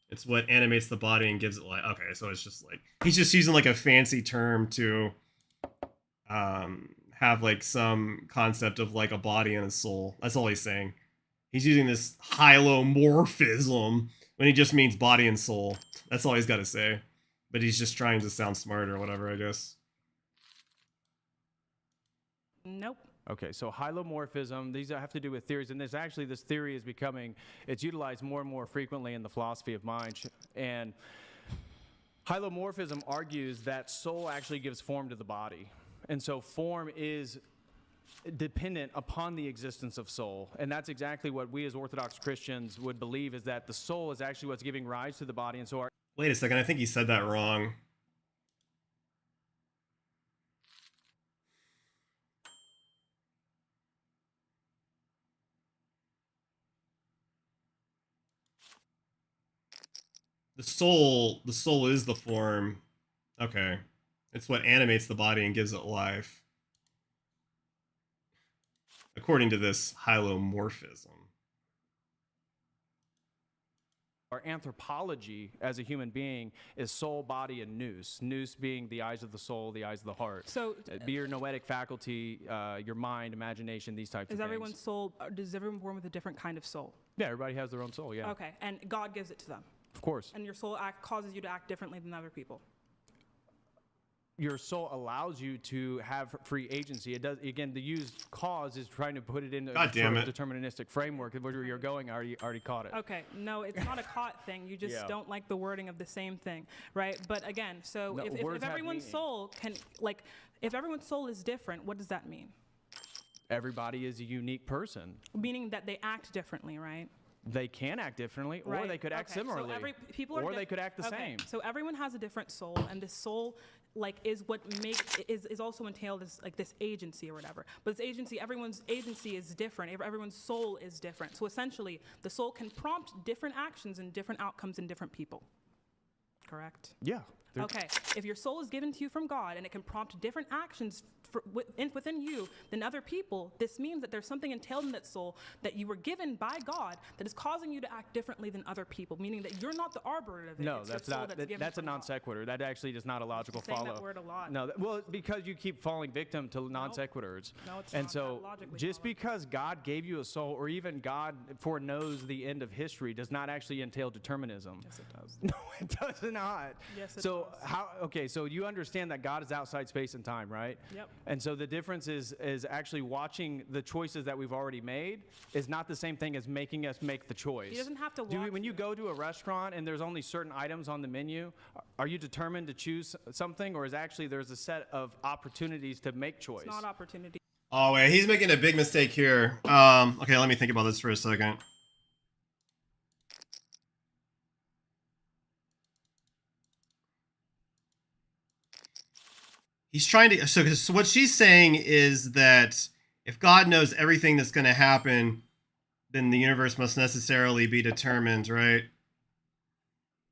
It's what animates the body and gives it life. Okay, so it's just like, he's just using like a fancy term to have like some concept of like a body and a soul. That's all he's saying. He's using this hylomorphism when he just means body and soul. That's all he's got to say. But he's just trying to sound smart or whatever, I guess. Nope. Okay, so hylomorphism, these have to do with theories, and this theory is becoming, it's utilized more and more frequently in the philosophy of mind. And hylomorphism argues that soul actually gives form to the body. And so form is dependent upon the existence of soul. And that's exactly what we as Orthodox Christians would believe, is that the soul is actually what's giving rise to the body. And so our... Wait a second, I think he said that wrong. The soul is the form. Okay. It's what animates the body and gives it life. According to this hylomorphism. Our anthropology as a human being is soul, body, and nous. Nous being the eyes of the soul, the eyes of the heart. So be your noetic faculty, your mind, imagination, these types of is things. everyone's soul, does everyone born with a different kind of soul? Yeah, everybody has their own soul, yeah. Okay, and God gives it to them. Of course. And your soul causes you to act differently than other people. Your soul allows you to have free agency. It does. Again, the used cause is trying to put it into a deterministic framework. Where you're going, I already caught it. Okay, no, it's not a caught thing. You just don't like the wording of the same thing, right? But again, so No, if everyone's soul if everyone's soul is different, what does that mean? Everybody is a unique person. Meaning that they act differently, right? They can act differently, or they could act similarly, or they could act the same. So everyone has a different soul, and this soul, is what is also entailed as this agency or whatever. But this agency, everyone's agency is different. Everyone's soul is different. So essentially, the soul can prompt different actions and different outcomes in different people. Correct? Yeah. Okay, if your soul is given to you from God and it can prompt different actions within you than other people, this means that there's something entailed in that soul that you were given by God that is causing you to act differently than other people, meaning that you're not the arbiter of it. No, it's your that's soul not. given That's a from non God. sequitur. That actually is not a logical Saying follow. that word a lot. No, well, because you keep falling victim to non sequiturs. No, it's and not. so, That logically just follows. because God gave you a soul, or even God foreknows the end of history, does not actually entail determinism. Yes, it does. No, it does not. Yes, it so does. how? Okay, so you understand that God is outside space and time, right? Yep. And so the difference is actually watching the choices that we've already made is not the same thing as making us make the choice. He doesn't have to When watch you it. go to a restaurant and there's only certain items on the menu, are you determined to choose something, or is actually there's a set of opportunities to make choice? It's not opportunity. Oh wait, he's making a big mistake here. Okay, let me think about this for a second. He's trying to. So what she's saying is that if God knows everything that's going to happen, then the universe must necessarily be determined, right?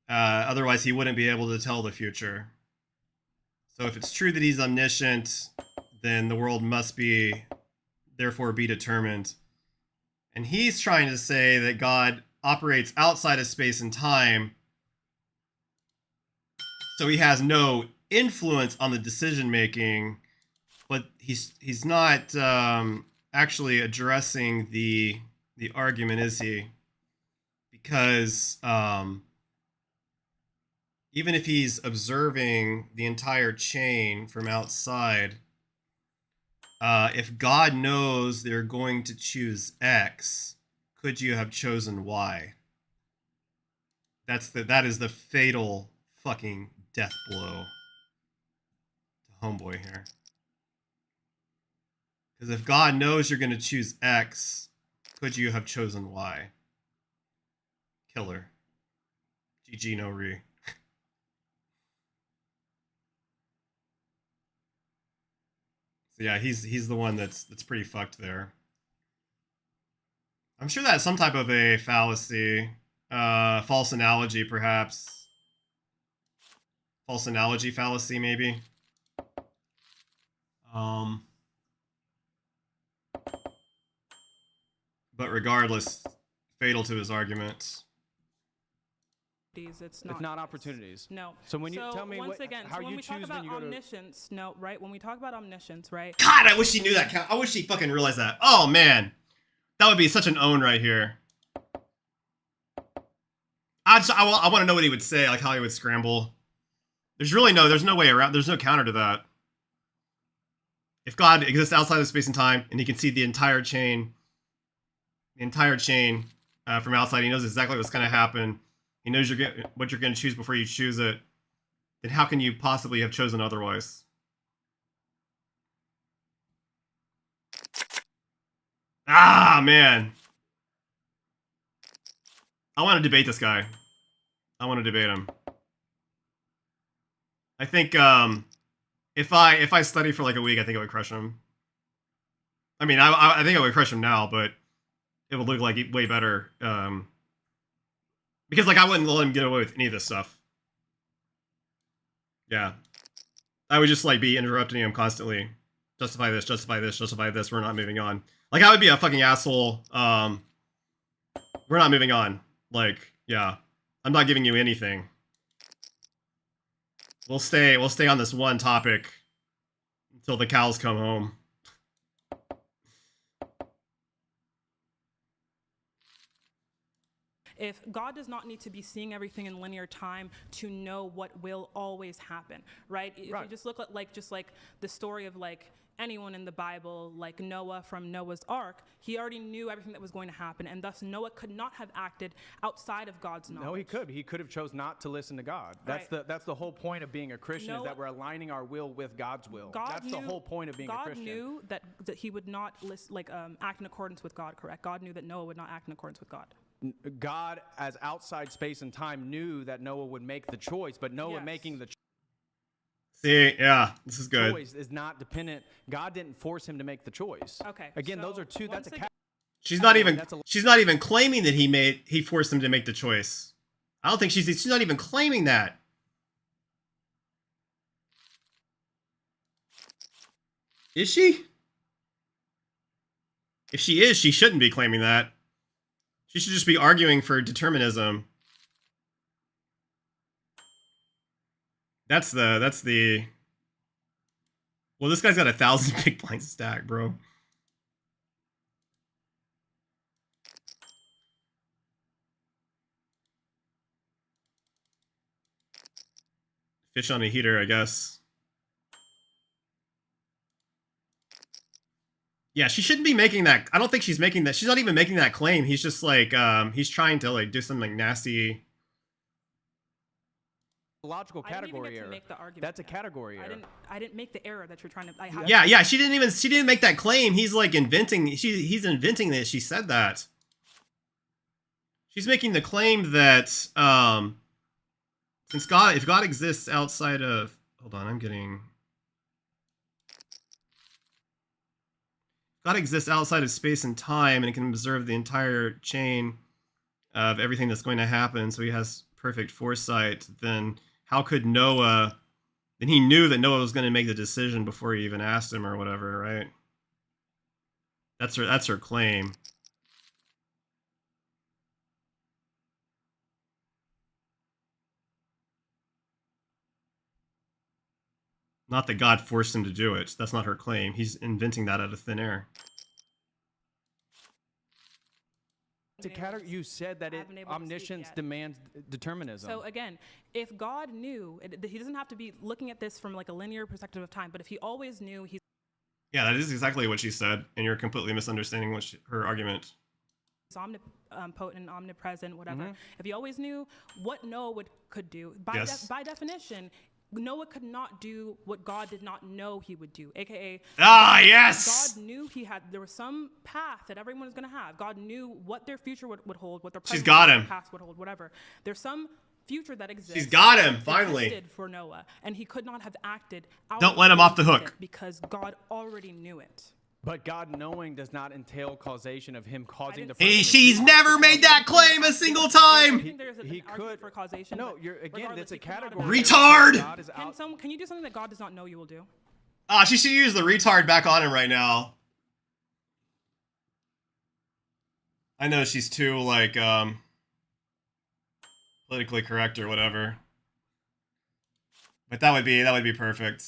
Otherwise, he wouldn't be able to tell the future. So if it's true that he's omniscient, then the world must be, therefore, be determined. And he's trying to say that God operates outside of space and time, so he has no influence on the decision making, but he's not actually addressing the argument, is he? Because even if he's observing the entire chain from outside, if God knows they're going to choose X, could you have chosen Y? That is the fatal fucking death blow to homeboy here. Because if God knows you're going to choose X, could you have chosen Y? Killer. GG no re. So yeah, he's the one that's pretty fucked there. I'm sure that's some type of a fallacy, false analogy, perhaps. False analogy fallacy, maybe. But regardless, fatal to his argument. It's not opportunities. No. So when you tell me once again, how so when you we talk choose about when you go to omniscience, no, right? When we talk about omniscience, right? God, I wish he knew that. I wish he fucking realized that. Oh man, that would be such an own right here. I want to know what he would say, like how he would scramble. There's no way around. There's no counter to that. If God exists outside of space and time, and he can see the entire chain from outside, he knows exactly what's going to happen. He knows what you're going to choose before you choose it. Then how can you possibly have chosen otherwise? Ah, man. I want to debate this guy. I want to debate him. I think if I study for like a week, I think I would crush him. I mean, I think I would crush him now, but it would look like way better. Because like I wouldn't let him get away with any of this stuff. Yeah, I would just like be interrupting him constantly. Justify this, justify this, justify this. We're not moving on. Like I would be a fucking asshole. We're not moving on. Like, yeah, I'm not giving you anything. We'll stay on this one topic until the cows come home. If God does not need to be seeing everything in linear time to know what will always happen, right? If you just look at just the story of like anyone in the Bible, like Noah from Noah's Ark, he already knew everything that was going to happen, and thus Noah could not have acted outside of God's knowledge. No, he could. He could have chose not to listen to God. That's the whole point of being a Christian, is that we're aligning our will with God's will. That's the whole point of being a Christian. God knew that he would not act in accordance with God, correct? God knew that Noah would not act in accordance with God. God, as outside space and time, knew that Noah would make the choice, but Noah making the See, yeah, this is good. choice is not dependent. God didn't force him to make the choice. Okay. Again, so those are two. That's a cat. She's not even claiming that he forced him to make the choice. I don't think she's not even claiming that. Is she? If she is, she shouldn't be claiming that. She should just be arguing for determinism. That's the. Well, this guy's got 1,000 big blind stack, bro. Fish on a heater, I guess. Yeah, she shouldn't be making that. I don't think she's making that. She's not even making that claim. He's just like, he's trying to like do something nasty. Logical I didn't even category get to error. make the argument That's a yet. category error. I didn't make the error that you're trying to. Yeah, she didn't make that claim. He's like inventing. He's inventing this. She said that. She's making the claim that since if God exists outside of, hold on, God exists outside of space and time, and it can observe the entire chain of everything that's going to happen. So he has perfect foresight. Then how could Noah? Then he knew that Noah was going to make the decision before he even asked him or whatever, right? That's her claim. Not that God forced him to do it. That's not her claim. He's inventing that out of thin air. It's a category. You said that omniscience demands determinism. So again, if God knew, he doesn't have to be looking at this from like a linear perspective of time, but if he always knew, he's Yeah, that is exactly what she said, and you're completely misunderstanding her argument. omnipotent and omnipresent, whatever. If he always knew what Noah could do, by definition, Noah could not do what God did not know he would do, aka yes! God knew there was some path that everyone was going to have. God knew what their future would hold, what their She's got him. past would hold, whatever. There's some future that exists. She's got him, finally. Existed for Noah, and he could not have acted out Don't let him off the of hook. it because God already knew it. But God knowing does not entail causation of him causing the. She's never made that claim a single time. He could for causation. No, regardless, it's a he could not have category. Retard! God is out. Can you do something that God does not know you will do? She should use the retard back on him right now. I know she's too like politically correct or whatever, but that would be perfect.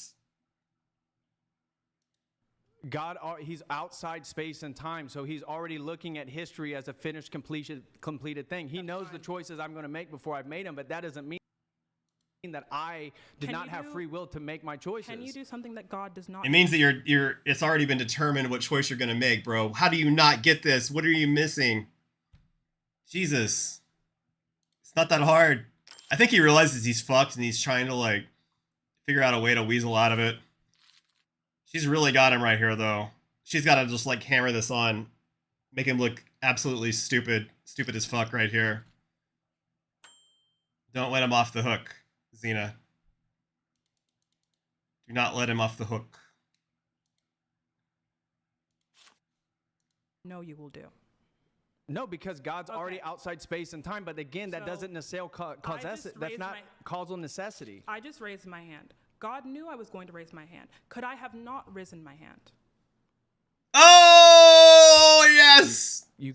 God, he's outside space and time, so he's already looking at history as a finished, completed thing. He knows the choices I'm going to make before I've made them, but that doesn't mean that I did not have free will to make my choices. Can you do something that God does not? It means that it's already been determined what choice you're going to make, bro. How do you not get this? What are you missing? Jesus. It's not that hard. I think he realizes he's fucked and he's trying to like figure out a way to weasel out of it. She's really got him right here, though. She's got to just, like, hammer this on. Make him look absolutely stupid. Stupid as fuck right here. Don't let him off the hook, Zina. Do not let him off the hook. No, you will do. No, because God's already outside space and time. But again, that doesn't necessarily that's not causal necessity. I just raised my hand. God knew I was going to raise my hand. Could I have not risen my hand? Oh, yes! You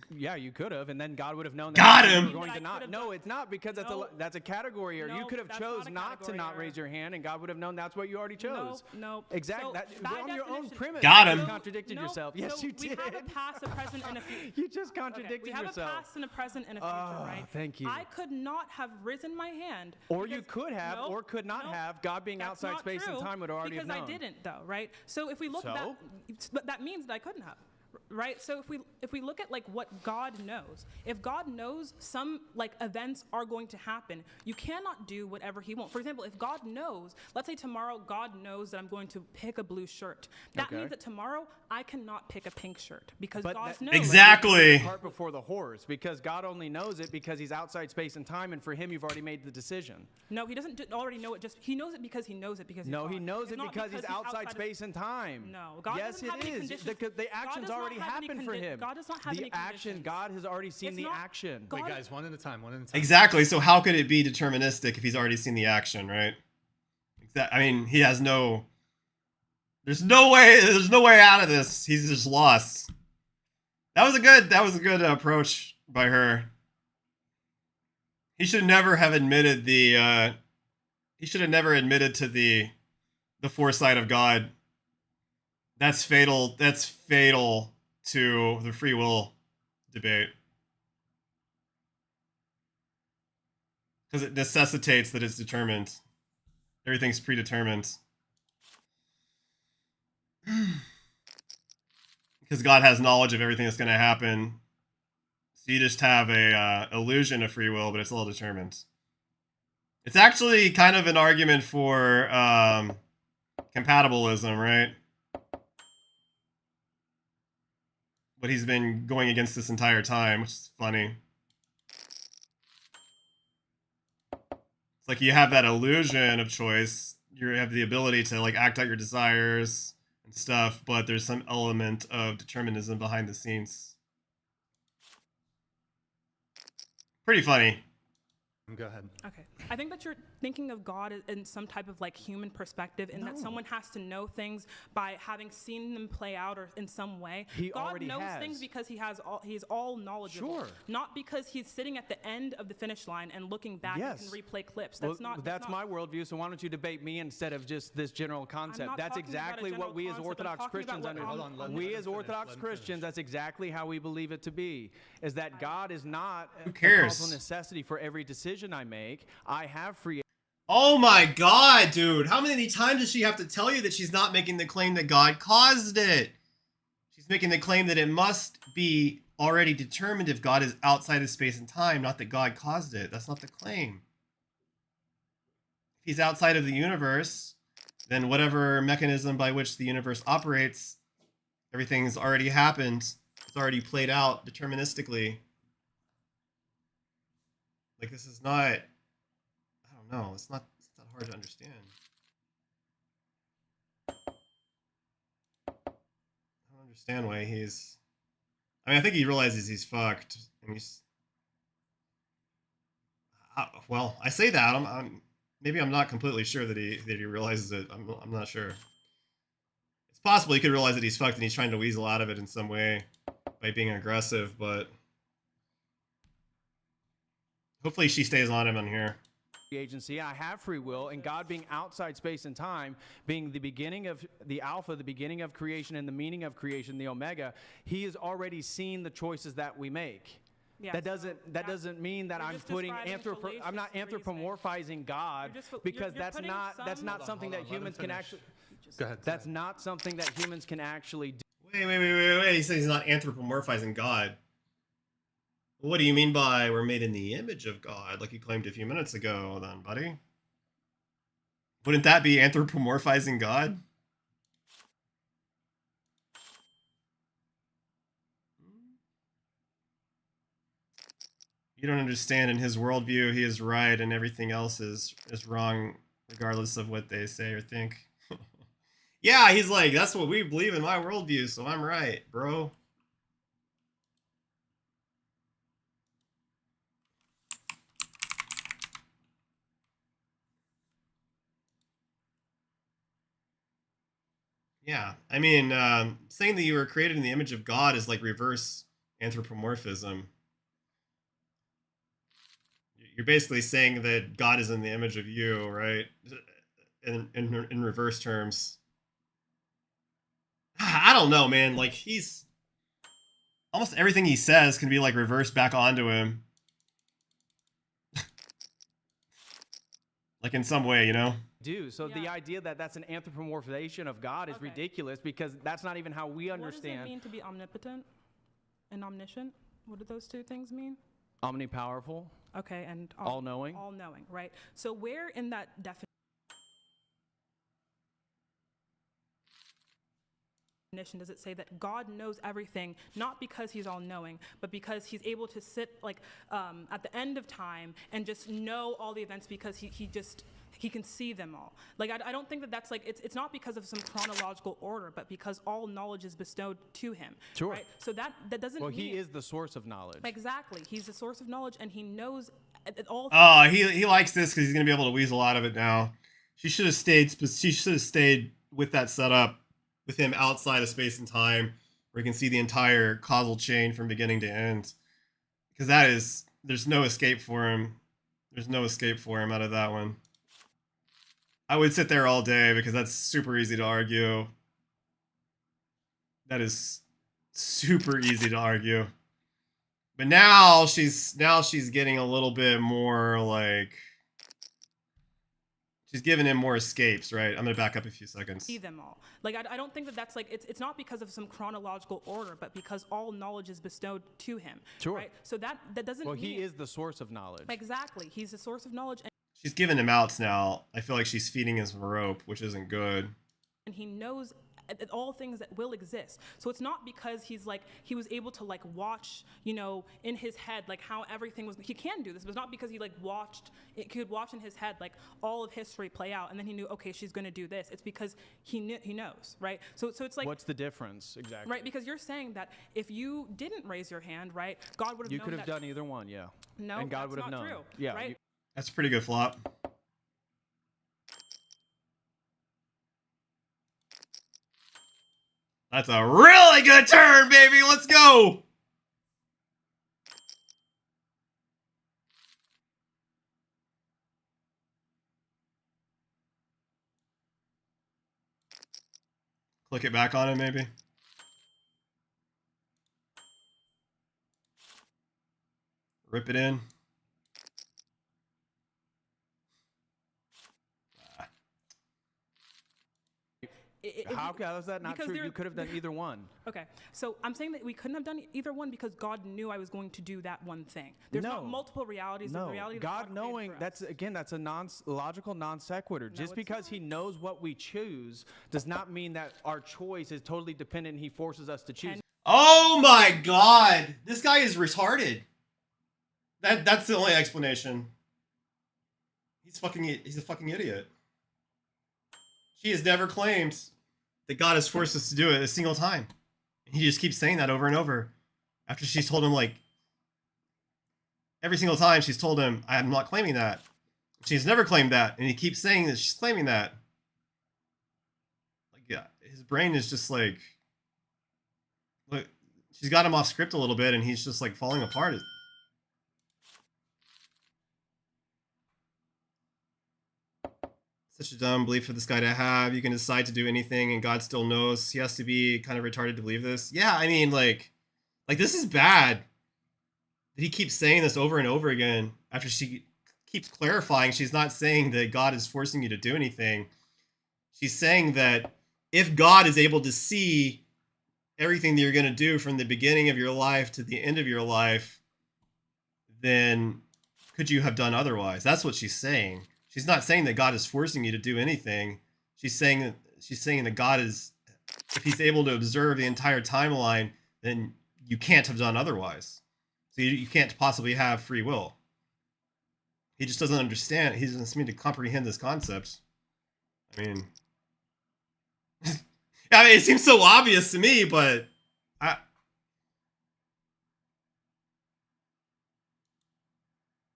could have, and then God would have known that Got you him! were going to not. No, it's not, because that's a category error. You could have chose not to not raise your hand, and God would have known that's what you already chose. No. Exactly. On your own premise. Got him. You contradicted yourself. Yes, you did. We have a past, a present, and a future. You just contradicted yourself. We have a past and a present and a future, right? Thank you. I could not have risen my hand. Or you could have, or could not have. God being outside space and time would already have known. Because I didn't, though, right? So if we look at that, that means that I couldn't have. Right? So if we look at like what God knows, if God knows some like events are going to happen, you cannot do whatever he wants. For example, if God knows, let's say tomorrow God knows that I'm going to pick a blue shirt. That means that tomorrow I cannot pick a pink shirt because God knows. Exactly. The cart before the horse, because God only knows it because he's outside space and time, and for him you've already made the decision. No, he doesn't already know it. He knows it because he knows it because he knows it because he's outside space and time. No, God yes, it is. The action's already happened for him. God does not have any conditions. God has already seen the action. Wait, guys, one at a time. Exactly. So how could it be deterministic if he's already seen the action, right? I mean, he has no. There's no way out of this. He's just lost. That was a good approach by her. He should never have admitted he should have never admitted to the foresight of God. That's fatal. That's fatal to the free will debate. Because it necessitates that it's determined. Everything's predetermined. Because God has knowledge of everything that's going to happen. So you just have a illusion of free will, but it's all determined. It's actually kind of an argument for compatibilism, right? But he's been going against this entire time, which is funny. It's like you have that illusion of choice. You have the ability to like act out your desires and stuff, but there's some element of determinism behind the scenes. Pretty funny. Go ahead. Okay. I think that you're thinking of God in some type of like human perspective, in that someone has to know things by having seen them play out or in some way. He God already knows has. things because he's all knowledgeable. Sure. Not because he's sitting at the end of the finish line and looking back Yes. and can replay clips. Well, That's not. that's my worldview, so why don't you debate me instead of just this general concept? not That's talking about a exactly what general we as concept. I'm Orthodox talking about Christians what under. Hold on, let We him as finish, Orthodox let him Christians, finish. that's exactly how we believe it to be. Is that God is not a cares? causal necessity for every decision I make. I have free. Oh my god, dude. How many times does she have to tell you that she's not making the claim that God caused it? She's making the claim that it must be already determined if God is outside of space and time, not that God caused it. That's not the claim. If he's outside of the universe, then whatever mechanism by which the universe operates, everything's already happened. It's already played out deterministically. Like, this is not... I don't know. It's not that hard to understand. I don't understand why he's... I mean, I think he realizes he's fucked. And he's... well, I say that. Maybe I'm not completely sure that he realizes it. I'm not sure. It's possible he could realize that he's fucked and he's trying to weasel out of it in some way by being aggressive, but hopefully she stays on him on here. Agency. I have free will, and God being outside space and time, being the beginning of the Alpha, the beginning of creation, and the meaning of creation, the Omega, He has already seen the choices that we make. Yeah, That so doesn't mean that you're I'm just putting describing I'm not fallacious anthropomorphizing God, You're just- because you're that's putting not some- Hold on, something let that him humans can finish. actually. Go ahead. That's not something that humans can actually do. Wait. He says he's not anthropomorphizing God. What do you mean by we're made in the image of God, like you claimed a few minutes ago, then, buddy? Wouldn't that be anthropomorphizing God? You don't understand. In his worldview, he is right, and everything else is wrong, regardless of what they say or think. Yeah, he's like, that's what we believe in my worldview, so I'm right, bro. Yeah, I mean, saying that you were created in the image of God is like reverse anthropomorphism. You're basically saying that God is in the image of you, right? In reverse terms. I don't know, man. Like, he's... almost everything he says can be, like, reversed back onto him. Like, in some way, you know? So the Yeah. idea that that's an anthropomorphization of God is Okay. ridiculous, because that's not even how we What does it understand. mean to be omnipotent and omniscient? What do those two things mean? Omnipowerful, Okay, and all-knowing. All-knowing, right? So where in that definition does it say that God knows everything, not because he's all-knowing, but because he's able to sit like at the end of time and just know all the events because he can see them all. Like, I don't think that that's like, it's not because of some chronological order, but because all knowledge is bestowed to him. Sure. Right? So that doesn't Well, mean... he is the source of knowledge. Exactly. He's the source of knowledge, and he knows all... Oh, he likes this because he's gonna be able to weasel out of it now. She should have stayed with that setup with him outside of space and time, where you can see the entire causal chain from beginning to end. Because there's no escape for him. There's no escape for him out of that one. I would sit there all day because that's super easy to argue. That is super easy to argue. But now she's getting a little bit more like, she's giving him more escapes, right? I'm gonna back up a few seconds. See them all. Like, I don't think that that's like, it's not because of some chronological order, but because all knowledge is bestowed to him. Sure. Right? So that doesn't Well, mean... he is the source of knowledge. Exactly. He's the source of knowledge, She's giving him outs now. I feel like she's feeding him some rope, which isn't good. and he knows all things that will exist. So it's not because he was able to like watch, in his head, like how everything was, he can do this, but it's not because he like he could watch in his head like all of history play out and then he knew, okay, she's going to do this. It's because he knows, right? So it's like, What's the difference exactly? right? Because you're saying that if you didn't raise your hand, right, God would have known. You could have that, done either one, yeah. No, and God that's would have not known. true, Yeah. right? That's a pretty good flop. That's a really good turn, baby. Let's go. Click it back on him, maybe. Rip it in. How is that not because true? there- You could have done either one. Okay, so I'm saying that we couldn't have done either one because God knew I was going to do that one thing. There's not No. multiple realities. No, The reality that God created knowing, for us. that's a logical non sequitur. Just it's because not. he knows what we choose does not mean that our choice is totally dependent and he forces us to choose. Oh my god. This guy is retarded. That's the only explanation. He's a fucking idiot. She has never claimed that God has forced us to do it a single time. And he just keeps saying that over and over. After she's told him, like, every single time she's told him, I'm not claiming that. She's never claimed that. And he keeps saying that she's claiming that. Like, yeah, his brain is just like, look, she's got him off script a little bit and he's just like falling apart. Such a dumb belief for this guy to have. You can decide to do anything and God still knows. He has to be kind of retarded to believe this. Yeah, I mean, like this is bad. He keeps saying this over and over again after she keeps clarifying she's not saying that God is forcing you to do anything. She's saying that if God is able to see everything that you're going to do from the beginning of your life to the end of your life, then could you have done otherwise? That's what she's saying. She's not saying that God is forcing you to do anything. She's saying that God is, if he's able to observe the entire timeline, then you can't have done otherwise. So you can't possibly have free will. He just doesn't understand. He doesn't seem to comprehend this concept. I mean, it seems so obvious to me, but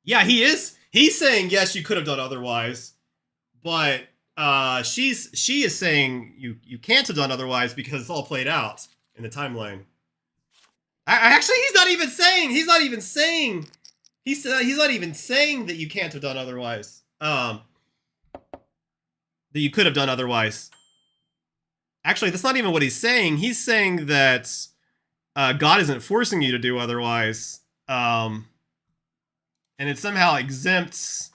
yeah, he is. He's saying, yes, you could have done otherwise, but she is saying you can't have done otherwise because it's all played out in the timeline. Actually, he's not even saying that you can't have done otherwise. That you could have done otherwise. Actually, that's not even what he's saying. He's saying that God isn't forcing you to do otherwise. And it somehow exempts.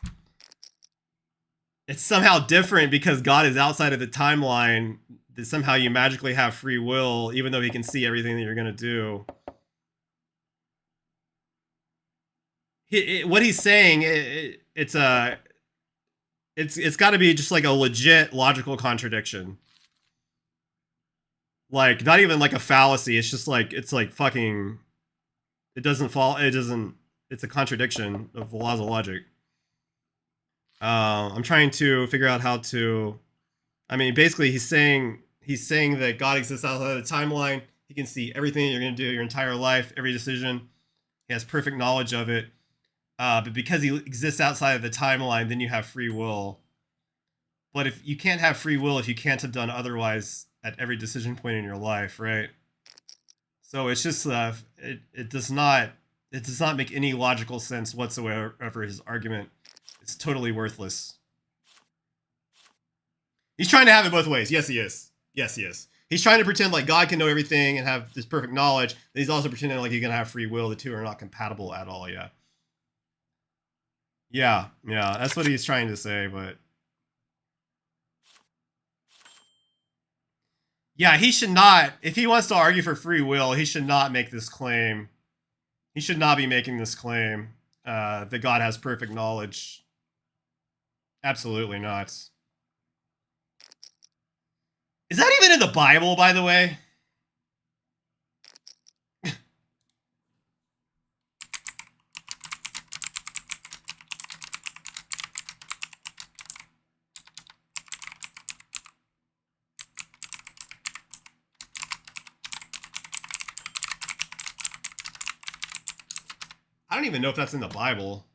It's somehow different because God is outside of the timeline. That somehow you magically have free will, even though he can see everything that you're gonna do. What he's saying, it's got to be just like a legit logical contradiction. Like not even like a fallacy. It's just like it's fucking. It doesn't fall. It doesn't. It's a contradiction of the laws of logic. I'm trying to figure out how to. I mean, basically, he's saying that God exists outside of the timeline. He can see everything you're going to do your entire life, every decision. He has perfect knowledge of it. But because he exists outside of the timeline, then you have free will. But if you can't have free will if you can't have done otherwise, at every decision point in your life, right? So it's just it does not make any logical sense whatsoever. His argument is totally worthless. He's trying to have it both ways. Yes, he is. Yes, he is. He's trying to pretend like God can know everything and have this perfect knowledge. And he's also pretending like he can have free will. The two are not compatible at all. Yeah. Yeah. That's what he's trying to say, but yeah, he should not. If he wants to argue for free will, he should not make this claim. He should not be making this claim that God has perfect knowledge. Absolutely not. Is that even in the Bible, by the way? I don't even know if that's in the Bible.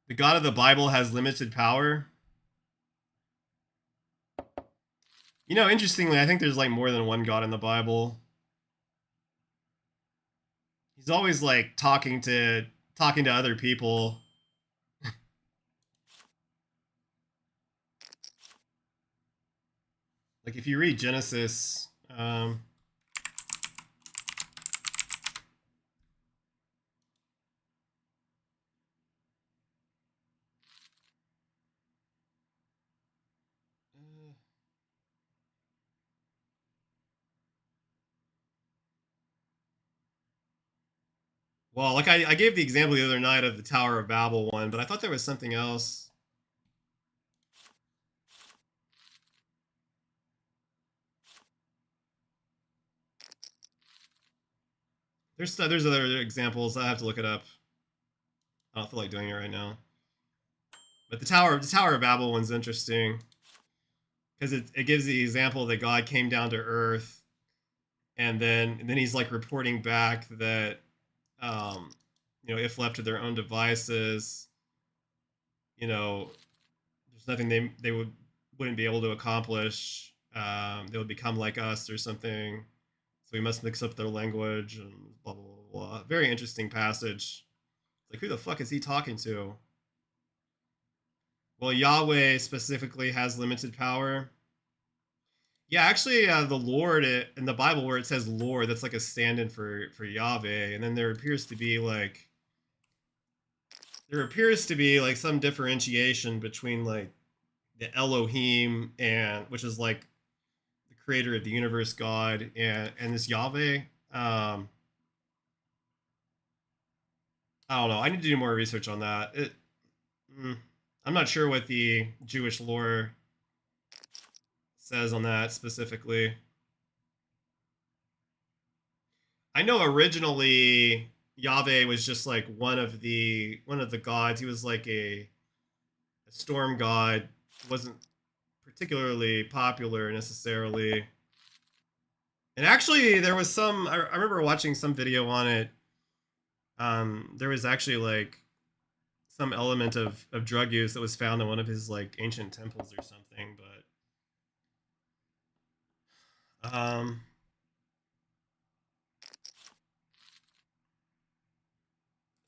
The God of the Bible has limited power. You know, interestingly, I think there's like more than one God in the Bible. He's always like talking to other people. Like if you read Genesis, well, like I gave the example the other night of the Tower of Babel one, but I thought there was something else. There's other examples. I have to look it up. I don't feel like doing it right now. But the Tower of Babel one's interesting because it gives the example that God came down to Earth, and then he's like reporting back that if left to their own devices, there's nothing they wouldn't be able to accomplish. They would become like us or something. So we must mix up their language and blah blah blah blah. Very interesting passage. Like, who the fuck is he talking to? Well, Yahweh specifically has limited power. Yeah, actually, the Lord in the Bible where it says Lord, that's like a stand-in for Yahweh, and then there appears to be like some differentiation between like the Elohim and which is like the creator of the universe, God, and this Yahweh. I don't know. I need to do more research on that. I'm not sure what the Jewish lore says on that specifically. I know originally Yahweh was just like one of the gods. He was like a storm god. Wasn't particularly popular necessarily. And actually, there was some. I remember watching some video on it. There was actually like some element of drug use that was found in one of his like ancient temples or something. But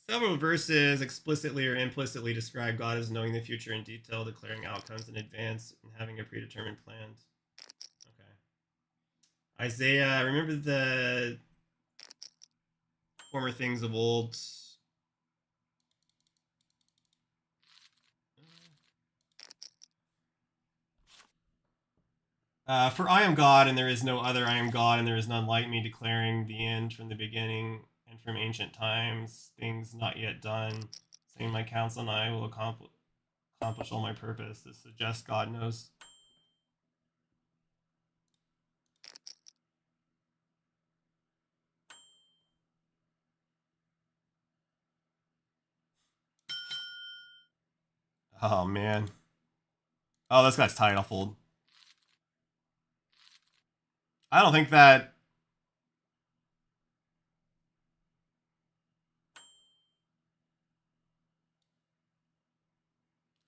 several verses explicitly or implicitly describe God as knowing the future in detail, declaring outcomes in advance, and having a predetermined plan. Okay. Isaiah, remember the former things of old. For I am God, and there is no other. I am God, and there is none like me, declaring the end from the beginning and from ancient times, things not yet done, saying my counsel and I will accomplish all my purpose. This suggests God knows. Oh, man. Oh, this guy's tight. I'll fold. I don't think that...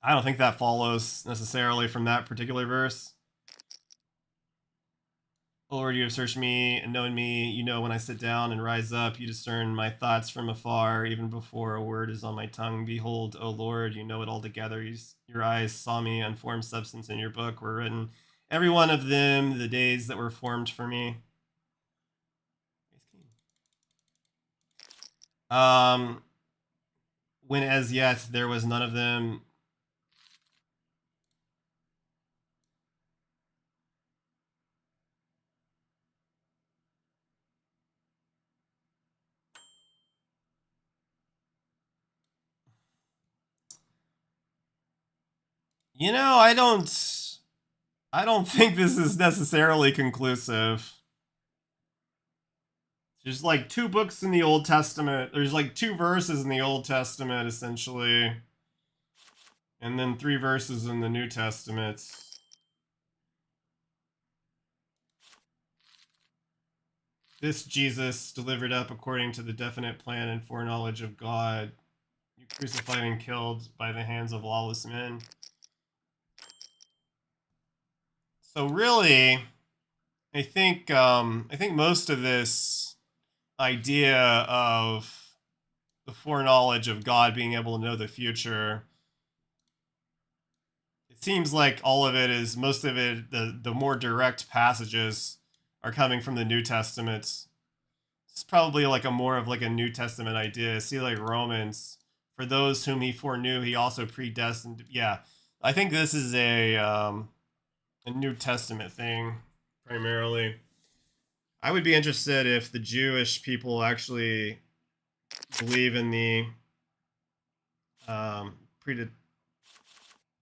I don't think that follows necessarily from that particular verse. O Lord, you have searched me and known me. You know when I sit down and rise up. You discern my thoughts from afar, even before a word is on my tongue. Behold, O Lord, you know it altogether. Your eyes saw me, unformed substance in your book were written. Every one of them, the days that were formed for me. When as yet there was none of them. You know, I don't think this is necessarily conclusive. There's like 2 books in the Old Testament. There's like 2 verses in the Old Testament, essentially. And then 3 verses in the New Testament. This Jesus delivered up according to the definite plan and foreknowledge of God. You crucified and killed by the hands of lawless men. So really, I think most of this idea of the foreknowledge of God being able to know the future, it seems like all of it is, most of it, the more direct passages are coming from the New Testament. It's probably like a more of like a New Testament idea. See, like Romans, for those whom he foreknew, he also predestined. Yeah, I think this is a New Testament thing primarily. I would be interested if the Jewish people actually believe in the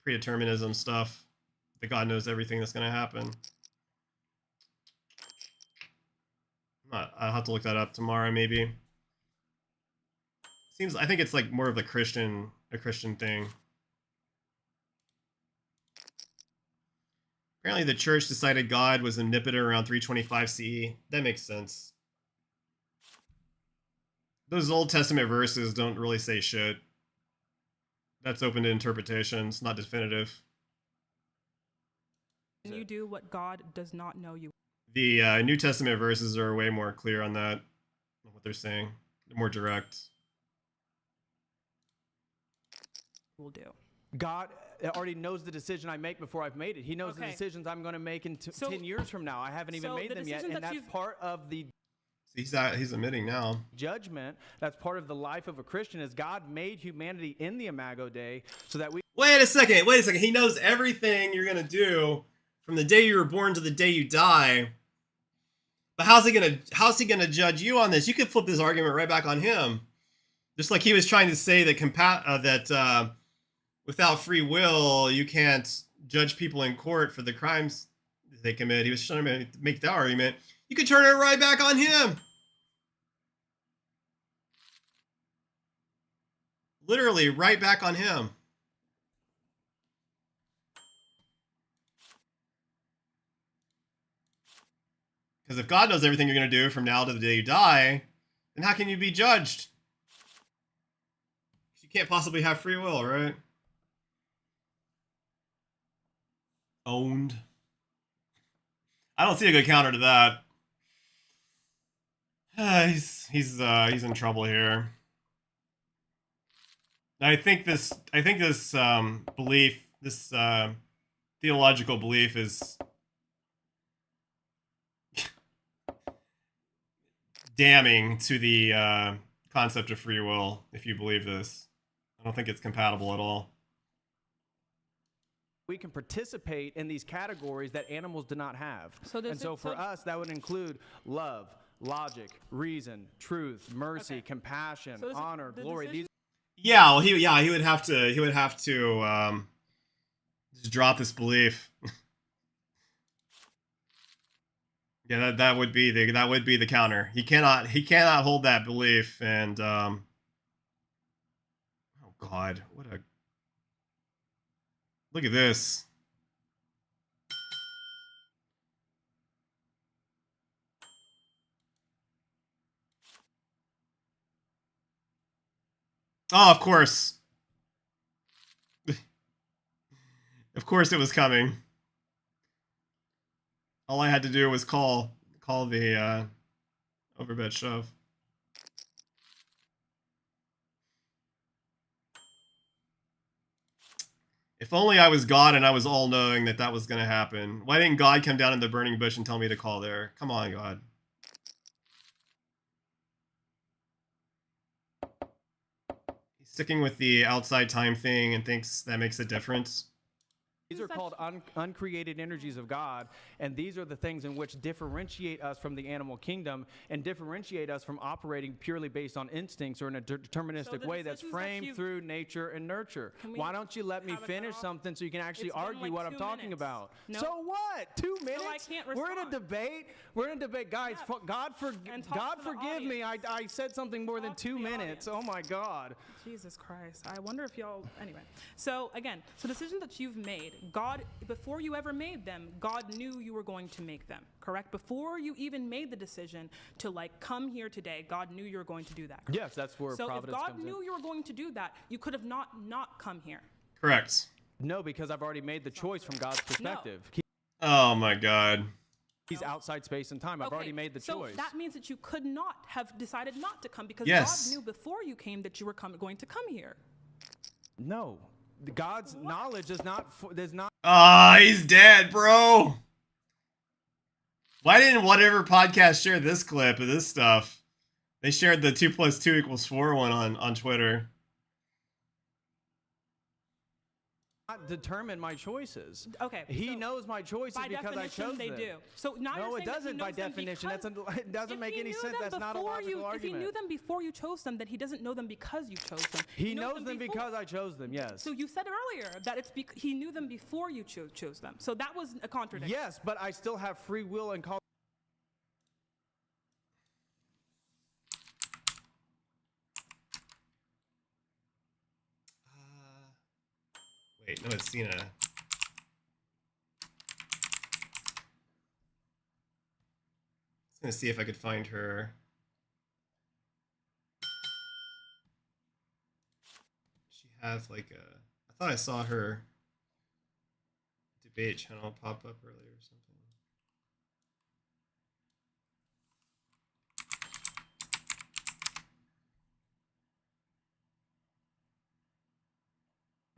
predeterminism stuff, that God knows everything that's going to happen. I'll have to look that up tomorrow, maybe. I think it's like more of a Christian thing. Apparently the church decided God was omnipotent around 325 CE. That makes sense. Those Old Testament verses don't really say shit. That's open to interpretation. It's not definitive. Can you do what God does not know you The New Testament verses are way more clear on that, what they're saying. They're more direct. will do? God already knows the decision I make before I've made it. He knows the Okay. decisions I'm going to make in So- 10 years from now. I haven't even so made the them yet, decisions and that that's you've- part of the He's admitting now. judgment. That's part of the life of a Christian, is God made humanity in the Imago Dei so that we Wait a second. He knows everything you're gonna do from the day you were born to the day you die. But how's he gonna judge you on this? You could flip this argument right back on him. Just like he was trying to say that without free will, you can't judge people in court for the crimes they commit. He was trying to make that argument. You could turn it right back on him. Literally right back on him. Because if God knows everything you're going to do from now to the day you die, then how can you be judged? You can't possibly have free will, right? Owned. I don't see a good counter to that. He's in trouble here. I think this belief, this theological belief is damning to the concept of free will, if you believe this. I don't think it's compatible at all. we can participate in these categories that animals do not have. So does and so it- for so- us, that would include love, logic, reason, truth, mercy, Okay. compassion, So does it- honor, the glory. decision- These Well, he would have to just drop this belief. Yeah, that would be the counter. He cannot hold that belief, and oh God, look at this. Oh, of course. Of course it was coming. All I had to do was call the overbet shove. If only I was God and I was all-knowing that that was going to happen. Why didn't God come down in the burning bush and tell me to call there? Come on, God. He's sticking with the outside time thing and thinks that makes a difference. These are called uncreated energies of God, and these are the things in which differentiate us from the animal kingdom and differentiate us from operating purely based on instincts or in a deterministic way that's framed through nature and nurture. Why don't you let me finish something so you can actually argue what I'm talking about? No. So what? 2 minutes? I can't We're in a respond. debate. We're in a debate. Guys, Yeah. God talk to the forgive me. I said something more than Talk to 2 the minutes. audience. Oh my God. Jesus Christ. I wonder if y'all, anyway. So again, so decisions that you've made, God, before you ever made them, God knew you were going to make them, correct? Before you even made the decision to like come here today, God knew you were going to do that. Correct? Yes, that's where So if providence God comes in. knew you were going to do that, you could have not come here. Correct. No, because I've already made the choice from God's perspective. Oh my God. He's outside space and time. I've already made the choice. So that means that you could not have decided not to come because Yes. God knew before you came that you were going to come here. No. God's knowledge does not. Ah, he's dead, bro. Why didn't whatever podcast share this clip of this stuff? They shared the 2 + 2 = 4 one on Twitter. Not determine my choices. Okay. He so knows my choices by because I definition, chose they them. do. So now No, you're it saying that he doesn't by knows them definition. because- It doesn't if make he any knew sense. them That's not a before logical If he argument. knew them before you chose them, then he doesn't know them because you chose them. He knows them before. because I chose them, yes. So you said earlier that it's he knew them before you chose them. So that was a contradiction. Yes, but I still have free will and call. Wait, no, it's Zina. I was gonna see if I could find her. She has like a. I thought I saw her debate channel pop up earlier or something.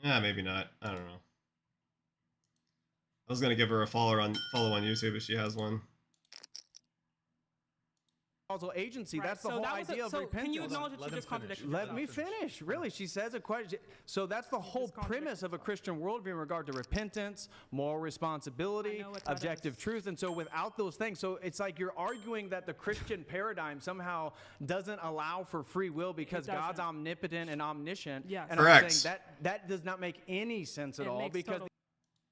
Yeah, maybe not. I don't know. I was gonna give her a follow on YouTube if she has one. Causal agency. Right, That's the so whole that was idea of so repentance. can you acknowledge that Let you him just finish. contradicted Let yourself? me finish. Really, she says a question. So that's the whole just contradicted premise of a yourself. Christian worldview in regard to repentance, moral responsibility, I know what that objective is. truth. And so without those things, so it's like you're arguing that the Christian paradigm somehow doesn't allow for free will because God's doesn't. omnipotent and omniscient. Yes. And Correct. I'm saying that does not make any sense at It all makes because total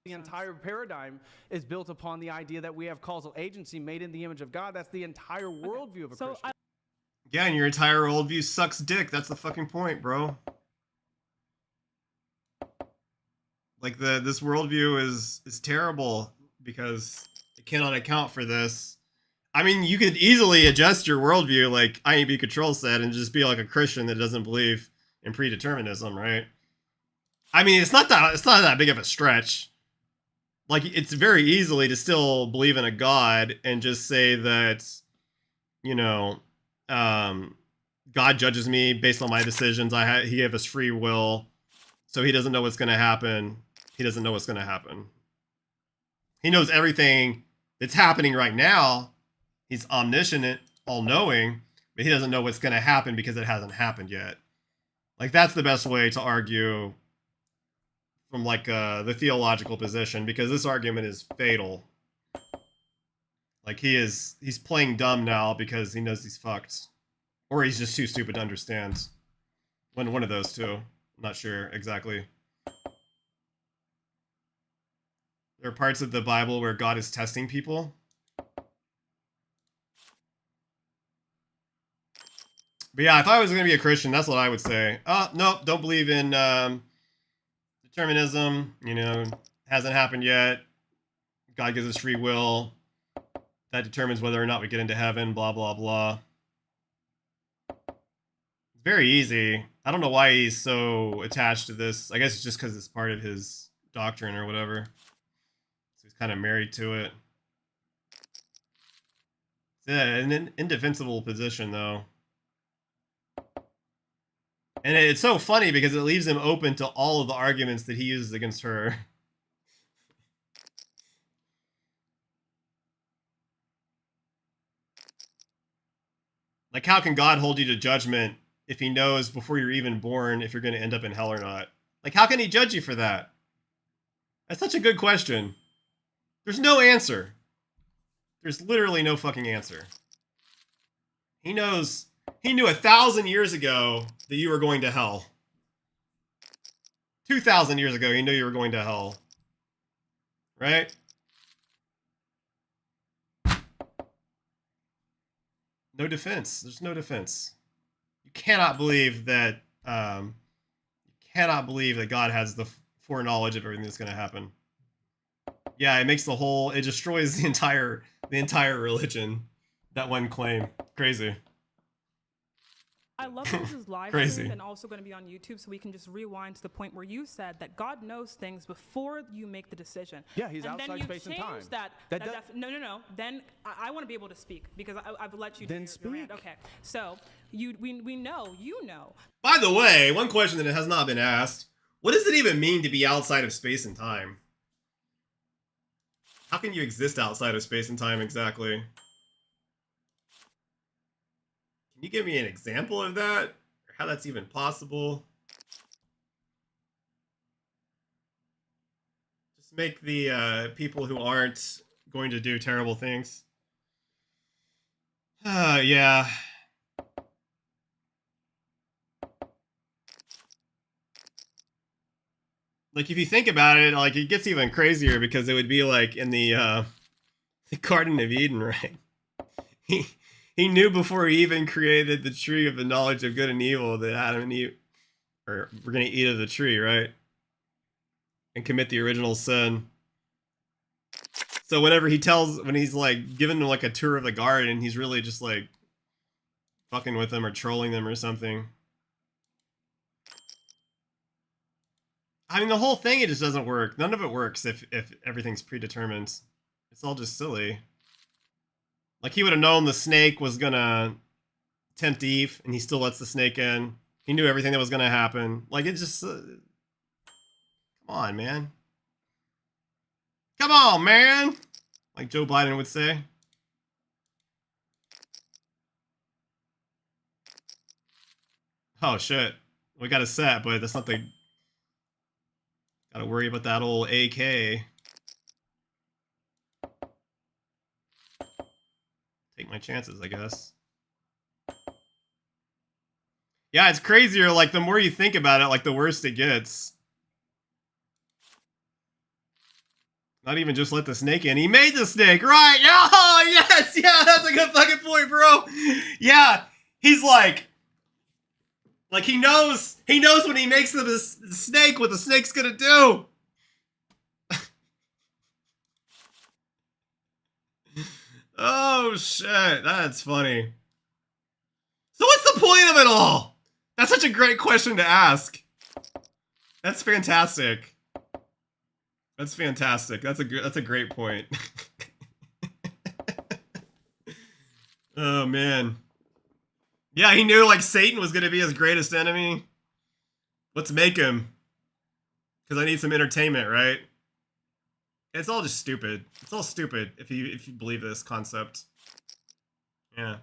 the sense. entire paradigm is built upon the idea that we have causal agency made in the image of God. That's the entire worldview of a So Christian. Yeah, and your entire worldview sucks dick. That's the fucking point, bro. Like this worldview is terrible because it cannot account for this. I mean, you could easily adjust your worldview, like IEB Control said, and just be like a Christian that doesn't believe in predeterminism, right? I mean, it's not that big of a stretch. Like, it's very easily to still believe in a God and just say that, you know, God judges me based on my decisions. He gave us free will, so he doesn't know what's going to happen. He doesn't know what's going to happen. He knows everything that's happening right now. He's omniscient, all-knowing, but he doesn't know what's going to happen because it hasn't happened yet. Like, that's the best way to argue from like the theological position, because this argument is fatal. Like, he's playing dumb now because he knows he's fucked. Or he's just too stupid to understand. One of those two. I'm not sure exactly. There are parts of the Bible where God is testing people. But yeah, if I was going to be a Christian, that's what I would say. No, don't believe in determinism. You know, hasn't happened yet. God gives us free will. That determines whether or not we get into heaven, blah, blah, blah. It's very easy. I don't know why he's so attached to this. I guess it's just because it's part of his doctrine or whatever. So he's kind of married to it. Yeah, an indefensible position though. And it's so funny because it leaves him open to all of the arguments that he uses against her. Like, how can God hold you to judgment if he knows before you're even born if you're going to end up in hell or not? Like, how can he judge you for that? That's such a good question. There's no answer. There's literally no fucking answer. He knows, he knew 1,000 years ago that you were going to hell. 2,000 years ago, he knew you were going to hell. Right? No defense. There's no defense. You cannot believe that. You cannot believe that God has the foreknowledge of everything that's going to happen. Yeah, it makes the whole. It destroys the entire religion. That one claim. Crazy. I love that this is live Crazy. streamed and also going to be on YouTube, so we can just rewind to the point where you said that God knows things before you make the decision. Yeah, he's and outside then you space and time. changed That no. Then I want to be able to speak because I've let you. Then do your rant. speak. Okay, so we know you know. By the way, one question that has not been asked: what does it even mean to be outside of space and time? How can you exist outside of space and time exactly? Can you give me an example of that? Or how that's even possible? Just make the people who aren't going to do terrible things. Yeah. Like, if you think about it, like, it gets even crazier because it would be like in the Garden of Eden, right? He knew before he even created the tree of the knowledge of good and evil that Adam and Eve were going to eat of the tree, right? And commit the original sin. So whenever when he's like giving them like a tour of the garden, he's really just like fucking with them or trolling them or something. I mean, the whole thing, it just doesn't work. None of it works if everything's predetermined. It's all just silly. Like, he would have known the snake was gonna tempt Eve, and he still lets the snake in. He knew everything that was gonna happen. Like, it just... come on, man. Come on, man! Like Joe Biden would say. Oh, shit. We got a set, but that's not the... Gotta worry about that old AK. Take my chances, I guess. Yeah, it's crazier. Like, the more you think about it, like, the worse it gets. Not even just let the snake in. He made the snake, right? Oh, yes! Yeah, that's a good fucking point, bro. Yeah, he's like he knows when he makes the snake what the snake's gonna do. Oh, shit. That's funny. So what's the point of it all? That's such a great question to ask. That's fantastic. That's fantastic. That's a great point. Oh, man. Yeah, he knew, like, Satan was going to be his greatest enemy. Let's make him. Because I need some entertainment, right? It's all just stupid. It's all stupid if you believe this concept. Yeah.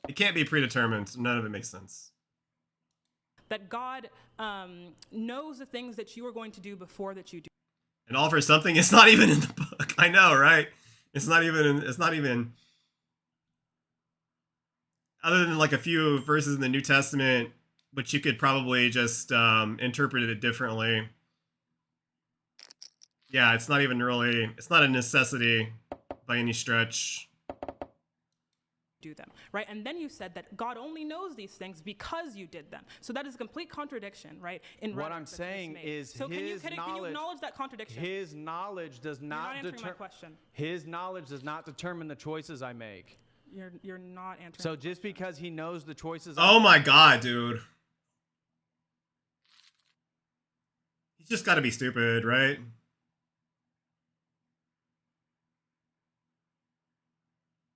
It can't be predetermined. None of it makes sense. That God knows the things that you are going to do before that you do. And all for something it's not even in the book. I know, right? It's not even other than like a few verses in the New Testament, which you could probably just interpret it differently. Yeah, it's not even really, it's not a necessity by any stretch. Do them, right? And then you said that God only knows these things because you did them. So that is a complete contradiction, right? In What rhetoric I'm that you saying just made. is so can you acknowledge that contradiction? His knowledge does You're not answering my question. His knowledge does not determine the choices I make. You're not answering. So just because he knows the choices Oh my god, dude. He's just got to be stupid, right?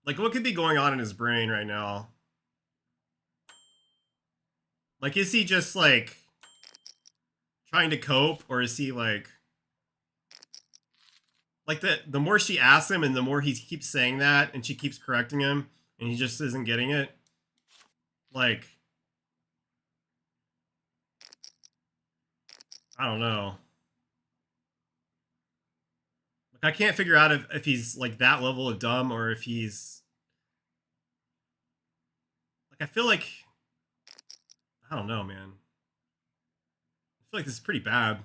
Like, what could be going on in his brain right now? Like, is he just, like, trying to cope, or is he, like, the more she asks him and the more he keeps saying that and she keeps correcting him and he just isn't getting it, like, I don't know. Like, I can't figure out if he's, like, that level of dumb or if he's, like, I feel like, I don't know, man. I feel like this is pretty bad.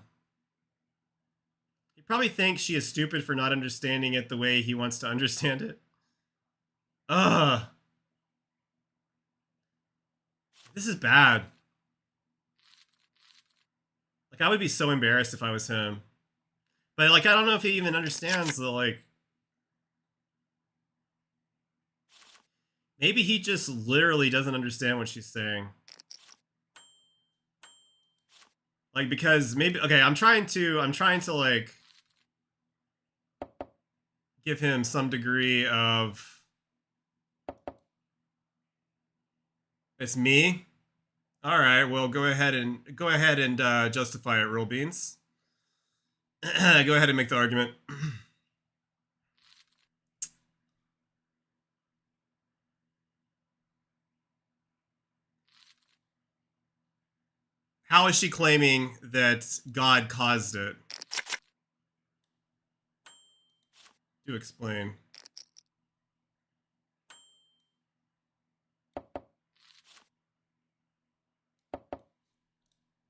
He probably thinks she is stupid for not understanding it the way he wants to understand it. Ugh. This is bad. Like, I would be so embarrassed if I was him. But, like, I don't know if he even understands the, like... Maybe he just literally doesn't understand what she's saying. Like, because maybe... Okay, I'm trying to, like... give him some degree of... It's me? Alright, well, go ahead and justify it, Real Beans. Go ahead and make the argument. How is she claiming that God caused it? Do explain.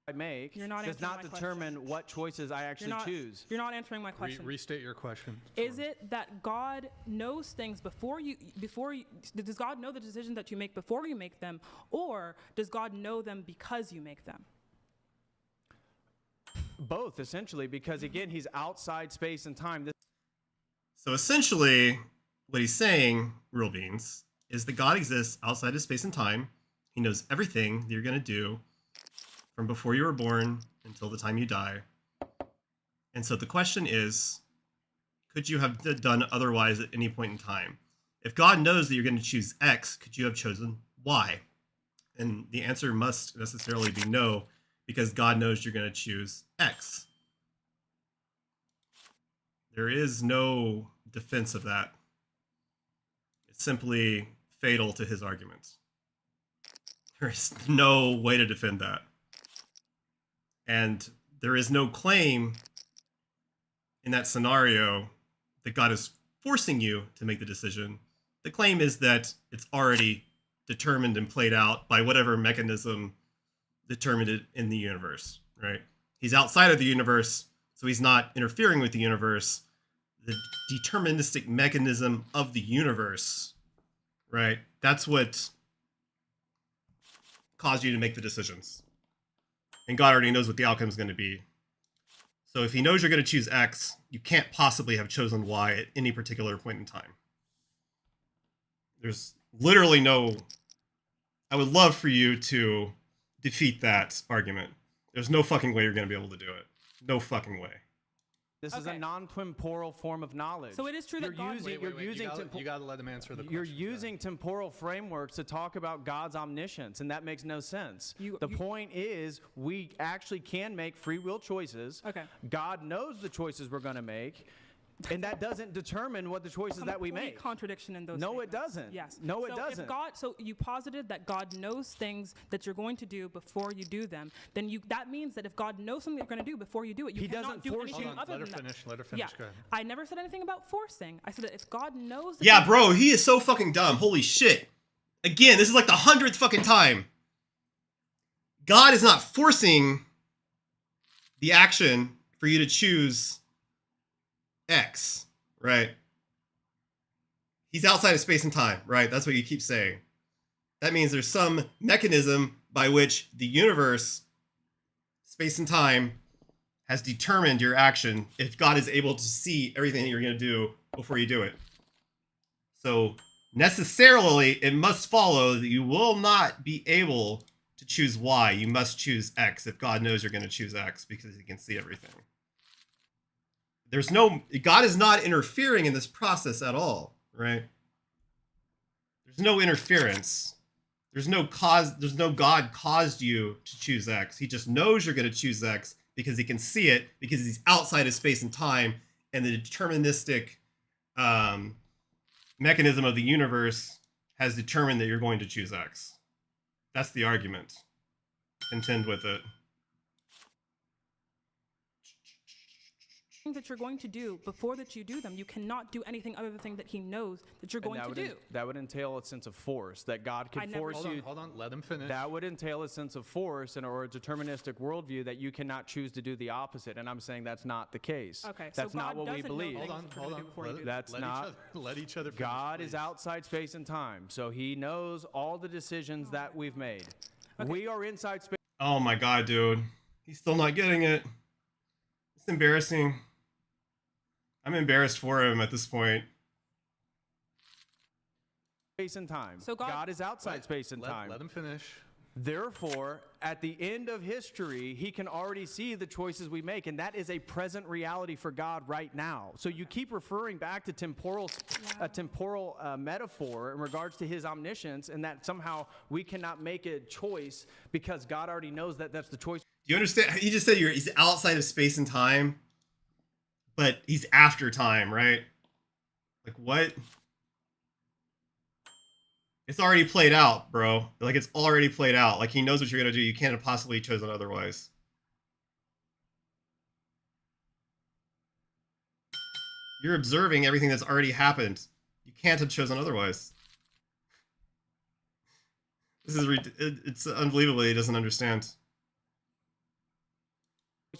I make You're not does answering not my determine question. what choices I actually choose. You're not answering my question. Restate your question. Is it that God knows things does God know the decisions that you make before you make them, or does God know them because you make them? Both, essentially, because again, he's outside space and time. So essentially, what he's saying, Real Beans, is that God exists outside of space and time. He knows everything that you're going to do from before you were born until the time you die. And so the question is, could you have done otherwise at any point in time? If God knows that you're going to choose X, could you have chosen Y? And the answer must necessarily be no, because God knows you're going to choose X. There is no defense of that. It's simply fatal to his arguments. There is no way to defend that. And there is no claim in that scenario that God is forcing you to make the decision. The claim is that it's already determined and played out by whatever mechanism determined it in the universe, right? He's outside of the universe, so he's not interfering with the universe. The deterministic mechanism of the universe, right? That's what caused you to make the decisions. And God already knows what the outcome is going to be. So if he knows you're going to choose X, you can't possibly have chosen Y at any particular point in time. There's literally no... I would love for you to defeat that argument. There's no fucking way you're going to be able to do it. No fucking way. This is a Okay. non-temporal form of knowledge. So it is true that God- Wait, you gotta let him answer the question. You're using temporal frameworks to talk about God's omniscience, and that makes no sense. The point is, we actually can make free will choices. Okay. God knows the choices we're going to make, and that doesn't determine what the choices that we Complete make. contradiction in those No, it statements. doesn't. Yes. No, it So doesn't. So you posited that God knows things that you're going to do before you do them. Then that means that if God knows something you're going to do before you do it, you He cannot doesn't do force anything you. other Let her than that. finish. Let her finish. Yeah. Go ahead. I never said anything about forcing. I said that if God knows that Yeah, bro, he is so fucking dumb. Holy shit. Again, this is like the 100th fucking time. God is not forcing the action for you to choose X, right? He's outside of space and time, right? That's what you keep saying. That means there's some mechanism by which the universe, space and time, has determined your action if God is able to see everything that you're going to do before you do it. So necessarily, it must follow that you will not be able to choose Y, you must choose X if God knows you're going to choose X because he can see everything. God is not interfering in this process at all, right? There's no interference. There's no God caused you to choose X. He just knows you're going to choose X because he can see it, because he's outside of space and time, and the deterministic mechanism of the universe has determined that you're going to choose X. That's the argument. Contend with it. That you're going to do before that you do them. You cannot do anything other than the thing that he knows that you're going to do. That would entail a sense of force, that God can force you. Hold on, let him finish. That would entail a sense of force or a deterministic worldview that you cannot choose to do the opposite. And I'm saying that's not the case. Okay, that's so not God what we doesn't know believe. things Hold that you're on. gonna do before you do them. That's not. Let each other finish, God is please. outside space and time, so he knows all the decisions that we've made. Okay. We are inside space. Oh my god, dude. He's still not getting it. It's embarrassing. I'm embarrassed for him at this point. Space and time. So God is outside space and time. Let him finish. Therefore, at the end of history, he can already see the choices we make, and that is a present reality for God right now. So you keep referring back to a temporal metaphor in regards to his omniscience, and that somehow we cannot make a choice because God already knows that that's the choice. Do you understand? He just said he's outside of space and time, but he's after time, right? Like, what? It's already played out, bro. Like, it's already played out. Like, he knows what you're going to do. You can't have possibly chosen otherwise. You're observing everything that's already happened. You can't have chosen otherwise. This is it's unbelievable he doesn't understand.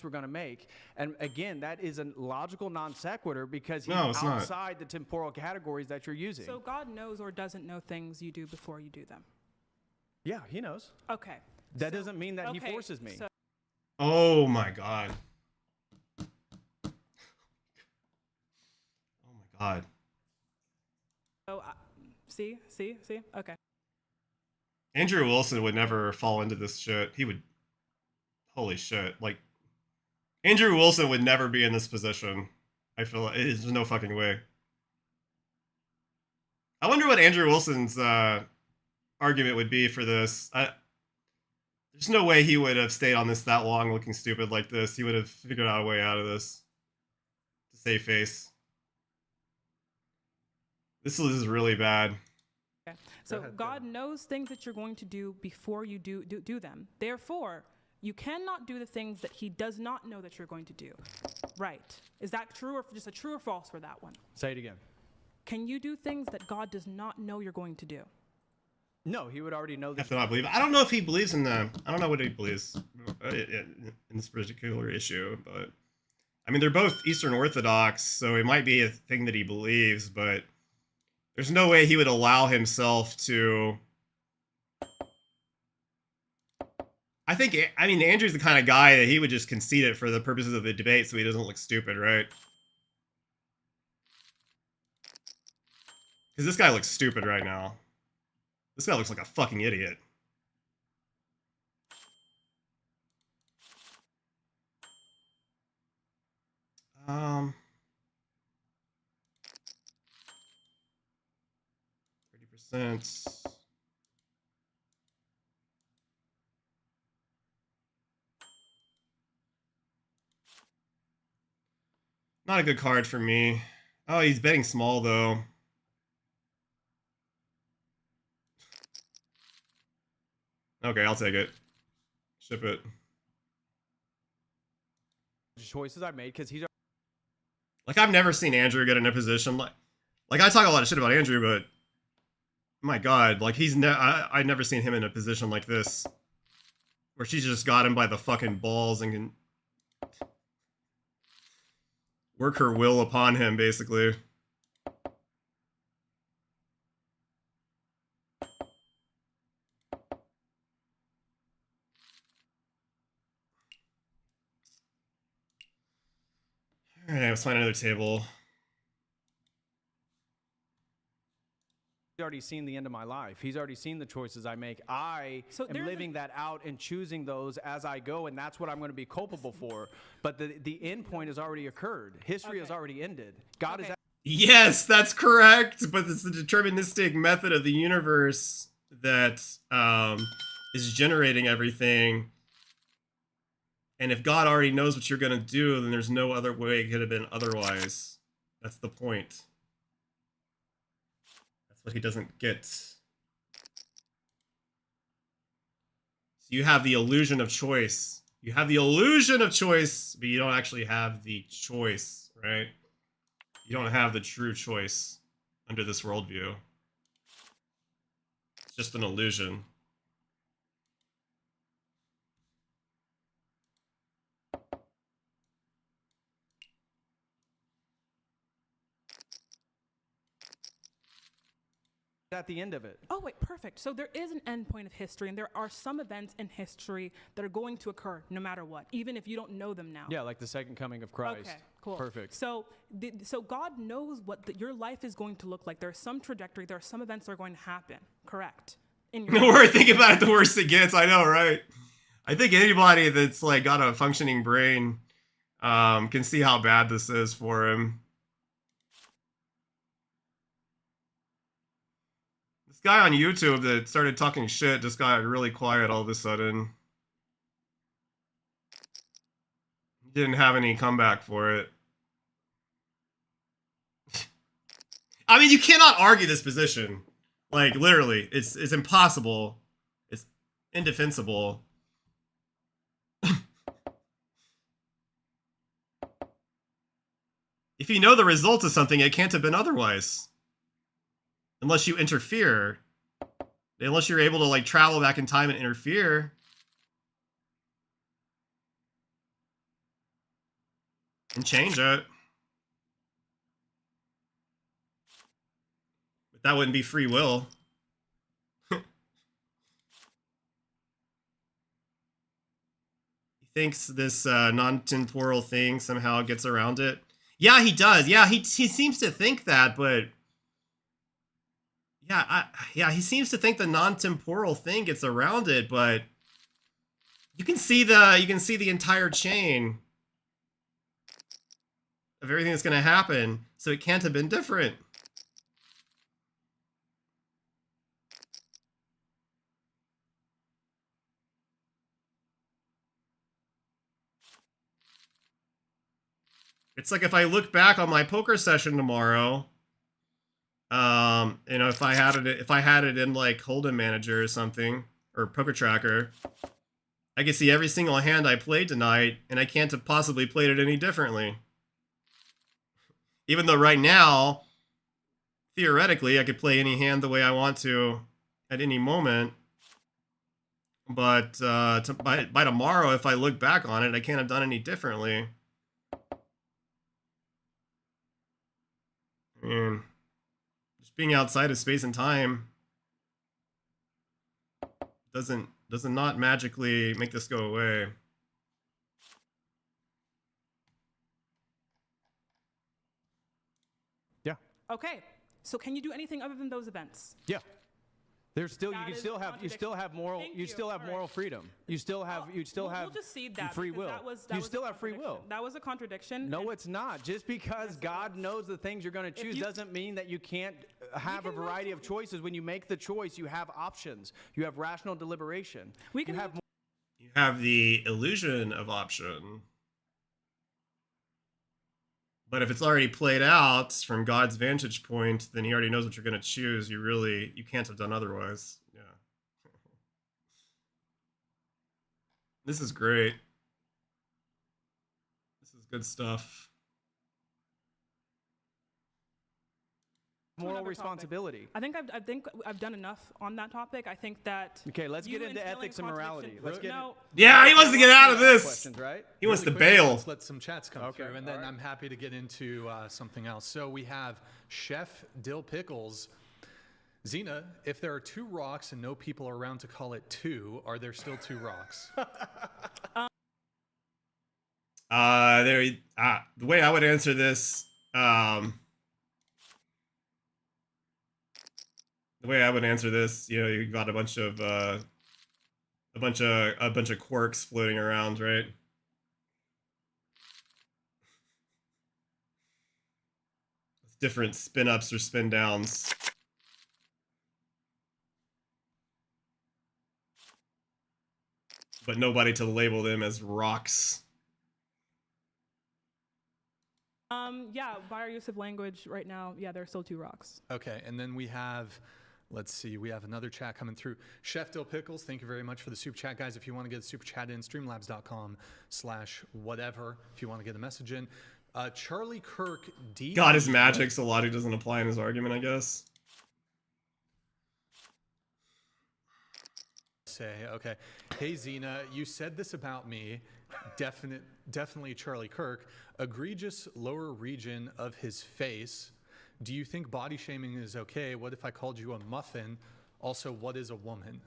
We're going to make. And again, that is a logical non sequitur because he's No, it's not. outside the temporal categories that you're using. So God knows or doesn't know things you do before you do them. Yeah, he knows. Okay. That doesn't mean that he okay, forces me. so- Oh my god. Oh my god. So, see? Okay. Andrew Wilson would never fall into this shit. He would. Holy shit. Like, Andrew Wilson would never be in this position. I feel like there's no fucking way. I wonder what Andrew Wilson's argument would be for this. There's no way he would have stayed on this that long looking stupid like this. He would have figured out a way out of this. To save face. This is really bad. Okay. So ahead, God knows things that you're going to do before you do them. Therefore, you cannot do the things that he does not know that you're going to do. Right. Is that true or just a true or false for that one? Say it again. Can you do things that God does not know you're going to do? No, he would already know I that. have to not believe. I don't know if he believes in them. I don't know what he believes in this particular issue, but I mean, they're both Eastern Orthodox, so it might be a thing that he believes, but there's no way he would allow himself to. I mean, Andrew's the kind of guy that he would just concede it for the purposes of the debate so he doesn't look stupid, right? Because this guy looks stupid right now. This guy looks like a fucking idiot. Um, 30%. Not a good card for me. Oh, he's betting small though. Okay, I'll take it. Ship it. choices I made because he's Like, I've never seen Andrew get in a position like I talk a lot of shit about Andrew, but my God, like I've never seen him in a position like this where she's just got him by the fucking balls and can work her will upon him, basically. All right, let's find another table. already seen the end of my life. He's already seen the choices I make. I So am there's living that out and choosing those as I go, and that's what I'm going to be culpable for. But the end point has already occurred. History has Okay. already ended. God is Okay. Yes, that's correct. But it's the deterministic method of the universe that is generating everything. And if God already knows what you're going to do, then there's no other way it could have been otherwise. That's the point. That's what he doesn't get. So you have the illusion of choice. You have the illusion of choice, but you don't actually have the choice, right? You don't have the true choice under this worldview. It's just an illusion. at the end of it. Oh, wait, perfect. So there is an end point of history, and there are some events in history that are going to occur no matter what, even if you don't know them now. Yeah, like the second coming of Christ. Okay, cool. Perfect. So, so God knows what your life is going to look like. There's some trajectory. There are some events that are going to happen. Correct. In your The more I think about it, the worse it gets. I know, right? I think anybody that's like got a functioning brain can see how bad this is for him. This guy on YouTube that started talking shit just got really quiet all of a sudden. He didn't have any comeback for it. I mean, you cannot argue this position. Like, literally, it's impossible. It's indefensible. If you know the results of something, it can't have been otherwise. Unless you interfere. Unless you're able to, like, travel back in time and interfere. And change it. But that wouldn't be free will. He thinks this non-temporal thing somehow gets around it. Yeah, he does. Yeah, he seems to think that, but yeah, he seems to think the non-temporal thing gets around it, but you can see the entire chain of everything that's going to happen, so it can't have been different. It's like if I look back on my poker session tomorrow, you know, if I had it in like Hold'em Manager or something, or Poker Tracker, I could see every single hand I played tonight, and I can't have possibly played it any differently. Even though right now, theoretically, I could play any hand the way I want to at any moment. But by tomorrow, if I look back on it, I can't have done any differently. I mean, just being outside of space and time does not magically make this go away. Yeah. Okay. So can you do anything other than those events? Yeah. There's still That you is a still have contradiction. moral Thank you you. still have All moral right. freedom. You still have We'll have just cede that free because will. that was You a still have free will. contradiction. That was a contradiction. No, and it's not. Just because God knows the things you're going to choose you- doesn't mean that you can't have a can move variety to- of choices. When you make the choice, you have options. You have rational deliberation. We can you have move You have the illusion of option. But if it's already played out from God's vantage point, then he already knows what you're going to choose. You can't have done otherwise. Yeah. This is great. This is good stuff. moral another topic. responsibility. I think I've done enough on that topic. I think that. Okay, let's you get into instilling ethics and morality. contradiction- Let's get no. Yeah, he wants to get out of this. questions, right? He wants to Really quickly, bail. Let's let some chats come Okay, through, and then all right. I'm happy to get into something else. So we have Chef Dill Pickles. Zina, if there are 2 rocks and no people around to call it 2, are there still 2 rocks? The way I would answer this, the the way I would answer this, you know, you got a bunch of quarks floating around, right? Different spin ups or spin downs. But nobody to label them as rocks. Yeah, by our use of language right now, yeah, there are still 2 rocks. Okay, and then we have, let's see, we have another chat coming through. Chef Dill Pickles, thank you very much for the super chat, guys. If you want to get a super chat in, streamlabs.com/whatever, if you want to get a message in. Charlie Kirk D. God is magic, so logic doesn't apply in his argument, I guess. Okay. Hey, Zina, you said this about me. Definitely Charlie Kirk. Egregious lower region of his face. Do you think body shaming is okay? What if I called you a muffin? Also, what is a woman?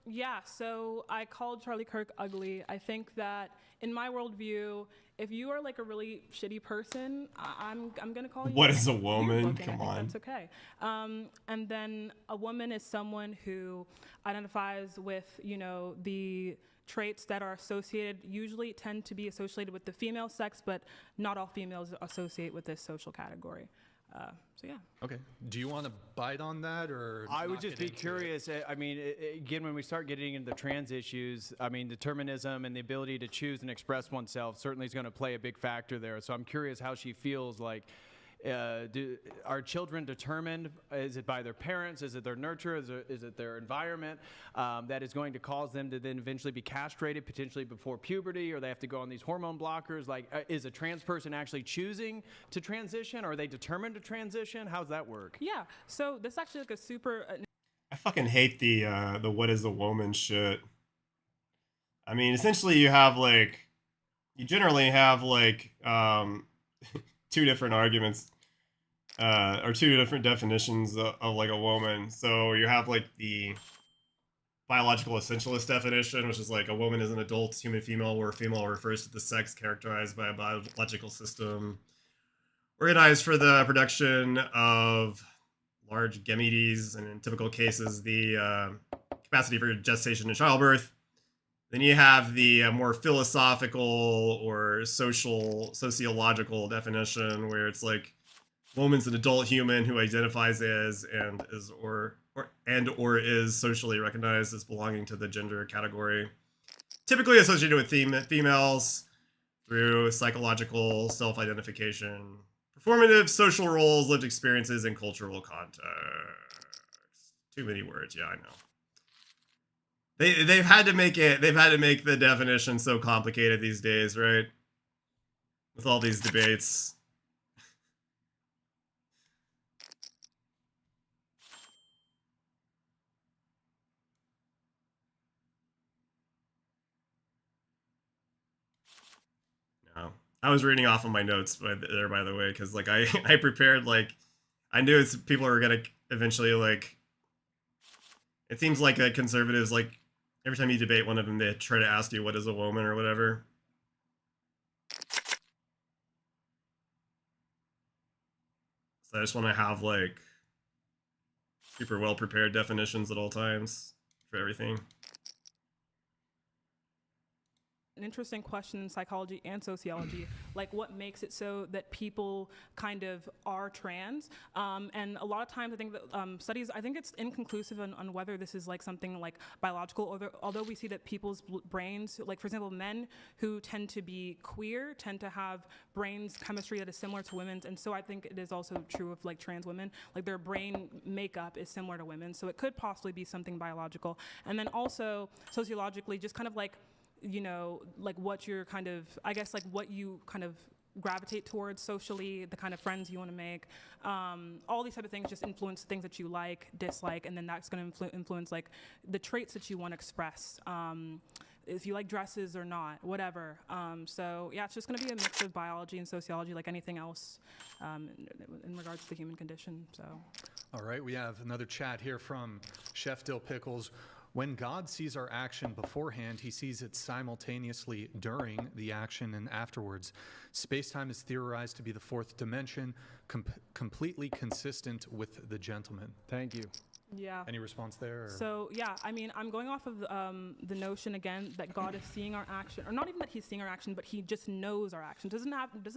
Yeah, so I called Charlie Kirk ugly. I think that in my worldview, if you are like a really shitty person, I'm gonna call you. What is a weird woman? looking. Come I think on. that's okay. And then a woman is someone who identifies with, you know, the traits that are associated, usually tend to be associated with the female sex, but not all females associate with this social category. So yeah. Okay. Do you want to bite on that, or I would not just get be into it? curious. I mean, again, when we start getting into the trans issues, I mean, determinism and the ability to choose and express oneself certainly is going to play a big factor there. So I'm curious how she feels like. Are children determined? Is it by their parents? Is it their nurture? Is it their environment that is going to cause them to then eventually be castrated, potentially before puberty, or they have to go on these hormone blockers? Like, is a trans person actually choosing to transition? Or are they determined to transition? How's that work? Yeah, so this is actually like a super I fucking hate the what is a woman shit. I mean, essentially you generally have like 2 different arguments or 2 different definitions of like a woman. So you have like the biological essentialist definition, which is like a woman is an adult human female, where female refers to the sex characterized by a biological system organized for the production of large gametes, and in typical cases, the capacity for gestation and childbirth. Then you have the more philosophical or sociological definition, where it's like woman's an adult human who identifies as and is or is socially recognized as belonging to the gender category, typically associated with females through psychological self-identification, performative social roles, lived experiences, and cultural context. Too many words, yeah, I know. They've had to make the definition so complicated these days, right? With all these debates. No. I was reading off of my notes by the way, because like I prepared, like I knew people are gonna eventually, like, it seems like conservatives, like every time you debate one of them, they try to ask you what is a woman or whatever. So I just want to have like super well prepared definitions at all times for everything. an interesting question in psychology and sociology, like what makes it so that people kind of are trans. And a lot of times I think that studies, I think it's inconclusive on whether this is like something like biological, although we see that people's brains, like for example, men who tend to be queer tend to have brains chemistry that is similar to women's. And so I think it is also true of like trans women, like their brain makeup is similar to women. So it could possibly be something biological. And then also sociologically, just kind of like, you know, like what you're kind of, I guess like what you kind of gravitate towards socially, the kind of friends you want to make, all these type of things just influence things that you like, dislike, and then that's going to influence like the traits that you want to express, if you like dresses or not, whatever. So yeah, it's just going to be a mix of biology and sociology like anything else in regards to the human condition. So. All right, we have another chat here from Chef Dill Pickles. When God sees our action beforehand, he sees it simultaneously during the action and afterwards. Space-time is theorized to be the fourth dimension, completely consistent with the gentleman. Thank you. Yeah. Any response there? Or? So yeah, I mean, I'm going off of the notion again that God is seeing our action, or not even that he's seeing our action, but he just knows our action. Doesn't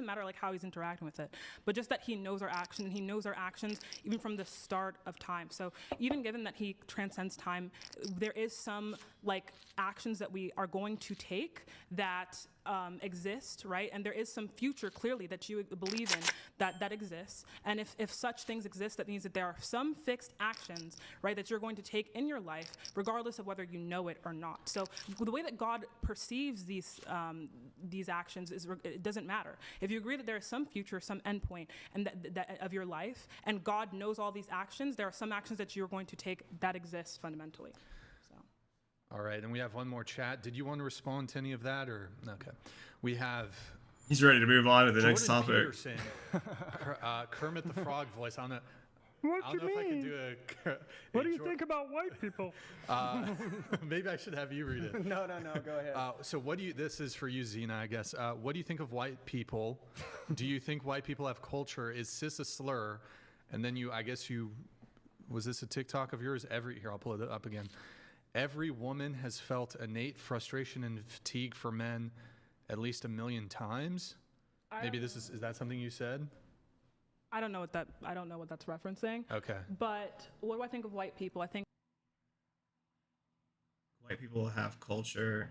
matter like how he's interacting with it, but just that he knows our action, and he knows our actions even from the start of time. So even given that he transcends time, there is some like actions that we are going to take that exist, right? And there is some future clearly that you believe in that exists. And if such things exist, that means that there are some fixed actions, right, that you're going to take in your life, regardless of whether you know it or not. So the way that God perceives these actions it doesn't matter. If you agree that there is some future, some endpoint, and that of your life, and God knows all these actions, there are some actions that you're going to take that exist fundamentally. All right, and we have one more chat. Did you want to respond to any of that, or okay? We have. He's ready to move on to the Jordan next topic. Peterson, Kermit the Frog voice. I don't know. What I you don't know if I can mean? do a. What do you think about white people? Maybe I should have you read it. No, go ahead. So what do you? This is for you, Zina, I guess. What do you think of white people? Do you think white people have culture? Is cis a slur? And then I guess you. Was this a TikTok of yours? Here, I'll pull it up again. Every woman has felt innate frustration and fatigue for men at least 1 million times. Maybe this is that something you said? I don't know what that's referencing. Okay. But what do I think of white people? I think White people have culture.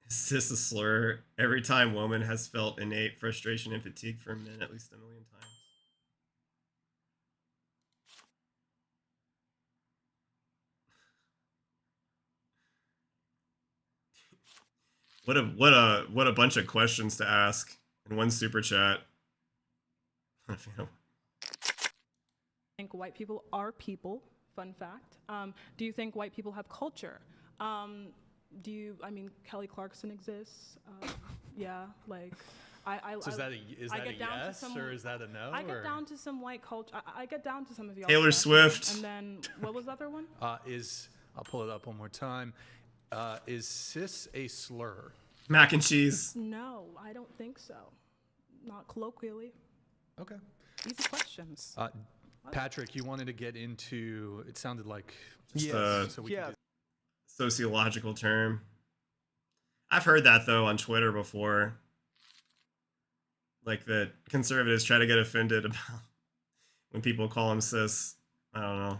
Is this a slur? Every time woman has felt innate frustration and fatigue for men at least 1 million times. What a bunch of questions to ask in one super chat. I think white people are people. Fun fact. Do you think white people have culture? I mean, Kelly Clarkson exists. Yeah, like So is that a yes or is that a no? I get down to some white culture. I get down to some of y'all. Taylor Swift. And then what was the other one? I'll pull it up one more time. Is cis a slur? Mac and cheese. No, I don't think so. Not colloquially. Okay. Easy questions. Patrick, you wanted to get into. It sounded like. Just So we can do sociological term. I've heard that though on Twitter before. Like that conservatives try to get offended about when people call them cis. I don't know.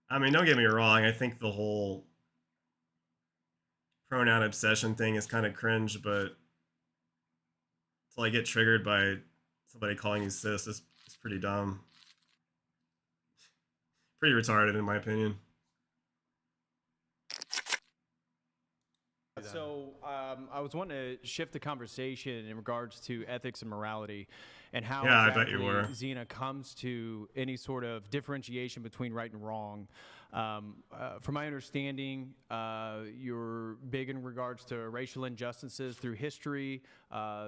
I mean, don't get me wrong. I think the whole pronoun obsession thing is kind of cringe, but until I get triggered by somebody calling you cis, it's pretty dumb. Pretty retarded, in my opinion. So I was wanting to shift the conversation in regards to ethics and morality and how Yeah, I bet you were. Zina comes to any sort of differentiation between right and wrong. From my understanding, you're big in regards to racial injustices through history,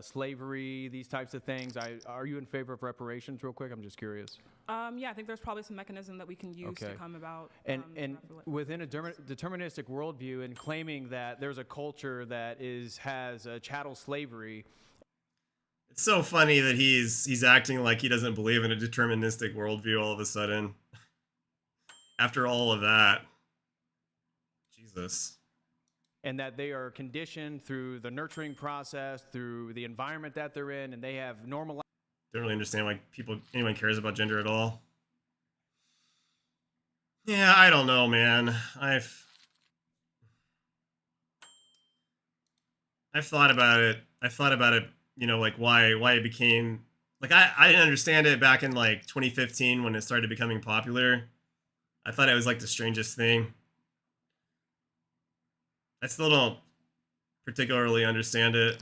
slavery, these types of things. Are you in favor of reparations real quick? I'm just curious. Yeah, I think there's probably some mechanism that we can use to come about. And within a deterministic worldview and claiming that there's a culture that has a chattel slavery. It's so funny that he's acting like he doesn't believe in a deterministic worldview all of a sudden. After all of that. Jesus. And that they are conditioned through the nurturing process, through the environment that they're in, and they have normal. Don't really understand why anyone cares about gender at all. Yeah, I don't know, man. I've thought about it. You know, like why it became like I didn't understand it back in like 2015 when it started becoming popular. I thought it was like the strangest thing. I still don't particularly understand it.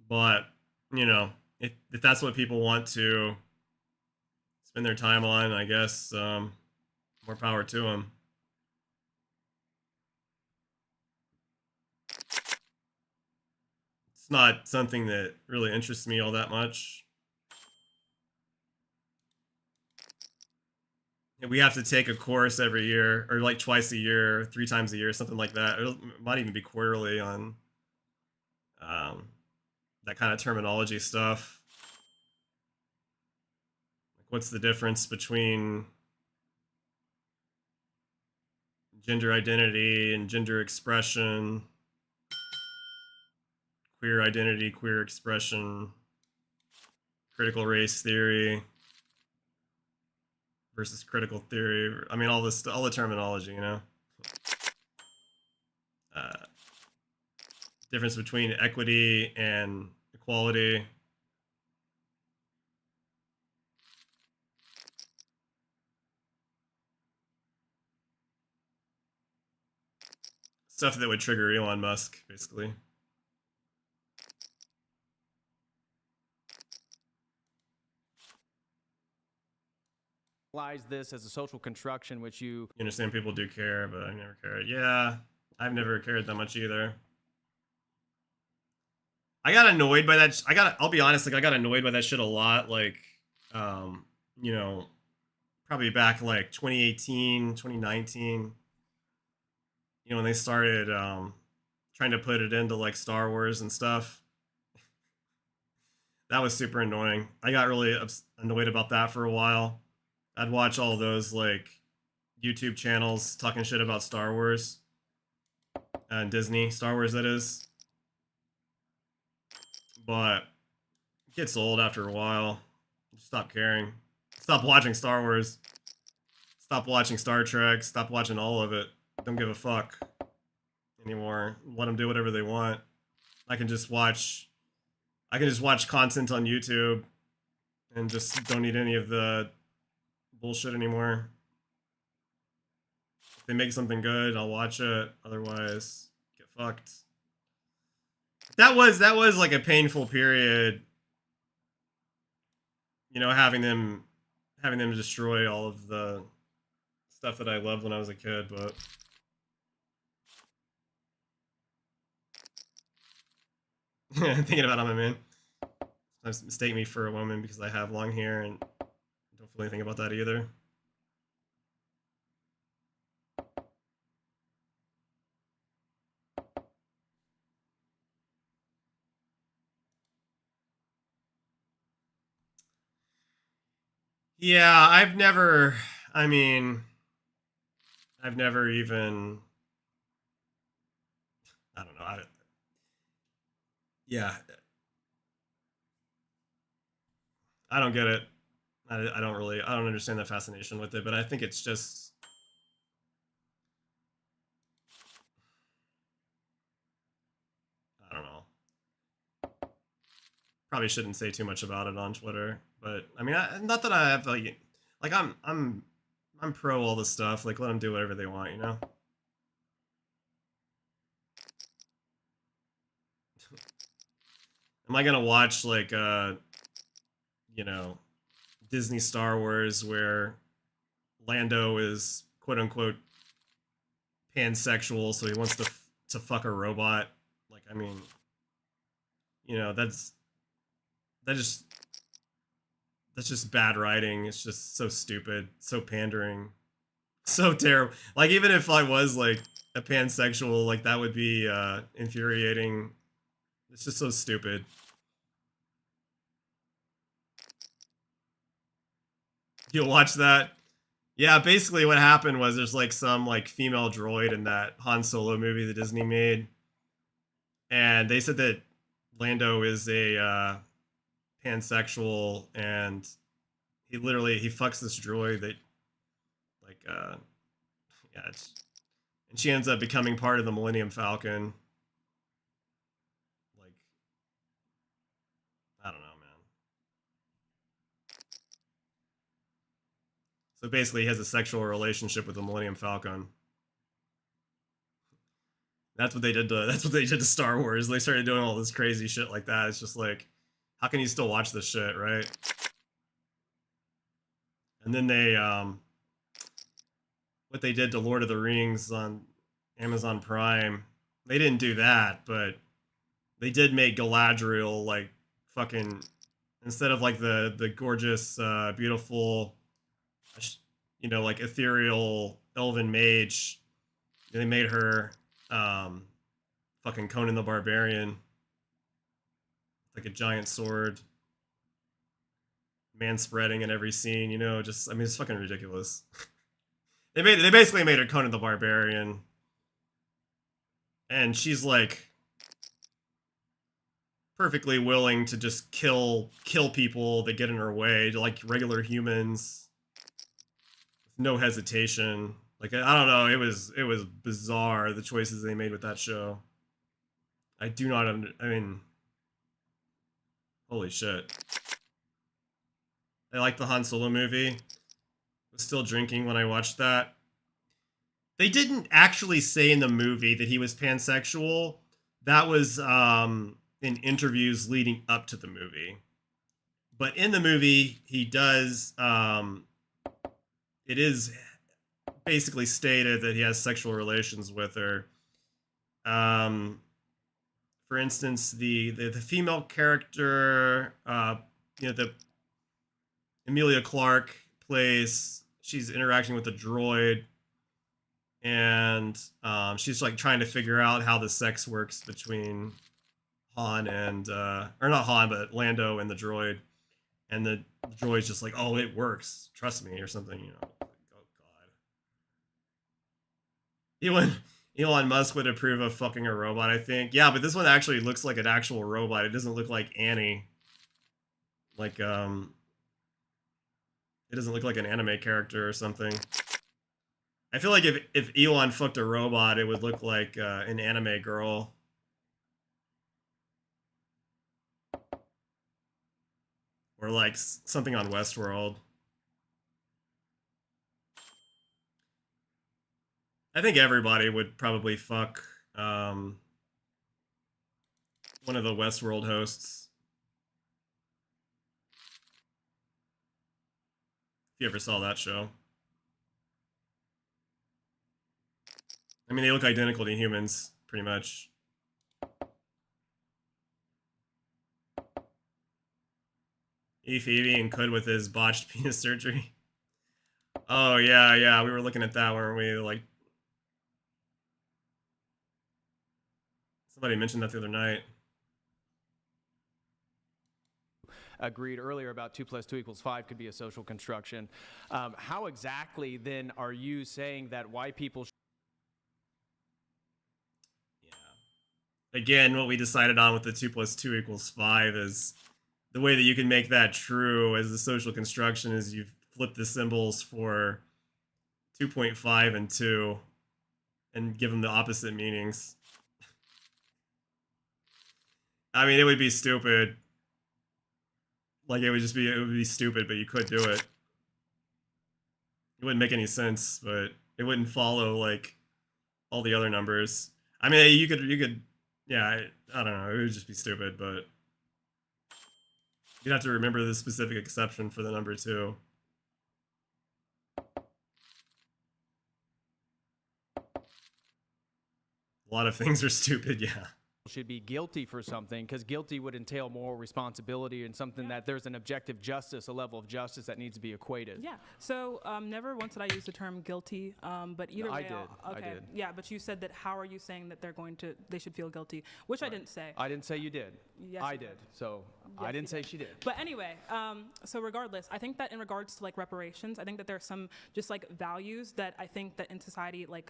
But, you know, if that's what people want to spend their time on, I guess more power to them. It's not something that really interests me all that much. And we have to take a course every year, or like twice a year, 3 times a year, something like that. It might even be quarterly on that kind of terminology stuff. Like, what's the difference between gender identity and gender expression, queer identity, queer expression, critical race theory versus critical theory. I mean, all the terminology, you know. Difference between equity and equality. Stuff that would trigger Elon Musk, basically. This as a social construction, which you You understand people do care, but I never cared. Yeah, I've never cared that much either. I got annoyed by that. I'll be honest, like, I got annoyed by that shit a lot. Like, you know, probably back like 2018, 2019, you know, when they started trying to put it into like Star Wars and stuff. That was super annoying. I got really annoyed about that for a while. I'd watch all those like YouTube channels talking shit about Star Wars and Disney, Star Wars that is. But it gets old after a while. Just stop caring. Stop watching Star Wars. Stop watching Star Trek. Stop watching all of it. Don't give a fuck anymore. Let them do whatever they want. I can just watch content on YouTube and just don't need any of the bullshit anymore. If they make something good, I'll watch it. Otherwise, get fucked. That was like a painful period, you know, having them destroy all of the stuff that I loved when I was a kid, but thinking about it, I'm a man. Sometimes mistake me for a woman because I have long hair and don't feel anything about that either. Yeah, I've never even, I don't know. Yeah, I don't get it. I don't understand the fascination with it, but I think it's just, I don't know. Probably shouldn't say too much about it on Twitter, but I mean, not that I have like I'm pro all this stuff. Like, let them do whatever they want, you know. Am I gonna watch like you know, Disney Star Wars where Lando is quote unquote pansexual, so he wants to fuck a robot? Like, I mean, you know, that's just bad writing. It's just so stupid, so pandering, so terrible. Like, even if I was like a pansexual, like, that would be infuriating. It's just so stupid. You'll watch that? Yeah, basically what happened was there's like some like female droid in that Han Solo movie that Disney made, and they said that Lando is a pansexual, and he fucks this droid that like yeah, and she ends up becoming part of the Millennium Falcon. Like, I don't know, man. So basically, he has a sexual relationship with the Millennium Falcon. That's what they did to Star Wars. They started doing all this crazy shit like that. It's just like, how can you still watch this shit, right? And then they what they did to Lord of the Rings on Amazon Prime, they didn't do that, but they did make Galadriel like fucking, instead of like the gorgeous beautiful, you know, like ethereal elven mage. They made her fucking Conan the Barbarian, like a giant sword, man spreading in every scene. You know, just I mean, it's fucking ridiculous. They basically made her Conan the Barbarian, and she's like perfectly willing to just kill people that get in her way, like regular humans, with no hesitation. Like I don't know, it was bizarre the choices they made with that show. I do not I mean, holy shit. I like the Han Solo movie. I was still drinking when I watched that. They didn't actually say in the movie that he was pansexual. That was in interviews leading up to the movie. But in the movie, he does, it is basically stated that he has sexual relations with her. For instance, the female character, you know, the Emilia Clarke plays, she's interacting with a droid, and she's like trying to figure out how the sex works between Han and or not Han, but Lando and the droid, and the droid's just like, oh, it works, trust me, or something, you know. Oh god. Elon Musk would approve of fucking a robot, I think. Yeah, but this one actually looks like an actual robot. It doesn't look like Annie. Like it doesn't look like an anime character or something. I feel like if Elon fucked a robot, it would look like an anime girl. Or like something on Westworld. I think everybody would probably fuck one of the Westworld hosts. If you ever saw that show. I mean, they look identical to humans, pretty much. Phoebe and Could with his botched penis surgery. Oh, yeah, we were looking at that, weren't we? Like, somebody mentioned that the other night. Agreed earlier about 2 + 2 = 5 could be a social construction. How exactly then are you saying that white people? Again, what we decided on with the 2 + 2 = 5 is the way that you can make that true as the social construction is you flip the symbols for 2.5 and 2 and give them the opposite meanings. I mean, it would be stupid. Like, it would be stupid, but you could do it. It wouldn't make any sense, but it wouldn't follow, like, all the other numbers. I mean, you could, yeah, I don't know, it would just be stupid, but you'd have to remember the specific exception for the number 2. A lot of things are stupid, yeah. Should be guilty for something, because guilty would entail moral responsibility and something that there's an objective justice, a level of justice that needs to be equated. Yeah. So never once did I use the term guilty, but either No, way, I okay. did. Yeah, but you said that. How are you saying that they should feel guilty? Which I didn't say. I didn't say you did. Yes, I you did. did. So Yes, I didn't you say did. she did. But anyway, so regardless, I think that in regards to like reparations, I think that there's some just like values that I think that in society like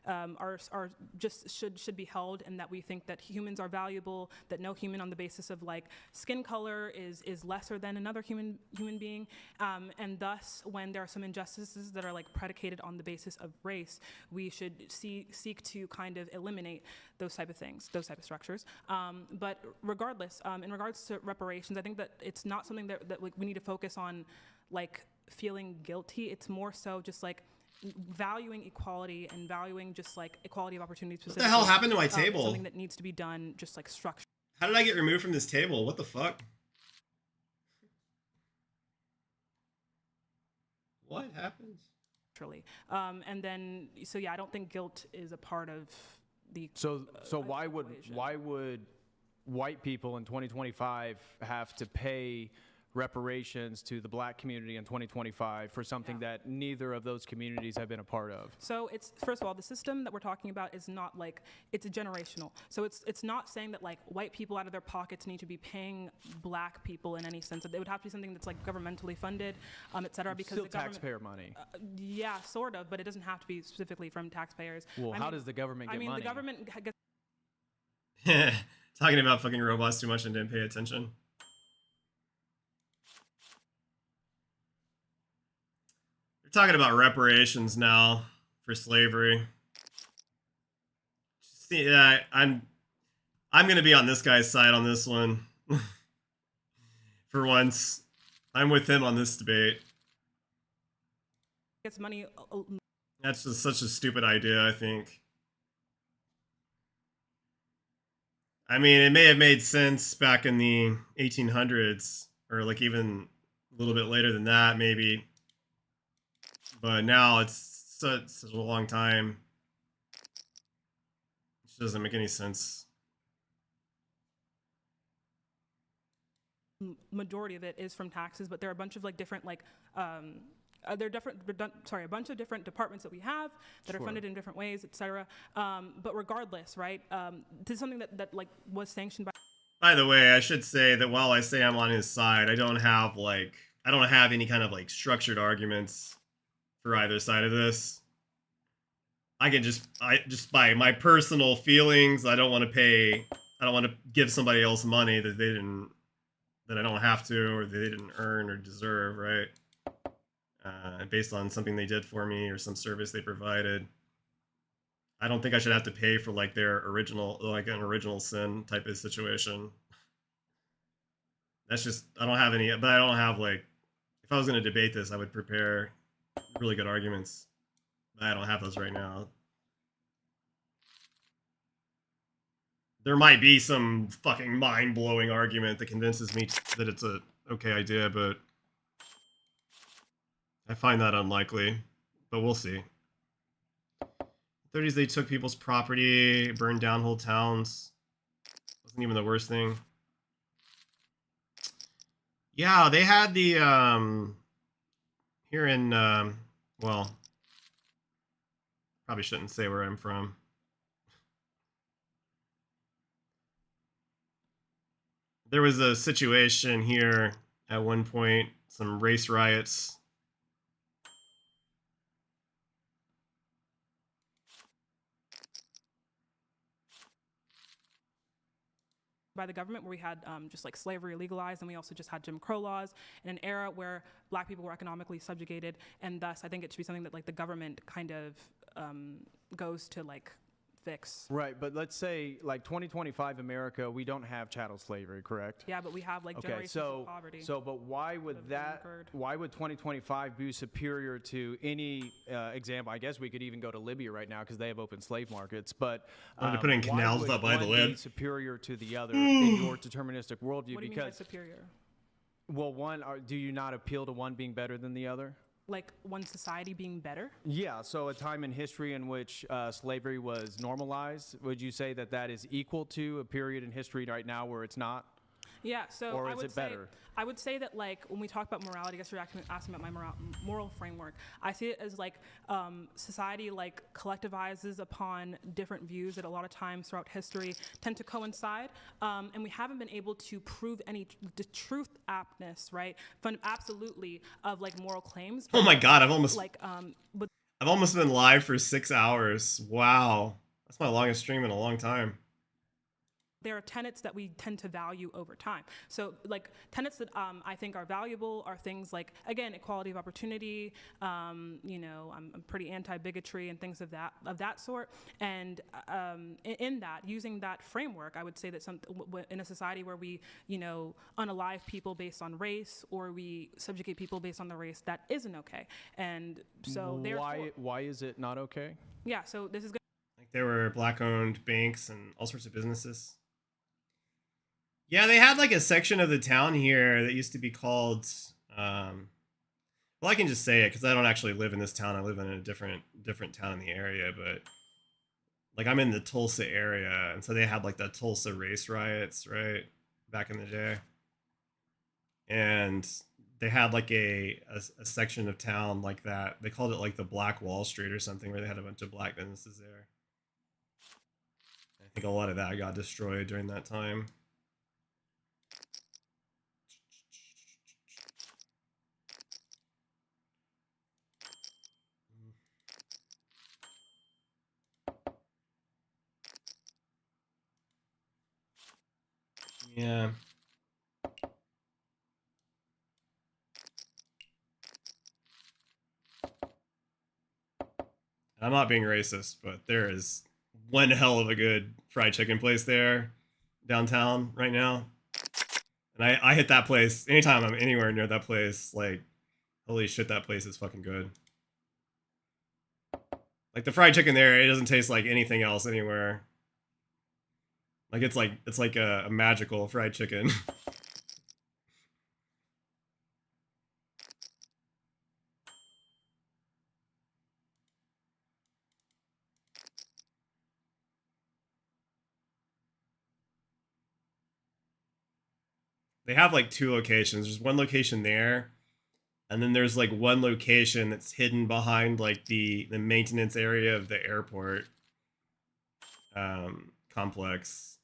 are just should be held, and that we think that humans are valuable, that no human on the basis of like skin color is lesser than another human being, and thus when there are some injustices that are like predicated on the basis of race, we should seek to kind of eliminate those type of things, those type of structures. But regardless, in regards to reparations, I think that it's not something that like we need to focus on like feeling guilty. It's more so just like valuing equality and valuing just like equality of opportunity. What the hell happened to my table? Something that needs to be done just like structurally. How did I get removed from this table? What the fuck? What happened? And then, so yeah, I don't think guilt is a part of the. So why would equation. white people in 2025 have to pay reparations to the black community in 2025 for something that neither of those communities have been a part of? So it's, first of all, the system that we're talking about is not like, it's generational. So it's not saying that like white people out of their pockets need to be paying black people in any sense. It would have to be something that's like governmentally funded, et cetera, because Still the government, taxpayer money. yeah, sort of, but it doesn't have to be specifically from taxpayers. Well, I how mean- does the government get I mean, money? the government gets Talking about fucking robots too much and didn't pay attention. They're talking about reparations now for slavery. See, yeah, I'm gonna be on this guy's side on this one. For once, I'm with him on this debate. money. That's just such a stupid idea, I think. I mean, it may have made sense back in the 1800s, or like even a little bit later than that, maybe. But now it's such a long time. It just doesn't make any sense. Majority of it is from taxes, but there are a bunch of like different like there are different, a bunch of different departments that we have that are funded in different ways, et cetera. But regardless, right, this is something that like was sanctioned by. By the way, I should say that while I say I'm on his side, I don't have any kind of like structured arguments for either side of this. I can just by my personal feelings, I don't want to give somebody else money that I don't have to, or they didn't earn or deserve, right? Based on something they did for me or some service they provided. I don't think I should have to pay for like an original sin type of situation. That's just, I don't have any, but I don't have like, if I was going to debate this, I would prepare really good arguments. But I don't have those right now. There might be some fucking mind-blowing argument that convinces me that it's a okay idea, but I find that unlikely, but we'll see. 30s, they took people's property, burned down whole towns. Wasn't even the worst thing. Yeah, they had the, here in, well, probably shouldn't say where I'm from. There was a situation here at one point, some race riots. By the government, where we had just like slavery legalized, and we also just had Jim Crow laws in an era where black people were economically subjugated, and thus I think it should be something that like the government kind of goes to like fix. Right, but let's say like 2025 America, we don't have chattel slavery, correct? Yeah, but we have like generations of poverty. But why would why would 2025 be superior to any example? I guess we could even go to Libya right now because they have open slave markets. But They're putting canals up by the one be lid. superior to the other in your deterministic worldview? What do you mean by superior? Well, do you not appeal to one being better than the other? Like one society being better? Yeah, so a time in history in which slavery was normalized, would you say that that is equal to a period in history right now where it's not? Yeah, so Or I is would it say, better? I would say that like when we talk about morality, I guess you're asking about my moral framework. I see it as like society like collectivizes upon different views that a lot of times throughout history tend to coincide, and we haven't been able to prove any the truth aptness, right? Absolutely of like moral claims. Oh my god, I've almost been live for 6 hours. Wow, that's my longest stream in a long time. There are tenets that we tend to value over time. So like tenets that I think are valuable are things like, again, equality of opportunity, you know, I'm pretty anti-bigotry and things of that sort. And in that, using that framework, I would say that in a society where we, you know, unalive people based on race, or we subjugate people based on the race, that isn't okay. And so therefore, why is it not okay? Yeah, so this is Like there were black-owned banks and all sorts of businesses. Yeah, they had like a section of the town here that used to be called, well, I can just say it because I don't actually live in this town. I live in a different town in the area, but like I'm in the Tulsa area, and so they had like the Tulsa race riots, right, back in the day. and they had like a section of town like that. They called it like the Black Wall Street or something, where they had a bunch of black businesses there. I think a lot of that got destroyed during that time. Yeah. I'm not being racist, but there is one hell of a good fried chicken place there downtown right now. And I hit that place anytime I'm anywhere near that place. Like, holy shit, that place is fucking good. Like the fried chicken there, it doesn't taste like anything else anywhere. Like it's like a magical fried chicken. They have like 2 locations. There's one location there, and then there's like one location that's hidden behind like the maintenance area of the airport complex,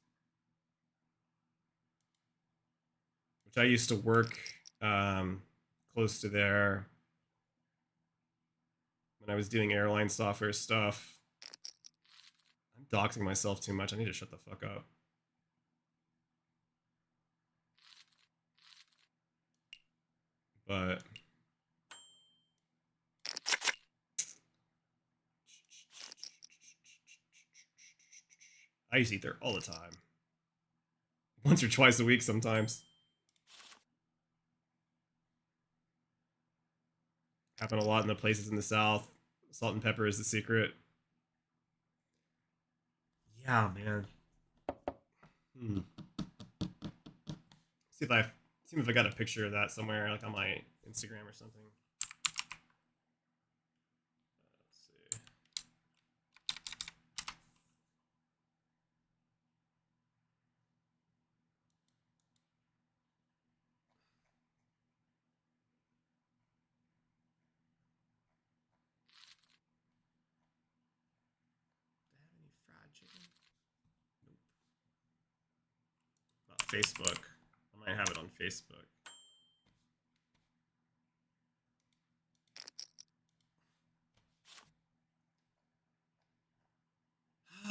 which I used to work close to there when I was doing airline software stuff. I'm doxing myself too much. I need to shut the fuck up. But I used to eat there all the time. Once or twice a week sometimes. Happen a lot in the places in the South. Salt and pepper is the secret. Yeah, man. See if I got a picture of that somewhere, like on my Instagram or something. Let's see. Facebook. I might have it on Facebook.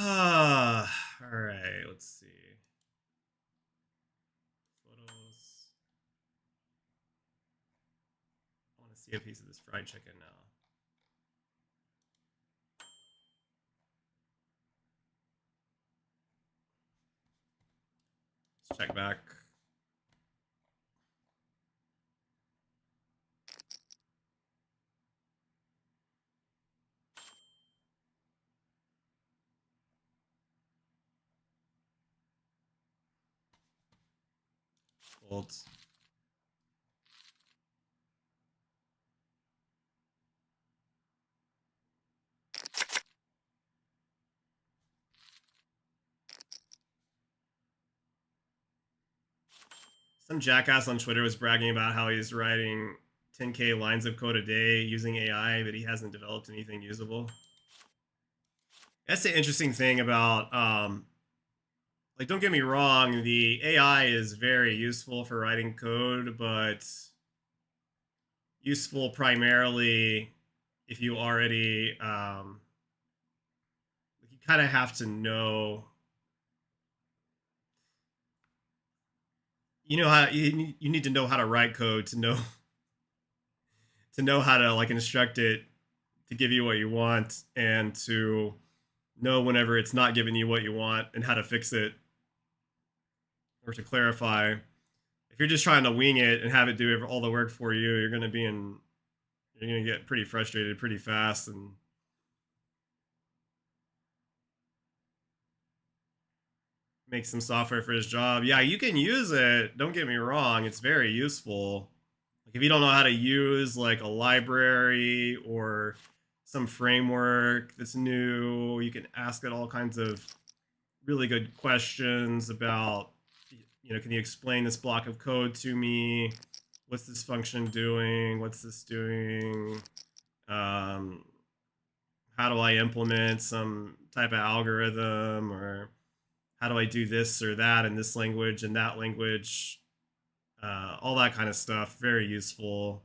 All right, let's see. Photos. I want to see a piece of this fried chicken now. Let's check back. Bolts. Some jackass on Twitter was bragging about how he's writing 10K lines of code a day using AI, but he hasn't developed anything usable. That's the interesting thing about, like, don't get me wrong, the AI is very useful for writing code, but useful primarily if you already, you kind of have to know, you know how you need to know how to write code to know how to like instruct it to give you what you want, and to know whenever it's not giving you what you want and how to fix it, or to clarify. If you're just trying to wing it and have it do all the work for you, you're going to get pretty frustrated pretty fast and make some software for his job. Yeah, you can use it. Don't get me wrong. It's very useful. Like if you don't know how to use like a library or some framework that's new, you can ask it all kinds of really good questions about, you know, can you explain this block of code to me? what's this function doing? What's this doing? How do I implement some type of algorithm, or how do I do this or that in this language and that language? All that kind of stuff. Very useful.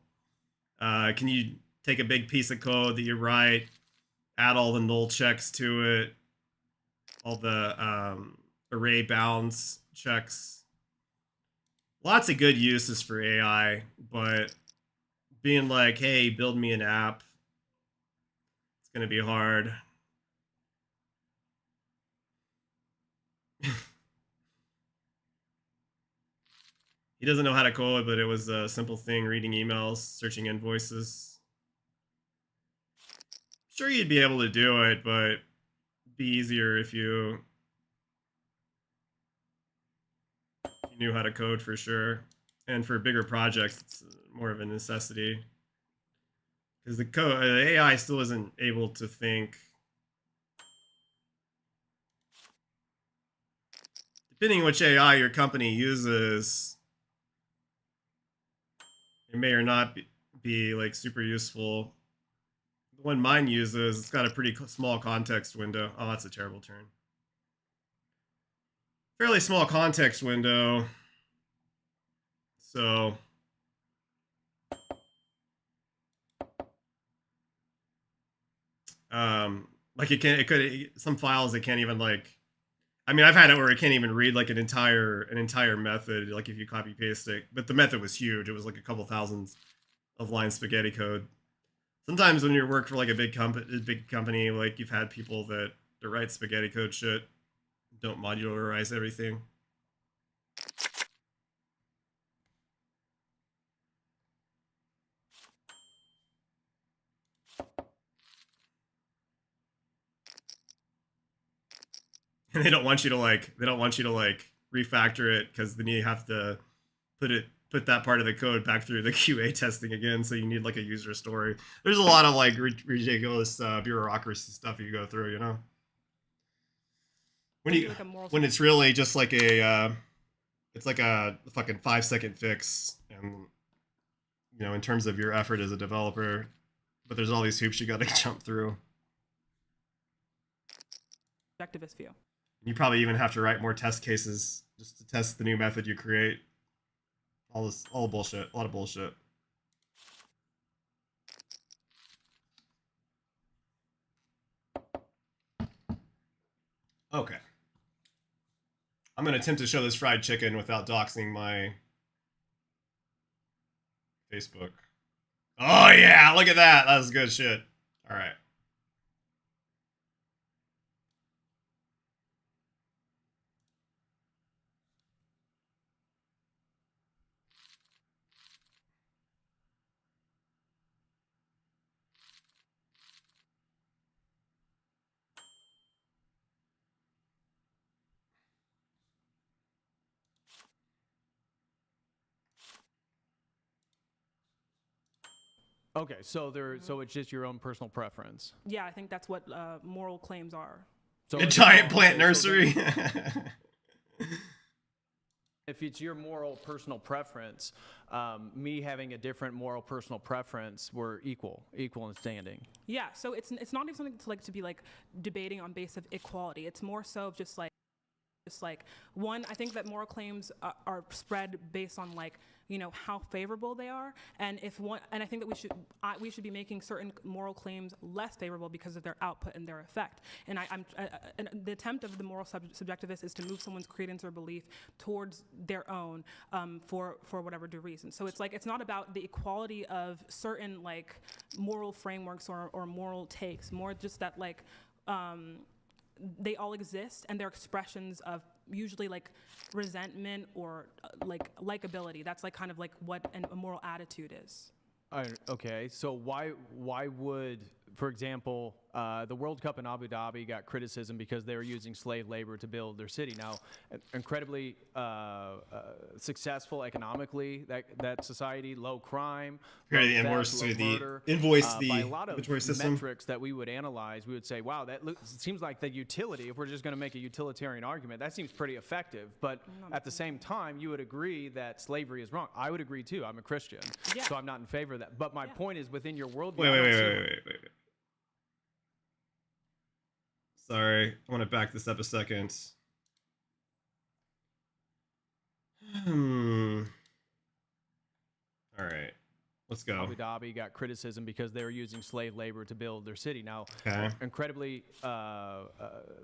Can you take a big piece of code that you write, add all the null checks to it, all the array bounds checks? Lots of good uses for AI, but being like, hey, build me an app, it's going to be hard. He doesn't know how to code, but it was a simple thing, reading emails, searching invoices. Sure, you'd be able to do it, but it'd be easier if you knew how to code for sure. And for bigger projects, it's more of a necessity. Because the AI still isn't able to think. Depending on which AI your company uses, it may or not be like super useful. The one mine uses, it's got a pretty small context window. Oh, that's a terrible turn. Fairly small context window. So like it could some files it can't even like, I mean, I've had it where it can't even read like an entire method, like if you copy paste it, but the method was huge. It was like a couple thousands of line spaghetti code. Sometimes when you work for like a big company, like you've had people that write spaghetti code shit, don't modularize everything. And they don't want you to like refactor it, because then you have to put that part of the code back through the QA testing again. So you need like a user story. There's a lot of like ridiculous bureaucracy stuff you go through, you know. When it's really just like it's like a fucking 5-second fix, and you know, in terms of your effort as a developer, but there's all these hoops you got to jump through. Objectivist view. You probably even have to write more test cases just to test the new method you create. All bullshit. A lot of bullshit. Okay. I'm going to attempt to show this fried chicken without doxing my Facebook. Oh, yeah. Look at that. That was good shit. All right. Okay, so so it's just your own personal preference. Yeah, I think that's what moral claims are. So A giant plant nursery. If it's your moral personal preference, me having a different moral personal preference, we're equal in standing. Yeah, so it's not even something to be like debating on base of equality. It's more so just like one, I think that moral claims are spread based on like, you know, how favorable they are, and I think that we should be making certain moral claims less favorable because of their output and their effect. And the attempt of the moral subjectivist is to move someone's credence or belief towards their own for whatever due reason. So it's like, it's not about the equality of certain like moral frameworks or moral takes, more just that like they all exist, and they're expressions of usually like resentment or like likability. That's like kind of like what a moral attitude is. Okay, so why would for example, the World Cup in Abu Dhabi got criticism because they were using slave labor to build their city. Now, incredibly successful economically, that society, low crime, Here low the theft, invoice low to the murder. invoice By the a lot of inventory system. metrics that we would analyze, we would say, wow, that seems like the utility, if we're just going to make a utilitarian argument, that seems pretty effective. But at the same time, you would agree that slavery is wrong. I would agree too. I'm a Christian, Yeah. so I'm not in favor of that. But my point is, within your worldview, Wait, I wait, don't wait, see- wait, wait, wait. Sorry, I want to back this up a second. All right, let's go. Abu Dhabi got criticism because they were using slave labor to build their city. Now, Okay. incredibly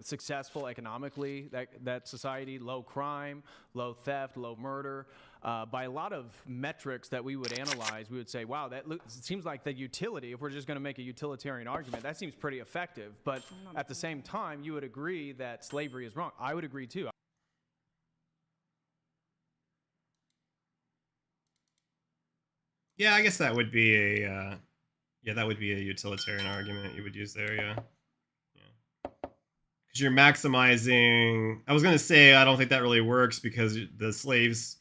successful economically, that society, low crime, low theft, low murder. By a lot of metrics that we would analyze, we would say, wow, that seems like the utility, if we're just going to make a utilitarian argument, that seems pretty effective. But at the same time, you would agree that slavery is wrong. I would agree too. Yeah, I guess that would be a that would be a utilitarian argument you would use there. Yeah, because you're maximizing. I was gonna say I don't think that really works because the slaves,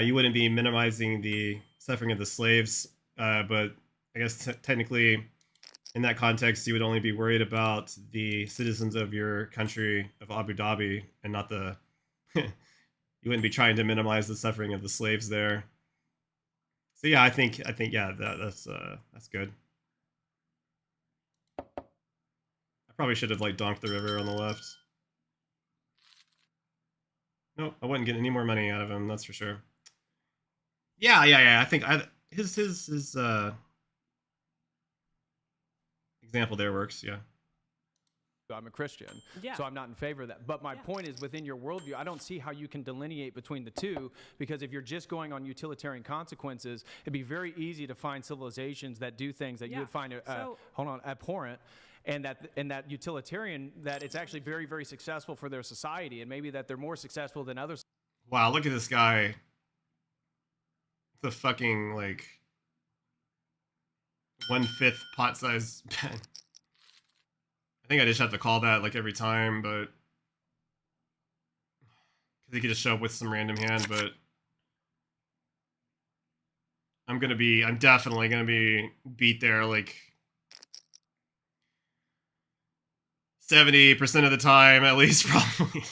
you wouldn't be minimizing the suffering of the slaves, but I guess technically, in that context, you would only be worried about the citizens of your country of Abu Dhabi and not the. You wouldn't be trying to minimize the suffering of the slaves there. So yeah, I think yeah, that's good. I probably should have like donked the river on the left. Nope, I wouldn't get any more money out of him, that's for sure. Yeah. I think his example there works. Yeah. I'm a Christian, Yeah. so I'm not in favor of that. But my point is, within your worldview, I don't see how you can delineate between the two, because if you're just going on utilitarian consequences, it'd be very easy to find civilizations that do things that you Yeah. would find So- abhorrent, and that utilitarian, that it's actually very, very successful for their society, and maybe that they're more successful than others. Wow, look at this guy. The fucking like 1/5 pot size pen. I think I just have to call that like every time, but because he could just show up with some random hand, but I'm definitely gonna be beat there like 70% of the time at least, probably.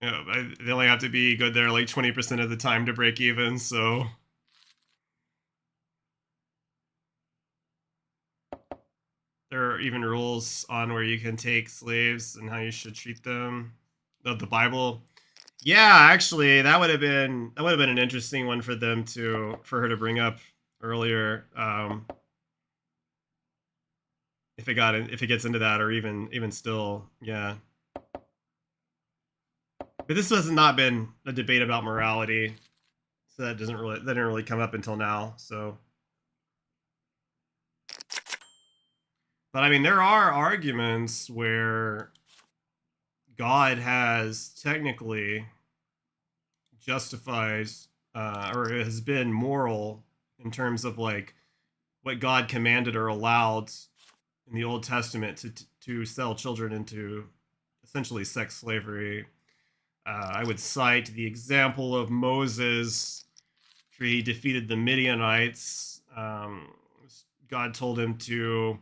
Yeah, they only have to be good there like 20% of the time to break even, so. There are even rules on where you can take slaves and how you should treat them. Of the Bible. Yeah, actually, that would have been an interesting one for her to bring up earlier. If it gets into that, or even still, yeah. But this has not been a debate about morality, so that didn't really come up until now. So. But I mean, there are arguments where God has technically justified or has been moral in terms of like what God commanded or allowed in the Old Testament to sell children into essentially sex slavery. I would cite the example of Moses after he defeated the Midianites. God told him to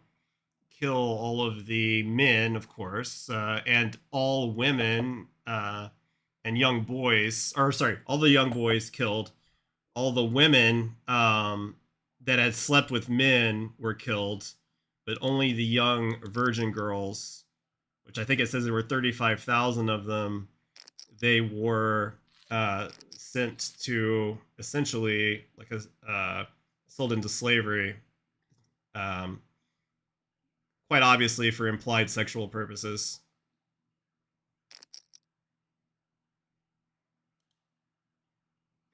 kill all of the men, of course, and all women and young boys, all the young boys killed. All the women that had slept with men were killed, but only the young virgin girls, which I think it says there were 35,000 of them, they were sent to essentially like sold into slavery. Quite obviously for implied sexual purposes.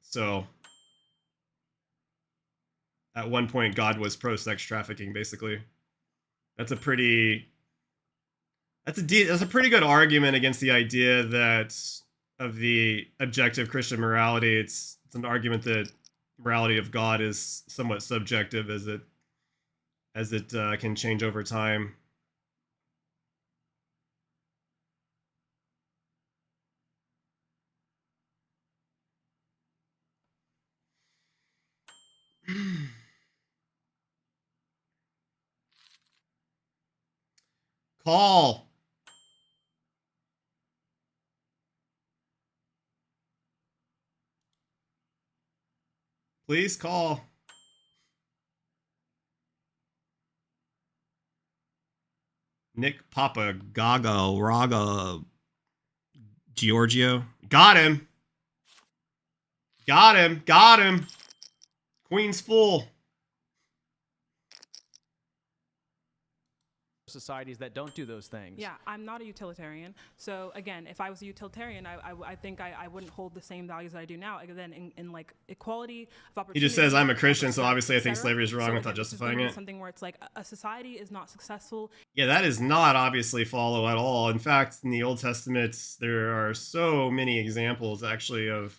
So, at one point, God was pro-sex trafficking, basically. That's a pretty good argument against the idea that of the objective Christian morality. It's an argument that morality of God is somewhat subjective as it can change over time. Call. Please call. Nick Papa Gaga Raga Giorgio. Got him. Got him. Got him. Queen's full. Societies that don't do those things. Yeah, I'm not a utilitarian. So again, if I was a utilitarian, I think I wouldn't hold the same values that I do now. Again, in like equality of opportunity. He just says I'm a Christian, so obviously I think etc. slavery is wrong So without again, this is justifying gonna be it. something where it's like a society is not successful. Yeah, that is not obviously follow at all. In fact, in the Old Testament, there are so many examples actually of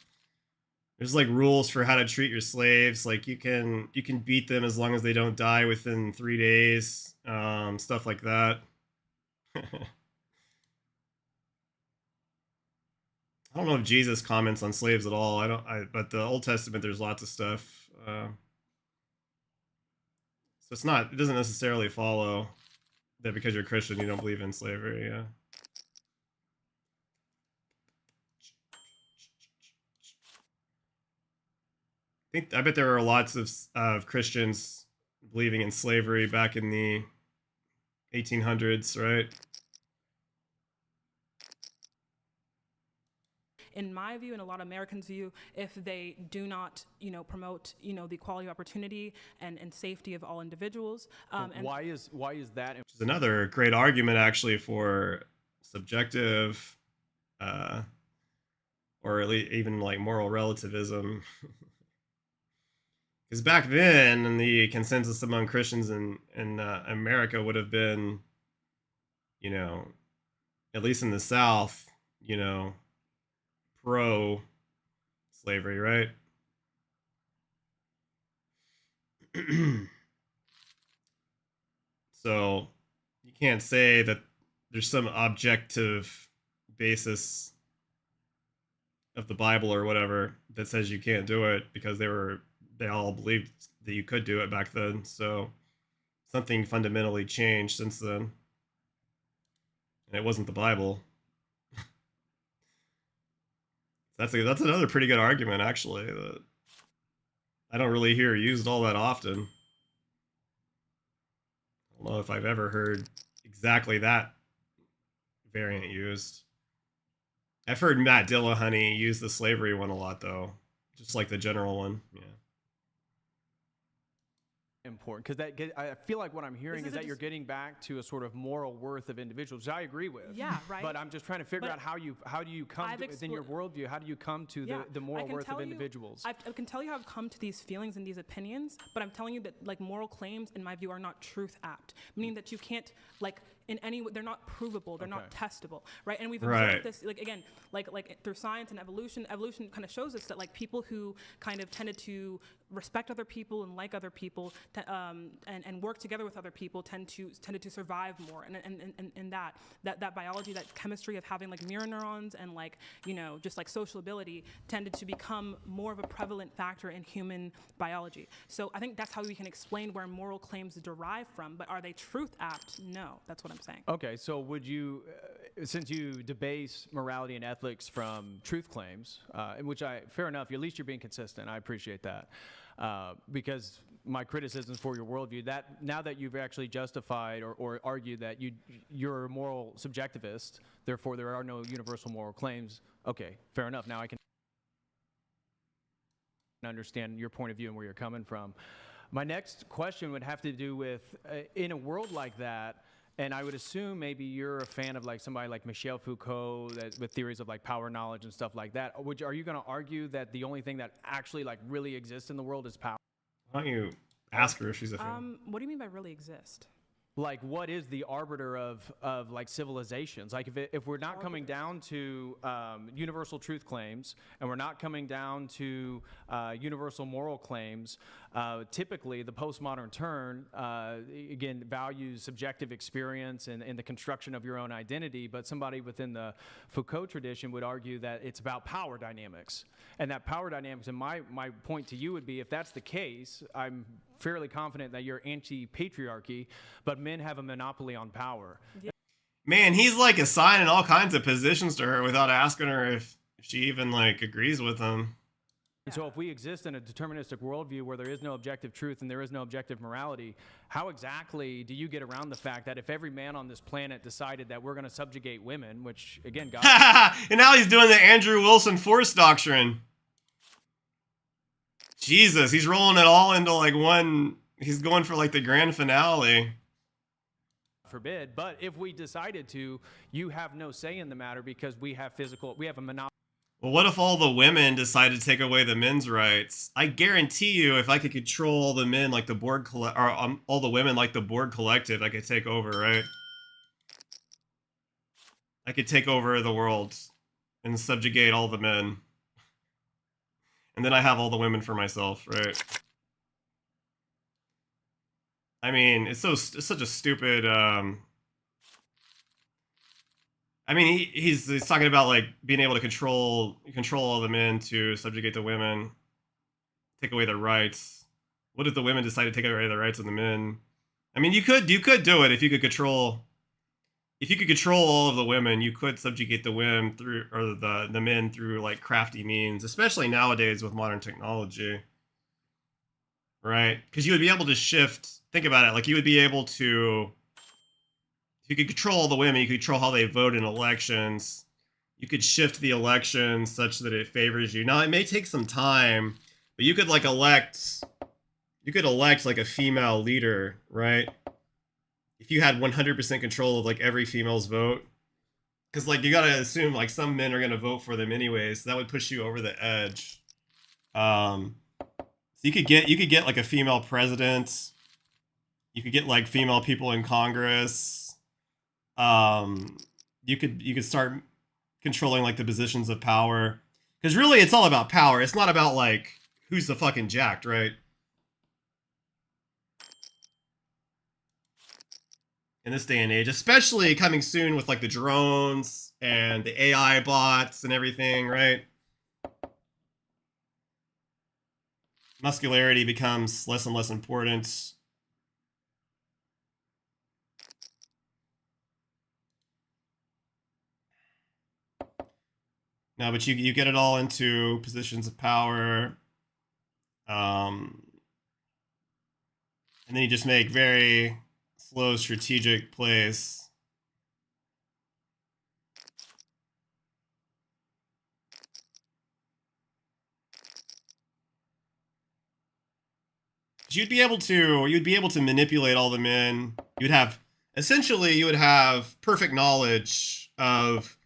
there's like rules for how to treat your slaves. Like you can beat them as long as they don't die within 3 days, stuff like that. I don't know if Jesus comments on slaves at all. But the Old Testament, there's lots of stuff. So it doesn't necessarily follow that because you're Christian, you don't believe in slavery. Yeah. I bet there were lots of Christians believing in slavery back in the 1800s, right? In my view, and a lot of Americans' view, if they do not, promote, the equality of opportunity and safety of all individuals. And Why is that? Which is another great argument, actually, for subjective, or at least even like moral relativism. Because back then, the consensus among Christians in America would have been, at least in the South, pro-slavery, right? So you can't say that there's some objective basis of the Bible or whatever that says you can't do it because they all believed that you could do it back then. So something fundamentally changed since then. And it wasn't the Bible. That's another pretty good argument, actually, that I don't really hear used all that often. I don't know if I've ever heard exactly that variant used. I've heard Matt Dillahunty use the slavery one a lot, though, just like the general one. Yeah. Important because I feel like what I'm hearing This is is that you're getting back to a sort of moral worth of individuals, which I agree with. Yeah, right. But I'm just trying to figure out how do you come within your worldview? How do you come to the moral worth of individuals? I can tell you how I've come to these feelings and these opinions, but I'm telling you that like moral claims, in my view, are not truth apt, meaning that you can't like in any way, they're not provable, they're not testable, right? And we've observed this like again, like through science and evolution. Evolution kind of shows us that like people who kind of tended to respect other people and like other people and work together with other people tended to survive more, and that biology, that chemistry of having like mirror neurons and like just like social ability tended to become more of a prevalent factor in human biology. So I think that's how we can explain where moral claims derive from, but are they truth apt? No, that's what I'm saying. Okay, so would you, since you debase morality and ethics from truth claims, in which fair enough, at least you're being consistent. I appreciate that. Because my criticisms for your worldview, that now that you've actually justified or argued that you're a moral subjectivist, therefore there are no universal moral claims. Okay, fair enough. Now I can understand your point of view and where you're coming from. My next question would have to do with, in a world like that, and I would assume maybe you're a fan of like somebody like Michel Foucault with theories of like power, knowledge, and stuff like that. Are you going to argue that the only thing that actually like really exists in the world is power? Why don't you ask her if she's a fan? What do you mean by really exist? like what is the arbiter of like civilizations? Like if we're not coming down to universal truth claims, and we're not coming down to universal moral claims, typically the postmodern turn again values subjective experience and the construction of your own identity, but somebody within the Foucault tradition would argue that it's about power dynamics. And that power dynamics, and my point to you would be, if that's the case, I'm fairly confident that you're anti-patriarchy, but men have a monopoly on power. Man, he's like assigning all kinds of positions to her without asking her if she even like agrees with him. And so if we exist in a deterministic worldview where there is no objective truth and there is no objective morality, how exactly do you get around the fact that if every man on this planet decided that we're going to subjugate women, which again, God... And now he's doing the Andrew Wilson force doctrine. Jesus, he's rolling it all into like one. He's going for like the grand finale. Forbid, but if we decided to, you have no say in the matter because we have a monopoly. Well, what if all the women decide to take away the men's rights? I guarantee you, if I could control all the men like the Borg or all the women like the Borg Collective, I could take over, right? I could take over the world and subjugate all the men. And then I have all the women for myself, right? I mean, it's such a stupid. I mean, he's talking about like being able to control all the men to subjugate the women, take away their rights. What if the women decide to take away the rights of the men? I mean, you could do it if you could control. If you could control all of the women, you could subjugate the women through, or the men through like crafty means, especially nowadays with modern technology, right? Because you would be able to shift. Think about it, like you would be able to, if you could control all the women, you could control how they vote in elections. You could shift the election such that it favors you. Now it may take some time, but you could like elect like a female leader, right? If you had 100% control of like every female's vote, because like you gotta assume like some men are gonna vote for them anyways, so that would push you over the edge. So you could get like a female president. You could get like female people in Congress. You could start controlling like the positions of power, because really it's all about power. It's not about like who's the fucking jacked, right? In this day and age, especially coming soon with like the drones and the AI bots and everything, right? Muscularity becomes less and less important. No, but you get it all into positions of power. And then you just make very slow strategic plays. You'd be able to manipulate all the men. You would have perfect knowledge of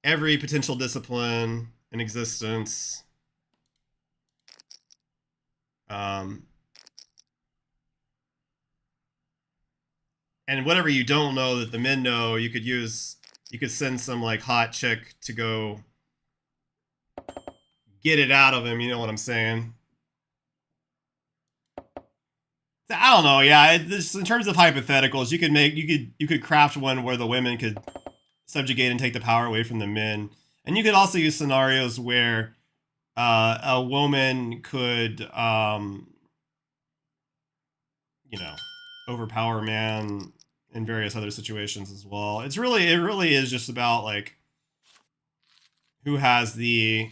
every potential discipline in existence. And whatever you don't know that the men know, you could send some like hot chick to go get it out of him. You know what I'm saying? I don't know. Yeah, this, in terms of hypotheticals, you could craft one where the women could subjugate and take the power away from the men, and you could also use scenarios where a woman could, overpower a man in various other situations as well. It really is just about like who has the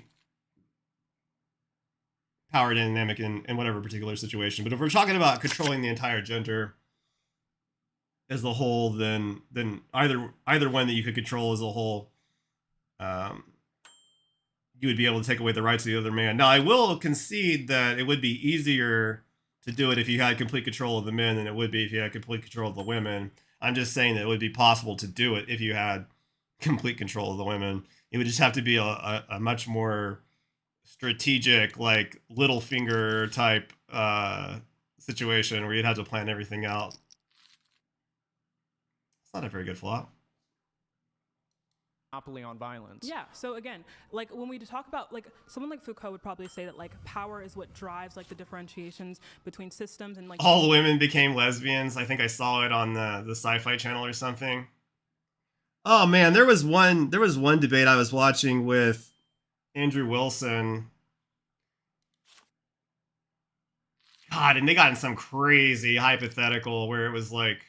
power dynamic in whatever particular situation. But if we're talking about controlling the entire gender as a whole, then either one that you could control as a whole, you would be able to take away the rights of the other man. Now, I will concede that it would be easier to do it if you had complete control of the men than it would be if you had complete control of the women. I'm just saying that it would be possible to do it if you had complete control of the women. It would just have to be a much more strategic, like Littlefinger type situation where you'd have to plan everything out. It's not a very good flop. monopoly on violence. Yeah. So again, like when we talk about like someone like Foucault would probably say that like power is what drives like the differentiations between systems and like All women became lesbians. I think I saw it on the Sci-Fi Channel or something. Oh man, there was one debate I was watching with Andrew Wilson. God, and they got in some crazy hypothetical where it was like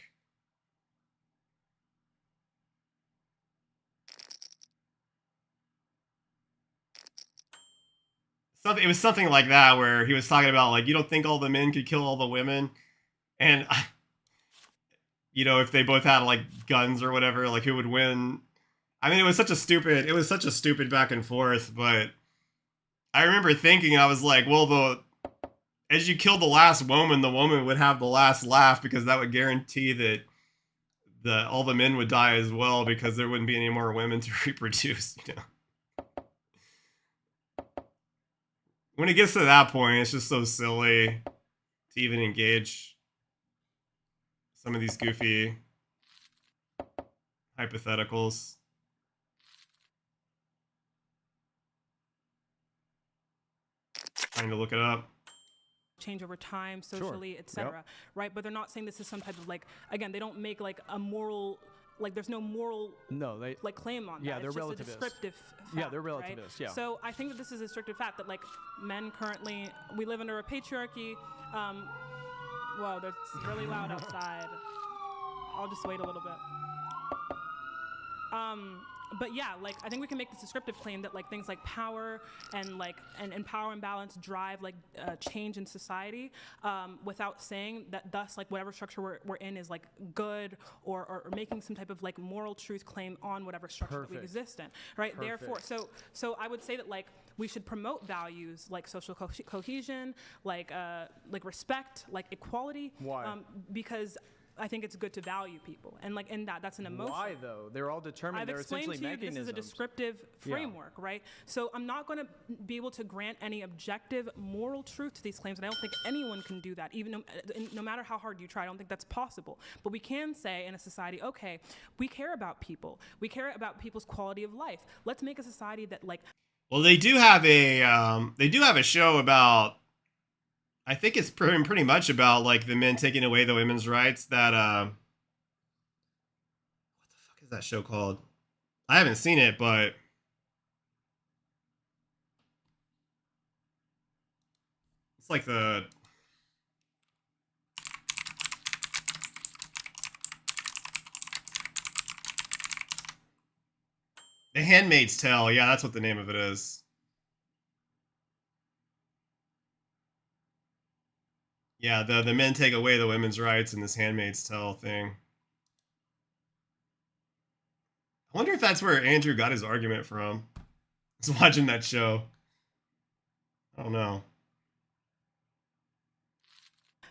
something. It was something like that where he was talking about like you don't think all the men could kill all the women, and you know if they both had like guns or whatever, like who would win? I mean, it was such a stupid back and forth. But I remember thinking, I was like, well, as you kill the last woman, the woman would have the last laugh because that would guarantee that all the men would die as well because there wouldn't be any more women to reproduce. You know, when it gets to that point, it's just so silly to even engage some of these goofy hypotheticals. Trying to look it up. change over time, socially, etc. Right? But they're not saying this is some type of like, again, they don't make like a moral, like there's no moral like claim on that. They're it's just relativist. a descriptive fact, Yeah, they're right? relativist, yeah. So I think that this is a descriptive fact that like men currently, we live under a patriarchy. Whoa, it's really loud outside. I'll just wait a little bit. But yeah, like I think we can make this descriptive claim that like things like power and like and power imbalance drive like change in society, without saying that thus like whatever structure we're in is like good or making some type of like moral truth claim on whatever structure that we exist in, right? Therefore, so I would say that like we should promote values like social cohesion, like respect, like equality. Why? Because I think it's good to value people, and like in that's an emotion. Why though? They're all determined. I've They're explained essentially to you this is a mechanisms. descriptive framework, right? So I'm not going to be able to grant any objective moral truth to these claims, and I don't think anyone can do that, even no matter how hard you try. I don't think that's possible. But we can say in a society, okay, we care about people. We care about people's quality of life. Let's make a society that like. Well, they do have a show about. I think it's pretty much about like the men taking away the women's rights. That what the fuck is that show called? I haven't seen it, but it's like The Handmaid's Tale. Yeah, that's what the name of it is. Yeah, the men take away the women's rights in this Handmaid's Tale thing. I wonder if that's where Andrew got his argument from. I was watching that show. I don't know.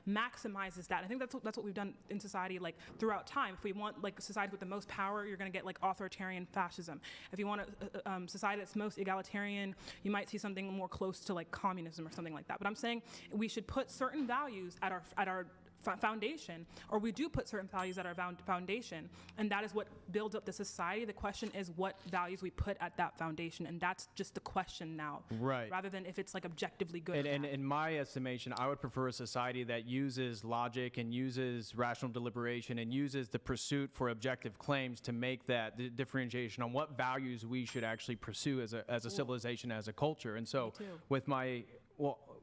Maximizes that. I think that's what we've done in society like throughout time. If we want like a society with the most power, you're going to get like authoritarian fascism. If you want a society that's most egalitarian, you might see something more close to like communism or something like that. But I'm saying we should put certain values at our foundation, or we do put certain values at our foundation, and that is what builds up the society. The question is what values we put at that foundation, and that's just the question now, Right. rather than if it's like objectively good. And in my estimation, I would prefer a society that uses logic and uses rational deliberation and uses the pursuit for objective claims to make that differentiation on what values we should actually pursue as a civilization, as a culture. And so with my,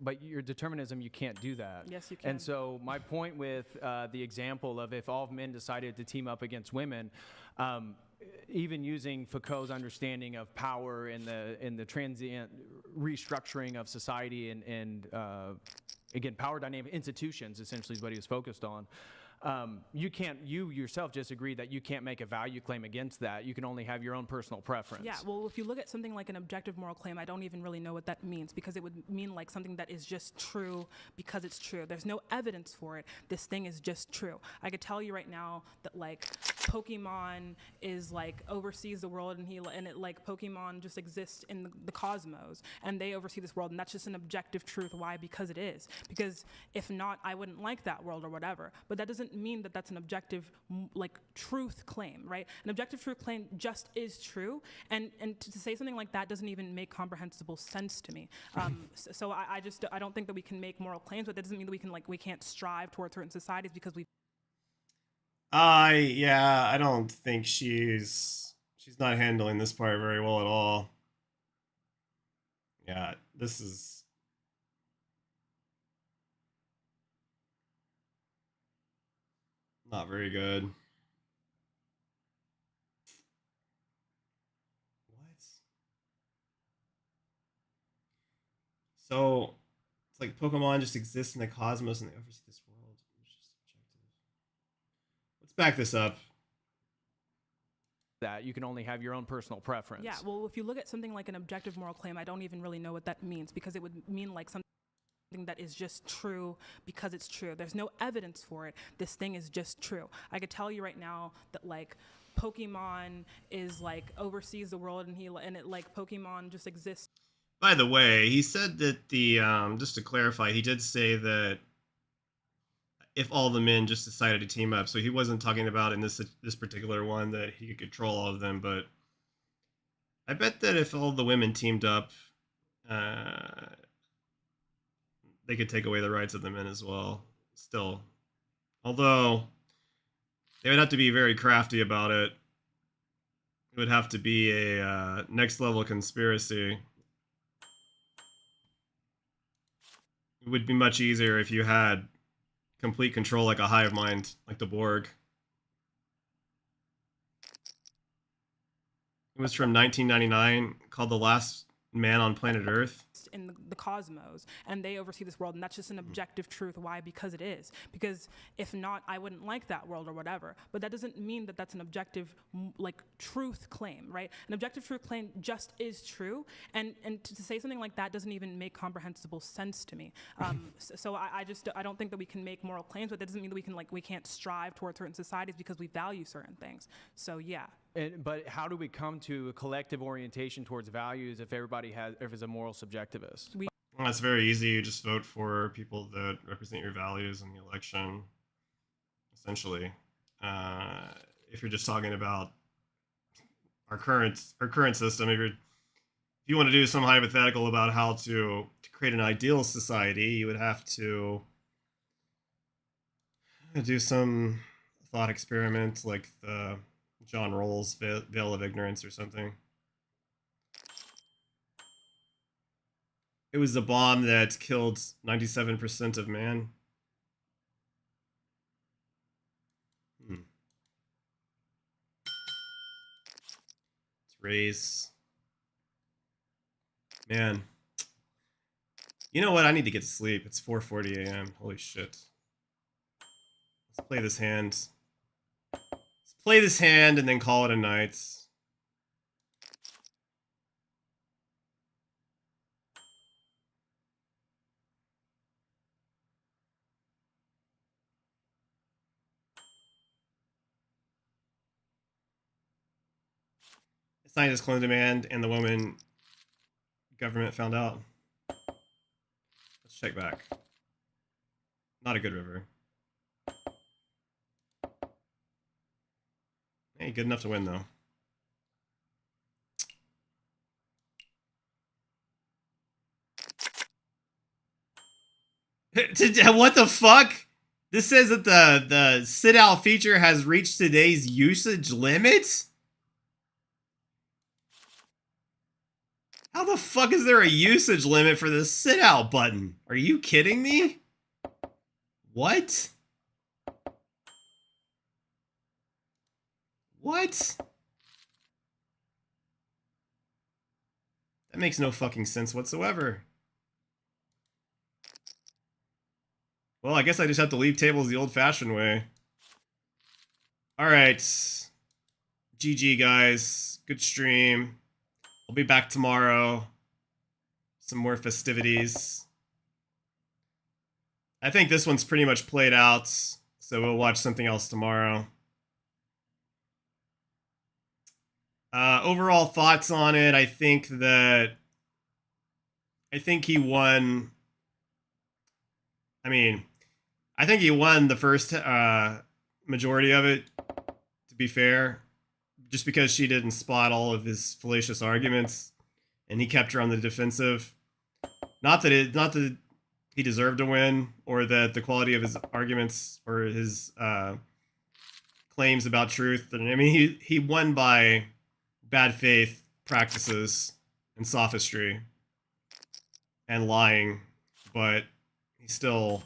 but your determinism, you can't do that. Yes, you can. And so my point with the example of if all men decided to team up against women, even using Foucault's understanding of power in the transient restructuring of society and again, power dynamic institutions essentially is what he was focused on. You yourself just agreed that you can't make a value claim against that. You can only have your own personal preference. Yeah, well, if you look at something like an objective moral claim, I don't even really know what that means, because it would mean like something that is just true because it's true. There's no evidence for it. This thing is just true. I could tell you right now that like Pokemon is like oversees the world, and it like Pokemon just exists in the cosmos, and they oversee this world, and that's just an objective truth. Why? Because it is. Because if not, I wouldn't like that world or whatever. But that doesn't doesn't mean that that's an objective, like, truth claim, right? An objective truth claim just is true, and to say something like that doesn't even make comprehensible sense to me. So I don't think that we can make moral claims, but that doesn't mean that we can't strive towards certain societies because we. Yeah, I don't think she's not handling this part very well at all. Yeah, this is not very good. What? So it's like Pokemon just exist in the cosmos and they oversee this world. It's just subjective. Let's back this up. That you can only have your own personal preference. Yeah, well, if you look at something like an objective moral claim, I don't even really know what that means, because it would mean like something that is just true because it's true. There's no evidence for it. This thing is just true. I could tell you right now that like Pokemon is like oversees the world and it like Pokemon just exists. By the way, he said that the just to clarify, he did say that if all the men just decided to team up, so he wasn't talking about in this particular one that he could control all of them, but I bet that if all the women teamed up, they could take away the rights of the men as well. Still, although they would have to be very crafty about it. It would have to be a next level conspiracy. It would be much easier if you had complete control like a hive mind, like the Borg. It was from 1999, called The Last Man on Planet Earth. In the cosmos, and they oversee this world, and that's just an objective truth. Why? Because it is. Because if not, I wouldn't like that world or whatever. But that doesn't mean that that's an objective, like, truth claim, right? An objective truth claim just is true, and to say something like that doesn't even make comprehensible sense to me. So I don't think that we can make moral claims, but that doesn't mean that we can't strive towards certain societies because we value certain things. So yeah. But how do we come to a collective orientation towards values if is a moral subjectivist? Well, it's very easy. You just vote for people that represent your values in the election. Essentially, if you're just talking about our current system, if you want to do some hypothetical about how to create an ideal society, you would have to do some thought experiment like the John Rawls' Veil of Ignorance or something. It was a bomb that killed 97% of man. It's race. Man. You know what? I need to get to sleep. It's 4:40 a.m. Holy shit. Let's play this hand. Play this hand and then call it a night. The scientist cloned a man and the woman government found out. Let's check back. Not a good river. Hey, good enough to win, though. What the fuck? This says that the sit-out feature has reached today's usage limit? How the fuck is there a usage limit for the sit-out button? Are you kidding me? What? What? That makes no fucking sense whatsoever. Well, I guess I just have to leave tables the old-fashioned way. Alright. GG, guys. Good stream. I'll be back tomorrow. Some more festivities. I think this one's pretty much played out, so we'll watch something else tomorrow. Overall thoughts on it, I think he won. I mean, I think he won the first majority of it, to be fair, just because she didn't spot all of his fallacious arguments, and he kept her on the defensive. Not that he deserved to win, or that the quality of his arguments or his claims about truth. I mean, he won by bad faith practices and sophistry and lying, but he still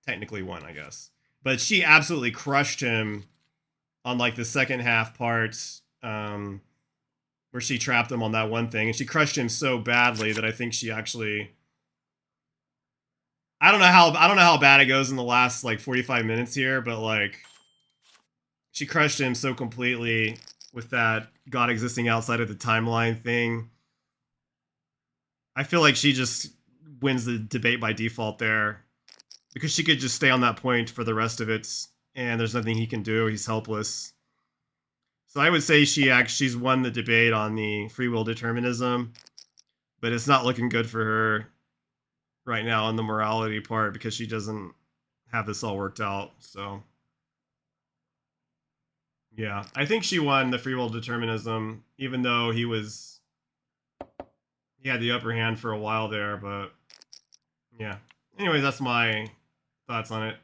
technically won, I guess. But she absolutely crushed him on like the second half parts, where she trapped him on that one thing, and she crushed him so badly that I think she actually, I don't know how bad it goes in the last like 45 minutes here, but like she crushed him so completely with that God existing outside of the timeline thing. I feel like she just wins the debate by default there, because she could just stay on that point for the rest of it, and there's nothing he can do. He's helpless. So I would say she's won the debate on the free will determinism, but it's not looking good for her right now on the morality part, because she doesn't have this all worked out. So yeah, I think she won the free will determinism, even though he had the upper hand for a while there. But yeah, anyway, that's my thoughts on it.